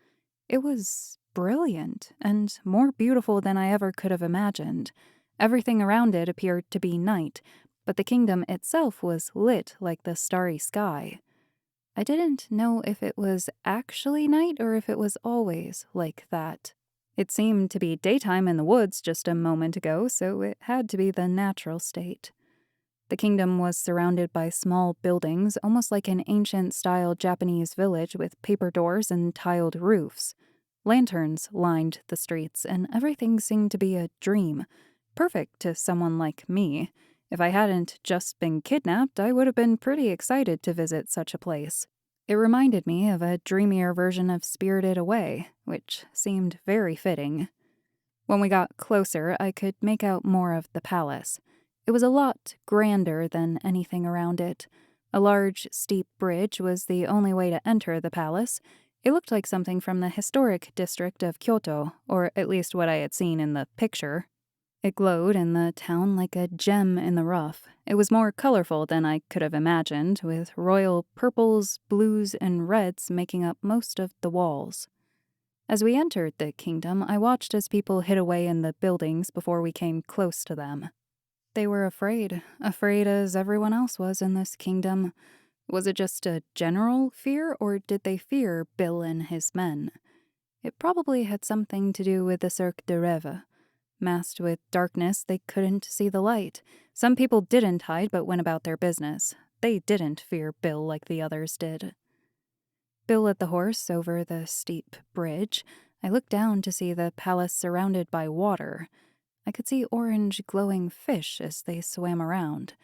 It was brilliant and more beautiful than I ever could have imagined. Everything around it appeared to be night, but the kingdom itself was lit like the starry sky. I didn't know if it was actually night or if it was always like that. It seemed to be daytime in the woods just a moment ago, so it had to be the natural state. The kingdom was surrounded by small buildings, almost like an ancient-style Japanese village with paper doors and tiled roofs. Lanterns lined the streets, and everything seemed to be a dream, perfect to someone like me. If I hadn't just been kidnapped, I would have been pretty excited to visit such a place. It reminded me of a dreamier version of Spirited Away, which seemed very fitting. When we got closer, I could make out more of the palace. It was a lot grander than anything around it. A large, steep bridge was the only way to enter the palace. It looked like something from the historic district of Kyoto, or at least what I had seen in the picture. It glowed in the town like a gem in the rough. It was more colorful than I could have imagined, with royal purples, blues, and reds making up most of the walls. As we entered the kingdom, I watched as people hid away in the buildings before we came close to them. They were afraid as everyone else was in this kingdom. Was it just a general fear, or did they fear Bill and his men? It probably had something to do with the Cirque de Rêves. Masked with darkness, they couldn't see the light. Some people didn't hide but went about their business. They didn't fear Bill like the others did. Bill led the horse over the steep bridge. I looked down to see the palace surrounded by water. I could see orange glowing fish as they swam around.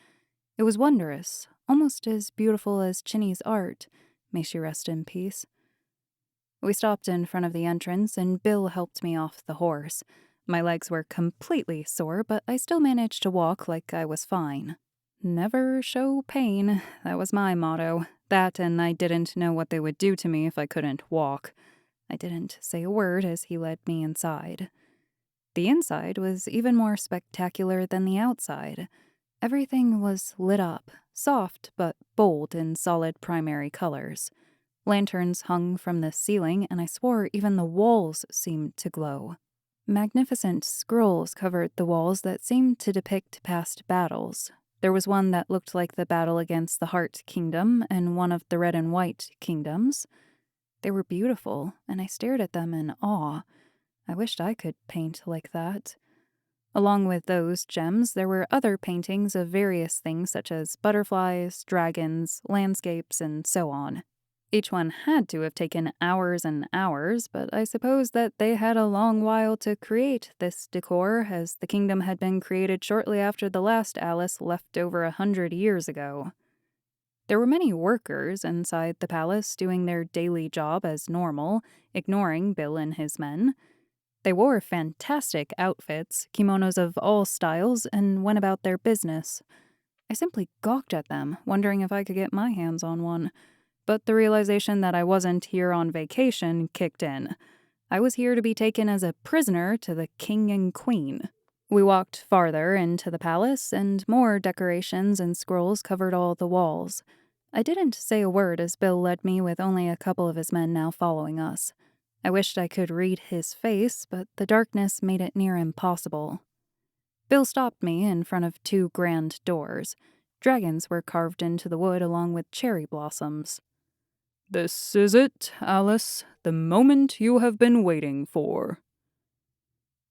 It was wondrous, almost as beautiful as Chinny's art. May she rest in peace. We stopped in front of the entrance, and Bill helped me off the horse. My legs were completely sore, but I still managed to walk like I was fine. Never show pain, that was my motto. That, and I didn't know what they would do to me if I couldn't walk. I didn't say a word as he led me inside. The inside was even more spectacular than the outside. Everything was lit up, soft but bold in solid primary colors. Lanterns hung from the ceiling, and I swore even the walls seemed to glow. Magnificent scrolls covered the walls that seemed to depict past battles. There was one that looked like the battle against the Heart Kingdom and one of the Red and White Kingdoms. They were beautiful, and I stared at them in awe. I wished I could paint like that. Along with those gems, there were other paintings of various things such as butterflies, dragons, landscapes, and so on. Each one had to have taken hours and hours, but I suppose that they had a long while to create this decor, as the kingdom had been created shortly after the last Alice left over 100 years ago. There were many workers inside the palace doing their daily job as normal, ignoring Bill and his men. They wore fantastic outfits, kimonos of all styles, and went about their business. I simply gawked at them, wondering if I could get my hands on one. But the realization that I wasn't here on vacation kicked in. I was here to be taken as a prisoner to the king and queen. We walked farther into the palace, and more decorations and scrolls covered all the walls. I didn't say a word as Bill led me with only a couple of his men now following us. I wished I could read his face, but the darkness made it near impossible. Bill stopped me in front of two grand doors. Dragons were carved into the wood along with cherry blossoms. "This is it, Alice, the moment you have been waiting for."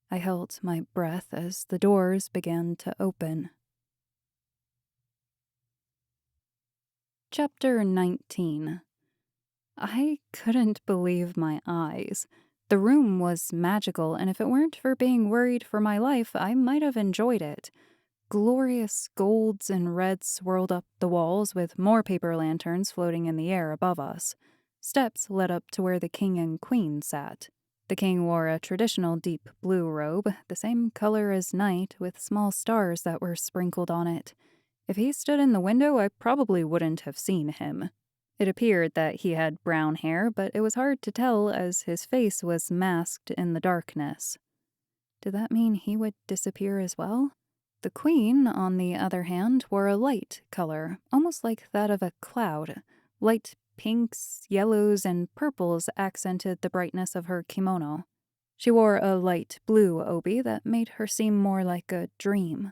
I held my breath as the doors began to open. Chapter 19. I couldn't believe my eyes. The room was magical, and if it weren't for being worried for my life, I might have enjoyed it. Glorious golds and reds swirled up the walls, with more paper lanterns floating in the air above us. Steps led up to where the king and queen sat. The king wore a traditional deep blue robe, the same color as night, with small stars that were sprinkled on it. If he stood in the window, I probably wouldn't have seen him. It appeared that he had brown hair, but it was hard to tell as his face was masked in the darkness. Did that mean he would disappear as well? The queen, on the other hand, wore a light color, almost like that of a cloud. Light pinks, yellows, and purples accented the brightness of her kimono. She wore a light blue obi that made her seem more like a dream.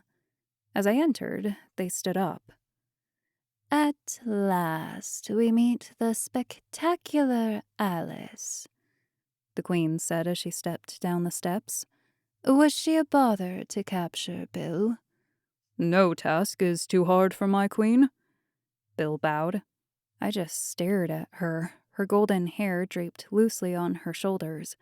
As I entered, they stood up. At last, we meet the spectacular Alice, the queen said as she stepped down the steps. Was she a bother to capture, Bill? No task is too hard for my queen. Bill bowed. I just stared at her, her golden hair draped loosely on her shoulders.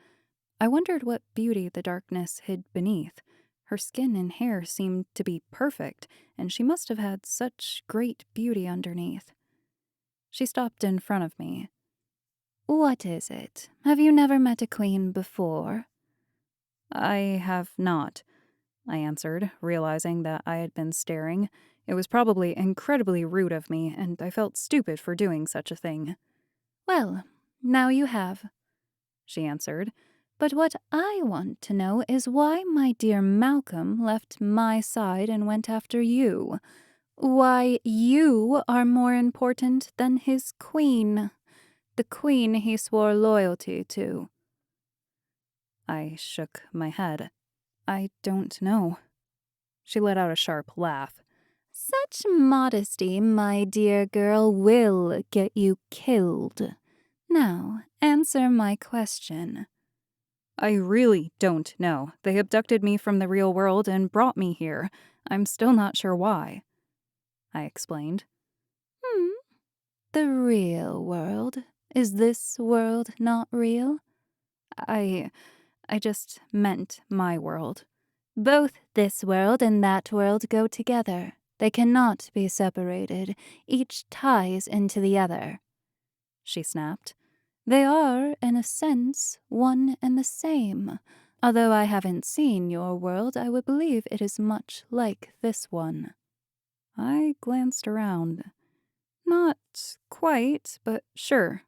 I wondered what beauty the darkness hid beneath. Her skin and hair seemed to be perfect, and she must have had such great beauty underneath. She stopped in front of me. What is it? Have you never met a queen before? I have not, I answered, realizing that I had been staring. It was probably incredibly rude of me, and I felt stupid for doing such a thing. Well, now you have, she answered. But what I want to know is why my dear Malcolm left my side and went after you. Why you are more important than his queen, the queen he swore loyalty to. I shook my head. I don't know. She let out a sharp laugh. Such modesty, my dear girl, will get you killed. Now, answer my question. I really don't know. They abducted me from the real world and brought me here. I'm still not sure why, I explained. The real world? Is this world not real? I just meant my world. Both this world and that world go together. They cannot be separated. Each ties into the other, she snapped. They are, in a sense, one and the same. Although I haven't seen your world, I would believe it is much like this one. I glanced around. Not quite, but sure.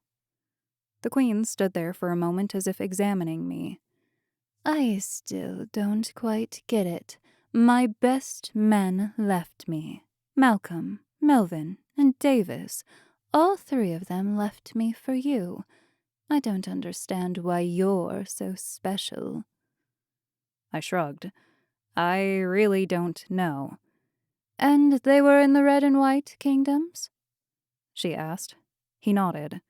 The queen stood there for a moment as if examining me. I still don't quite get it. My best men left me. Malcolm, Melvin, and Davis. All three of them left me for you. I don't understand why you're so special. I shrugged. I really don't know. And they were in the red and white kingdoms? She asked. He nodded.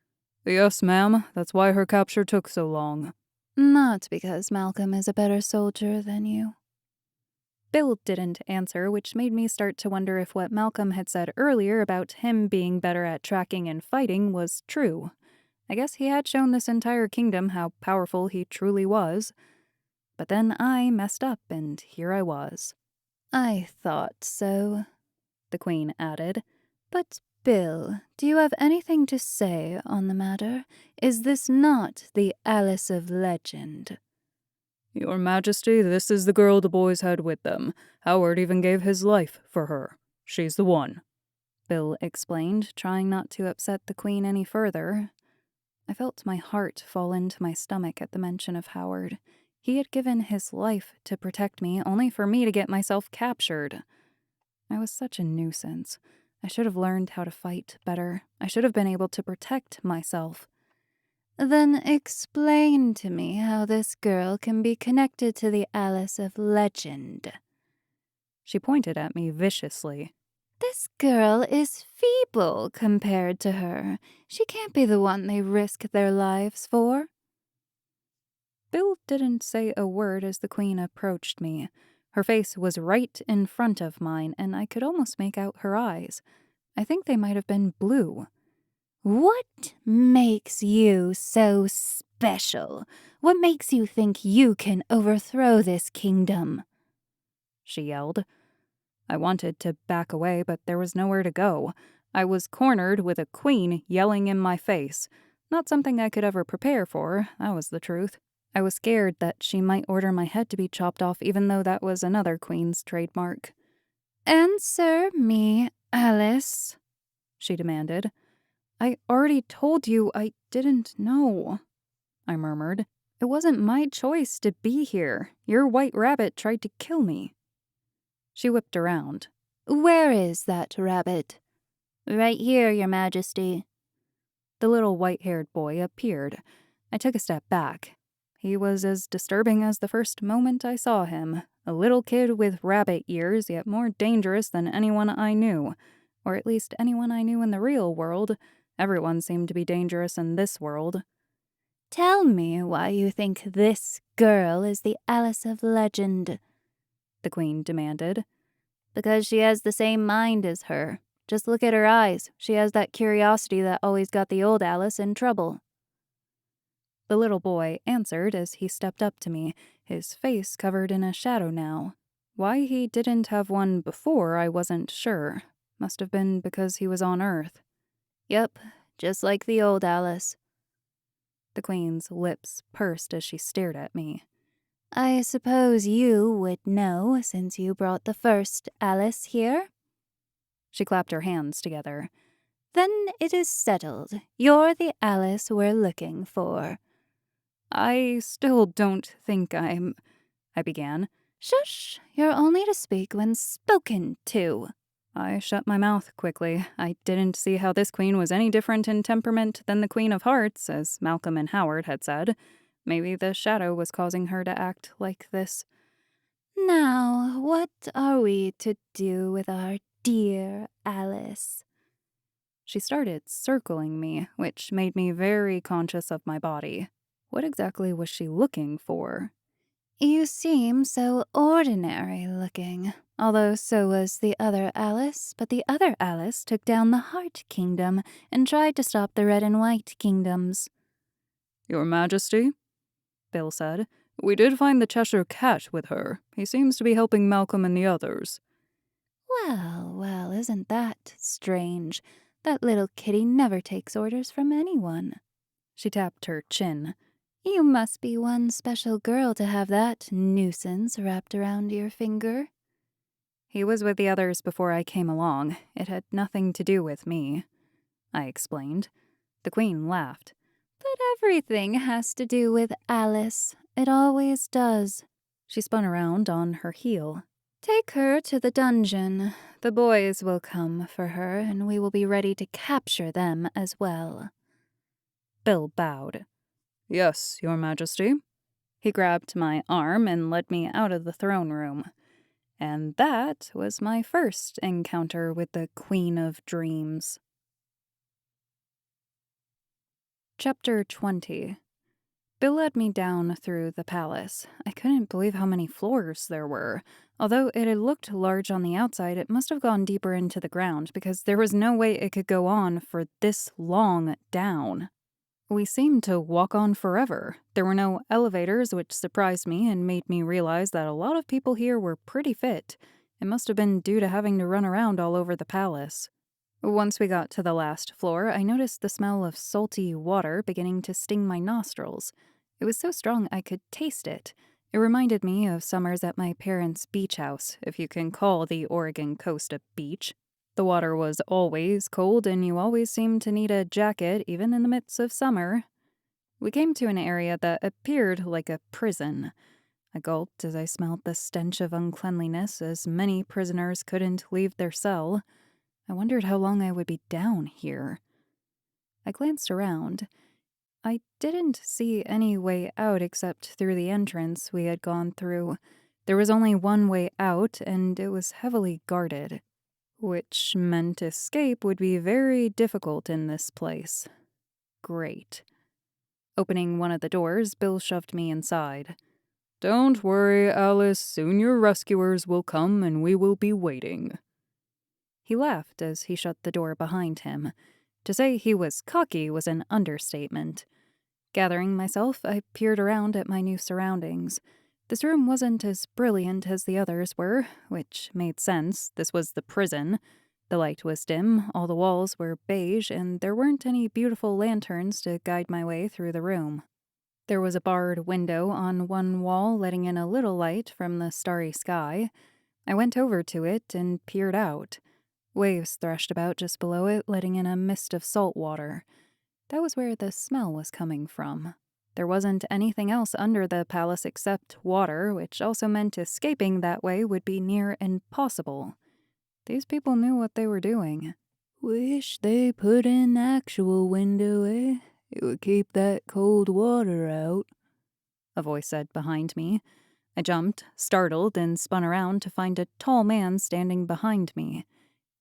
Yes, ma'am. That's why her capture took so long. Not because Malcolm is a better soldier than you. Bill didn't answer, which made me start to wonder if what Malcolm had said earlier about him being better at tracking and fighting was true. I guess he had shown this entire kingdom how powerful he truly was. But then I messed up, and here I was. I thought so, the queen added. But, Bill, do you have anything to say on the matter? Is this not the Alice of legend? Your Majesty, this is the girl the boys had with them. Howard even gave his life for her. She's the one. Bill explained, trying not to upset the Queen any further. I felt my heart fall into my stomach at the mention of Howard. He had given his life to protect me, only for me to get myself captured. I was such a nuisance. I should have learned how to fight better. I should have been able to protect myself. Then explain to me how this girl can be connected to the Alice of legend. She pointed at me viciously. This girl is feeble compared to her. She can't be the one they risk their lives for. Bill didn't say a word as the Queen approached me. Her face was right in front of mine, and I could almost make out her eyes. I think they might have been blue. What makes you so special? What makes you think you can overthrow this kingdom? She yelled. I wanted to back away, but there was nowhere to go. I was cornered with a queen yelling in my face. Not something I could ever prepare for, that was the truth. I was scared that she might order my head to be chopped off, even though that was another queen's trademark. Answer me, Alice, she demanded. I already told you I didn't know, I murmured. It wasn't my choice to be here. Your white rabbit tried to kill me. She whipped around. Where is that rabbit? Right here, Your Majesty. The little white-haired boy appeared. I took a step back. He was as disturbing as the first moment I saw him. A little kid with rabbit ears, yet more dangerous than anyone I knew. Or at least anyone I knew in the real world. Everyone seemed to be dangerous in this world. Tell me why you think this girl is the Alice of legend, the Queen demanded. Because she has the same mind as her. Just look at her eyes. She has that curiosity that always got the old Alice in trouble. The little boy answered as he stepped up to me, his face covered in a shadow now. Why he didn't have one before, I wasn't sure. Must have been because he was on Earth. Yep, just like the old Alice. The Queen's lips pursed as she stared at me. I suppose you would know since you brought the first Alice here? She clapped her hands together. Then it is settled. You're the Alice we're looking for. I still don't think I began. Shush! You're only to speak when spoken to. I shut my mouth quickly. I didn't see how this queen was any different in temperament than the Queen of Hearts, as Malcolm and Howard had said. Maybe the shadow was causing her to act like this. Now, what are we to do with our dear Alice? She started circling me, which made me very conscious of my body. What exactly was she looking for? You seem so ordinary looking, although so was the other Alice, but the other Alice took down the Heart Kingdom and tried to stop the Red and White Kingdoms. Your Majesty, Bill said, we did find the Cheshire Cat with her. He seems to be helping Malcolm and the others. Well, isn't that strange? That little kitty never takes orders from anyone. She tapped her chin. You must be one special girl to have that nuisance wrapped around your finger. He was with the others before I came along. It had nothing to do with me, I explained. The Queen laughed. But everything has to do with Alice. It always does. She spun around on her heel. Take her to the dungeon. The boys will come for her, and we will be ready to capture them as well. Bill bowed. Yes, Your Majesty. He grabbed my arm and led me out of the throne room. And that was my first encounter with the Queen of Dreams. Chapter 20. Bill led me down through the palace. I couldn't believe how many floors there were. Although it had looked large on the outside, it must have gone deeper into the ground because there was no way it could go on for this long down. We seemed to walk on forever. There were no elevators, which surprised me and made me realize that a lot of people here were pretty fit. It must have been due to having to run around all over the palace. Once we got to the last floor, I noticed the smell of salty water beginning to sting my nostrils. It was so strong I could taste it. It reminded me of summers at my parents' beach house, if you can call the Oregon coast a beach. The water was always cold, and you always seemed to need a jacket, even in the midst of summer. We came to an area that appeared like a prison. I gulped as I smelled the stench of uncleanliness, as many prisoners couldn't leave their cell. I wondered how long I would be down here. I glanced around. I didn't see any way out except through the entrance we had gone through. There was only one way out, and it was heavily guarded, which meant escape would be very difficult in this place. Great. Opening one of the doors, Bill shoved me inside. "Don't worry, Alice. Soon your rescuers will come and we will be waiting." He laughed as he shut the door behind him. To say he was cocky was an understatement. Gathering myself, I peered around at my new surroundings. This room wasn't as brilliant as the others were, which made sense. This was the prison. The light was dim, all the walls were beige, and there weren't any beautiful lanterns to guide my way through the room. There was a barred window on one wall, letting in a little light from the starry sky. I went over to it and peered out. Waves thrashed about just below it, letting in a mist of salt water. That was where the smell was coming from. There wasn't anything else under the palace except water, which also meant escaping that way would be near impossible. These people knew what they were doing. Wish they put in actual window, eh? It would keep that cold water out, a voice said behind me. I jumped, startled, and spun around to find a tall man standing behind me.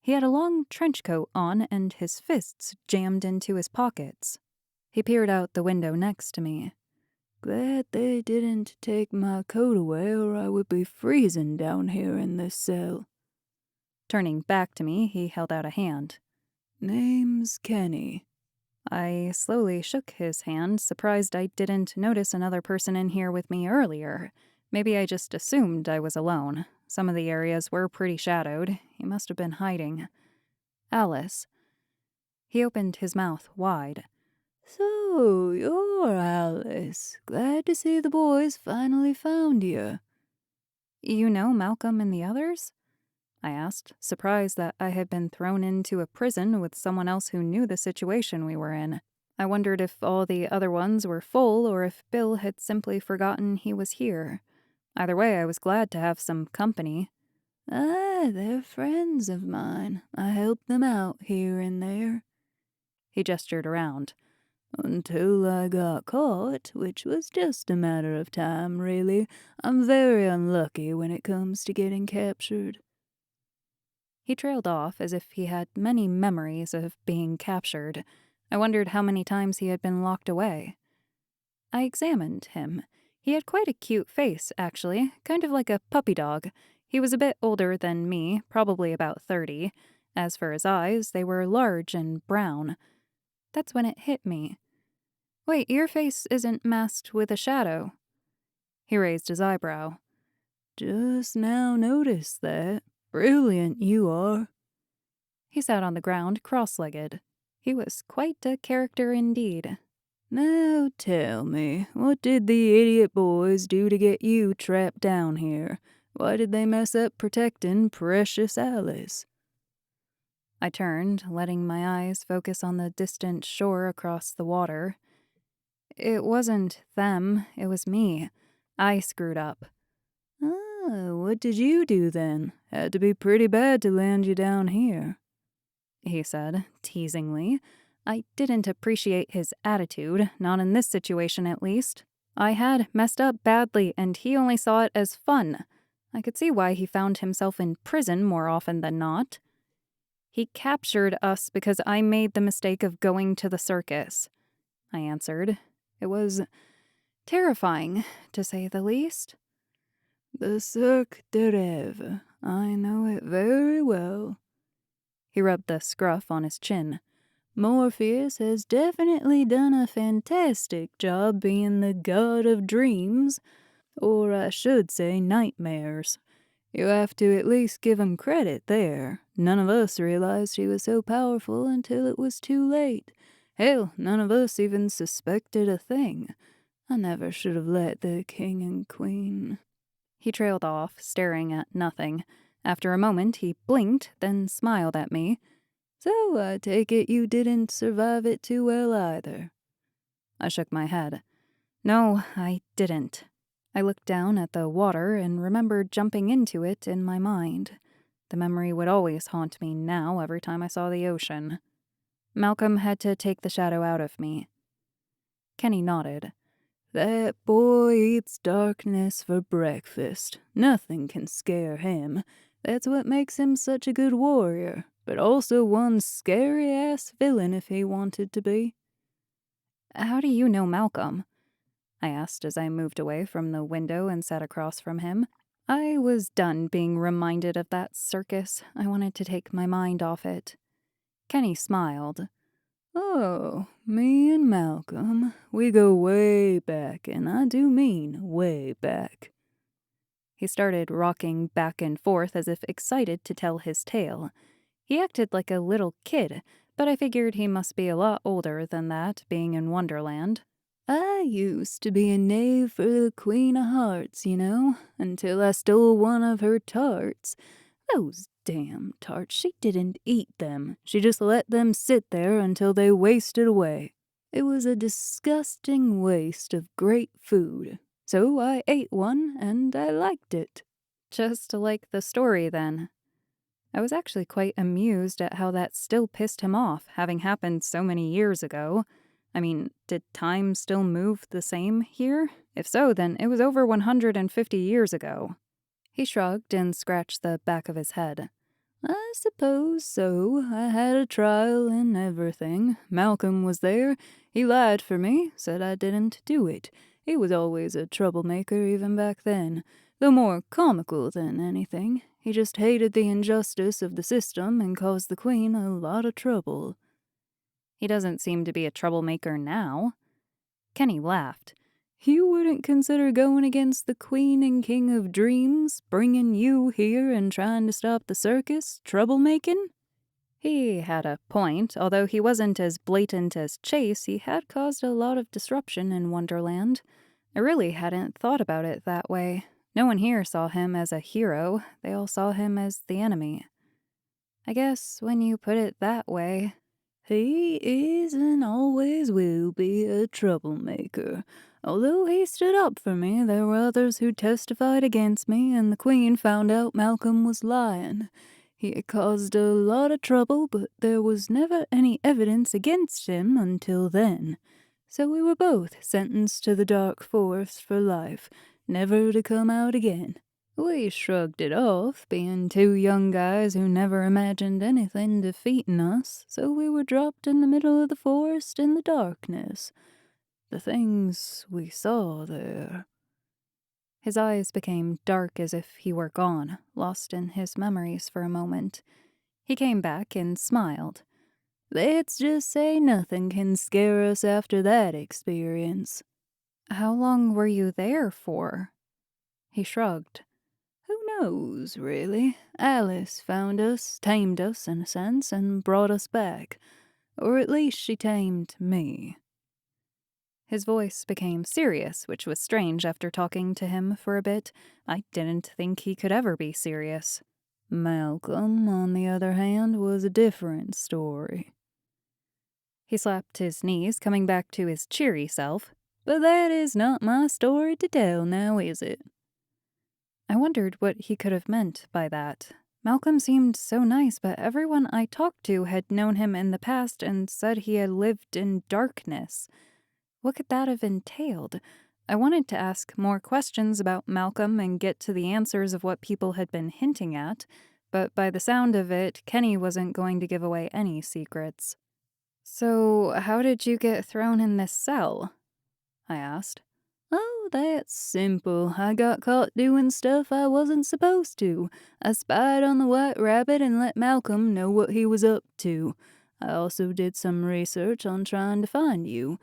He had a long trench coat on and his fists jammed into his pockets. He peered out the window next to me. Glad they didn't take my coat away, or I would be freezing down here in this cell. Turning back to me, he held out a hand. Name's Kenny. I slowly shook his hand, surprised I didn't notice another person in here with me earlier. Maybe I just assumed I was alone. Some of the areas were pretty shadowed. He must have been hiding. Alice. He opened his mouth wide. So, you're Alice. Glad to see the boys finally found you. You know Malcolm and the others? I asked, surprised that I had been thrown into a prison with someone else who knew the situation we were in. I wondered if all the other ones were full or if Bill had simply forgotten he was here. Either way, I was glad to have some company. They're friends of mine. I help them out here and there. He gestured around. Until I got caught, which was just a matter of time, really. I'm very unlucky when it comes to getting captured. He trailed off as if he had many memories of being captured. I wondered how many times he had been locked away. I examined him. He had quite a cute face, actually, kind of like a puppy dog. He was a bit older than me, probably about 30. As for his eyes, they were large and brown. That's when it hit me. Wait, your face isn't masked with a shadow. He raised his eyebrow. Just now noticed that. Brilliant you are. He sat on the ground, cross-legged. He was quite a character indeed. Now tell me, what did the idiot boys do to get you trapped down here? Why did they mess up protecting precious Alice? I turned, letting my eyes focus on the distant shore across the water. It wasn't them, it was me. I screwed up. What did you do then? Had to be pretty bad to land you down here, he said, teasingly. I didn't appreciate his attitude, not in this situation at least. I had messed up badly, and he only saw it as fun. I could see why he found himself in prison more often than not. He captured us because I made the mistake of going to the circus, I answered. It was terrifying, to say the least. The Cirque de Rêves. I know it very well. He rubbed the scruff on his chin. Morpheus has definitely done a fantastic job being the god of dreams, or I should say nightmares. You have to at least give him credit there. None of us realized he was so powerful until it was too late. Hell, none of us even suspected a thing. I never should have let the king and queen. He trailed off, staring at nothing. After a moment, he blinked, then smiled at me. So I take it you didn't survive it too well either. I shook my head. No, I didn't. I looked down at the water and remembered jumping into it in my mind. The memory would always haunt me now every time I saw the ocean. Malcolm had to take the shadow out of me. Kenny nodded. That boy eats darkness for breakfast. Nothing can scare him. That's what makes him such a good warrior, but also one scary-ass villain if he wanted to be. How do you know Malcolm? I asked as I moved away from the window and sat across from him. I was done being reminded of that circus. I wanted to take my mind off it. Kenny smiled. Oh, me and Malcolm, we go way back, and I do mean way back. He started rocking back and forth as if excited to tell his tale. He acted like a little kid, but I figured he must be a lot older than that, being in Wonderland. I used to be a knave for the Queen of Hearts, you know, until I stole one of her tarts. Those damn tarts, she didn't eat them. She just let them sit there until they wasted away. It was a disgusting waste of great food. So I ate one, and I liked it. Just like the story, then. I was actually quite amused at how that still pissed him off, having happened so many years ago. I mean, did time still move the same here? If so, then it was over 150 years ago. He shrugged and scratched the back of his head. I suppose so. I had a trial and everything. Malcolm was there. He lied for me, said I didn't do it. He was always a troublemaker even back then, though more comical than anything. He just hated the injustice of the system and caused the Queen a lot of trouble. He doesn't seem to be a troublemaker now. Kenny laughed. You wouldn't consider going against the Queen and King of Dreams, bringing you here and trying to stop the circus, troublemaking? He had a point. Although he wasn't as blatant as Chase, he had caused a lot of disruption in Wonderland. I really hadn't thought about it that way. No one here saw him as a hero. They all saw him as the enemy. I guess when you put it that way... He is and always will be a troublemaker. Although he stood up for me, there were others who testified against me, and the Queen found out Malcolm was lying. He had caused a lot of trouble, but there was never any evidence against him until then. So we were both sentenced to the dark forest for life, never to come out again. We shrugged it off, being two young guys who never imagined anything defeating us, so we were dropped in the middle of the forest in the darkness. The things we saw there... His eyes became dark as if he were gone, lost in his memories for a moment. He came back and smiled. Let's just say nothing can scare us after that experience. How long were you there for? He shrugged. Who knows, really? Alice found us, tamed us in a sense, and brought us back. Or at least she tamed me. His voice became serious, which was strange after talking to him for a bit. I didn't think he could ever be serious. Malcolm, on the other hand, was a different story. He slapped his knees, coming back to his cheery self. But that is not my story to tell now, is it? I wondered what he could have meant by that. Malcolm seemed so nice, but everyone I talked to had known him in the past and said he had lived in darkness. What could that have entailed? I wanted to ask more questions about Malcolm and get to the answers of what people had been hinting at, but by the sound of it, Kenny wasn't going to give away any secrets. So, how did you get thrown in this cell? I asked. Oh, that's simple. I got caught doing stuff I wasn't supposed to. I spied on the White Rabbit and let Malcolm know what he was up to. I also did some research on trying to find you.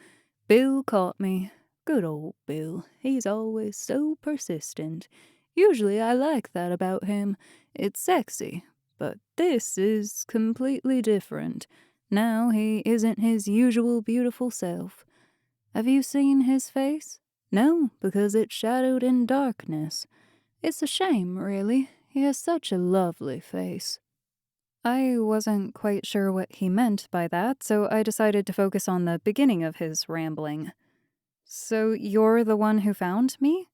Bill caught me. Good old Bill. He's always so persistent. Usually I like that about him. It's sexy. But this is completely different. Now he isn't his usual beautiful self. Have you seen his face? No, because it's shadowed in darkness. It's a shame, really. He has such a lovely face. I wasn't quite sure what he meant by that, so I decided to focus on the beginning of his rambling. So you're the one who found me?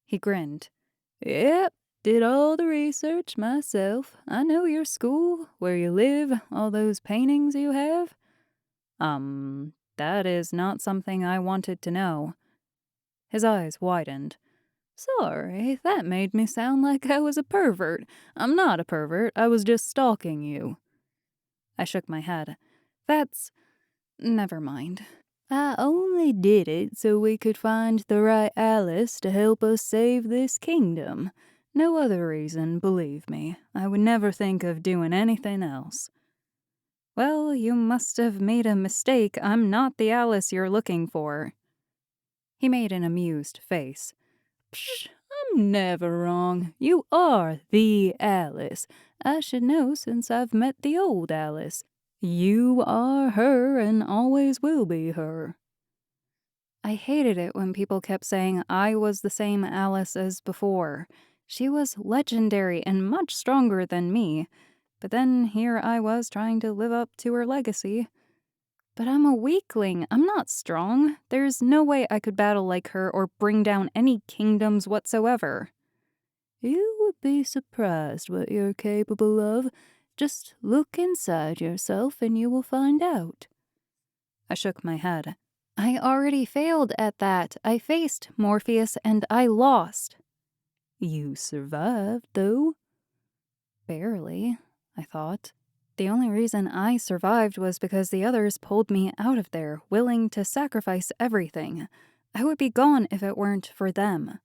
He grinned. Yep, did all the research myself. I know your school, where you live, all those paintings you have. That is not something I wanted to know. His eyes widened. Sorry, that made me sound like I was a pervert. I'm not a pervert, I was just stalking you. I shook my head. Never mind. I only did it so we could find the right Alice to help us save this kingdom. No other reason, believe me. I would never think of doing anything else. Well, you must have made a mistake. I'm not the Alice you're looking for. He made an amused face. Psh, I'm never wrong. You are the Alice. I should know since I've met the old Alice. You are her and always will be her. I hated it when people kept saying I was the same Alice as before. She was legendary and much stronger than me. But then here I was trying to live up to her legacy. But I'm a weakling. I'm not strong. There's no way I could battle like her or bring down any kingdoms whatsoever. You would be surprised what you're capable of. Just look inside yourself and you will find out. I shook my head. I already failed at that. I faced Morpheus and I lost. You survived, though. Barely, I thought. The only reason I survived was because the others pulled me out of there, willing to sacrifice everything. I would be gone if it weren't for them.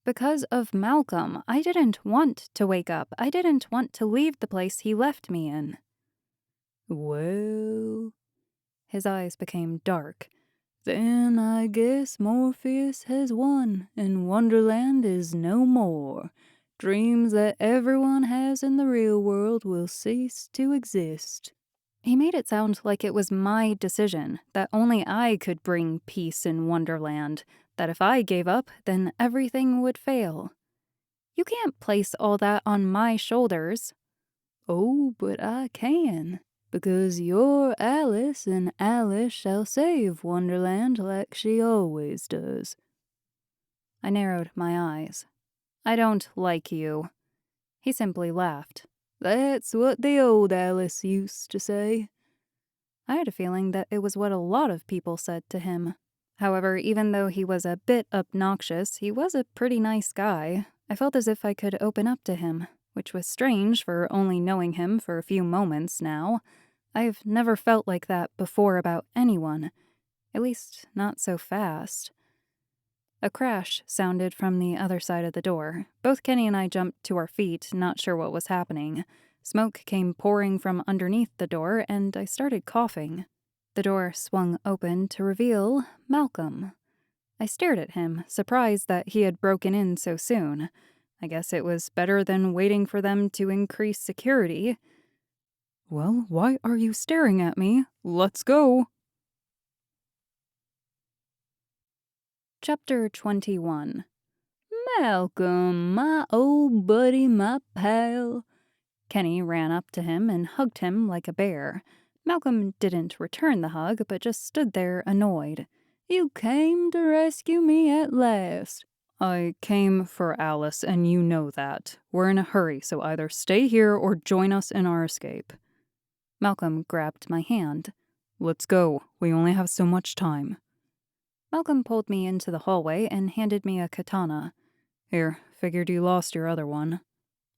Because of Malcolm, I didn't want to wake up. I didn't want to leave the place he left me in. Well, his eyes became dark. Then I guess Morpheus has won, and Wonderland is no more. Dreams that everyone has in the real world will cease to exist. He made it sound like it was my decision, that only I could bring peace in Wonderland, that if I gave up, then everything would fail. You can't place all that on my shoulders. Oh, but I can, because you're Alice, and Alice shall save Wonderland like she always does. I narrowed my eyes. I don't like you. He simply laughed. That's what the old Alice used to say. I had a feeling that it was what a lot of people said to him. However, even though he was a bit obnoxious, he was a pretty nice guy. I felt as if I could open up to him, which was strange for only knowing him for a few moments now. I've never felt like that before about anyone. At least, not so fast. A crash sounded from the other side of the door. Both Kenny and I jumped to our feet, not sure what was happening. Smoke came pouring from underneath the door, and I started coughing. The door swung open to reveal Malcolm. I stared at him, surprised that he had broken in so soon. I guess it was better than waiting for them to increase security. Well, why are you staring at me? Let's go! Chapter 21. Malcolm, my old buddy, my pal. Kenny ran up to him and hugged him like a bear. Malcolm didn't return the hug, but just stood there annoyed. You came to rescue me at last. I came for Alice, and you know that. We're in a hurry, so either stay here or join us in our escape. Malcolm grabbed my hand. Let's go. We only have so much time. Malcolm pulled me into the hallway and handed me a katana. Here, figured you lost your other one.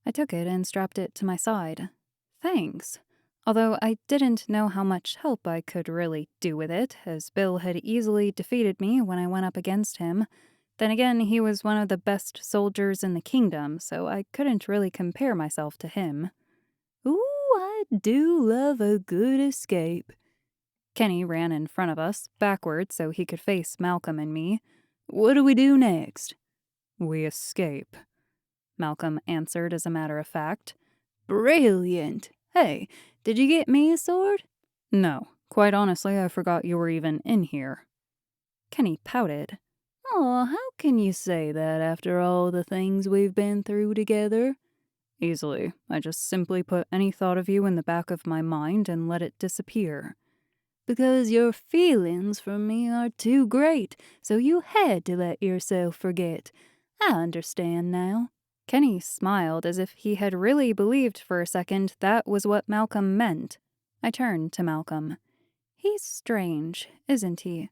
I took it and strapped it to my side. Thanks. Although I didn't know how much help I could really do with it, as Bill had easily defeated me when I went up against him. Then again, he was one of the best soldiers in the kingdom, so I couldn't really compare myself to him. Ooh, I do love a good escape. Kenny ran in front of us, backward so he could face Malcolm and me. What do we do next? We escape, Malcolm answered as a matter of fact. Brilliant. Hey, did you get me a sword? No, quite honestly, I forgot you were even in here. Kenny pouted. Oh, how can you say that after all the things we've been through together? Easily. I just simply put any thought of you in the back of my mind and let it disappear. Because your feelings for me are too great, so you had to let yourself forget. I understand now. Kenny smiled as if he had really believed for a second that was what Malcolm meant. I turned to Malcolm. He's strange, isn't he?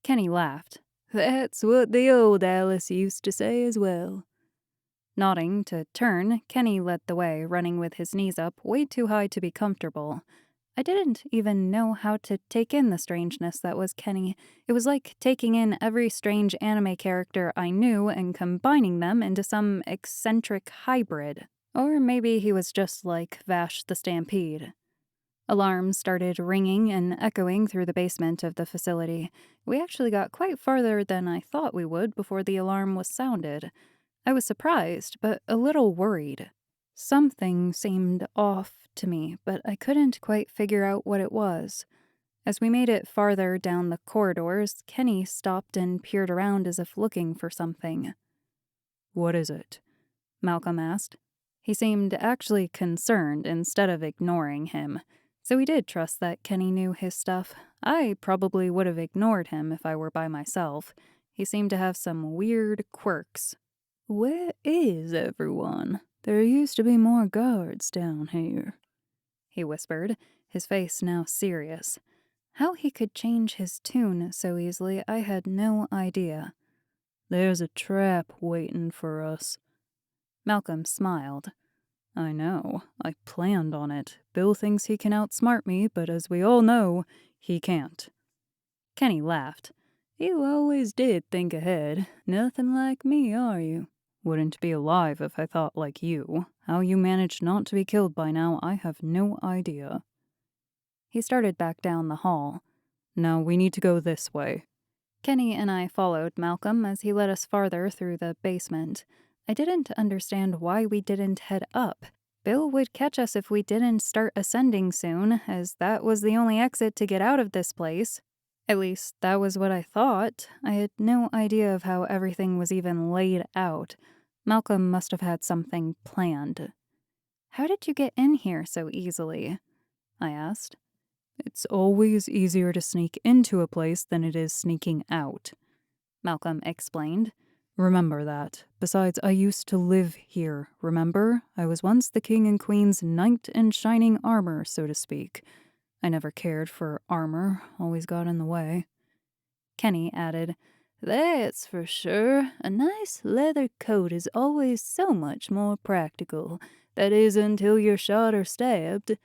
Kenny laughed. That's what the old Alice used to say as well. Nodding to turn, Kenny led the way, running with his knees up way too high to be comfortable. I didn't even know how to take in the strangeness that was Kenny. It was like taking in every strange anime character I knew and combining them into some eccentric hybrid. Or maybe he was just like Vash the Stampede. Alarms started ringing and echoing through the basement of the facility. We actually got quite farther than I thought we would before the alarm was sounded. I was surprised, but a little worried. Something seemed off to me, but I couldn't quite figure out what it was. As we made it farther down the corridors, Kenny stopped and peered around as if looking for something. What is it? Malcolm asked. He seemed actually concerned instead of ignoring him. So he did trust that Kenny knew his stuff. I probably would have ignored him if I were by myself. He seemed to have some weird quirks. Where is everyone? There used to be more guards down here, he whispered, his face now serious. How he could change his tune so easily, I had no idea. There's a trap waiting for us. Malcolm smiled. I know. I planned on it. Bill thinks he can outsmart me, but as we all know, he can't. Kenny laughed. You always did think ahead. Nothing like me, are you? Wouldn't be alive if I thought like you. How you managed not to be killed by now, I have no idea. He started back down the hall. Now we need to go this way. Kenny and I followed Malcolm as he led us farther through the basement. I didn't understand why we didn't head up. Bill would catch us if we didn't start ascending soon, as that was the only exit to get out of this place. At least, that was what I thought. I had no idea of how everything was even laid out. Malcolm must have had something planned. How did you get in here so easily? I asked. It's always easier to sneak into a place than it is sneaking out, Malcolm explained. Remember that. Besides, I used to live here, remember? I was once the king and queen's knight in shining armor, so to speak. I never cared for armor, always got in the way. Kenny added, That's for sure. A nice leather coat is always so much more practical. That is, until you're shot or stabbed.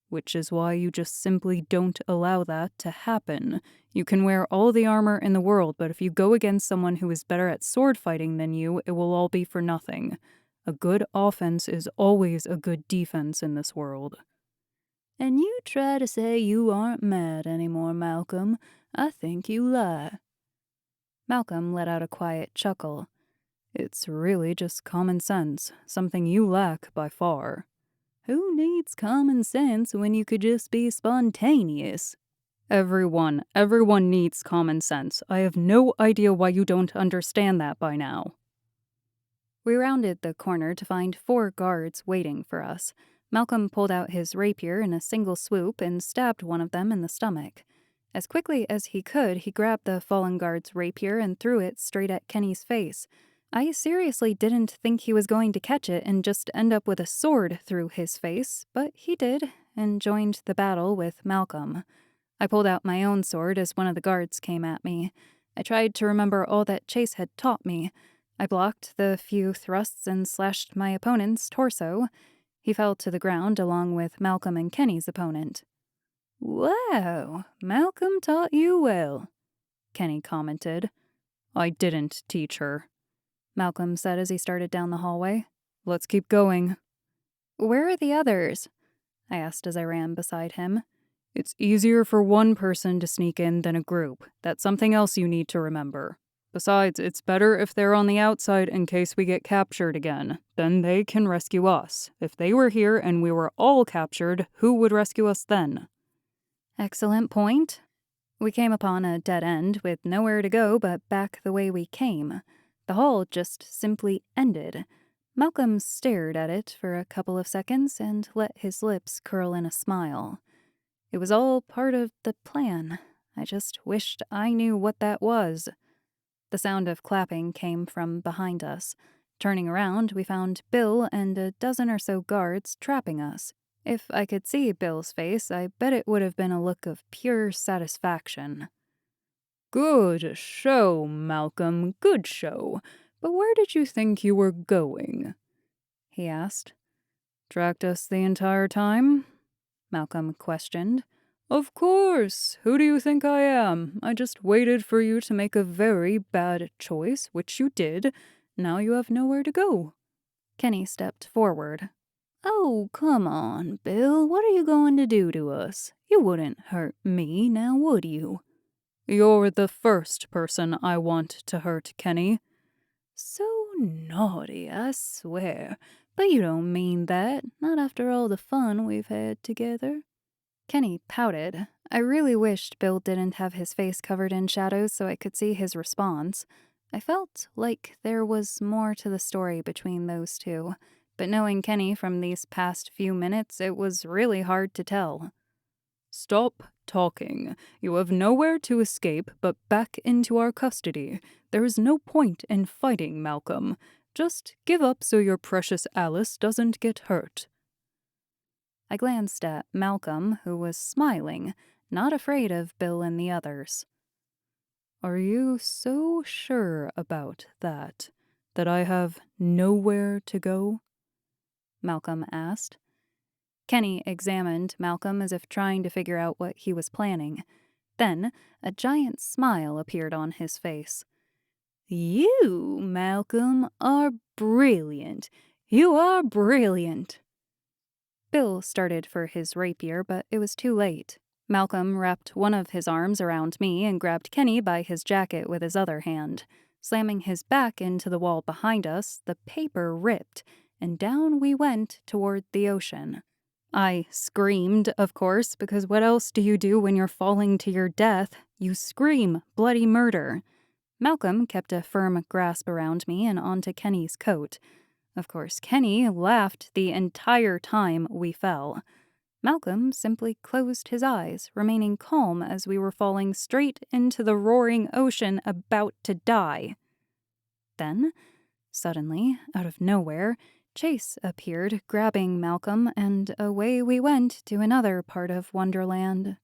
Which is why you just simply don't allow that to happen. You can wear all the armor in the world, but if you go against someone who is better at sword fighting than you, it will all be for nothing. A good offense is always a good defense in this world. And you try to say you aren't mad anymore, Malcolm. I think you lie. Malcolm let out a quiet chuckle. It's really just common sense, something you lack by far. Who needs common sense when you could just be spontaneous? Everyone needs common sense. I have no idea why you don't understand that by now. We rounded the corner to find 4 guards waiting for us. Malcolm pulled out his rapier in a single swoop and stabbed one of them in the stomach. As quickly as he could, he grabbed the fallen guard's rapier and threw it straight at Kenny's face. I seriously didn't think he was going to catch it and just end up with a sword through his face, but he did, and joined the battle with Malcolm. I pulled out my own sword as one of the guards came at me. I tried to remember all that Chase had taught me. I blocked the few thrusts and slashed my opponent's torso. He fell to the ground along with Malcolm and Kenny's opponent. Wow, Malcolm taught you well, Kenny commented. I didn't teach her, Malcolm said as he started down the hallway. Let's keep going. Where are the others? I asked as I ran beside him. It's easier for one person to sneak in than a group. That's something else you need to remember. Besides, it's better if they're on the outside in case we get captured again. Then they can rescue us. If they were here and we were all captured, who would rescue us then? Excellent point. We came upon a dead end with nowhere to go but back the way we came. The hall just simply ended. Malcolm stared at it for a couple of seconds and let his lips curl in a smile. It was all part of the plan. I just wished I knew what that was. The sound of clapping came from behind us. Turning around, we found Bill and a dozen or so guards trapping us. If I could see Bill's face, I bet it would have been a look of pure satisfaction. "Good show, Malcolm, good show. But where did you think you were going?" he asked. "Tracked us the entire time?" Malcolm questioned. "Of course. Who do you think I am? I just waited for you to make a very bad choice, which you did. Now you have nowhere to go." Kenny stepped forward. "Oh, come on, Bill. What are you going to do to us? You wouldn't hurt me, now would you?" "You're the first person I want to hurt, Kenny." "So naughty, I swear. But you don't mean that, not after all the fun we've had together." Kenny pouted. I really wished Bill didn't have his face covered in shadows so I could see his response. I felt like there was more to the story between those two, but knowing Kenny from these past few minutes, it was really hard to tell. "Stop talking. You have nowhere to escape but back into our custody. There is no point in fighting, Malcolm. Just give up so your precious Alice doesn't get hurt." I glanced at Malcolm, who was smiling, not afraid of Bill and the others. "Are you so sure about that I have nowhere to go?" Malcolm asked. Kenny examined Malcolm as if trying to figure out what he was planning. Then a giant smile appeared on his face. "You, Malcolm, are brilliant. You are brilliant." Bill started for his rapier, but it was too late. Malcolm wrapped one of his arms around me and grabbed Kenny by his jacket with his other hand. Slamming his back into the wall behind us, the paper ripped, and down we went toward the ocean. I screamed, of course, because what else do you do when you're falling to your death? You scream bloody murder. Malcolm kept a firm grasp around me and onto Kenny's coat. Of course, Kenny laughed the entire time we fell. Malcolm simply closed his eyes, remaining calm as we were falling straight into the roaring ocean, about to die. Then, suddenly, out of nowhere, Chase appeared, grabbing Malcolm, and away we went to another part of Wonderland.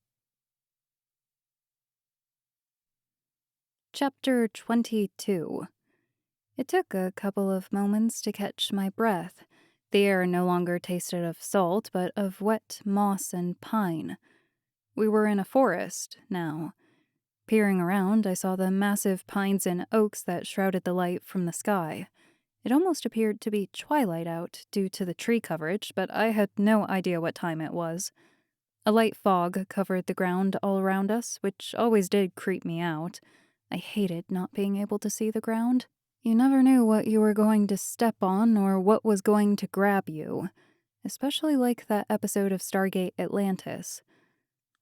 Chapter 22. It took a couple of moments to catch my breath. The air no longer tasted of salt, but of wet moss and pine. We were in a forest now. Peering around, I saw the massive pines and oaks that shrouded the light from the sky. It almost appeared to be twilight out due to the tree coverage, but I had no idea what time it was. A light fog covered the ground all around us, which always did creep me out. I hated not being able to see the ground. You never knew what you were going to step on or what was going to grab you, especially like that episode of Stargate Atlantis.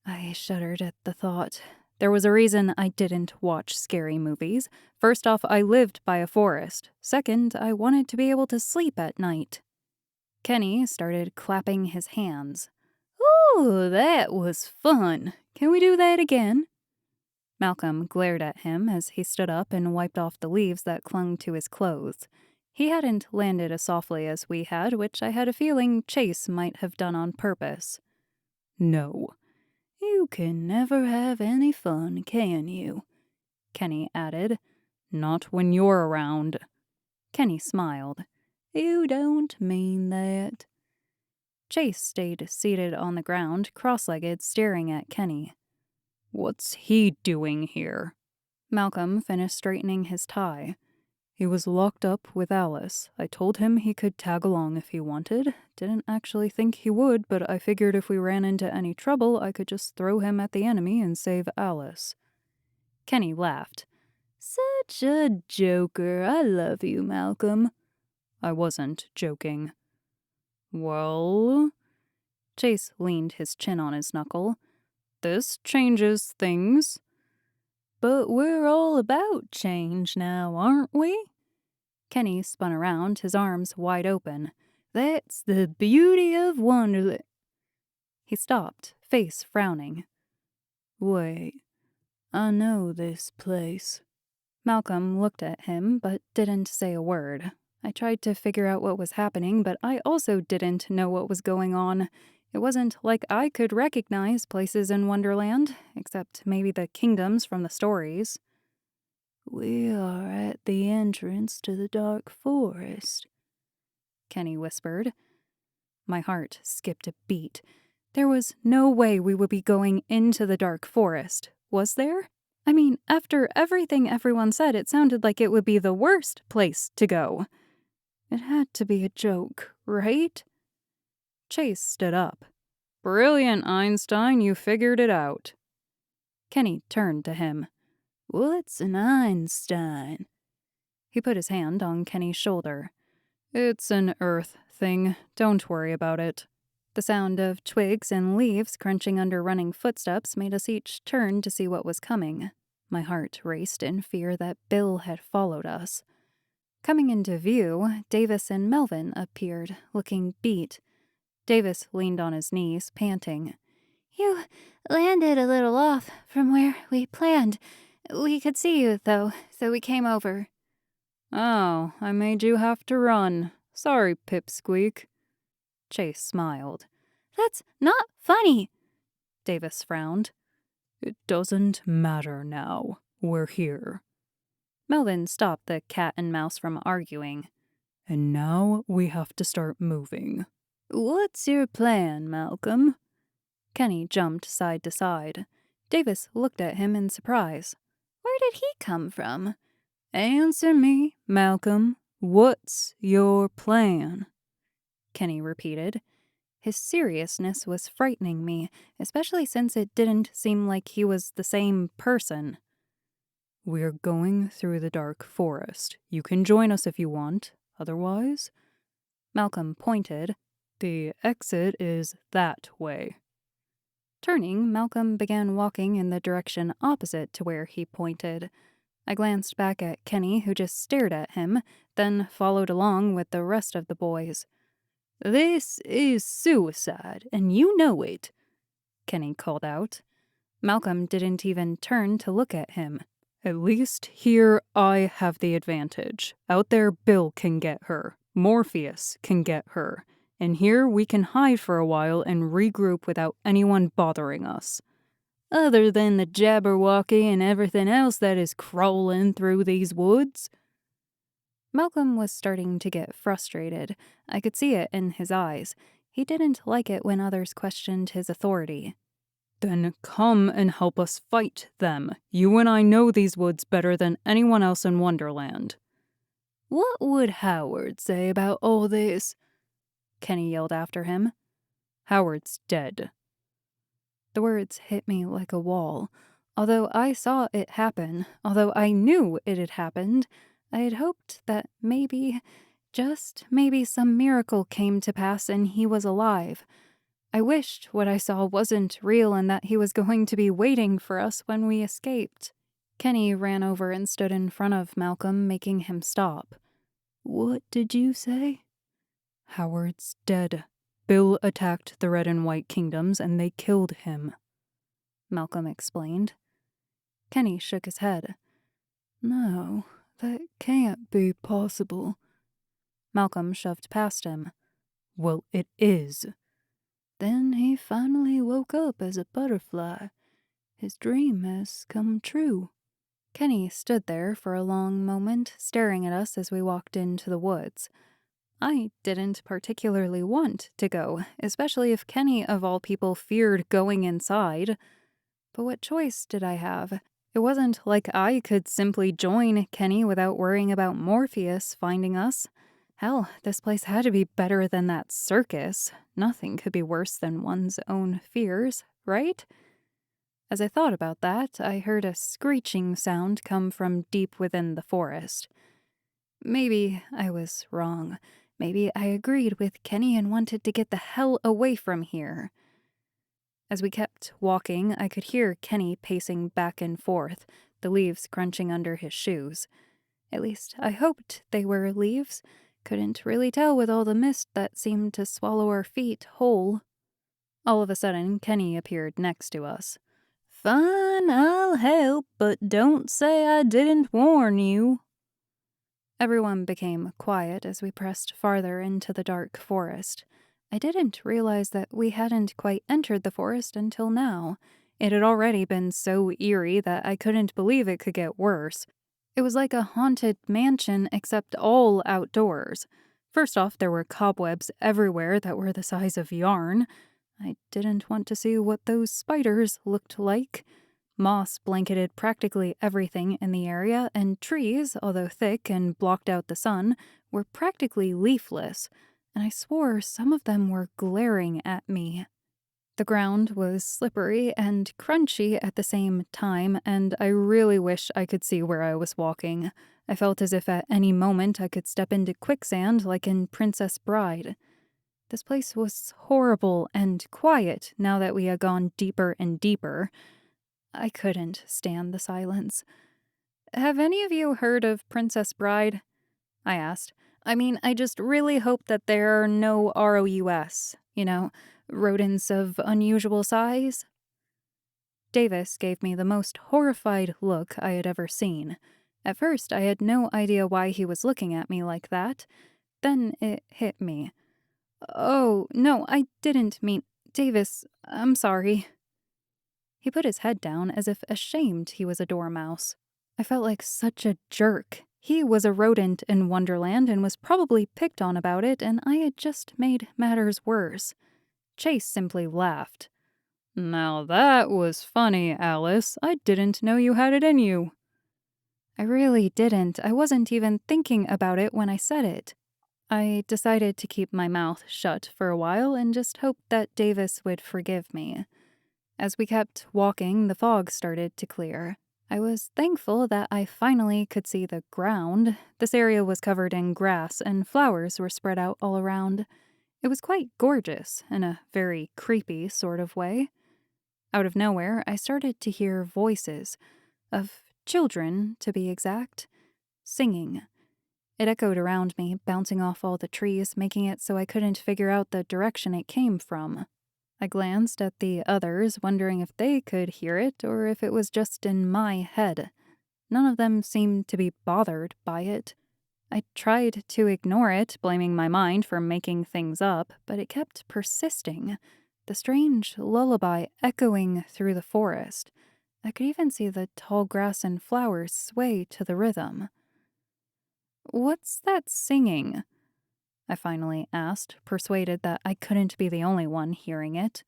I shuddered at the thought. There was a reason I didn't watch scary movies. First off, I lived by a forest. Second, I wanted to be able to sleep at night. Kenny started clapping his hands. "Ooh, that was fun. Can we do that again?" Malcolm glared at him as he stood up and wiped off the leaves that clung to his clothes. He hadn't landed as softly as we had, which I had a feeling Chase might have done on purpose. "No. You can never have any fun, can you?" Kenny added. "Not when you're around." Kenny smiled. "You don't mean that." Chase stayed seated on the ground, cross-legged, staring at Kenny. "What's he doing here?" Malcolm finished straightening his tie. "He was locked up with Alice. I told him he could tag along if he wanted. Didn't actually think he would, but I figured if we ran into any trouble, I could just throw him at the enemy and save Alice." Kenny laughed. "Such a joker. I love you, Malcolm." "I wasn't joking." "Well?" Chase leaned his chin on his knuckle. This changes things. But we're all about change now, aren't we? Kenny spun around, his arms wide open. That's the beauty of Wonderland. He stopped, face frowning. Wait, I know this place. Malcolm looked at him, but didn't say a word. I tried to figure out what was happening, but I also didn't know what was going on. It wasn't like I could recognize places in Wonderland, except maybe the kingdoms from the stories. We are at the entrance to the dark forest, Kenny whispered. My heart skipped a beat. There was no way we would be going into the dark forest, was there? I mean, after everything everyone said, it sounded like it would be the worst place to go. It had to be a joke, right? Chase stood up. Brilliant, Einstein, you figured it out. Kenny turned to him. What's an Einstein? He put his hand on Kenny's shoulder. It's an earth thing. Don't worry about it. The sound of twigs and leaves crunching under running footsteps made us each turn to see what was coming. My heart raced in fear that Bill had followed us. Coming into view, Davis and Melvin appeared, looking beat. Davis leaned on his knees, panting. You landed a little off from where we planned. We could see you, though, so we came over. Oh, I made you have to run. Sorry, Pipsqueak. Chase smiled. That's not funny. Davis frowned. It doesn't matter now. We're here. Melvin stopped the cat and mouse from arguing. And now we have to start moving. What's your plan, Malcolm? Kenny jumped side to side. Davis looked at him in surprise. Where did he come from? Answer me, Malcolm. What's your plan? Kenny repeated. His seriousness was frightening me, especially since it didn't seem like he was the same person. We're going through the dark forest. You can join us if you want. Otherwise, Malcolm pointed. The exit is that way. Turning, Malcolm began walking in the direction opposite to where he pointed. I glanced back at Kenny, who just stared at him, then followed along with the rest of the boys. This is suicide, and you know it, Kenny called out. Malcolm didn't even turn to look at him. At least here I have the advantage. Out there Bill can get her. Morpheus can get her. And here we can hide for a while and regroup without anyone bothering us. Other than the Jabberwocky and everything else that is crawling through these woods. Malcolm was starting to get frustrated. I could see it in his eyes. He didn't like it when others questioned his authority. Then come and help us fight them. You and I know these woods better than anyone else in Wonderland. What would Howard say about all this? Kenny yelled after him. Howard's dead. The words hit me like a wall. Although I saw it happen, although I knew it had happened, I had hoped that maybe, just maybe, some miracle came to pass and he was alive. I wished what I saw wasn't real and that he was going to be waiting for us when we escaped. Kenny ran over and stood in front of Malcolm, making him stop. What did you say? Howard's dead. Bill attacked the Red and White Kingdoms and they killed him, Malcolm explained. Kenny shook his head. No, that can't be possible. Malcolm shoved past him. Well, it is. Then he finally woke up as a butterfly. His dream has come true. Kenny stood there for a long moment, staring at us as we walked into the woods. I didn't particularly want to go, especially if Kenny, of all people, feared going inside. But what choice did I have? It wasn't like I could simply join Kenny without worrying about Morpheus finding us. Hell, this place had to be better than that circus. Nothing could be worse than one's own fears, right? As I thought about that, I heard a screeching sound come from deep within the forest. Maybe I was wrong. Maybe I agreed with Kenny and wanted to get the hell away from here. As we kept walking, I could hear Kenny pacing back and forth, the leaves crunching under his shoes. At least, I hoped they were leaves. Couldn't really tell with all the mist that seemed to swallow our feet whole. All of a sudden, Kenny appeared next to us. "Fine, I'll help, but don't say I didn't warn you." Everyone became quiet as we pressed farther into the dark forest. I didn't realize that we hadn't quite entered the forest until now. It had already been so eerie that I couldn't believe it could get worse. It was like a haunted mansion, except all outdoors. First off, there were cobwebs everywhere that were the size of yarn. I didn't want to see what those spiders looked like. Moss blanketed practically everything in the area, and trees, although thick and blocked out the sun, were practically leafless, and I swore some of them were glaring at me. The ground was slippery and crunchy at the same time, and I really wish I could see where I was walking. I felt as if at any moment I could step into quicksand like in Princess Bride. This place was horrible and quiet now that we had gone deeper and deeper. I couldn't stand the silence. "Have any of you heard of Princess Bride?" I asked. I mean, I just really hope that there are no ROUS, rodents of unusual size. Davis gave me the most horrified look I had ever seen. At first, I had no idea why he was looking at me like that. Then it hit me. "Oh, no, I didn't mean... Davis, I'm sorry." He put his head down as if ashamed he was a dormouse. I felt like such a jerk. He was a rodent in Wonderland and was probably picked on about it, and I had just made matters worse. Chase simply laughed. "Now that was funny, Alice. I didn't know you had it in you." I really didn't. I wasn't even thinking about it when I said it. I decided to keep my mouth shut for a while and just hoped that Davis would forgive me. As we kept walking, the fog started to clear. I was thankful that I finally could see the ground. This area was covered in grass and flowers were spread out all around. It was quite gorgeous in a very creepy sort of way. Out of nowhere, I started to hear voices, of children, to be exact, singing. It echoed around me, bouncing off all the trees, making it so I couldn't figure out the direction it came from. I glanced at the others, wondering if they could hear it or if it was just in my head. None of them seemed to be bothered by it. I tried to ignore it, blaming my mind for making things up, but it kept persisting, the strange lullaby echoing through the forest. I could even see the tall grass and flowers sway to the rhythm. "What's that singing?" I finally asked, persuaded that I couldn't be the only one hearing it.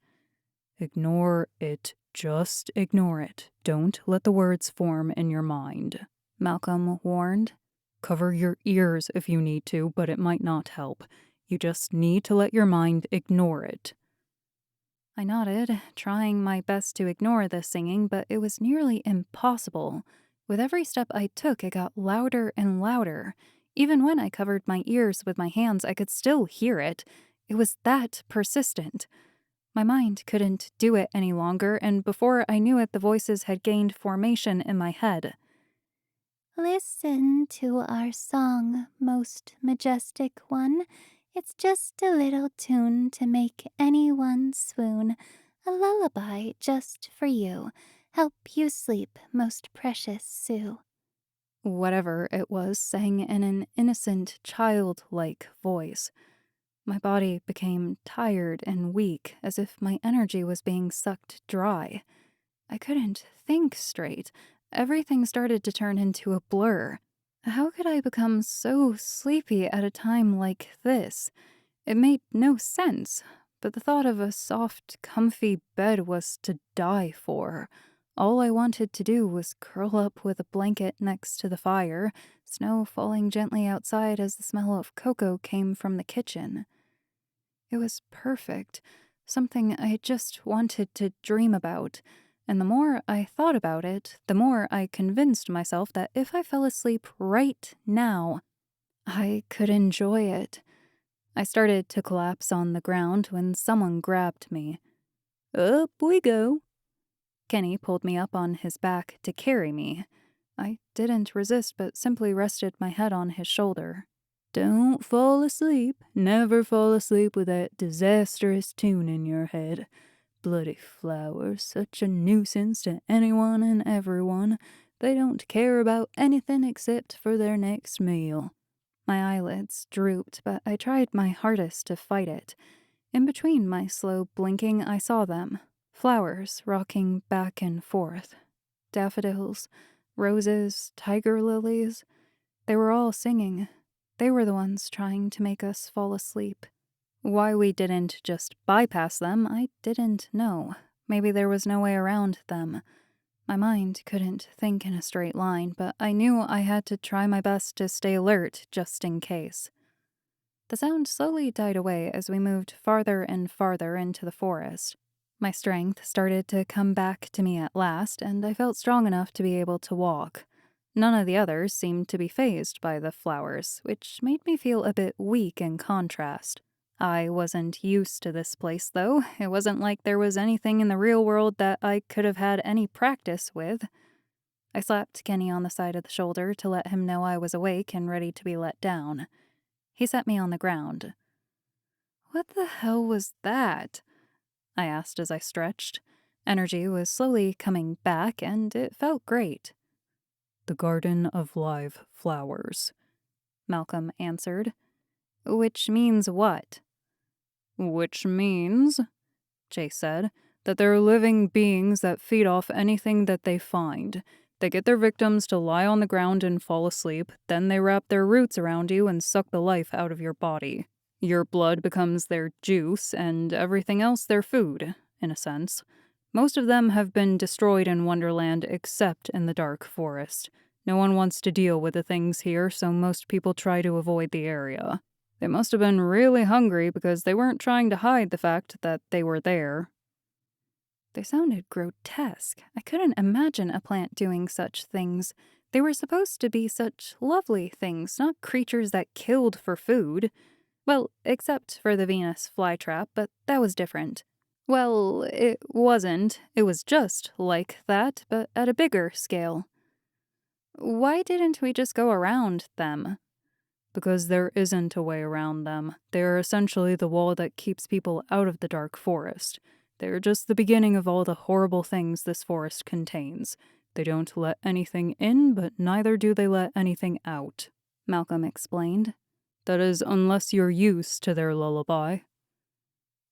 "Ignore it. Just ignore it. Don't let the words form in your mind," Malcolm warned. "Cover your ears if you need to, but it might not help. You just need to let your mind ignore it." I nodded, trying my best to ignore the singing, but it was nearly impossible. With every step I took, it got louder and louder. Even when I covered my ears with my hands, I could still hear it. It was that persistent. My mind couldn't do it any longer, and before I knew it, the voices had gained formation in my head. Listen to our song, most majestic one. It's just a little tune to make anyone swoon. A lullaby just for you. Help you sleep, most precious Sue. Whatever it was sang in an innocent, childlike voice. My body became tired and weak, as if my energy was being sucked dry. I couldn't think straight. Everything started to turn into a blur. How could I become so sleepy at a time like this? It made no sense, but the thought of a soft, comfy bed was to die for. All I wanted to do was curl up with a blanket next to the fire, snow falling gently outside as the smell of cocoa came from the kitchen. It was perfect, something I just wanted to dream about, and the more I thought about it, the more I convinced myself that if I fell asleep right now, I could enjoy it. I started to collapse on the ground when someone grabbed me. Up we go. Kenny pulled me up on his back to carry me. I didn't resist, but simply rested my head on his shoulder. Don't fall asleep. Never fall asleep with that disastrous tune in your head. Bloody flowers, such a nuisance to anyone and everyone. They don't care about anything except for their next meal. My eyelids drooped, but I tried my hardest to fight it. In between my slow blinking, I saw them. Flowers rocking back and forth. Daffodils, roses, tiger lilies. They were all singing. They were the ones trying to make us fall asleep. Why we didn't just bypass them, I didn't know. Maybe there was no way around them. My mind couldn't think in a straight line, but I knew I had to try my best to stay alert just in case. The sound slowly died away as we moved farther and farther into the forest. My strength started to come back to me at last, and I felt strong enough to be able to walk. None of the others seemed to be fazed by the flowers, which made me feel a bit weak in contrast. I wasn't used to this place, though. It wasn't like there was anything in the real world that I could have had any practice with. I slapped Kenny on the side of the shoulder to let him know I was awake and ready to be let down. He set me on the ground. "What the hell was that?" I asked as I stretched. Energy was slowly coming back, and it felt great. "The Garden of Live Flowers," Malcolm answered. "Which means what?" "Which means," Chase said, "that they're living beings that feed off anything that they find. They get their victims to lie on the ground and fall asleep, then they wrap their roots around you and suck the life out of your body. Your blood becomes their juice, and everything else their food, in a sense. Most of them have been destroyed in Wonderland except in the dark forest. No one wants to deal with the things here, so most people try to avoid the area. They must have been really hungry because they weren't trying to hide the fact that they were there." They sounded grotesque. I couldn't imagine a plant doing such things. They were supposed to be such lovely things, not creatures that killed for food. Well, except for the Venus flytrap, but that was different. Well, it wasn't. It was just like that, but at a bigger scale. Why didn't we just go around them? Because there isn't a way around them. They are essentially the wall that keeps people out of the dark forest. They are just the beginning of all the horrible things this forest contains. They don't let anything in, but neither do they let anything out," Malcolm explained. "That is, unless you're used to their lullaby."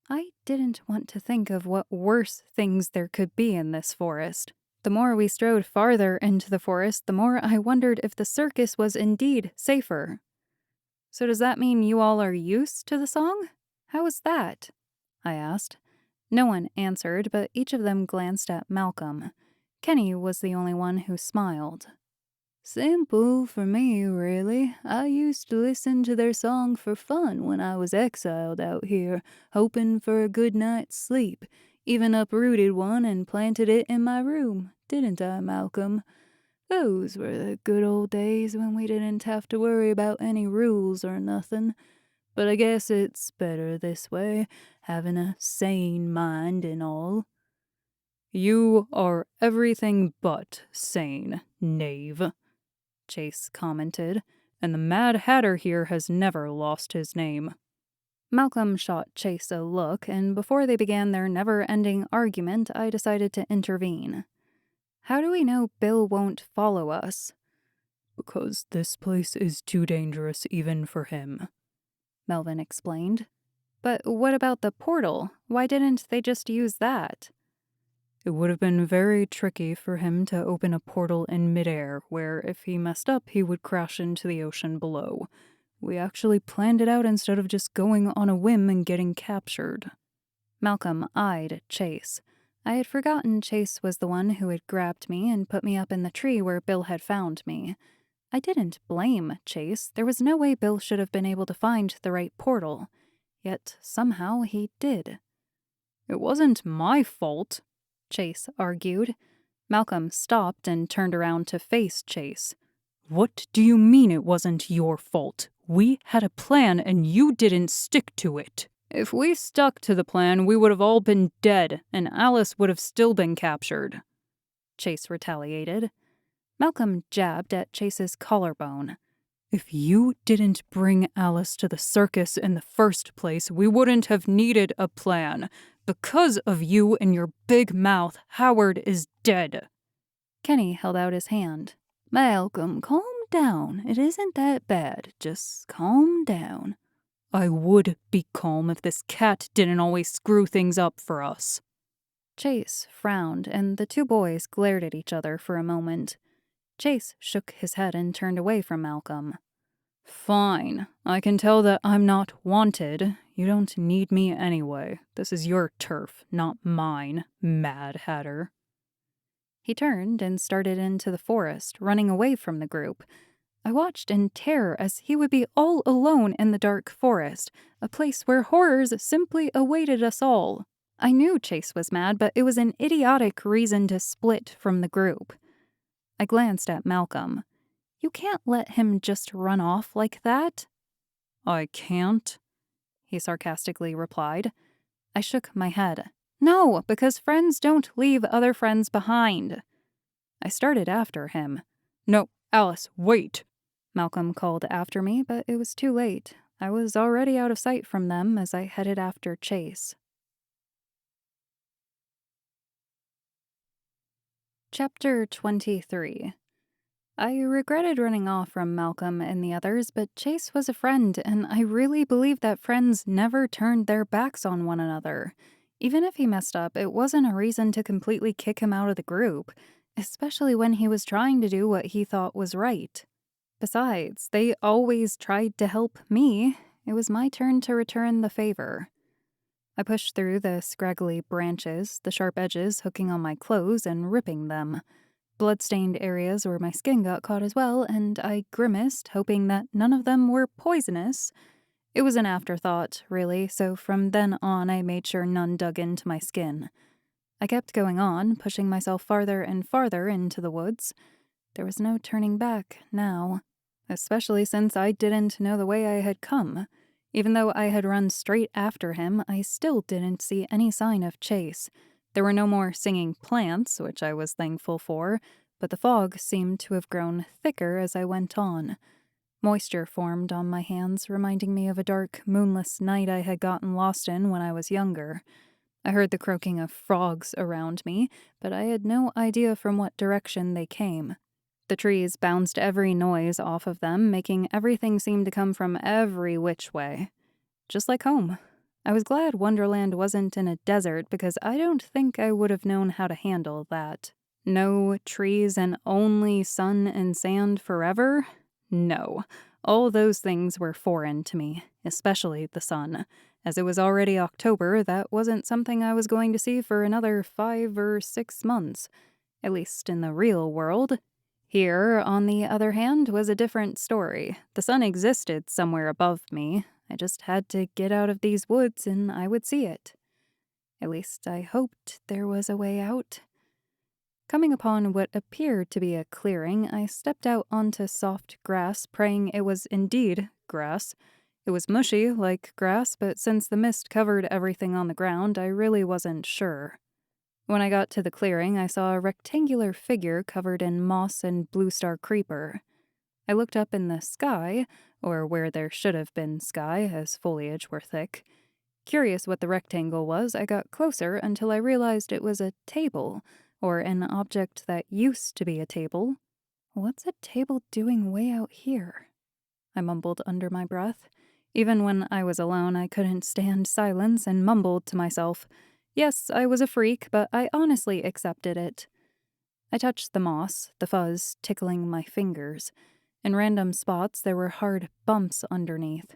I didn't want to think of what worse things there could be in this forest. The more we strode farther into the forest, the more I wondered if the circus was indeed safer. "So does that mean you all are used to the song? How is that?" I asked. No one answered, but each of them glanced at Malcolm. Kenny was the only one who smiled. "Simple for me, really. I used to listen to their song for fun when I was exiled out here, hoping for a good night's sleep. Even uprooted one and planted it in my room, didn't I, Malcolm? Those were the good old days when we didn't have to worry about any rules or nothing. But I guess it's better this way, having a sane mind and all." "You are everything but sane, knave," Chase commented, "and the Mad Hatter here has never lost his name." Malcolm shot Chase a look, and before they began their never-ending argument, I decided to intervene. "How do we know Bill won't follow us?" "Because this place is too dangerous even for him," Melvin explained. "But what about the portal? Why didn't they just use that?" "It would have been very tricky for him to open a portal in midair, where if he messed up, he would crash into the ocean below. We actually planned it out instead of just going on a whim and getting captured." Malcolm eyed Chase. I had forgotten Chase was the one who had grabbed me and put me up in the tree where Bill had found me. I didn't blame Chase. There was no way Bill should have been able to find the right portal. Yet somehow he did. "It wasn't my fault," Chase argued. Malcolm stopped and turned around to face Chase. "What do you mean it wasn't your fault? We had a plan and you didn't stick to it." If we stuck to the plan, we would have all been dead, and Alice would have still been captured," Chase retaliated. Malcolm jabbed at Chase's collarbone. "If you didn't bring Alice to the circus in the first place, we wouldn't have needed a plan. Because of you and your big mouth, Howard is dead." Kenny held out his hand. Malcolm, calm down. It isn't that bad. Just calm down. "I would be calm if this cat didn't always screw things up for us." Chase frowned, and the two boys glared at each other for a moment. Chase shook his head and turned away from Malcolm. "Fine. I can tell that I'm not wanted. You don't need me anyway. This is your turf, not mine, Mad Hatter." He turned and started into the forest, running away from the group. I watched in terror as he would be all alone in the dark forest, a place where horrors simply awaited us all. I knew Chase was mad, but it was an idiotic reason to split from the group. I glanced at Malcolm. "You can't let him just run off like that." "I can't?" he sarcastically replied. I shook my head. "No, because friends don't leave other friends behind." I started after him. "No, Alice, wait!" Malcolm called after me, but it was too late. I was already out of sight from them as I headed after Chase. Chapter 23. I regretted running off from Malcolm and the others, but Chase was a friend, and I really believe that friends never turned their backs on one another. Even if he messed up, it wasn't a reason to completely kick him out of the group, especially when he was trying to do what he thought was right. Besides, they always tried to help me. It was my turn to return the favor. I pushed through the scraggly branches, the sharp edges hooking on my clothes and ripping them. Blood-stained areas where my skin got caught as well, and I grimaced, hoping that none of them were poisonous. It was an afterthought, really, so from then on I made sure none dug into my skin. I kept going on, pushing myself farther and farther into the woods. There was no turning back now, especially since I didn't know the way I had come. Even though I had run straight after him, I still didn't see any sign of Chase. There were no more singing plants, which I was thankful for, but the fog seemed to have grown thicker as I went on. Moisture formed on my hands, reminding me of a dark, moonless night I had gotten lost in when I was younger. I heard the croaking of frogs around me, but I had no idea from what direction they came. The trees bounced every noise off of them, making everything seem to come from every which way. Just like home. I was glad Wonderland wasn't in a desert because I don't think I would have known how to handle that. No trees and only sun and sand forever? No. All those things were foreign to me, especially the sun. As it was already October, that wasn't something I was going to see for another 5 or 6 months. At least in the real world. Here, on the other hand, was a different story. The sun existed somewhere above me. I just had to get out of these woods and I would see it. At least I hoped there was a way out. Coming upon what appeared to be a clearing, I stepped out onto soft grass, praying it was indeed grass. It was mushy, like grass, but since the mist covered everything on the ground, I really wasn't sure. When I got to the clearing, I saw a rectangular figure covered in moss and blue star creeper. I looked up in the sky, or where there should have been sky, as foliage were thick. Curious what the rectangle was, I got closer until I realized it was a table, or an object that used to be a table. What's a table doing way out here? I mumbled under my breath. Even when I was alone, I couldn't stand silence and mumbled to myself. Yes, I was a freak, but I honestly accepted it. I touched the moss, the fuzz tickling my fingers. In random spots, there were hard bumps underneath.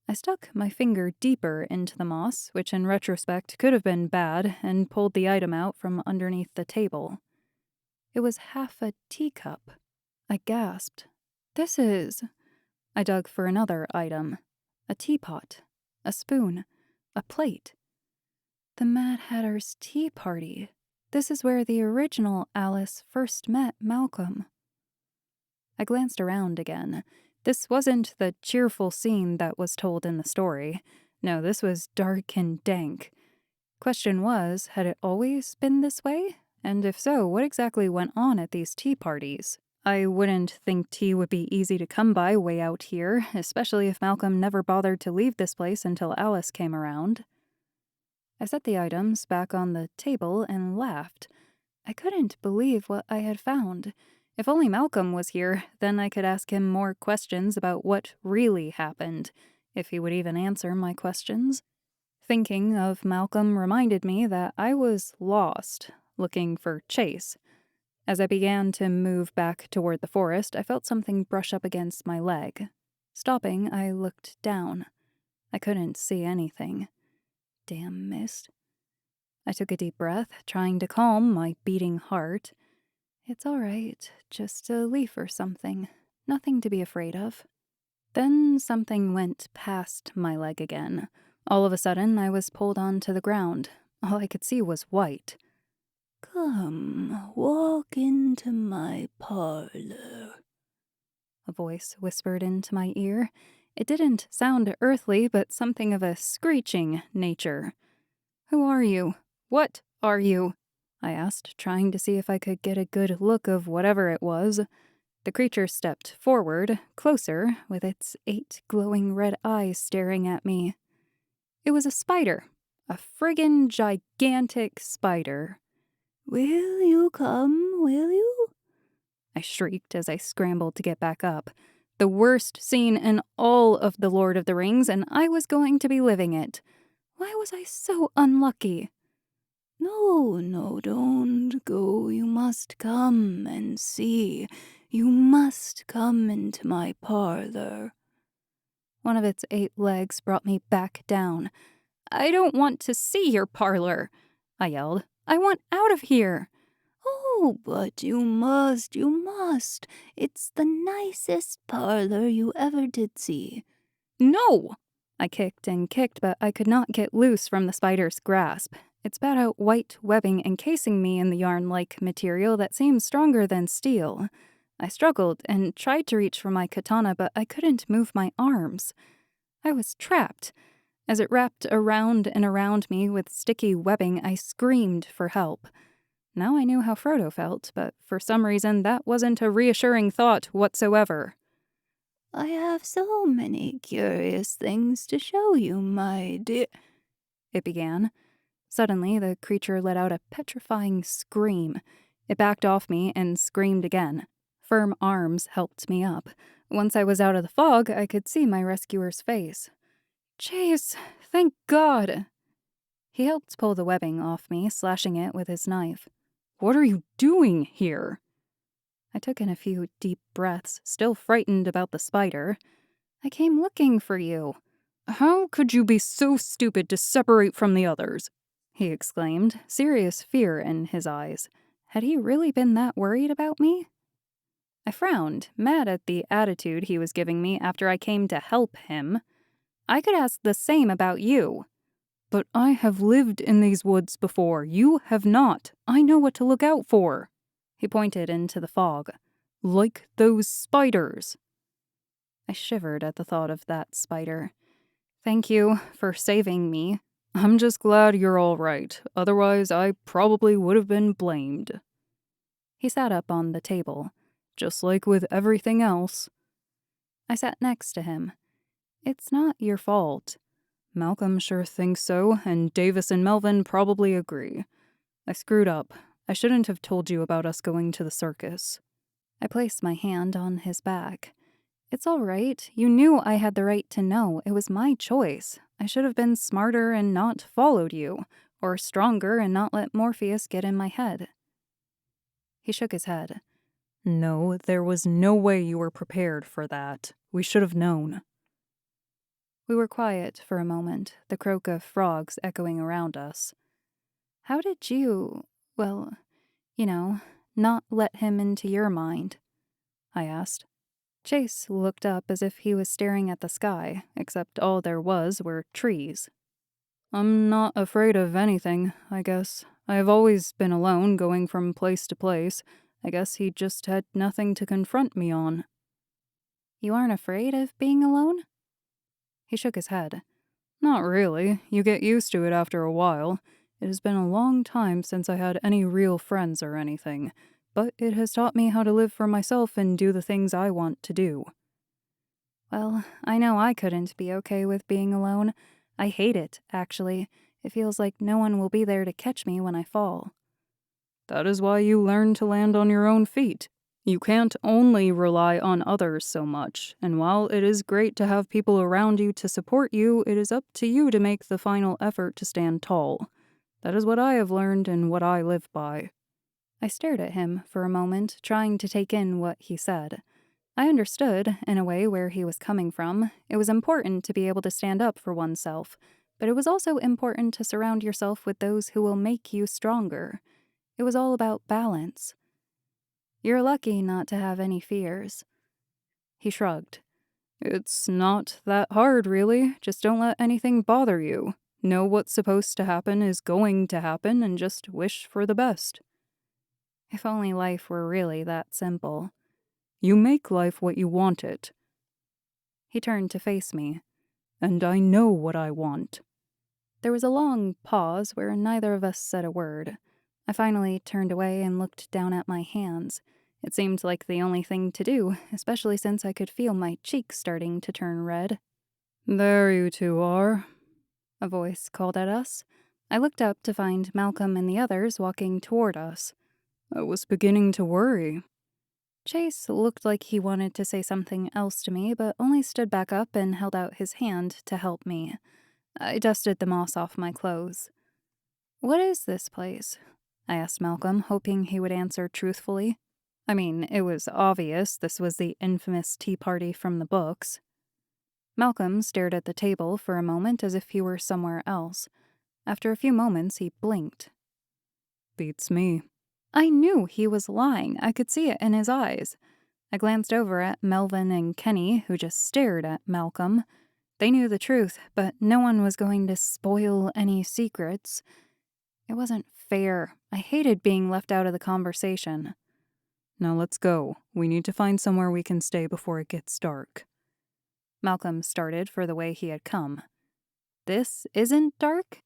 I stuck my finger deeper into the moss, which in retrospect could have been bad, and pulled the item out from underneath the table. It was half a teacup. I gasped. This is... I dug for another item. A teapot. A spoon. A plate. The Mad Hatter's tea party. This is where the original Alice first met Malcolm. I glanced around again. This wasn't the cheerful scene that was told in the story. No, this was dark and dank. Question was, had it always been this way? And if so, what exactly went on at these tea parties? I wouldn't think tea would be easy to come by way out here, especially if Malcolm never bothered to leave this place until Alice came around. I set the items back on the table and laughed. I couldn't believe what I had found. If only Malcolm was here, then I could ask him more questions about what really happened, if he would even answer my questions. Thinking of Malcolm reminded me that I was lost, looking for Chase. As I began to move back toward the forest, I felt something brush up against my leg. Stopping, I looked down. I couldn't see anything. Damn mist. I took a deep breath, trying to calm my beating heart. It's all right, just a leaf or something. Nothing to be afraid of. Then something went past my leg again. All of a sudden, I was pulled onto the ground. All I could see was white. "Come, walk into my parlor," a voice whispered into my ear. It didn't sound earthly, but something of a screeching nature. "Who are you? What are you?" I asked, trying to see if I could get a good look of whatever it was. The creature stepped forward, closer, with its 8 glowing red eyes staring at me. It was a spider. A friggin' gigantic spider. "Will you come, will you?" I shrieked as I scrambled to get back up. The worst scene in all of The Lord of the Rings, and I was going to be living it. Why was I so unlucky? No, don't go. You must come and see. You must come into my parlor." One of its 8 legs brought me back down. "I don't want to see your parlor," I yelled. "I want out of here." "Oh, but you must, you must. It's the nicest parlor you ever did see." "No!" I kicked and kicked, but I could not get loose from the spider's grasp. It spat out white webbing encasing me in the yarn-like material that seemed stronger than steel. I struggled and tried to reach for my katana, but I couldn't move my arms. I was trapped. As it wrapped around and around me with sticky webbing, I screamed for help. Now I knew how Frodo felt, but for some reason that wasn't a reassuring thought whatsoever. "I have so many curious things to show you, my dear," it began. Suddenly, the creature let out a petrifying scream. It backed off me and screamed again. Firm arms helped me up. Once I was out of the fog, I could see my rescuer's face. "Chase, thank God!" He helped pull the webbing off me, slashing it with his knife. "What are you doing here?" I took in a few deep breaths, still frightened about the spider. "I came looking for you." "How could you be so stupid to separate from the others?" he exclaimed, serious fear in his eyes. Had he really been that worried about me? I frowned, mad at the attitude he was giving me after I came to help him. I could ask the same about you. "But I have lived in these woods before. You have not. I know what to look out for." He pointed into the fog. "Like those spiders." I shivered at the thought of that spider. "Thank you for saving me. I'm just glad you're all right. Otherwise, I probably would have been blamed." He sat up on the table. "Just like with everything else." I sat next to him. "It's not your fault." "Malcolm sure thinks so, and Davis and Melvin probably agree. I screwed up. I shouldn't have told you about us going to the circus." I placed my hand on his back. "It's all right. You knew I had the right to know. It was my choice. I should have been smarter and not followed you, or stronger and not let Morpheus get in my head." He shook his head. "No, there was no way you were prepared for that. We should have known." We were quiet for a moment, the croak of frogs echoing around us. "How did you, well, not let him into your mind?" I asked. Chase looked up as if he was staring at the sky, except all there was were trees. "I'm not afraid of anything, I guess. I have always been alone, going from place to place. I guess he just had nothing to confront me on." "You aren't afraid of being alone?" He shook his head. Not really. You get used to it after a while. It has been a long time since I had any real friends or anything, but it has taught me how to live for myself and do the things I want to do. Well, I know I couldn't be okay with being alone. I hate it, actually. It feels like no one will be there to catch me when I fall. That is why you learn to land on your own feet. You can't only rely on others so much, and while it is great to have people around you to support you, it is up to you to make the final effort to stand tall. That is what I have learned and what I live by. I stared at him for a moment, trying to take in what he said. I understood, in a way, where he was coming from. It was important to be able to stand up for oneself, but it was also important to surround yourself with those who will make you stronger. It was all about balance. You're lucky not to have any fears. He shrugged. It's not that hard, really. Just don't let anything bother you. Know what's supposed to happen is going to happen and just wish for the best. If only life were really that simple. You make life what you want it. He turned to face me. And I know what I want. There was a long pause where neither of us said a word. I finally turned away and looked down at my hands. It seemed like the only thing to do, especially since I could feel my cheeks starting to turn red. There you two are, a voice called at us. I looked up to find Malcolm and the others walking toward us. I was beginning to worry. Chase looked like he wanted to say something else to me, but only stood back up and held out his hand to help me. I dusted the moss off my clothes. "What is this place?" I asked Malcolm, hoping he would answer truthfully. I mean, it was obvious this was the infamous tea party from the books. Malcolm stared at the table for a moment as if he were somewhere else. After a few moments, he blinked. Beats me. I knew he was lying. I could see it in his eyes. I glanced over at Melvin and Kenny, who just stared at Malcolm. They knew the truth, but no one was going to spoil any secrets. It wasn't fair. I hated being left out of the conversation. Now let's go. We need to find somewhere we can stay before it gets dark. Malcolm started for the way he had come. This isn't dark?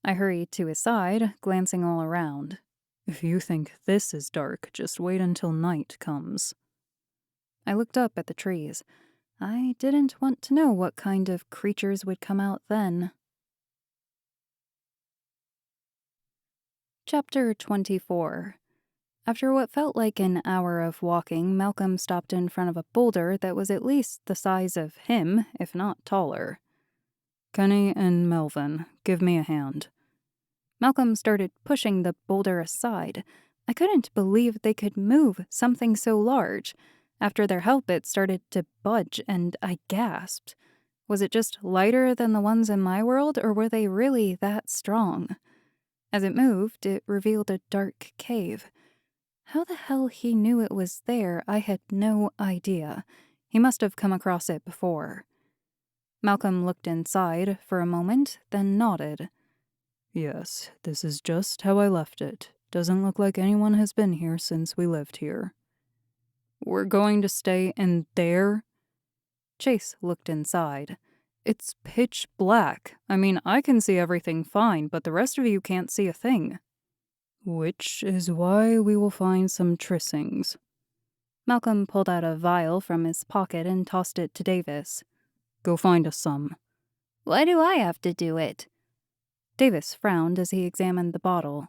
I hurried to his side, glancing all around. If you think this is dark, just wait until night comes. I looked up at the trees. I didn't want to know what kind of creatures would come out then. Chapter 24. After what felt like an hour of walking, Malcolm stopped in front of a boulder that was at least the size of him, if not taller. Kenny and Melvin, give me a hand. Malcolm started pushing the boulder aside. I couldn't believe they could move something so large. After their help, it started to budge, and I gasped. Was it just lighter than the ones in my world, or were they really that strong? As it moved, it revealed a dark cave. How the hell he knew it was there, I had no idea. He must have come across it before. Malcolm looked inside for a moment, then nodded. Yes, this is just how I left it. Doesn't look like anyone has been here since we lived here. We're going to stay in there? Chase looked inside. It's pitch black. I mean, I can see everything fine, but the rest of you can't see a thing. Which is why we will find some trissings. Malcolm pulled out a vial from his pocket and tossed it to Davis. Go find us some. Why do I have to do it? Davis frowned as he examined the bottle.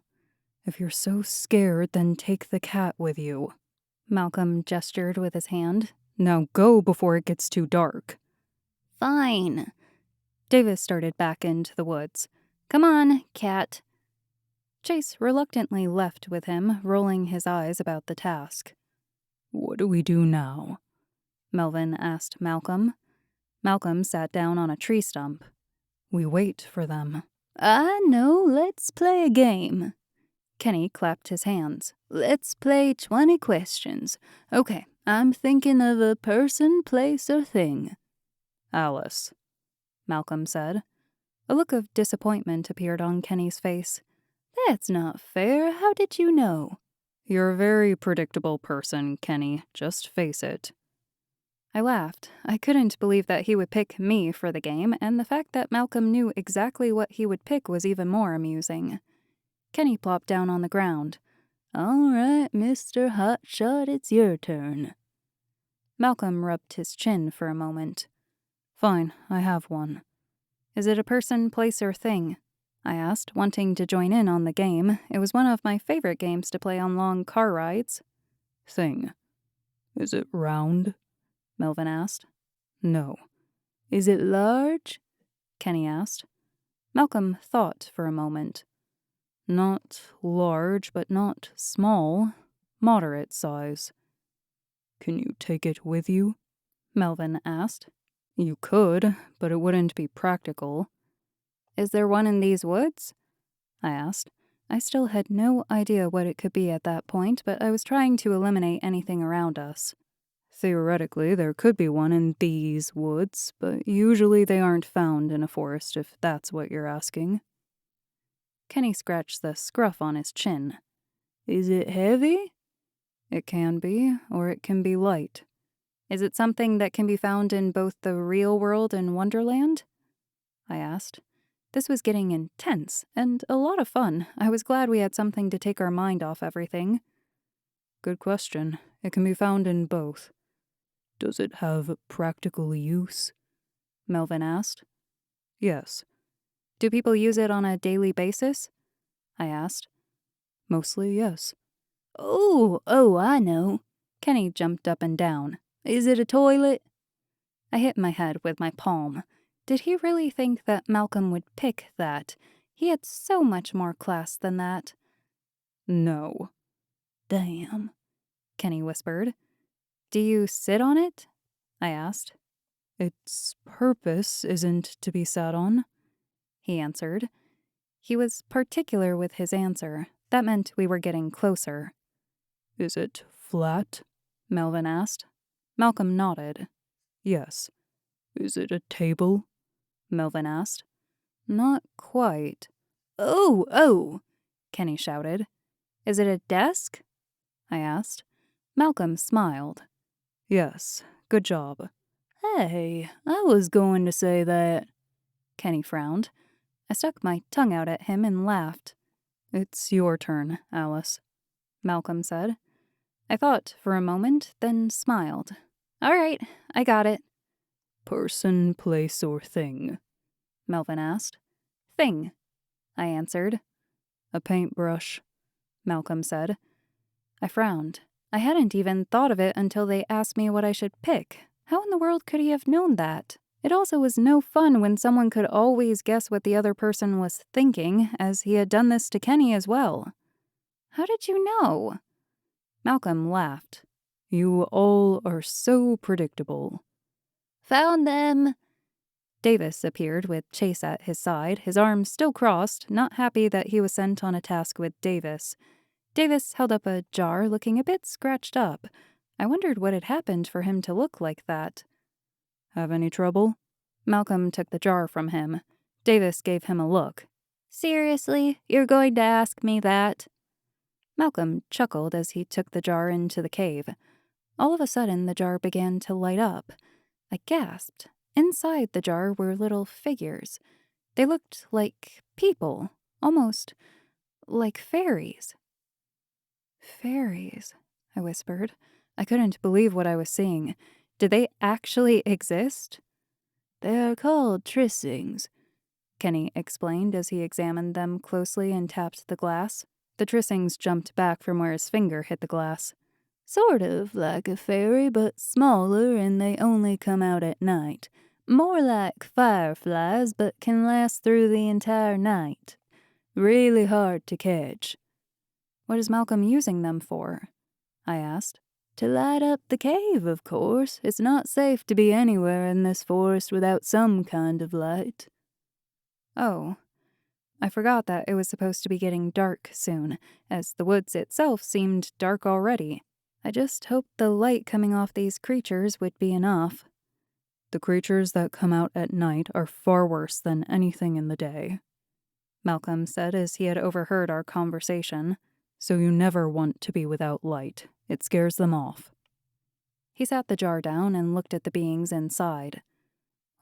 If you're so scared, then take the cat with you. Malcolm gestured with his hand. Now go before it gets too dark. Fine. Davis started back into the woods. Come on, cat. Chase reluctantly left with him, rolling his eyes about the task. What do we do now? Melvin asked Malcolm. Malcolm sat down on a tree stump. We wait for them. No, let's play a game. Kenny clapped his hands. Let's play 20 questions. Okay, I'm thinking of a person, place, or thing. Alice, Malcolm said. A look of disappointment appeared on Kenny's face. That's not fair. How did you know? You're a very predictable person, Kenny. Just face it. I laughed. I couldn't believe that he would pick me for the game, and the fact that Malcolm knew exactly what he would pick was even more amusing. Kenny plopped down on the ground. All right, Mr. Hotshot, it's your turn. Malcolm rubbed his chin for a moment. Fine, I have one. Is it a person, place, or thing? I asked, wanting to join in on the game. It was one of my favorite games to play on long car rides. Thing. Is it round? Melvin asked. No. Is it large? Kenny asked. Malcolm thought for a moment. Not large, but not small. Moderate size. Can you take it with you? Melvin asked. You could, but it wouldn't be practical. Is there one in these woods? I asked. I still had no idea what it could be at that point, but I was trying to eliminate anything around us. Theoretically, there could be one in these woods, but usually they aren't found in a forest if that's what you're asking. Kenny scratched the scruff on his chin. Is it heavy? It can be, or it can be light. Is it something that can be found in both the real world and Wonderland? I asked. This was getting intense, and a lot of fun. I was glad we had something to take our mind off everything. Good question. It can be found in both. Does it have practical use? Melvin asked. Yes. Do people use it on a daily basis? I asked. Mostly, yes. Oh, I know. Kenny jumped up and down. Is it a toilet? I hit my head with my palm. Did he really think that Malcolm would pick that? He had so much more class than that. No. Damn, Kenny whispered. Do you sit on it? I asked. Its purpose isn't to be sat on, he answered. He was particular with his answer. That meant we were getting closer. Is it flat? Melvin asked. Malcolm nodded. Yes. Is it a table? Melvin asked. Not quite. Oh, Kenny shouted. Is it a desk? I asked. Malcolm smiled. Yes, good job. Hey, I was going to say that. Kenny frowned. I stuck my tongue out at him and laughed. It's your turn, Alice, Malcolm said. I thought for a moment, then smiled. All right, I got it. Person, place, or thing? Melvin asked. Thing, I answered. A paintbrush, Malcolm said. I frowned. I hadn't even thought of it until they asked me what I should pick. How in the world could he have known that? It also was no fun when someone could always guess what the other person was thinking, as he had done this to Kenny as well. How did you know? Malcolm laughed. You all are so predictable. Found them! Davis appeared with Chase at his side, his arms still crossed, not happy that he was sent on a task with Davis. Davis held up a jar looking a bit scratched up. I wondered what had happened for him to look like that. Have any trouble? Malcolm took the jar from him. Davis gave him a look. Seriously? You're going to ask me that? Malcolm chuckled as he took the jar into the cave. All of a sudden, the jar began to light up. I gasped. Inside the jar were little figures. They looked like people, almost like fairies. Fairies, I whispered. I couldn't believe what I was seeing. Did they actually exist? They are called trissings, Kenny explained as he examined them closely and tapped the glass. The trissings jumped back from where his finger hit the glass. Sort of like a fairy, but smaller, and they only come out at night. More like fireflies, but can last through the entire night. Really hard to catch. What is Malcolm using them for? I asked. To light up the cave, of course. It's not safe to be anywhere in this forest without some kind of light. Oh. I forgot that it was supposed to be getting dark soon, as the woods itself seemed dark already. I just hoped the light coming off these creatures would be enough. The creatures that come out at night are far worse than anything in the day, Malcolm said as he had overheard our conversation. So you never want to be without light. It scares them off. He sat the jar down and looked at the beings inside.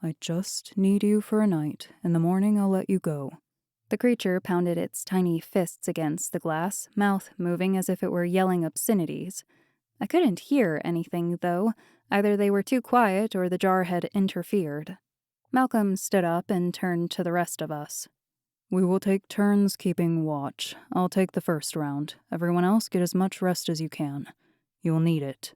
I just need you for a night. In the morning I'll let you go. The creature pounded its tiny fists against the glass, mouth moving as if it were yelling obscenities. I couldn't hear anything, though. Either they were too quiet or the jar had interfered. Malcolm stood up and turned to the rest of us. We will take turns keeping watch. I'll take the first round. Everyone else get as much rest as you can. You'll need it.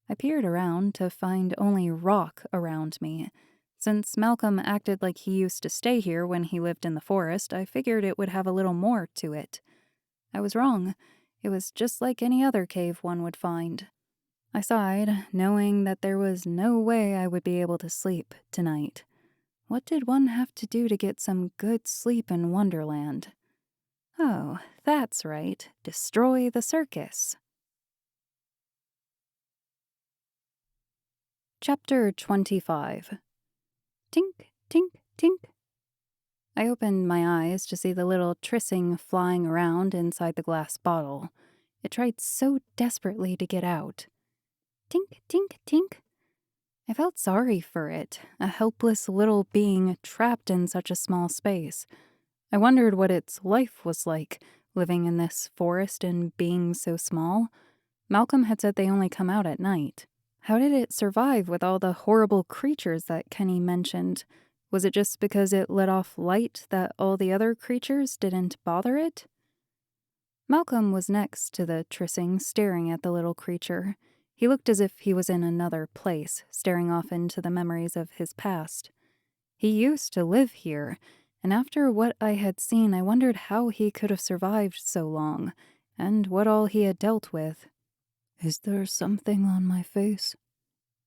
I peered around to find only rock around me. Since Malcolm acted like he used to stay here when he lived in the forest, I figured it would have a little more to it. I was wrong. It was just like any other cave one would find. I sighed, knowing that there was no way I would be able to sleep tonight. What did one have to do to get some good sleep in Wonderland? Oh, that's right. Destroy the circus. Chapter 25. Tink, tink, tink. I opened my eyes to see the little trissing flying around inside the glass bottle. It tried so desperately to get out. Tink, tink, tink. I felt sorry for it, a helpless little being trapped in such a small space. I wondered what its life was like, living in this forest and being so small. Malcolm had said they only come out at night. How did it survive with all the horrible creatures that Kenny mentioned? Was it just because it let off light that all the other creatures didn't bother it? Malcolm was next to the trissing, staring at the little creature. He looked as if he was in another place, staring off into the memories of his past. He used to live here, and after what I had seen, I wondered how he could have survived so long, and what all he had dealt with. Is there something on my face?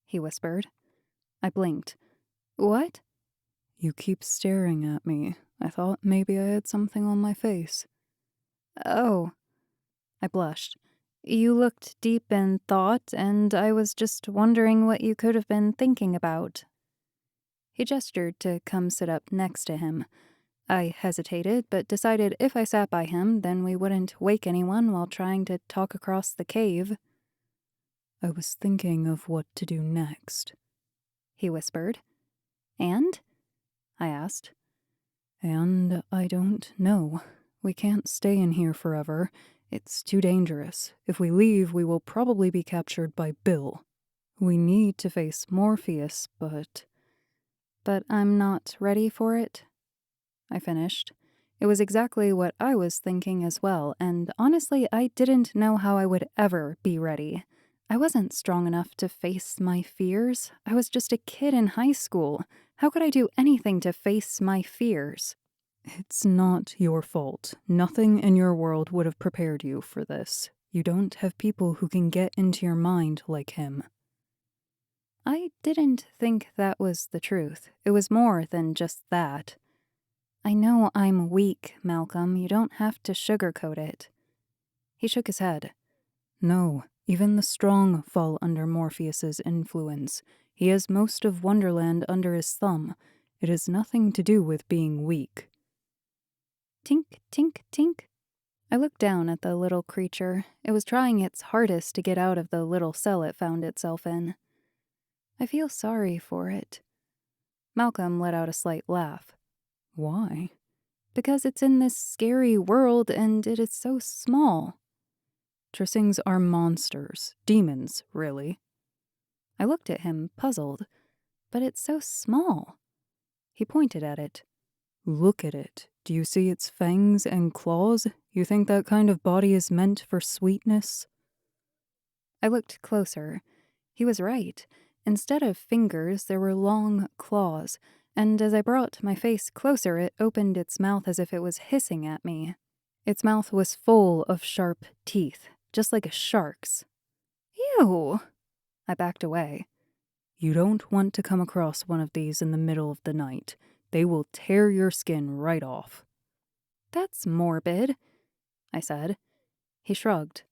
He whispered. I blinked. What? You keep staring at me. I thought maybe I had something on my face. Oh. I blushed. You looked deep in thought, and I was just wondering what you could have been thinking about. He gestured to come sit up next to him. I hesitated, but decided if I sat by him, then we wouldn't wake anyone while trying to talk across the cave. I was thinking of what to do next, he whispered. And? I asked. And I don't know. We can't stay in here forever. It's too dangerous. If we leave, we will probably be captured by Bill. We need to face Morpheus, but... But I'm not ready for it, I finished. It was exactly what I was thinking as well, and honestly, I didn't know how I would ever be ready. I wasn't strong enough to face my fears. I was just a kid in high school. How could I do anything to face my fears? It's not your fault. Nothing in your world would have prepared you for this. You don't have people who can get into your mind like him. I didn't think that was the truth. It was more than just that. I know I'm weak, Malcolm. You don't have to sugarcoat it. He shook his head. No, even the strong fall under Morpheus's influence. He has most of Wonderland under his thumb. It has nothing to do with being weak. Tink, tink, tink. I looked down at the little creature. It was trying its hardest to get out of the little cell it found itself in. I feel sorry for it. Malcolm let out a slight laugh. Why? Because it's in this scary world and it is so small. Trissings are monsters. Demons, really. I looked at him, puzzled. But it's so small. He pointed at it. Look at it. Do you see its fangs and claws? You think that kind of body is meant for sweetness? I looked closer. He was right. Instead of fingers, there were long claws, and as I brought my face closer, it opened its mouth as if it was hissing at me. Its mouth was full of sharp teeth, just like a shark's. Ew! I backed away. You don't want to come across one of these in the middle of the night. They will tear your skin right off. That's morbid, I said. He shrugged.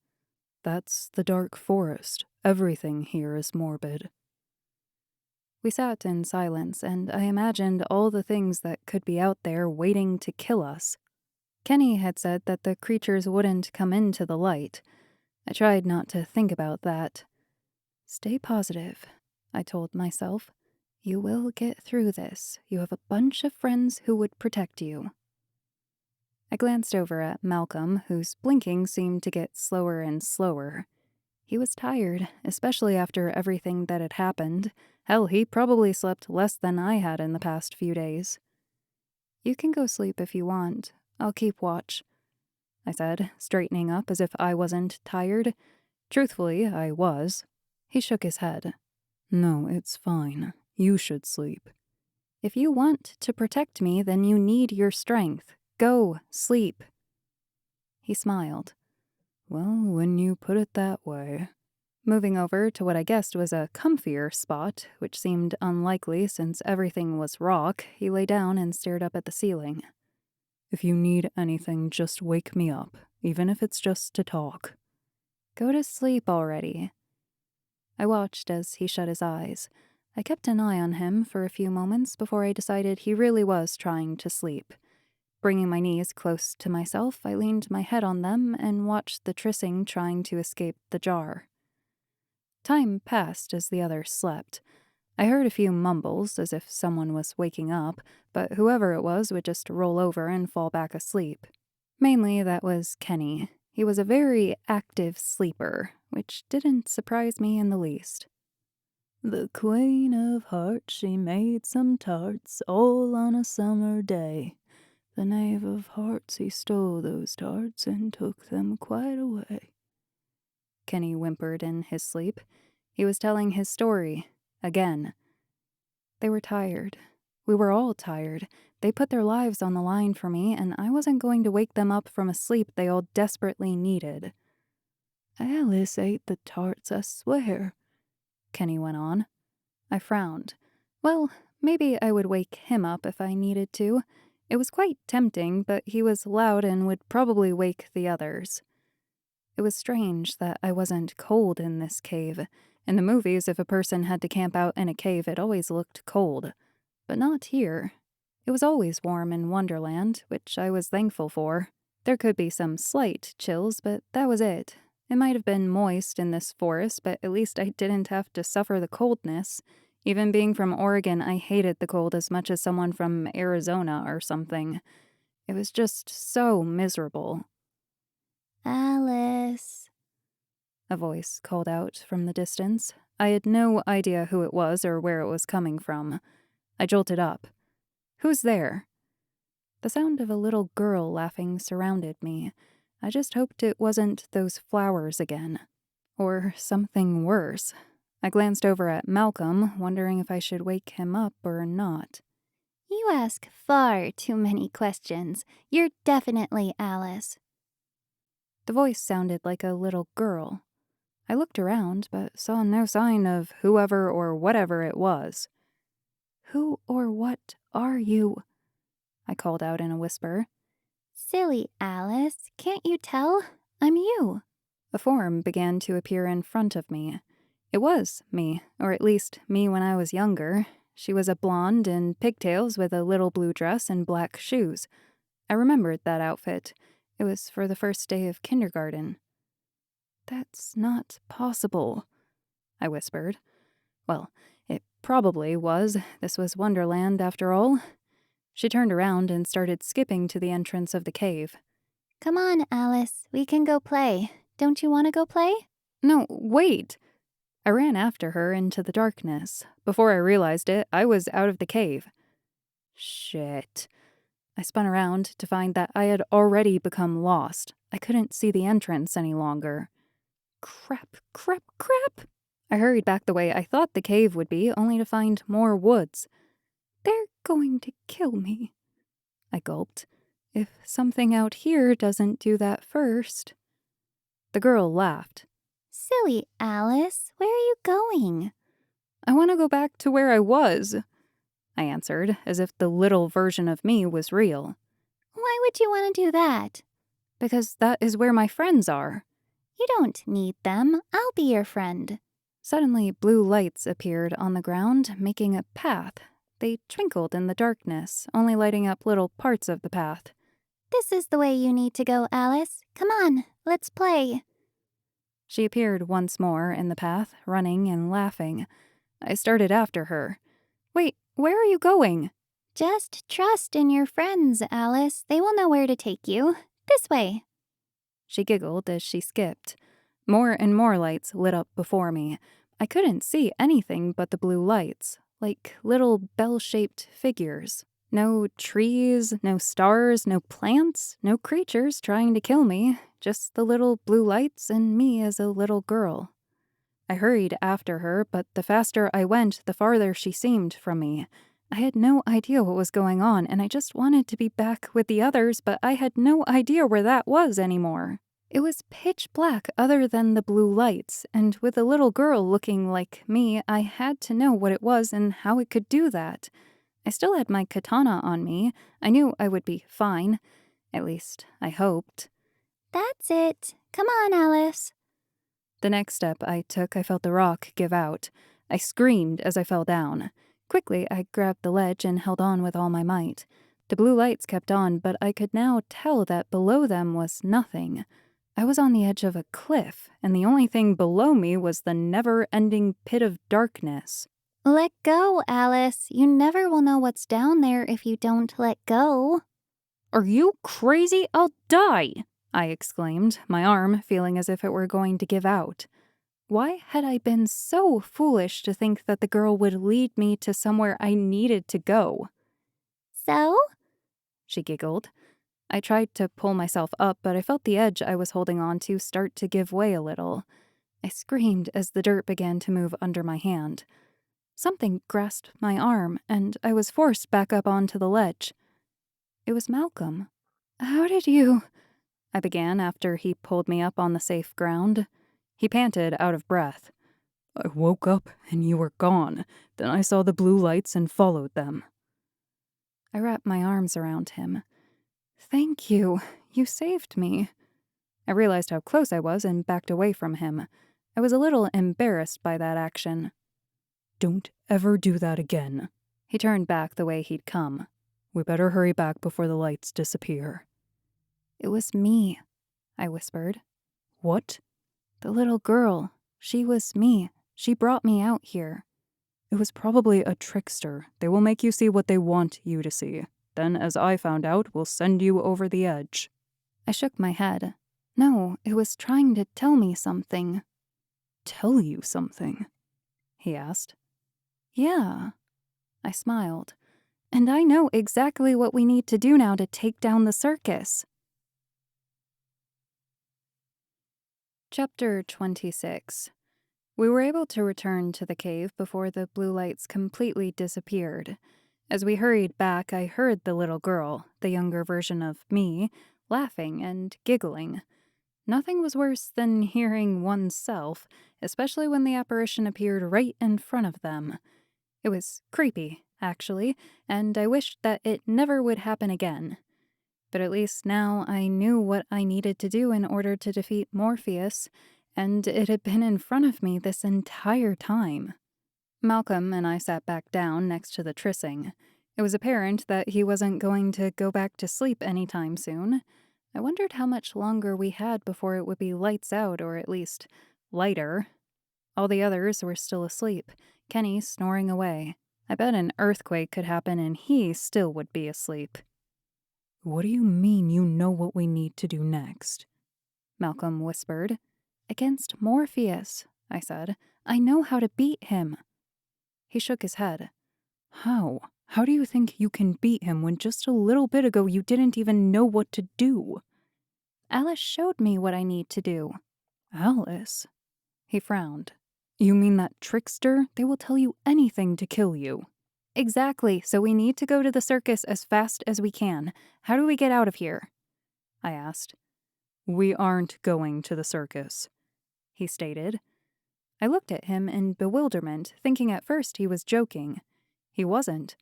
That's the dark forest. Everything here is morbid. We sat in silence, and I imagined all the things that could be out there waiting to kill us. Kenny had said that the creatures wouldn't come into the light. I tried not to think about that. Stay positive, I told myself. You will get through this. You have a bunch of friends who would protect you. I glanced over at Malcolm, whose blinking seemed to get slower and slower. He was tired, especially after everything that had happened. Hell, he probably slept less than I had in the past few days. You can go sleep if you want. I'll keep watch, I said, straightening up as if I wasn't tired. Truthfully, I was. He shook his head. No, it's fine. You should sleep. If you want to protect me, then you need your strength. Go, sleep. He smiled. Well, when you put it that way. Moving over to what I guessed was a comfier spot, which seemed unlikely since everything was rock, he lay down and stared up at the ceiling. If you need anything, just wake me up, even if it's just to talk. Go to sleep already. I watched as he shut his eyes. I kept an eye on him for a few moments before I decided he really was trying to sleep. Bringing my knees close to myself, I leaned my head on them and watched the trissing trying to escape the jar. Time passed as the others slept. I heard a few mumbles, as if someone was waking up, but whoever it was would just roll over and fall back asleep. Mainly that was Kenny. He was a very active sleeper, which didn't surprise me in the least. The Queen of Hearts, she made some tarts, all on a summer day. The Knave of Hearts, he stole those tarts and took them quite away. Kenny whimpered in his sleep. He was telling his story, again. They were tired. We were all tired. They put their lives on the line for me, and I wasn't going to wake them up from a sleep they all desperately needed. Alice ate the tarts, I swear, Kenny went on. I frowned. Well, maybe I would wake him up if I needed to. It was quite tempting, but he was loud and would probably wake the others. It was strange that I wasn't cold in this cave. In the movies, if a person had to camp out in a cave, it always looked cold. But not here. It was always warm in Wonderland, which I was thankful for. There could be some slight chills, but that was it. It might have been moist in this forest, but at least I didn't have to suffer the coldness. Even being from Oregon, I hated the cold as much as someone from Arizona or something. It was just so miserable. Alice, a voice called out from the distance. I had no idea who it was or where it was coming from. I jolted up. Who's there? The sound of a little girl laughing surrounded me. I just hoped it wasn't those flowers again. Or something worse. I glanced over at Malcolm, wondering if I should wake him up or not. You ask far too many questions. You're definitely Alice. The voice sounded like a little girl. I looked around, but saw no sign of whoever or whatever it was. Who or what are you? I called out in a whisper. Silly Alice, can't you tell? I'm you. A form began to appear in front of me. It was me, or at least me when I was younger. She was a blonde in pigtails with a little blue dress and black shoes. I remembered that outfit. It was for the first day of kindergarten. That's not possible, I whispered. Well, it probably was. This was Wonderland, after all. She turned around and started skipping to the entrance of the cave. Come on, Alice. We can go play. Don't you want to go play? No, wait. I ran after her into the darkness. Before I realized it, I was out of the cave. Shit. I spun around to find that I had already become lost. I couldn't see the entrance any longer. Crap. I hurried back the way I thought the cave would be, only to find more woods. They're going to kill me, I gulped. If something out here doesn't do that first. The girl laughed. Silly Alice, where are you going? I want to go back to where I was, I answered, as if the little version of me was real. Why would you want to do that? Because that is where my friends are. You don't need them. I'll be your friend. Suddenly, blue lights appeared on the ground, making a path. They twinkled in the darkness, only lighting up little parts of the path. This is the way you need to go, Alice. Come on, let's play. She appeared once more in the path, running and laughing. I started after her. Wait, where are you going? Just trust in your friends, Alice. They will know where to take you. This way. She giggled as she skipped. More and more lights lit up before me. I couldn't see anything but the blue lights, like little bell-shaped figures. No trees, no stars, no plants, no creatures trying to kill me, just the little blue lights and me as a little girl. I hurried after her, but the faster I went, the farther she seemed from me. I had no idea what was going on, and I just wanted to be back with the others, but I had no idea where that was anymore. It was pitch black other than the blue lights, and with a little girl looking like me, I had to know what it was and how it could do that. I still had my katana on me. I knew I would be fine. At least, I hoped. That's it. Come on, Alice. The next step I took, I felt the rock give out. I screamed as I fell down. Quickly, I grabbed the ledge and held on with all my might. The blue lights kept on, but I could now tell that below them was nothing. I was on the edge of a cliff, and the only thing below me was the never-ending pit of darkness. Let go, Alice. You never will know what's down there if you don't let go. Are you crazy? I'll die! I exclaimed, my arm feeling as if it were going to give out. Why had I been so foolish to think that the girl would lead me to somewhere I needed to go? So? She giggled. I tried to pull myself up, but I felt the edge I was holding on to start to give way a little. I screamed as the dirt began to move under my hand. Something grasped my arm, and I was forced back up onto the ledge. It was Malcolm. How did you... I began after he pulled me up on the safe ground. He panted out of breath. I woke up and you were gone. Then I saw the blue lights and followed them. I wrapped my arms around him. Thank you. You saved me. I realized how close I was and backed away from him. I was a little embarrassed by that action. Don't ever do that again. He turned back the way he'd come. We better hurry back before the lights disappear. It was me, I whispered. What? The little girl. She was me. She brought me out here. It was probably a trickster. They will make you see what they want you to see. Then, as I found out, we'll send you over the edge. I shook my head. No, it was trying to tell me something. Tell you something? He asked. Yeah. I smiled. And I know exactly what we need to do now to take down the circus. Chapter 26. We were able to return to the cave before the blue lights completely disappeared. As we hurried back, I heard the little girl, the younger version of me, laughing and giggling. Nothing was worse than hearing oneself, especially when the apparition appeared right in front of them. It was creepy, actually, and I wished that it never would happen again. But at least now I knew what I needed to do in order to defeat Morpheus, and it had been in front of me this entire time. Malcolm and I sat back down next to the trissing. It was apparent that he wasn't going to go back to sleep anytime soon. I wondered how much longer we had before it would be lights out, or at least lighter. All the others were still asleep, Kenny snoring away. I bet an earthquake could happen and he still would be asleep. What do you mean you know what we need to do next? Malcolm whispered. Against Morpheus, I said. I know how to beat him. He shook his head. How? How do you think you can beat him when just a little bit ago you didn't even know what to do? Alice showed me what I need to do. Alice? He frowned. You mean that trickster? They will tell you anything to kill you. Exactly, so we need to go to the circus as fast as we can. How do we get out of here? I asked. We aren't going to the circus, he stated. I looked at him in bewilderment, thinking at first he was joking. He wasn't.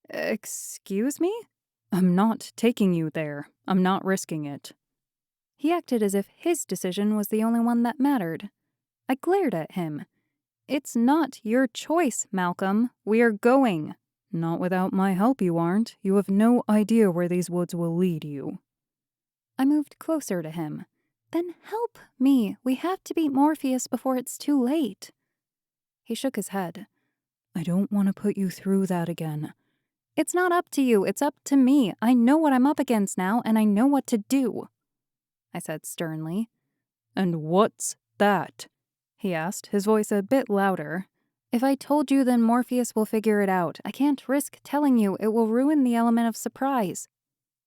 Excuse me? I'm not taking you there. I'm not risking it. He acted as if his decision was the only one that mattered. I glared at him. It's not your choice, Malcolm. We are going. Not without my help you aren't. You have no idea where these woods will lead you. I moved closer to him. Then help me. We have to beat Morpheus before it's too late. He shook his head. I don't want to put you through that again. It's not up to you, it's up to me. I know what I'm up against now, and I know what to do, I said sternly. And what's that? He asked, his voice a bit louder. If I told you, then Morpheus will figure it out. I can't risk telling you. It will ruin the element of surprise.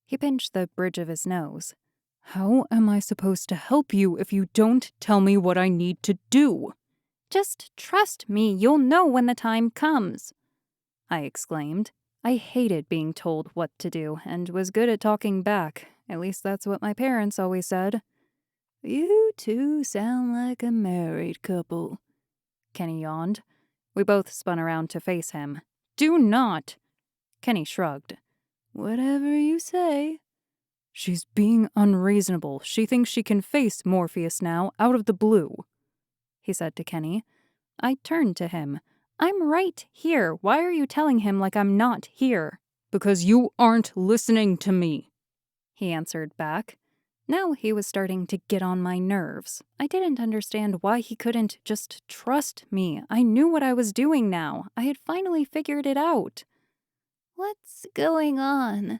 He pinched the bridge of his nose. How am I supposed to help you if you don't tell me what I need to do? Just trust me. You'll know when the time comes, I exclaimed. I hated being told what to do and was good at talking back. At least that's what my parents always said. You two sound like a married couple, Kenny yawned. We both spun around to face him. Do not! Kenny shrugged. Whatever you say. She's being unreasonable. She thinks she can face Morpheus now, out of the blue, he said to Kenny. I turned to him. I'm right here. Why are you telling him like I'm not here? Because you aren't listening to me, he answered back. Now he was starting to get on my nerves. I didn't understand why he couldn't just trust me. I knew what I was doing now. I had finally figured it out. What's going on?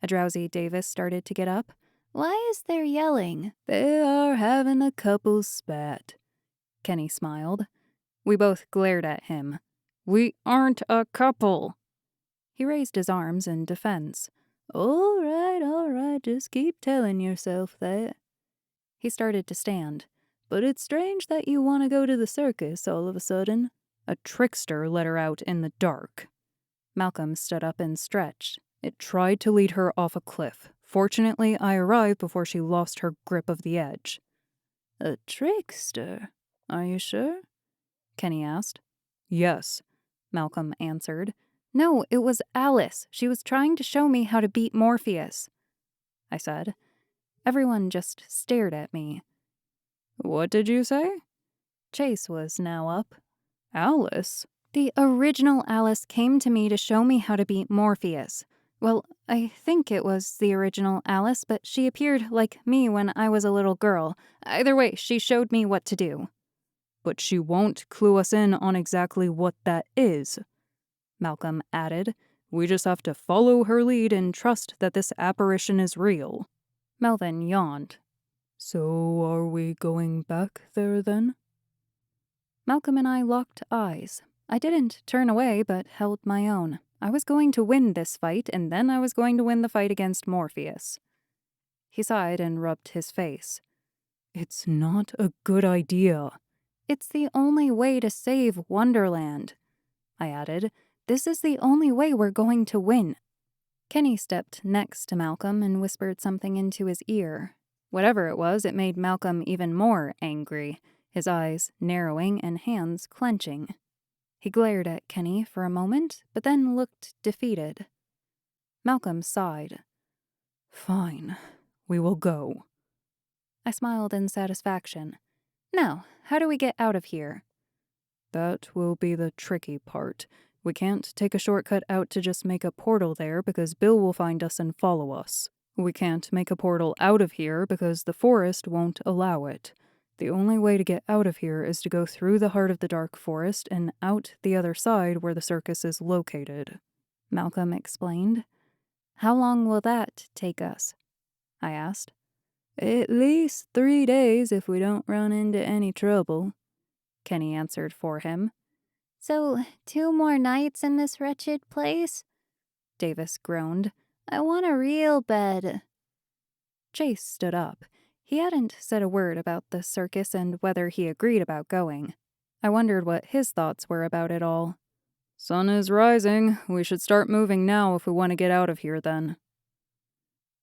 A drowsy Davis started to get up. Why is there yelling? They are having a couple spat, Kenny smiled. We both glared at him. We aren't a couple. He raised his arms in defense. All right, just keep telling yourself that. He started to stand. But it's strange that you want to go to the circus all of a sudden. A trickster let her out in the dark. Malcolm stood up and stretched. It tried to lead her off a cliff. Fortunately, I arrived before she lost her grip of the edge. A trickster? Are you sure? Kenny asked. Yes, Malcolm answered. No, it was Alice. She was trying to show me how to beat Morpheus, I said. Everyone just stared at me. What did you say? Chase was now up. Alice? The original Alice came to me to show me how to beat Morpheus. Well, I think it was the original Alice, but she appeared like me when I was a little girl. Either way, she showed me what to do. But she won't clue us in on exactly what that is, Malcolm added. We just have to follow her lead and trust that this apparition is real. Melvin yawned. So are we going back there then? Malcolm and I locked eyes. I didn't turn away, but held my own. I was going to win this fight, and then I was going to win the fight against Morpheus. He sighed and rubbed his face. It's not a good idea. It's the only way to save Wonderland, I added. This is the only way we're going to win. Kenny stepped next to Malcolm and whispered something into his ear. Whatever it was, it made Malcolm even more angry, his eyes narrowing and hands clenching. He glared at Kenny for a moment, but then looked defeated. Malcolm sighed. Fine, we will go. I smiled in satisfaction. Now, how do we get out of here? That will be the tricky part. We can't take a shortcut out to just make a portal there because Bill will find us and follow us. We can't make a portal out of here because the forest won't allow it. The only way to get out of here is to go through the heart of the dark forest and out the other side where the circus is located, Malcolm explained. How long will that take us? I asked. At least 3 days if we don't run into any trouble, Kenny answered for him. So, 2 more nights in this wretched place? Davis groaned. I want a real bed. Chase stood up. He hadn't said a word about the circus and whether he agreed about going. I wondered what his thoughts were about it all. Sun is rising. We should start moving now if we want to get out of here then.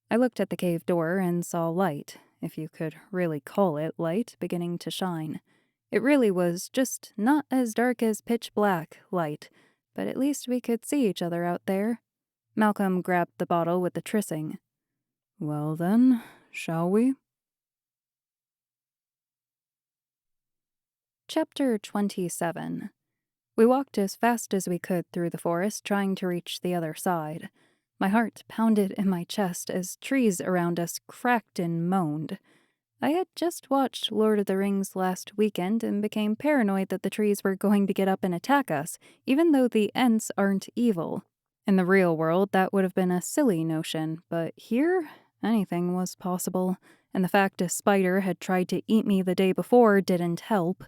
I looked at the cave door and saw light, if you could really call it light, beginning to shine. It really was just not as dark as pitch black light, but at least we could see each other out there. Malcolm grabbed the bottle with the trissing. Well then, shall we? Chapter 27. We walked as fast as we could through the forest, trying to reach the other side. My heart pounded in my chest as trees around us cracked and moaned. I had just watched Lord of the Rings last weekend and became paranoid that the trees were going to get up and attack us, even though the Ents aren't evil. In the real world, that would have been a silly notion, but here, anything was possible, and the fact a spider had tried to eat me the day before didn't help.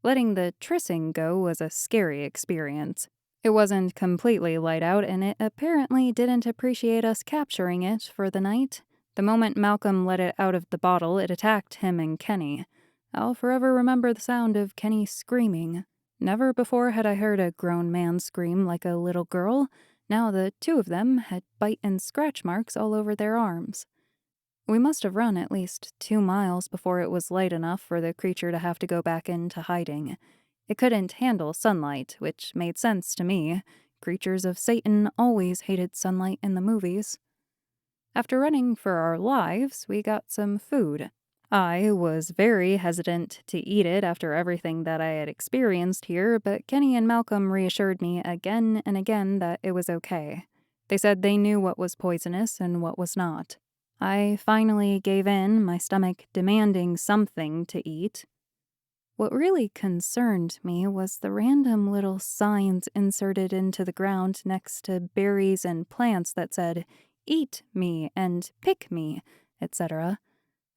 Letting the trissing go was a scary experience. It wasn't completely light out, and it apparently didn't appreciate us capturing it for the night. The moment Malcolm let it out of the bottle, it attacked him and Kenny. I'll forever remember the sound of Kenny screaming. Never before had I heard a grown man scream like a little girl. Now the two of them had bite and scratch marks all over their arms. We must have run at least 2 miles before it was light enough for the creature to have to go back into hiding. It couldn't handle sunlight, which made sense to me. Creatures of Satan always hated sunlight in the movies. After running for our lives, we got some food. I was very hesitant to eat it after everything that I had experienced here, but Kenny and Malcolm reassured me again and again that it was okay. They said they knew what was poisonous and what was not. I finally gave in, my stomach demanding something to eat. What really concerned me was the random little signs inserted into the ground next to berries and plants that said, "Eat me" and "Pick me," etc.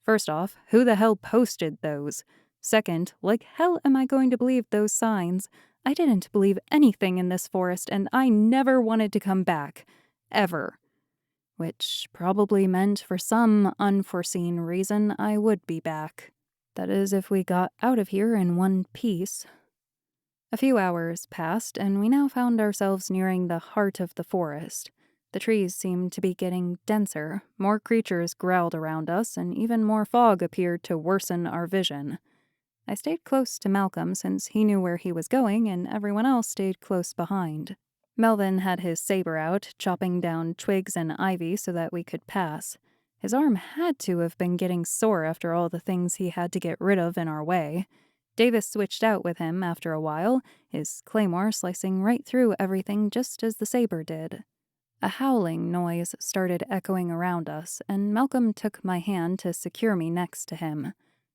First off, who the hell posted those? Second, like hell am I going to believe those signs? I didn't believe anything in this forest, and I never wanted to come back. Ever. Which probably meant for some unforeseen reason I would be back. That is, if we got out of here in one piece. A few hours passed, and we now found ourselves nearing the heart of the forest. The trees seemed to be getting denser, more creatures growled around us, and even more fog appeared to worsen our vision. I stayed close to Malcolm since he knew where he was going, and everyone else stayed close behind. Melvin had his saber out, chopping down twigs and ivy so that we could pass. His arm had to have been getting sore after all the things he had to get rid of in our way. Davis switched out with him after a while, his claymore slicing right through everything just as the saber did. A howling noise started echoing around us, and Malcolm took my hand to secure me next to him.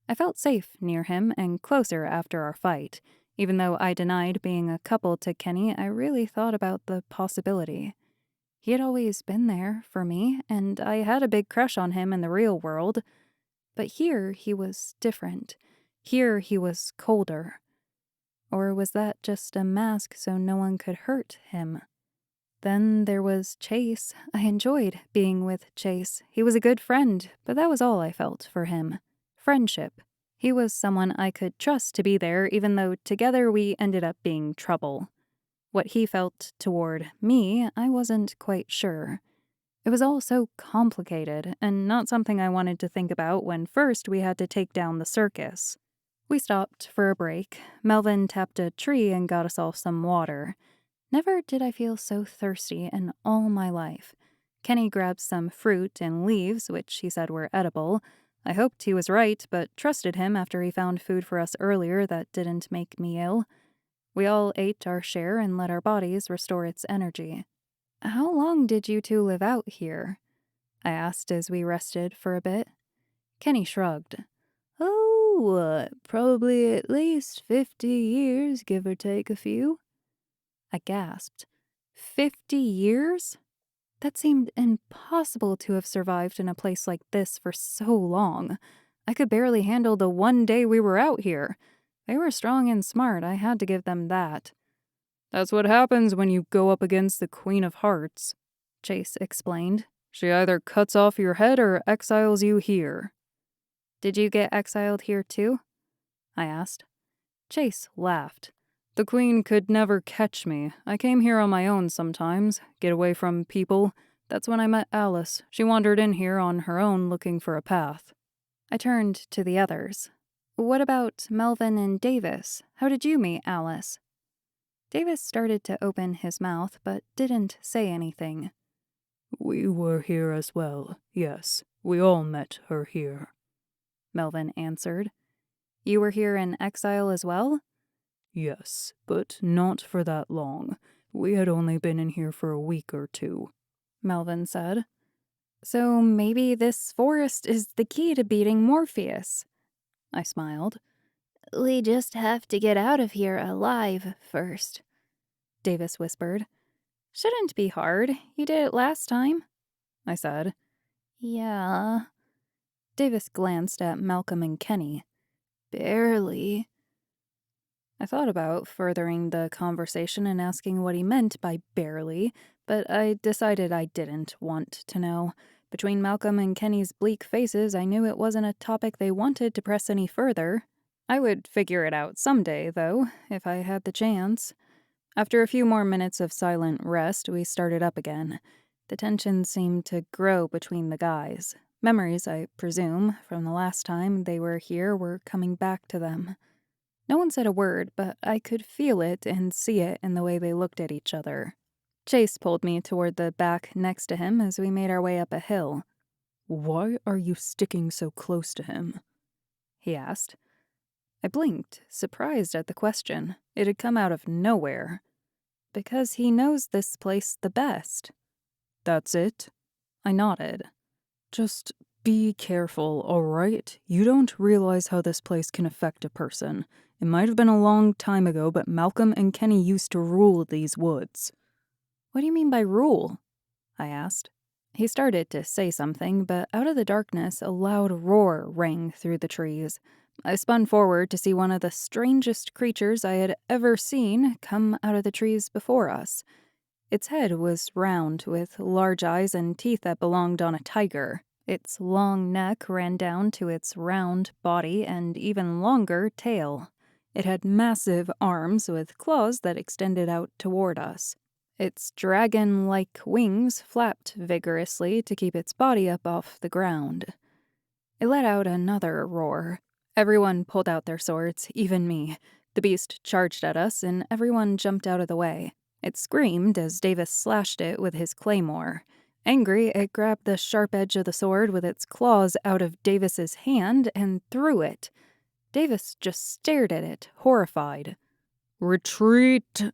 I felt safe near him and closer after our fight. Even though I denied being a couple to Kenny, I really thought about the possibility. He had always been there for me, and I had a big crush on him in the real world. But here he was different. Here he was colder. Or was that just a mask so no one could hurt him? Then there was Chase. I enjoyed being with Chase. He was a good friend, but that was all I felt for him. Friendship. He was someone I could trust to be there, even though together we ended up being trouble. What he felt toward me, I wasn't quite sure. It was all so complicated, and not something I wanted to think about when first we had to take down the circus. We stopped for a break. Melvin tapped a tree and got us all some water. Never did I feel so thirsty in all my life. Kenny grabbed some fruit and leaves, which he said were edible. I hoped he was right, but trusted him after he found food for us earlier that didn't make me ill. We all ate our share and let our bodies restore its energy. "How long did you two live out here?" I asked as we rested for a bit. Kenny shrugged. "Oh, probably at least 50 years, give or take a few." I gasped. 50 years? That seemed impossible to have survived in a place like this for so long. I could barely handle the one day we were out here. They were strong and smart, I had to give them that. "That's what happens when you go up against the Queen of Hearts," Chase explained. "She either cuts off your head or exiles you here." "Did you get exiled here too?" I asked. Chase laughed. "The Queen could never catch me. I came here on my own sometimes, get away from people. That's when I met Alice. She wandered in here on her own looking for a path." I turned to the others. "What about Melvin and Davis? How did you meet Alice?" Davis started to open his mouth, but didn't say anything. "We were here as well, yes. We all met her here," Melvin answered. "You were here in exile as well?" "Yes, but not for that long. We had only been in here for a week or two," Melvin said. So maybe this forest is the key to beating Morpheus. I smiled. We just have to get out of here alive first, Davis whispered. Shouldn't be hard. You did it last time, I said. Yeah. Davis glanced at Malcolm and Kenny. Barely. I thought about furthering the conversation and asking what he meant by barely, but I decided I didn't want to know. Between Malcolm and Kenny's bleak faces, I knew it wasn't a topic they wanted to press any further. I would figure it out someday, though, if I had the chance. After a few more minutes of silent rest, we started up again. The tension seemed to grow between the guys. Memories, I presume, from the last time they were here were coming back to them. No one said a word, but I could feel it and see it in the way they looked at each other. Chase pulled me toward the back next to him as we made our way up a hill. "Why are you sticking so close to him?" he asked. I blinked, surprised at the question. It had come out of nowhere. Because he knows this place the best. That's it? I nodded. Just be careful, all right? You don't realize how this place can affect a person. It might have been a long time ago, but Malcolm and Kenny used to rule these woods. What do you mean by rule? I asked. He started to say something, but out of the darkness, a loud roar rang through the trees. I spun forward to see one of the strangest creatures I had ever seen come out of the trees before us. Its head was round, with large eyes and teeth that belonged on a tiger. Its long neck ran down to its round body and even longer tail. It had massive arms with claws that extended out toward us. Its dragon-like wings flapped vigorously to keep its body up off the ground. It let out another roar. Everyone pulled out their swords, even me. The beast charged at us, and everyone jumped out of the way. It screamed as Davis slashed it with his claymore. Angry, it grabbed the sharp edge of the sword with its claws out of Davis's hand and threw it. Davis just stared at it, horrified. "Retreat,"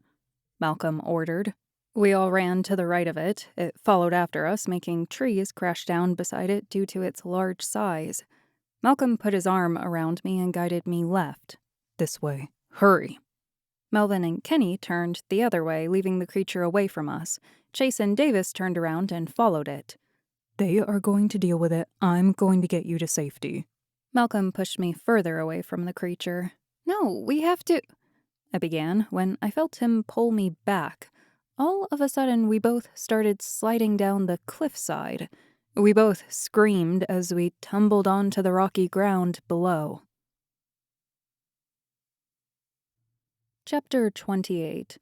Malcolm ordered. We all ran to the right of it. It followed after us, making trees crash down beside it due to its large size. Malcolm put his arm around me and guided me left. "This way. Hurry." Melvin and Kenny turned the other way, leaving the creature away from us. Chase and Davis turned around and followed it. "They are going to deal with it. I'm going to get you to safety." Malcolm pushed me further away from the creature. "No, we have to—" I began, when I felt him pull me back. All of a sudden, we both started sliding down the cliffside. We both screamed as we tumbled onto the rocky ground below. Chapter 28.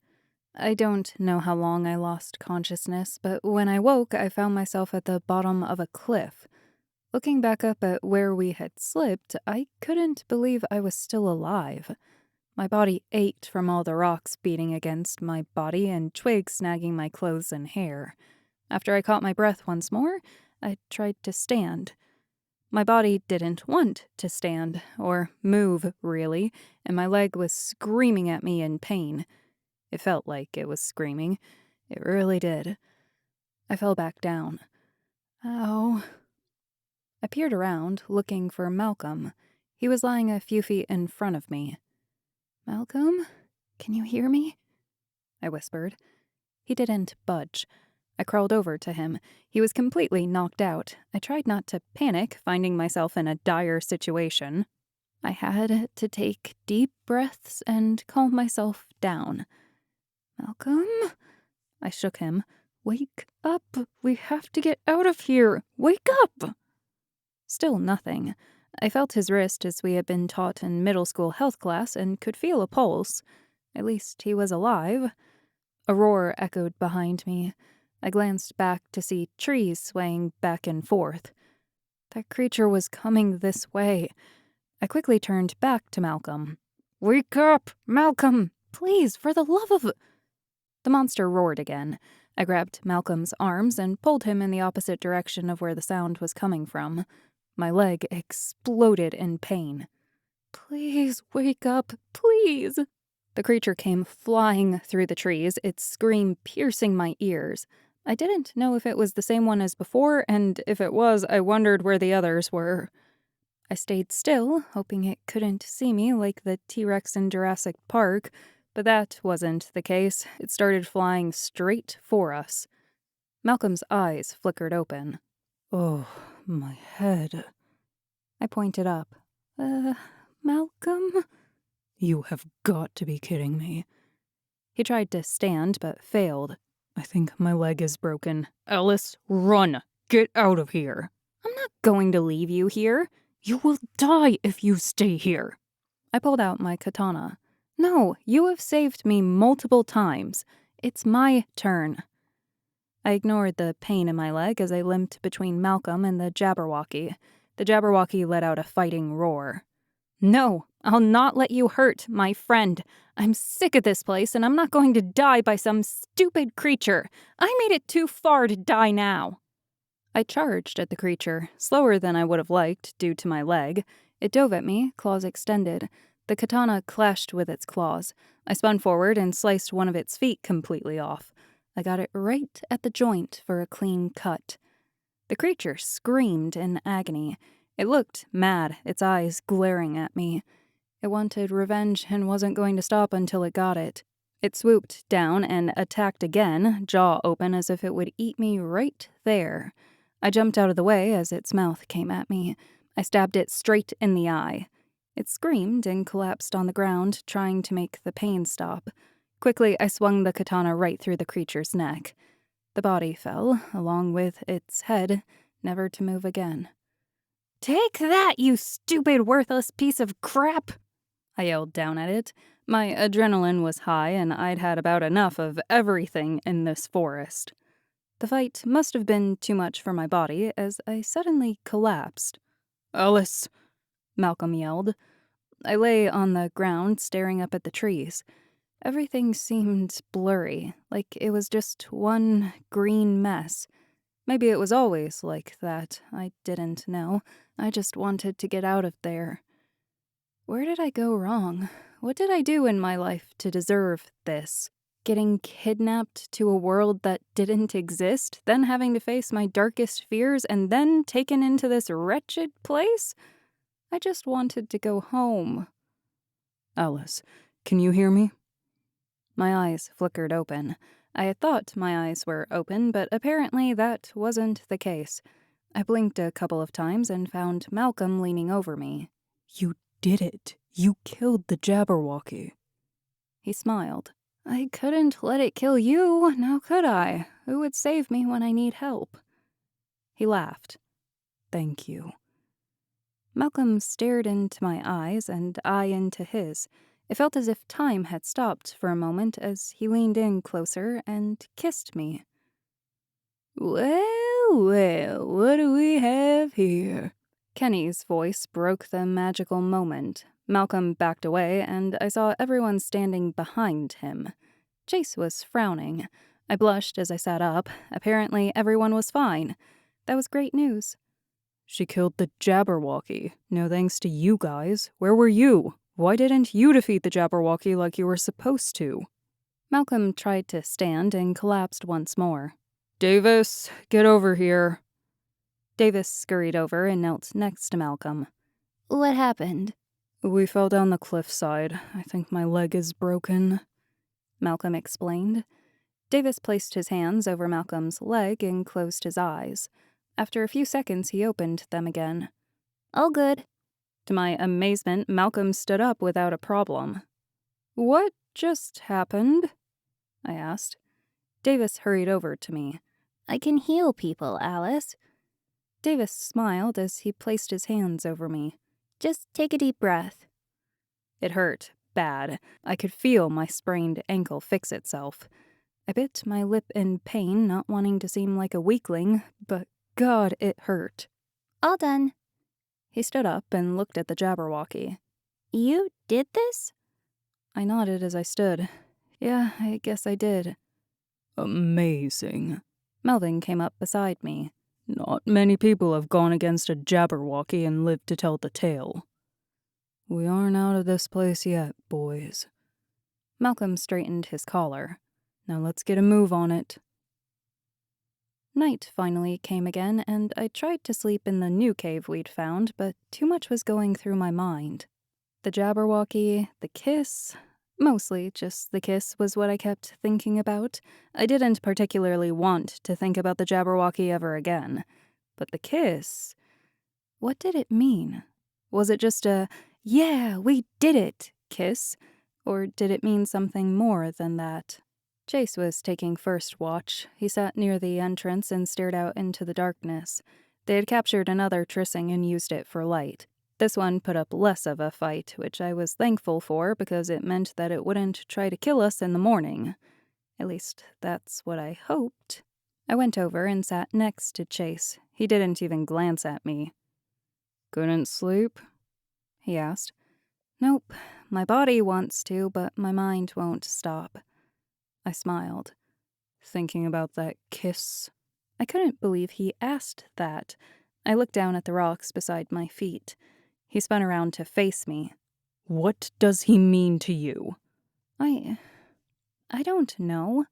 I don't know how long I lost consciousness, but when I woke, I found myself at the bottom of a cliff. Looking back up at where we had slipped, I couldn't believe I was still alive. My body ached from all the rocks beating against my body and twigs snagging my clothes and hair. After I caught my breath once more, I tried to stand. My body didn't want to stand, or move, really, and my leg was screaming at me in pain. It felt like it was screaming. It really did. I fell back down. Ow. I peered around, looking for Malcolm. He was lying a few feet in front of me. "Malcolm, can you hear me?" I whispered. He didn't budge. I crawled over to him. He was completely knocked out. I tried not to panic, finding myself in a dire situation. I had to take deep breaths and calm myself down. "Malcolm?" I shook him. "Wake up. We have to get out of here. Wake up!" Still nothing. I felt his wrist as we had been taught in middle school health class and could feel a pulse. At least he was alive. A roar echoed behind me. I glanced back to see trees swaying back and forth. That creature was coming this way. I quickly turned back to Malcolm. "Wake up, Malcolm! Please, for the love of—" The monster roared again. I grabbed Malcolm's arms and pulled him in the opposite direction of where the sound was coming from. My leg exploded in pain. "Please, wake up, please!" The creature came flying through the trees, its scream piercing my ears. I didn't know if it was the same one as before, and if it was, I wondered where the others were. I stayed still, hoping it couldn't see me like the T-Rex in Jurassic Park, but that wasn't the case. It started flying straight for us. Malcolm's eyes flickered open. Oh, my head. I pointed up. Malcolm? You have got to be kidding me. He tried to stand, but failed. I think my leg is broken. Alice, run! Get out of here! I'm not going to leave you here. You will die if you stay here. I pulled out my katana. No, you have saved me multiple times. It's my turn. I ignored the pain in my leg as I limped between Malcolm and the Jabberwocky. The Jabberwocky let out a fighting roar. No, I'll not let you hurt my friend. I'm sick of this place, and I'm not going to die by some stupid creature. I made it too far to die now. I charged at the creature, slower than I would have liked due to my leg. It dove at me, claws extended. The katana clashed with its claws. I spun forward and sliced one of its feet completely off. I got it right at the joint for a clean cut. The creature screamed in agony. It looked mad, its eyes glaring at me. It wanted revenge and wasn't going to stop until it got it. It swooped down and attacked again, jaw open as if it would eat me right there. I jumped out of the way as its mouth came at me. I stabbed it straight in the eye. It screamed and collapsed on the ground, trying to make the pain stop. Quickly, I swung the katana right through the creature's neck. The body fell, along with its head, never to move again. "Take that, you stupid, worthless piece of crap!" I yelled down at it. My adrenaline was high, and I'd had about enough of everything in this forest. The fight must have been too much for my body, as I suddenly collapsed. Alice! Malcolm yelled. I lay on the ground, staring up at the trees. Everything seemed blurry, like it was just one green mess. Maybe it was always like that. I didn't know. I just wanted to get out of there. Where did I go wrong? What did I do in my life to deserve this? Getting kidnapped to a world that didn't exist, then having to face my darkest fears, and then taken into this wretched place? I just wanted to go home. Alice, can you hear me? My eyes flickered open. I had thought my eyes were open, but apparently that wasn't the case. I blinked a couple of times and found Malcolm leaning over me. You did it. You killed the Jabberwocky. He smiled. I couldn't let it kill you, now could I? Who would save me when I need help? He laughed. Thank you. Malcolm stared into my eyes and I into his. It felt as if time had stopped for a moment as he leaned in closer and kissed me. Well, well, what do we have here? Kenny's voice broke the magical moment. Malcolm backed away, and I saw everyone standing behind him. Chase was frowning. I blushed as I sat up. Apparently, everyone was fine. That was great news. She killed the Jabberwocky. No thanks to you guys. Where were you? Why didn't you defeat the Jabberwocky like you were supposed to? Malcolm tried to stand and collapsed once more. Davis, get over here. Davis scurried over and knelt next to Malcolm. What happened? We fell down the cliffside. I think my leg is broken. Malcolm explained. Davis placed his hands over Malcolm's leg and closed his eyes. After a few seconds, he opened them again. All good. To my amazement, Malcolm stood up without a problem. "What just happened?" I asked. Davis hurried over to me. I can heal people, Alice. Davis smiled as he placed his hands over me. Just take a deep breath. It hurt bad. I could feel my sprained ankle fix itself. I bit my lip in pain, not wanting to seem like a weakling, but God, it hurt. All done. He stood up and looked at the Jabberwocky. You did this? I nodded as I stood. Yeah, I guess I did. Amazing. Melvin came up beside me. Not many people have gone against a Jabberwocky and lived to tell the tale. We aren't out of this place yet, boys. Malcolm straightened his collar. Now let's get a move on it. Night finally came again, and I tried to sleep in the new cave we'd found, but too much was going through my mind. The Jabberwocky, the kiss. Mostly just the kiss was what I kept thinking about. I didn't particularly want to think about the Jabberwocky ever again. But the kiss, what did it mean? Was it just a, yeah, we did it kiss? Or did it mean something more than that? Chase was taking first watch. He sat near the entrance and stared out into the darkness. They had captured another trissing and used it for light. This one put up less of a fight, which I was thankful for because it meant that it wouldn't try to kill us in the morning. At least, that's what I hoped. I went over and sat next to Chase. He didn't even glance at me. "Couldn't sleep?" he asked. "Nope. My body wants to, but my mind won't stop." I smiled. "Thinking about that kiss?" I couldn't believe he asked that. I looked down at the rocks beside my feet. He spun around to face me. "What does he mean to you?" I don't know."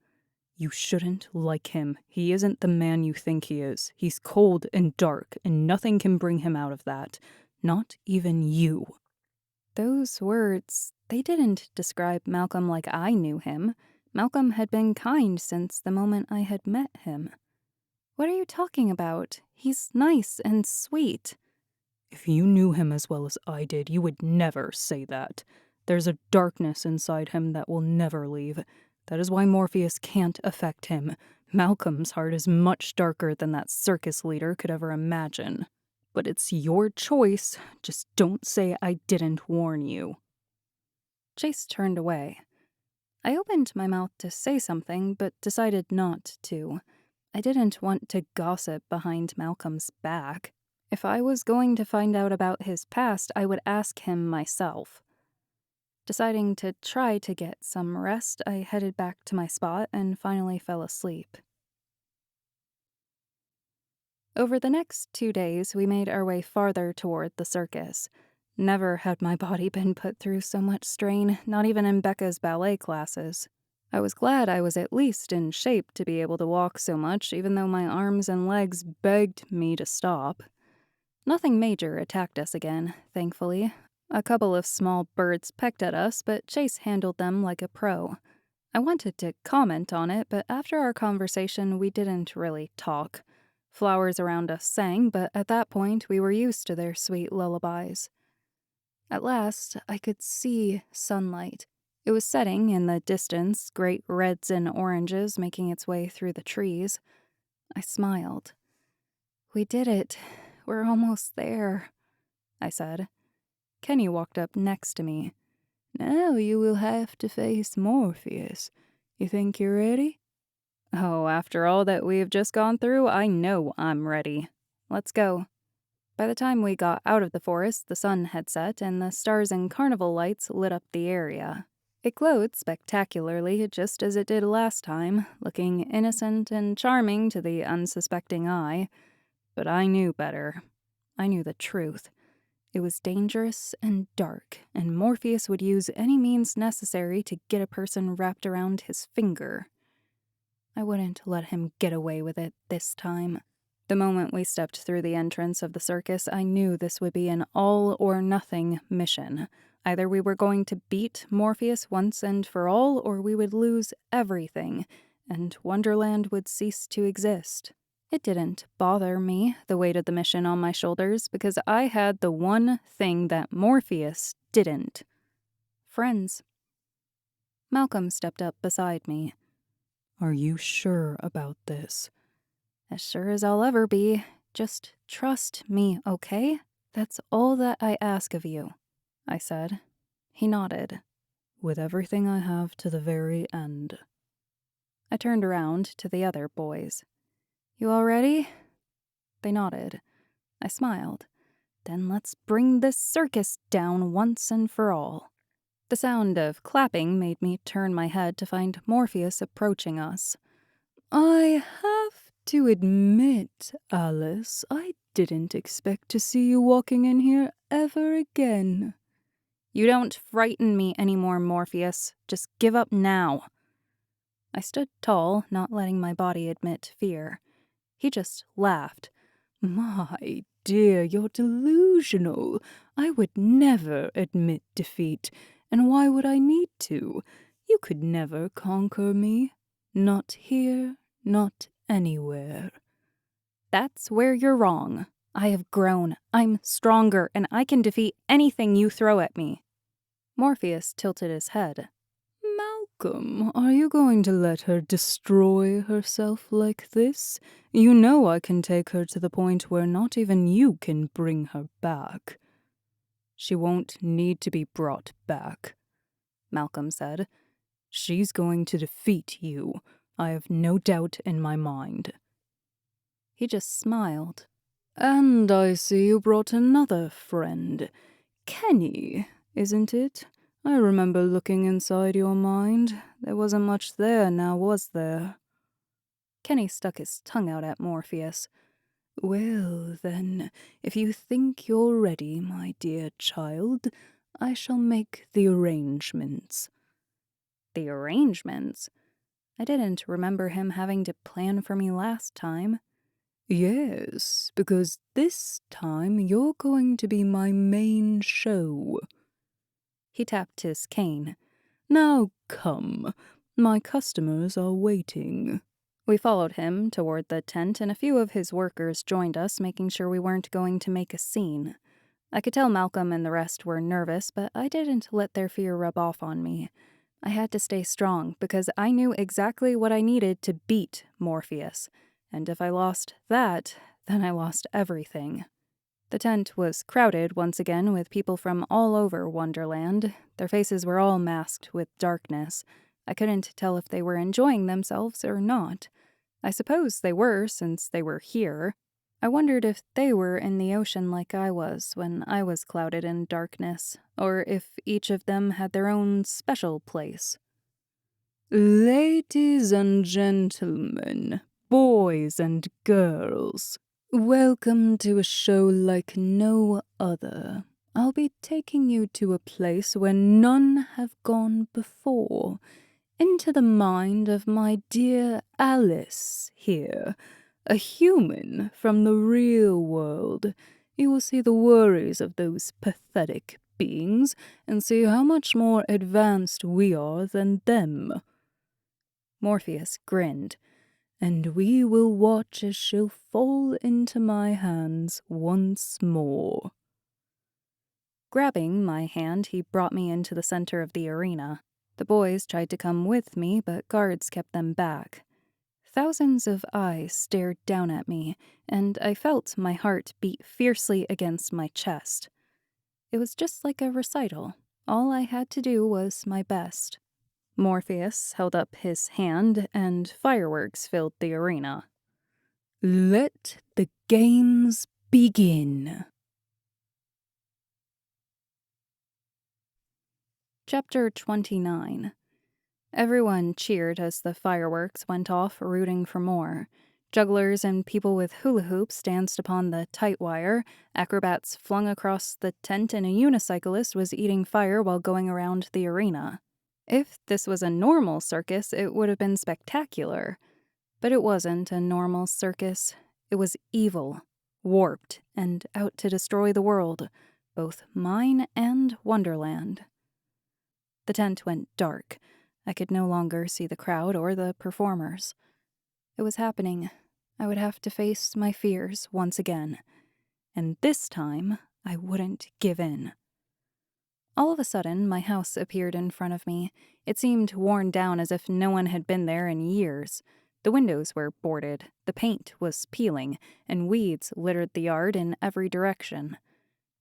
"You shouldn't like him. He isn't the man you think he is. He's cold and dark, and nothing can bring him out of that. Not even you." Those words, they didn't describe Malcolm like I knew him. Malcolm had been kind since the moment I had met him. "What are you talking about? He's nice and sweet." "If you knew him as well as I did, you would never say that. There's a darkness inside him that will never leave. That is why Morpheus can't affect him. Malcolm's heart is much darker than that circus leader could ever imagine. But it's your choice. Just don't say I didn't warn you." Chase turned away. I opened my mouth to say something, but decided not to. I didn't want to gossip behind Malcolm's back. If I was going to find out about his past, I would ask him myself. Deciding to try to get some rest, I headed back to my spot and finally fell asleep. Over the next 2 days, we made our way farther toward the circus. Never had my body been put through so much strain, not even in Becca's ballet classes. I was glad I was at least in shape to be able to walk so much, even though my arms and legs begged me to stop. Nothing major attacked us again, thankfully. A couple of small birds pecked at us, but Chase handled them like a pro. I wanted to comment on it, but after our conversation, we didn't really talk. Flowers around us sang, but at that point, we were used to their sweet lullabies. At last, I could see sunlight. It was setting in the distance, great reds and oranges making its way through the trees. I smiled. "We did it. We're almost there," I said. Kenny walked up next to me. "Now you will have to face Morpheus. You think you're ready?" "Oh, after all that we've just gone through, I know I'm ready. Let's go." By the time we got out of the forest, the sun had set and the stars and carnival lights lit up the area. It glowed spectacularly, just as it did last time, looking innocent and charming to the unsuspecting eye. But I knew better. I knew the truth. It was dangerous and dark, and Morpheus would use any means necessary to get a person wrapped around his finger. I wouldn't let him get away with it this time. The moment we stepped through the entrance of the circus, I knew this would be an all-or-nothing mission. Either we were going to beat Morpheus once and for all, or we would lose everything, and Wonderland would cease to exist. It didn't bother me, the weight of the mission on my shoulders, because I had the one thing that Morpheus didn't. Friends. Malcolm stepped up beside me. "Are you sure about this?" "As sure as I'll ever be. Just trust me, okay? That's all that I ask of you," I said. He nodded. "With everything I have to the very end." I turned around to the other boys. "You all ready?" They nodded. I smiled. "Then let's bring this circus down once and for all." The sound of clapping made me turn my head to find Morpheus approaching us. "I have to admit, Alice, I didn't expect to see you walking in here ever again." "You don't frighten me anymore, Morpheus. Just give up now." I stood tall, not letting my body admit fear. He just laughed. My dear, you're delusional. I would never admit defeat. And why would I need to? You could never conquer me. Not here, not anywhere. That's where you're wrong. I have grown. I'm stronger, and I can defeat anything you throw at me. Morpheus tilted his head. Malcolm, are you going to let her destroy herself like this? You know I can take her to the point where not even you can bring her back. She won't need to be brought back, Malcolm said. She's going to defeat you. I have no doubt in my mind. He just smiled. And I see you brought another friend. Kenny, isn't it? I remember looking inside your mind. There wasn't much there now, was there? Kenny stuck his tongue out at Morpheus. Well, then, if you think you're ready, my dear child, I shall make the arrangements. The arrangements? I didn't remember him having to plan for me last time. Yes, because this time you're going to be my main show. He tapped his cane. Now come, my customers are waiting. We followed him toward the tent, and a few of his workers joined us, making sure we weren't going to make a scene. I could tell Malcolm and the rest were nervous, but I didn't let their fear rub off on me. I had to stay strong, because I knew exactly what I needed to beat Morpheus. And if I lost that, then I lost everything. The tent was crowded once again with people from all over Wonderland. Their faces were all masked with darkness. I couldn't tell if they were enjoying themselves or not. I suppose they were, since they were here. I wondered if they were in the ocean like I was when I was clouded in darkness, or if each of them had their own special place. Ladies and gentlemen, boys and girls, welcome to a show like no other. I'll be taking you to a place where none have gone before, into the mind of my dear Alice here, a human from the real world. You will see the worries of those pathetic beings and see how much more advanced we are than them. Morpheus grinned. And we will watch as she'll fall into my hands once more. Grabbing my hand, he brought me into the center of the arena. The boys tried to come with me, but guards kept them back. Thousands of eyes stared down at me, and I felt my heart beat fiercely against my chest. It was just like a recital. All I had to do was my best. Morpheus held up his hand, and fireworks filled the arena. Let the games begin. Chapter 29. Everyone cheered as the fireworks went off, rooting for more. Jugglers and people with hula hoops danced upon the tight wire, acrobats flung across the tent, and a unicyclist was eating fire while going around the arena. If this was a normal circus, it would have been spectacular. But it wasn't a normal circus. It was evil, warped, and out to destroy the world, both mine and Wonderland. The tent went dark. I could no longer see the crowd or the performers. It was happening. I would have to face my fears once again. And this time, I wouldn't give in. All of a sudden, my house appeared in front of me. It seemed worn down as if no one had been there in years. The windows were boarded, the paint was peeling, and weeds littered the yard in every direction.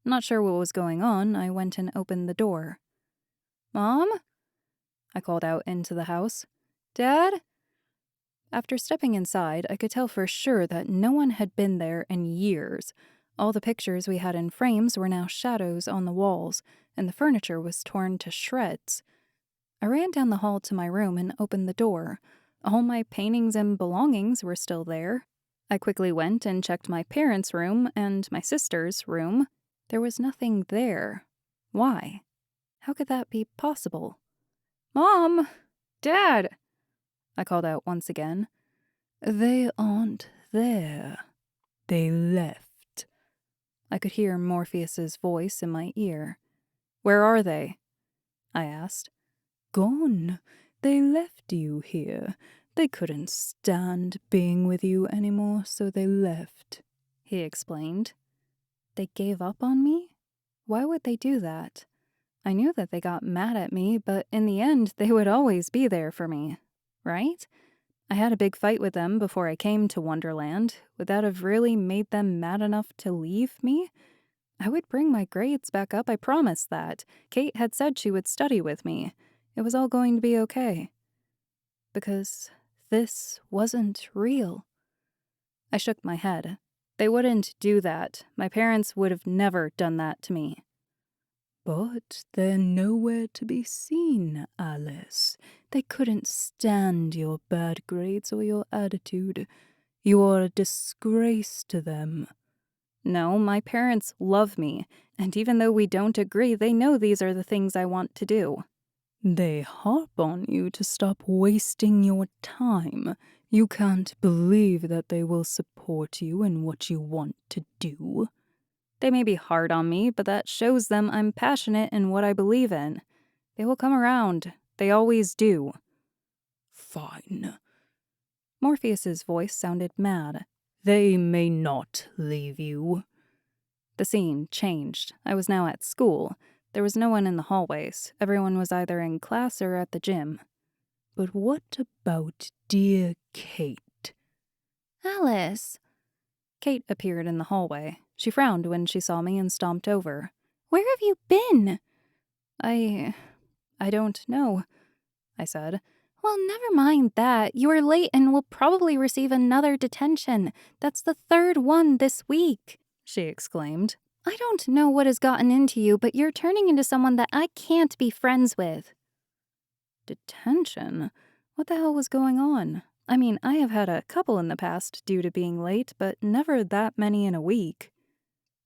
Not sure what was going on, I went and opened the door. "Mom?" I called out into the house. "Dad?" After stepping inside, I could tell for sure that no one had been there in years. All the pictures we had in frames were now shadows on the walls, and the furniture was torn to shreds. I ran down the hall to my room and opened the door. All my paintings and belongings were still there. I quickly went and checked my parents' room and my sister's room. There was nothing there. Why? How could that be possible? "Mom! Dad!" I called out once again. They aren't there. They left." I could hear Morpheus's voice in my ear. "Where are they?" I asked. "Gone. They left you here. They couldn't stand being with you anymore, so they left," he explained. They gave up on me? Why would they do that? I knew that they got mad at me, but in the end, they would always be there for me, right? I had a big fight with them before I came to Wonderland. Would that have really made them mad enough to leave me? I would bring my grades back up, I promised that. Kate had said she would study with me. It was all going to be okay. Because this wasn't real. I shook my head. They wouldn't do that. My parents would have never done that to me. "But they're nowhere to be seen, Alice. They couldn't stand your bad grades or your attitude. You're a disgrace to them." No, my parents love me, and even though we don't agree, they know these are the things I want to do. "They harp on you to stop wasting your time. You can't believe that they will support you in what you want to do." They may be hard on me, but that shows them I'm passionate in what I believe in. They will come around. They always do. "Fine." Morpheus's voice sounded mad. "They may not leave you." The scene changed. I was now at school. There was no one in the hallways. Everyone was either in class or at the gym. "But what about dear Kate?" Alice. Kate appeared in the hallway. She frowned when she saw me and stomped over. Where have you been? I don't know, I said. Well, never mind that. You are late and will probably receive another detention. That's the third one this week, she exclaimed. I don't know what has gotten into you, but you're turning into someone that I can't be friends with. Detention? What the hell was going on? I mean, I have had a couple in the past due to being late, but never that many in a week.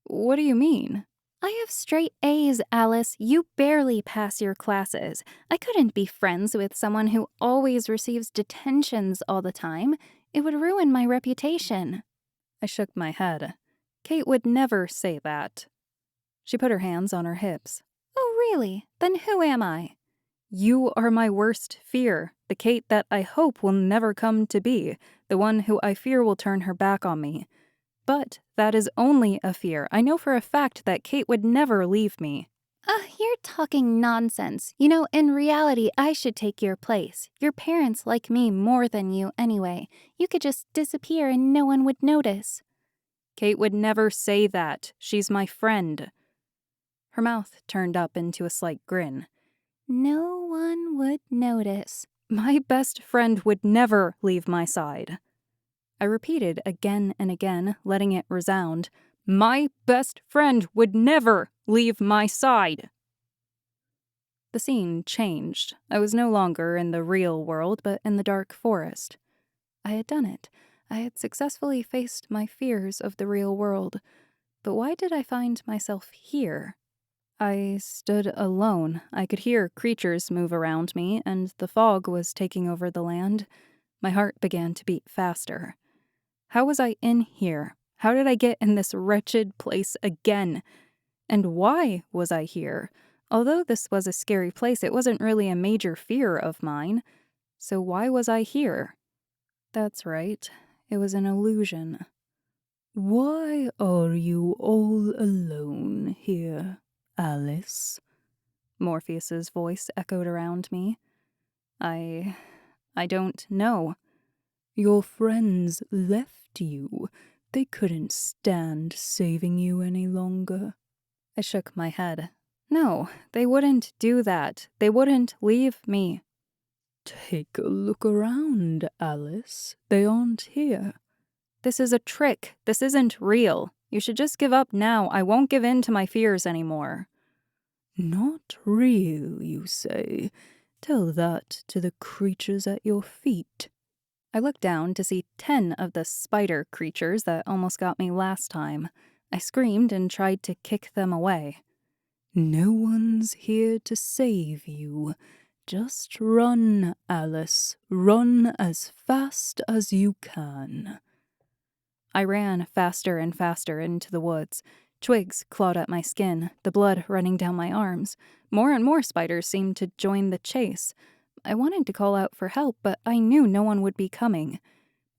What do you mean? I have straight A's, Alice. You barely pass your classes. I couldn't be friends with someone who always receives detentions all the time. It would ruin my reputation. I shook my head. Kate would never say that. She put her hands on her hips. Oh, really? Then who am I? You are my worst fear, the Kate that I hope will never come to be, the one who I fear will turn her back on me. But that is only a fear. I know for a fact that Kate would never leave me. You're talking nonsense. You know, in reality, I should take your place. Your parents like me more than you anyway. You could just disappear and no one would notice. Kate would never say that. She's my friend. Her mouth turned up into a slight grin. No one would notice. My best friend would never leave my side. I repeated again and again, letting it resound. My best friend would never leave my side. The scene changed. I was no longer in the real world, but in the dark forest. I had done it. I had successfully faced my fears of the real world. But why did I find myself here? I stood alone. I could hear creatures move around me, and the fog was taking over the land. My heart began to beat faster. How was I in here? How did I get in this wretched place again? And why was I here? Although this was a scary place, it wasn't really a major fear of mine. So why was I here? That's right. It was an illusion. "Why are you all alone here, Alice?" Morpheus's voice echoed around me. I don't know. "Your friends left you. They couldn't stand saving you any longer." I shook my head. No, they wouldn't do that. They wouldn't leave me. "Take a look around, Alice. They aren't here." This is a trick. This isn't real. You should just give up now. I won't give in to my fears anymore. "Not real, you say? Tell that to the creatures at your feet." I looked down to see 10 of the spider creatures that almost got me last time. I screamed and tried to kick them away. "No one's here to save you. Just run, Alice. Run as fast as you can." I ran faster and faster into the woods. Twigs clawed at my skin, the blood running down my arms. More and more spiders seemed to join the chase. I wanted to call out for help, but I knew no one would be coming.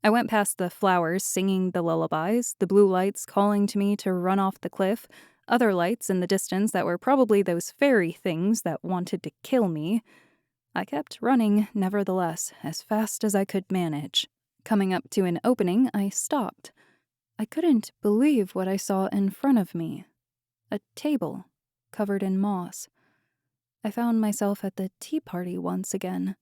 I went past the flowers singing the lullabies, the blue lights calling to me to run off the cliff, other lights in the distance that were probably those fairy things that wanted to kill me. I kept running, nevertheless, as fast as I could manage. Coming up to an opening, I stopped. I couldn't believe what I saw in front of me. A table, covered in moss. I found myself at the tea party once again.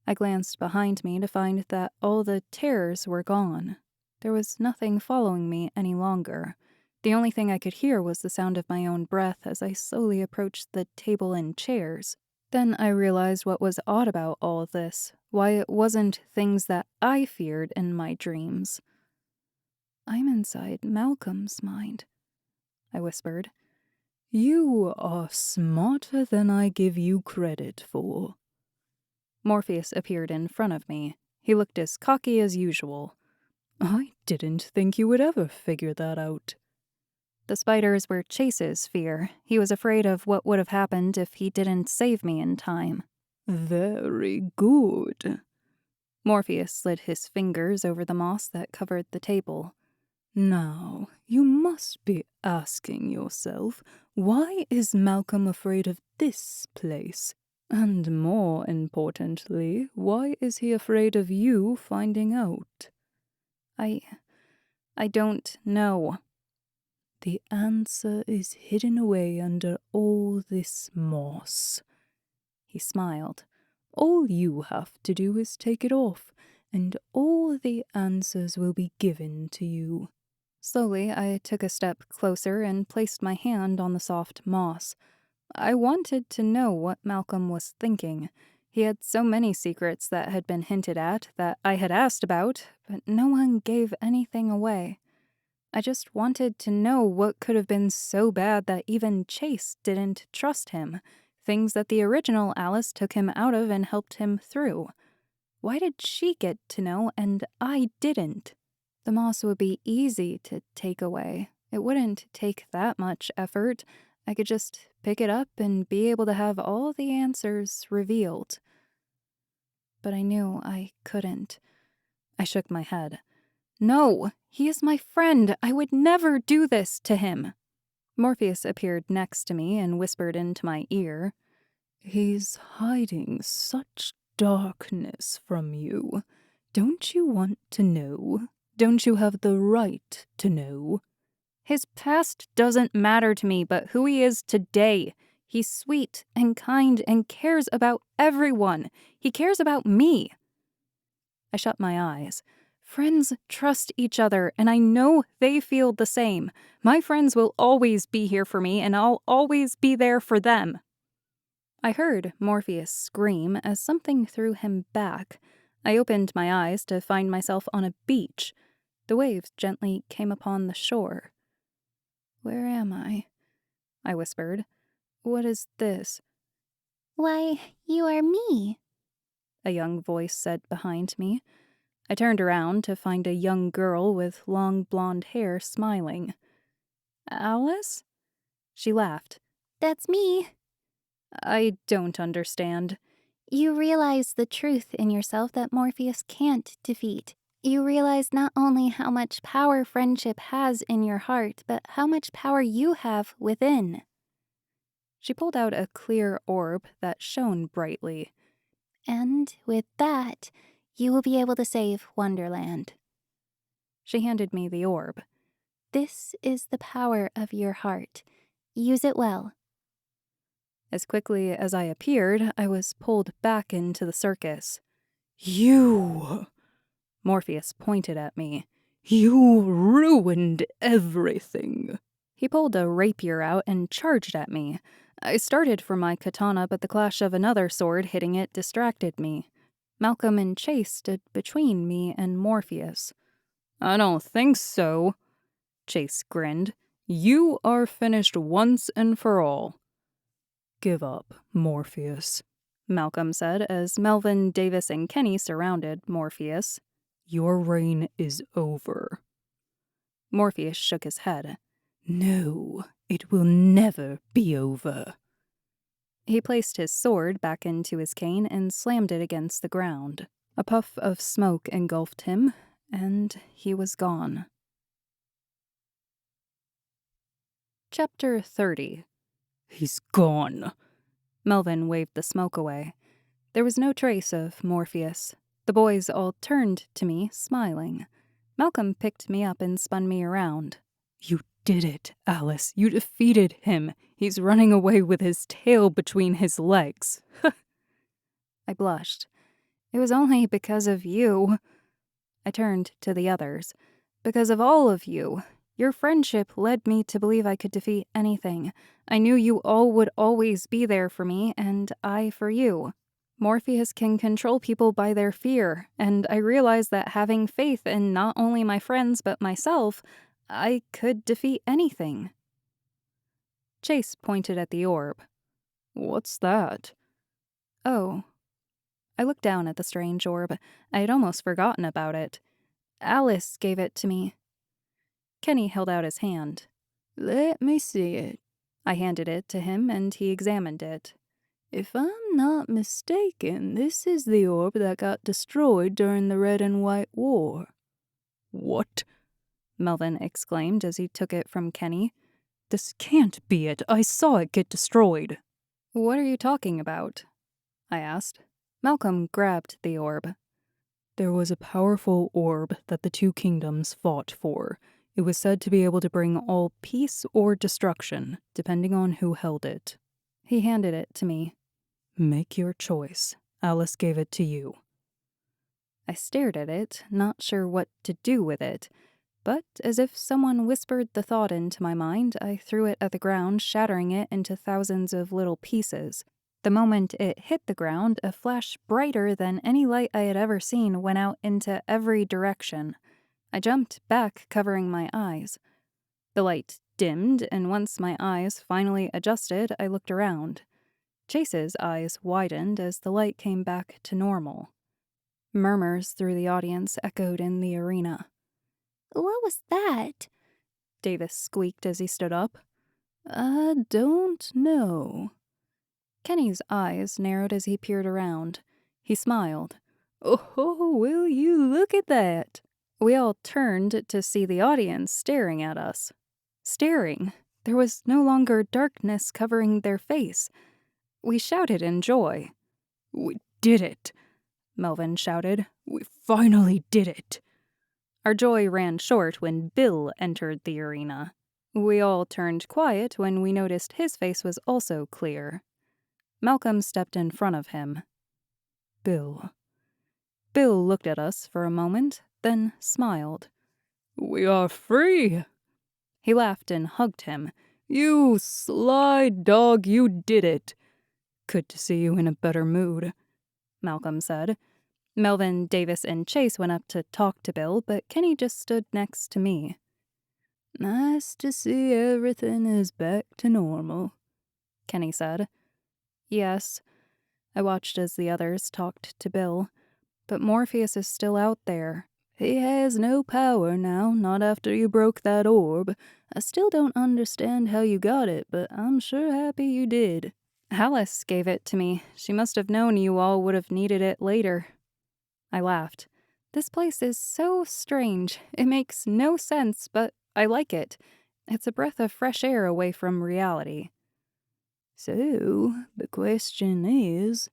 I glanced behind me to find that all the terrors were gone. There was nothing following me any longer. The only thing I could hear was the sound of my own breath as I slowly approached the table and chairs. Then I realized what was odd about all this, why it wasn't things that I feared in my dreams. I'm inside Malcolm's mind, I whispered. You are smarter than I give you credit for. Morpheus appeared in front of me. He looked as cocky as usual. I didn't think you would ever figure that out. The spiders were Chase's fear. He was afraid of what would have happened if he didn't save me in time. Very good. Morpheus slid his fingers over the moss that covered the table. Now, you must be asking yourself, why is Malcolm afraid of this place? And more importantly, why is he afraid of you finding out? I don't know. The answer is hidden away under all this moss. He smiled. All you have to do is take it off, and all the answers will be given to you. Slowly, I took a step closer and placed my hand on the soft moss. I wanted to know what Malcolm was thinking. He had so many secrets that had been hinted at, that I had asked about, but no one gave anything away. I just wanted to know what could have been so bad that even Chase didn't trust him, things that the original Alice took him out of and helped him through. Why did she get to know and I didn't? The moss would be easy to take away. It wouldn't take that much effort. I could just pick it up and be able to have all the answers revealed. But I knew I couldn't. I shook my head. No, he is my friend. I would never do this to him. Morpheus appeared next to me and whispered into my ear. He's hiding such darkness from you. Don't you want to know? Don't you have the right to know? His past doesn't matter to me, but who he is today. He's sweet and kind and cares about everyone. He cares about me. I shut my eyes. Friends trust each other, and I know they feel the same. My friends will always be here for me, and I'll always be there for them. I heard Morpheus scream as something threw him back. I opened my eyes to find myself on a beach. The waves gently came upon the shore. Where am I? I whispered. What is this? Why, you are me, A young voice said behind me. I turned around to find a young girl with long blonde hair smiling. Alice? She laughed. That's me. I don't understand. You realize the truth in yourself that Morpheus can't defeat. You realize not only how much power friendship has in your heart, but how much power you have within. She pulled out a clear orb that shone brightly. And with that, you will be able to save Wonderland. She handed me the orb. This is the power of your heart. Use it well. As quickly as I appeared, I was pulled back into the circus. You! Morpheus pointed at me. You ruined everything. He pulled a rapier out and charged at me. I started for my katana, but the clash of another sword hitting it distracted me. Malcolm and Chase stood between me and Morpheus. I don't think so. Chase grinned. You are finished once and for all. Give up, Morpheus, Malcolm said as Melvin, Davis, and Kenny surrounded Morpheus. Your reign is over. Morpheus shook his head. No, it will never be over. He placed his sword back into his cane and slammed it against the ground. A puff of smoke engulfed him, and he was gone. Chapter 30. He's gone. Melvin waved the smoke away. There was no trace of Morpheus. The boys all turned to me, smiling. Malcolm picked me up and spun me around. You did it, Alice. You defeated him. He's running away with his tail between his legs. I blushed. It was only because of you. I turned to the others. Because of all of you. Your friendship led me to believe I could defeat anything. I knew you all would always be there for me, and I for you. Morpheus can control people by their fear, and I realized that having faith in not only my friends but myself, I could defeat anything. Chase pointed at the orb. What's that? Oh. I looked down at the strange orb. I had almost forgotten about it. Alice gave it to me. Kenny held out his hand. Let me see it. I handed it to him, and he examined it. If I'm not mistaken, this is the orb that got destroyed during the Red and White War. What? Melvin exclaimed as he took it from Kenny. This can't be it. I saw it get destroyed. What are you talking about? I asked. Malcolm grabbed the orb. There was a powerful orb that the two kingdoms fought for. It was said to be able to bring all peace or destruction, depending on who held it. He handed it to me. Make your choice. Alice gave it to you. I stared at it, not sure what to do with it. But, as if someone whispered the thought into my mind, I threw it at the ground, shattering it into thousands of little pieces. The moment it hit the ground, a flash brighter than any light I had ever seen went out into every direction. I jumped back, covering my eyes. The light dimmed, and once my eyes finally adjusted, I looked around. Chase's eyes widened as the light came back to normal. Murmurs through the audience echoed in the arena. What was that? Davis squeaked as he stood up. I don't know. Kenny's eyes narrowed as he peered around. He smiled. Oh, will you look at that? We all turned to see the audience staring at us. Staring. There was no longer darkness covering their face. We shouted in joy. We did it, Melvin shouted. We finally did it. Our joy ran short when Bill entered the arena. We all turned quiet when we noticed his face was also clear. Malcolm stepped in front of him. Bill. Bill looked at us for a moment, then smiled. We are free. He laughed and hugged him. You sly dog, you did it. Good to see you in a better mood, Malcolm said. Melvin, Davis, and Chase went up to talk to Bill, but Kenny just stood next to me. Nice to see everything is back to normal, Kenny said. Yes. I watched as the others talked to Bill. But Morpheus is still out there. He has no power now, not after you broke that orb. I still don't understand how you got it, but I'm sure happy you did. Alice gave it to me. She must have known you all would have needed it later. I laughed. This place is so strange. It makes no sense, but I like it. It's a breath of fresh air away from reality. So, the question is...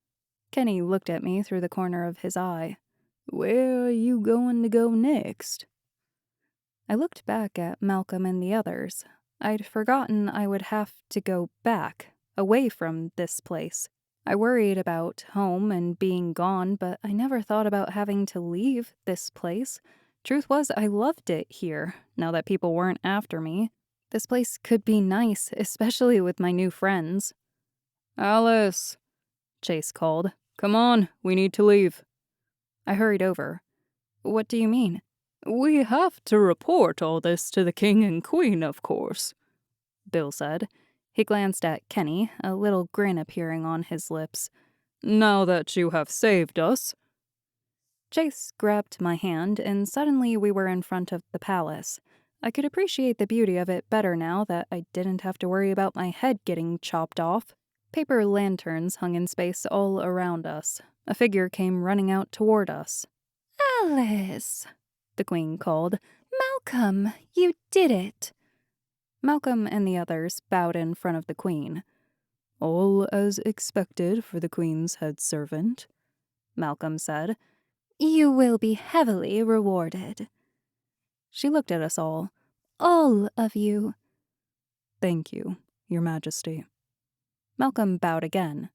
Kenny looked at me through the corner of his eye. Where are you going to go next? I looked back at Malcolm and the others. I'd forgotten I would have to go back, away from this place. I worried about home and being gone, but I never thought about having to leave this place. Truth was, I loved it here, now that people weren't after me. This place could be nice, especially with my new friends. Alice, Chase called. Come on, we need to leave. I hurried over. What do you mean? We have to report all this to the king and queen, of course, Bill said. He glanced at Kenny, a little grin appearing on his lips. Now that you have saved us. Chase grabbed my hand, and suddenly we were in front of the palace. I could appreciate the beauty of it better now that I didn't have to worry about my head getting chopped off. Paper lanterns hung in space all around us. A figure came running out toward us. Alice, The Queen called. Malcolm, you did it. Malcolm and the others bowed in front of the Queen. All as expected for the Queen's head servant, Malcolm said. You will be heavily rewarded. She looked at us all. All of you. Thank you, Your Majesty. Malcolm bowed again.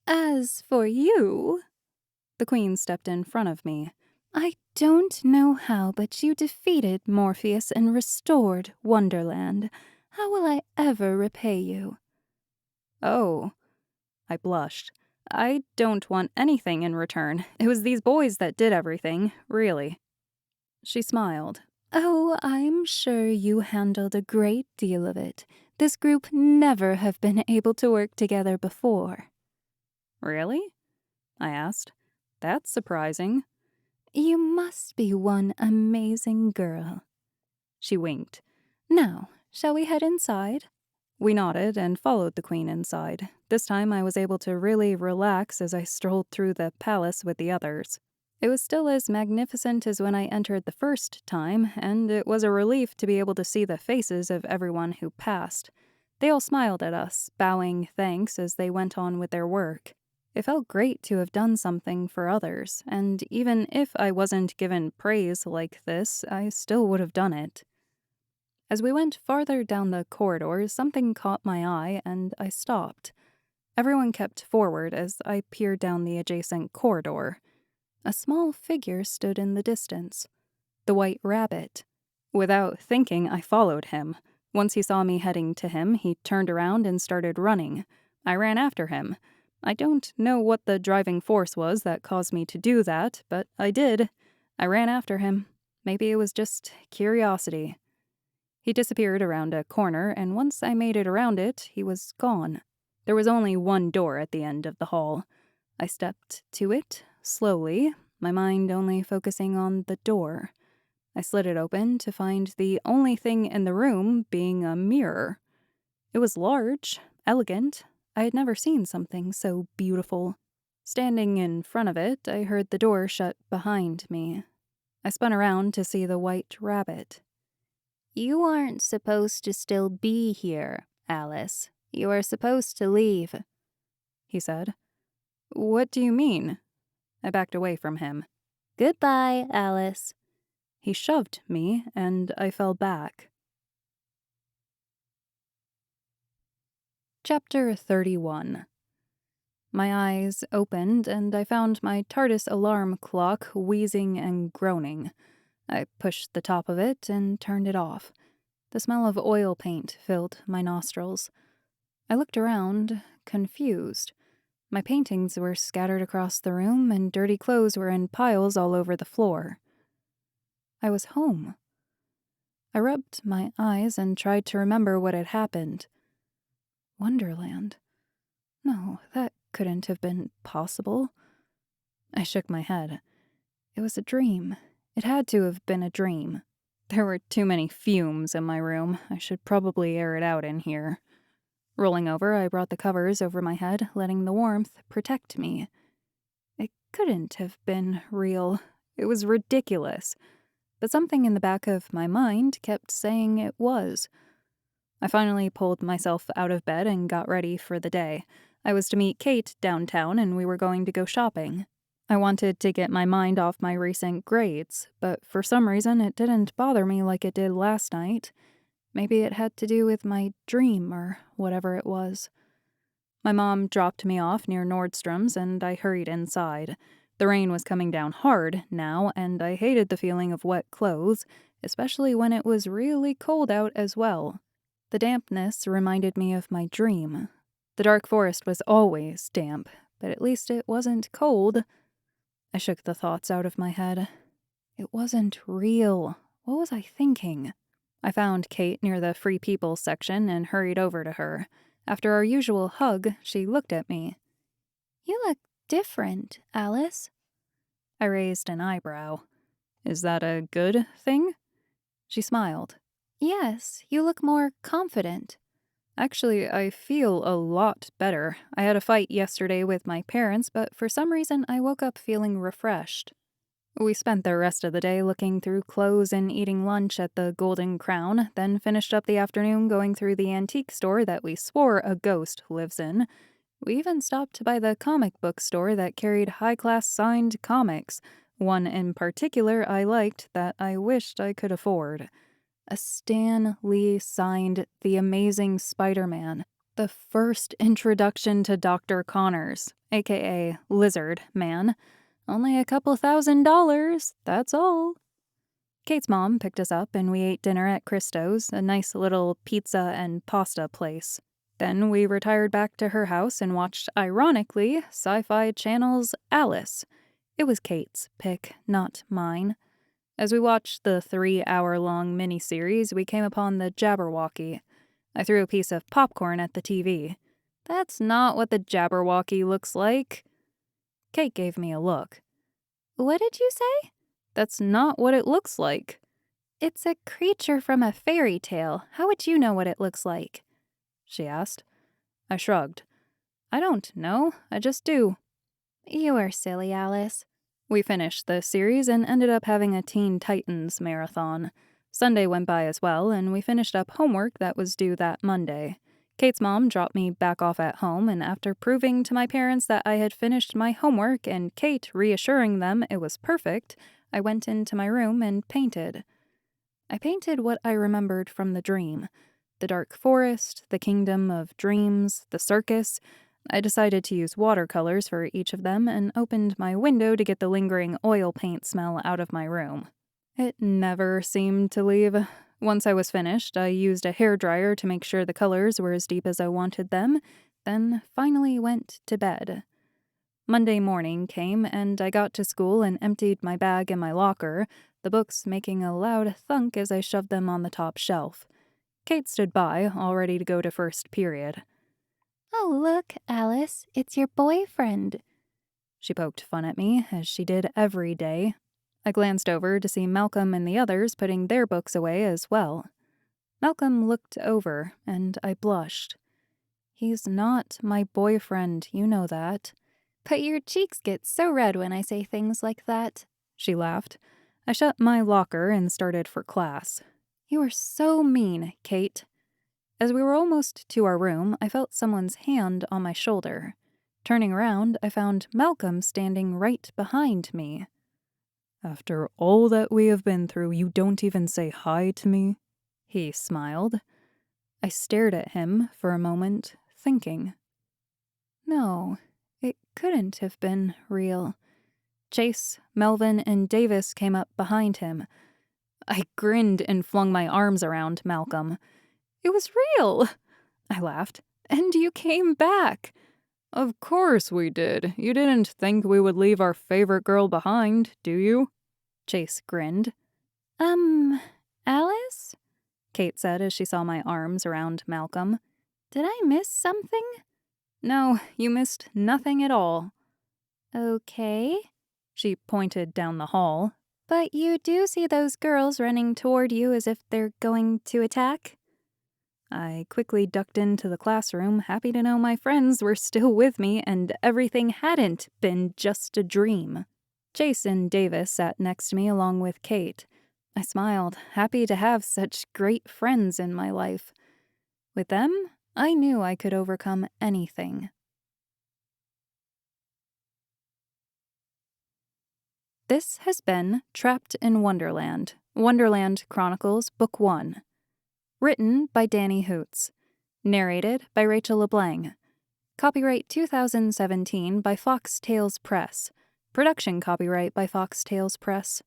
As for you, the Queen stepped in front of me. I don't know how, but you defeated Morpheus and restored Wonderland. How will I ever repay you? Oh, I blushed. I don't want anything in return. It was these boys that did everything, really. She smiled. Oh, I'm sure you handled a great deal of it. This group never have been able to work together before. Really? I asked. That's surprising. You must be one amazing girl. She winked. Now, shall we head inside? We nodded and followed the Queen inside. This time I was able to really relax as I strolled through the palace with the others. It was still as magnificent as when I entered the first time, and it was a relief to be able to see the faces of everyone who passed. They all smiled at us, bowing thanks as they went on with their work. It felt great to have done something for others, and even if I wasn't given praise like this, I still would have done it. As we went farther down the corridor, something caught my eye, and I stopped. Everyone kept forward as I peered down the adjacent corridor. A small figure stood in the distance. The White Rabbit. Without thinking, I followed him. Once he saw me heading to him, he turned around and started running. I ran after him. I don't know what the driving force was that caused me to do that, but I did. I ran after him. Maybe it was just curiosity. He disappeared around a corner, and once I made it around it, he was gone. There was only one door at the end of the hall. I stepped to it, slowly, my mind only focusing on the door. I slid it open to find the only thing in the room being a mirror. It was large, elegant. I had never seen something so beautiful. Standing in front of it, I heard the door shut behind me. I spun around to see the White Rabbit. You aren't supposed to still be here, Alice. You are supposed to leave, he said. What do you mean? I backed away from him. Goodbye, Alice. He shoved me, and I fell back. Chapter 31. My eyes opened, and I found my TARDIS alarm clock wheezing and groaning. I pushed the top of it and turned it off. The smell of oil paint filled my nostrils. I looked around, confused. My paintings were scattered across the room, and dirty clothes were in piles all over the floor. I was home. I rubbed my eyes and tried to remember what had happened. Wonderland? No, that couldn't have been possible. I shook my head. It was a dream. It had to have been a dream. There were too many fumes in my room. I should probably air it out in here. Rolling over, I brought the covers over my head, letting the warmth protect me. It couldn't have been real. It was ridiculous. But something in the back of my mind kept saying it was. I finally pulled myself out of bed and got ready for the day. I was to meet Kate downtown, and we were going to go shopping. I wanted to get my mind off my recent grades, but for some reason it didn't bother me like it did last night. Maybe it had to do with my dream or whatever it was. My mom dropped me off near Nordstrom's, and I hurried inside. The rain was coming down hard now, and I hated the feeling of wet clothes, especially when it was really cold out as well. The dampness reminded me of my dream. The dark forest was always damp, but at least it wasn't cold. I shook the thoughts out of my head. It wasn't real. What was I thinking? I found Kate near the Free People section and hurried over to her. After our usual hug, she looked at me. You look different, Alice. I raised an eyebrow. Is that a good thing? She smiled. Yes, you look more confident. Actually, I feel a lot better. I had a fight yesterday with my parents, but for some reason I woke up feeling refreshed. We spent the rest of the day looking through clothes and eating lunch at the Golden Crown, then finished up the afternoon going through the antique store that we swore a ghost lives in. We even stopped by the comic book store that carried high-class signed comics, one in particular I liked that I wished I could afford. A Stan Lee signed The Amazing Spider-Man, the first introduction to Dr. Connors, aka Lizard Man. Only a couple $1,000, that's all. Kate's mom picked us up and we ate dinner at Christo's, a nice little pizza and pasta place. Then we retired back to her house and watched, ironically, Sci-Fi Channel's Alice. It was Kate's pick, not mine. As we watched the 3-hour-long miniseries, we came upon the Jabberwocky. I threw a piece of popcorn at the TV. That's not what the Jabberwocky looks like. Kate gave me a look. What did you say? That's not what it looks like. It's a creature from a fairy tale. How would you know what it looks like? She asked. I shrugged. I don't know. I just do. You are silly, Alice. We finished the series and ended up having a Teen Titans marathon. Sunday went by as well, and we finished up homework that was due that Monday. Kate's mom dropped me back off at home, and after proving to my parents that I had finished my homework and Kate reassuring them it was perfect, I went into my room and painted. I painted what I remembered from the dream. The dark forest, the kingdom of dreams, the circus. I decided to use watercolors for each of them and opened my window to get the lingering oil paint smell out of my room. It never seemed to leave. Once I was finished, I used a hairdryer to make sure the colors were as deep as I wanted them, then finally went to bed. Monday morning came, and I got to school and emptied my bag in my locker, the books making a loud thunk as I shoved them on the top shelf. Kate stood by, all ready to go to first period. Oh, look, Alice, it's your boyfriend. She poked fun at me, as she did every day. I glanced over to see Malcolm and the others putting their books away as well. Malcolm looked over, and I blushed. He's not my boyfriend, you know that. But your cheeks get so red when I say things like that. She laughed. I shut my locker and started for class. You are so mean, Kate. As we were almost to our room, I felt someone's hand on my shoulder. Turning around, I found Malcolm standing right behind me. After all that we have been through, you don't even say hi to me? He smiled. I stared at him for a moment, thinking. No, it couldn't have been real. Chase, Melvin, and Davis came up behind him. I grinned and flung my arms around Malcolm. It was real! I laughed. And you came back. Of course we did. You didn't think we would leave our favorite girl behind, do you? Chase grinned. Alice? Kate said as she saw my arms around Malcolm. Did I miss something? No, you missed nothing at all. Okay. She pointed down the hall. But you do see those girls running toward you as if they're going to attack? I quickly ducked into the classroom, happy to know my friends were still with me and everything hadn't been just a dream. Chase and Davis sat next to me along with Kate. I smiled, happy to have such great friends in my life. With them, I knew I could overcome anything. This has been Trapped in Wonderland, Wonderland Chronicles Book 1. Written by Dani Hoots. Narrated by Rachel Leblang. Copyright 2017 by Fox Tales Press. Production copyright by Fox Tales Press.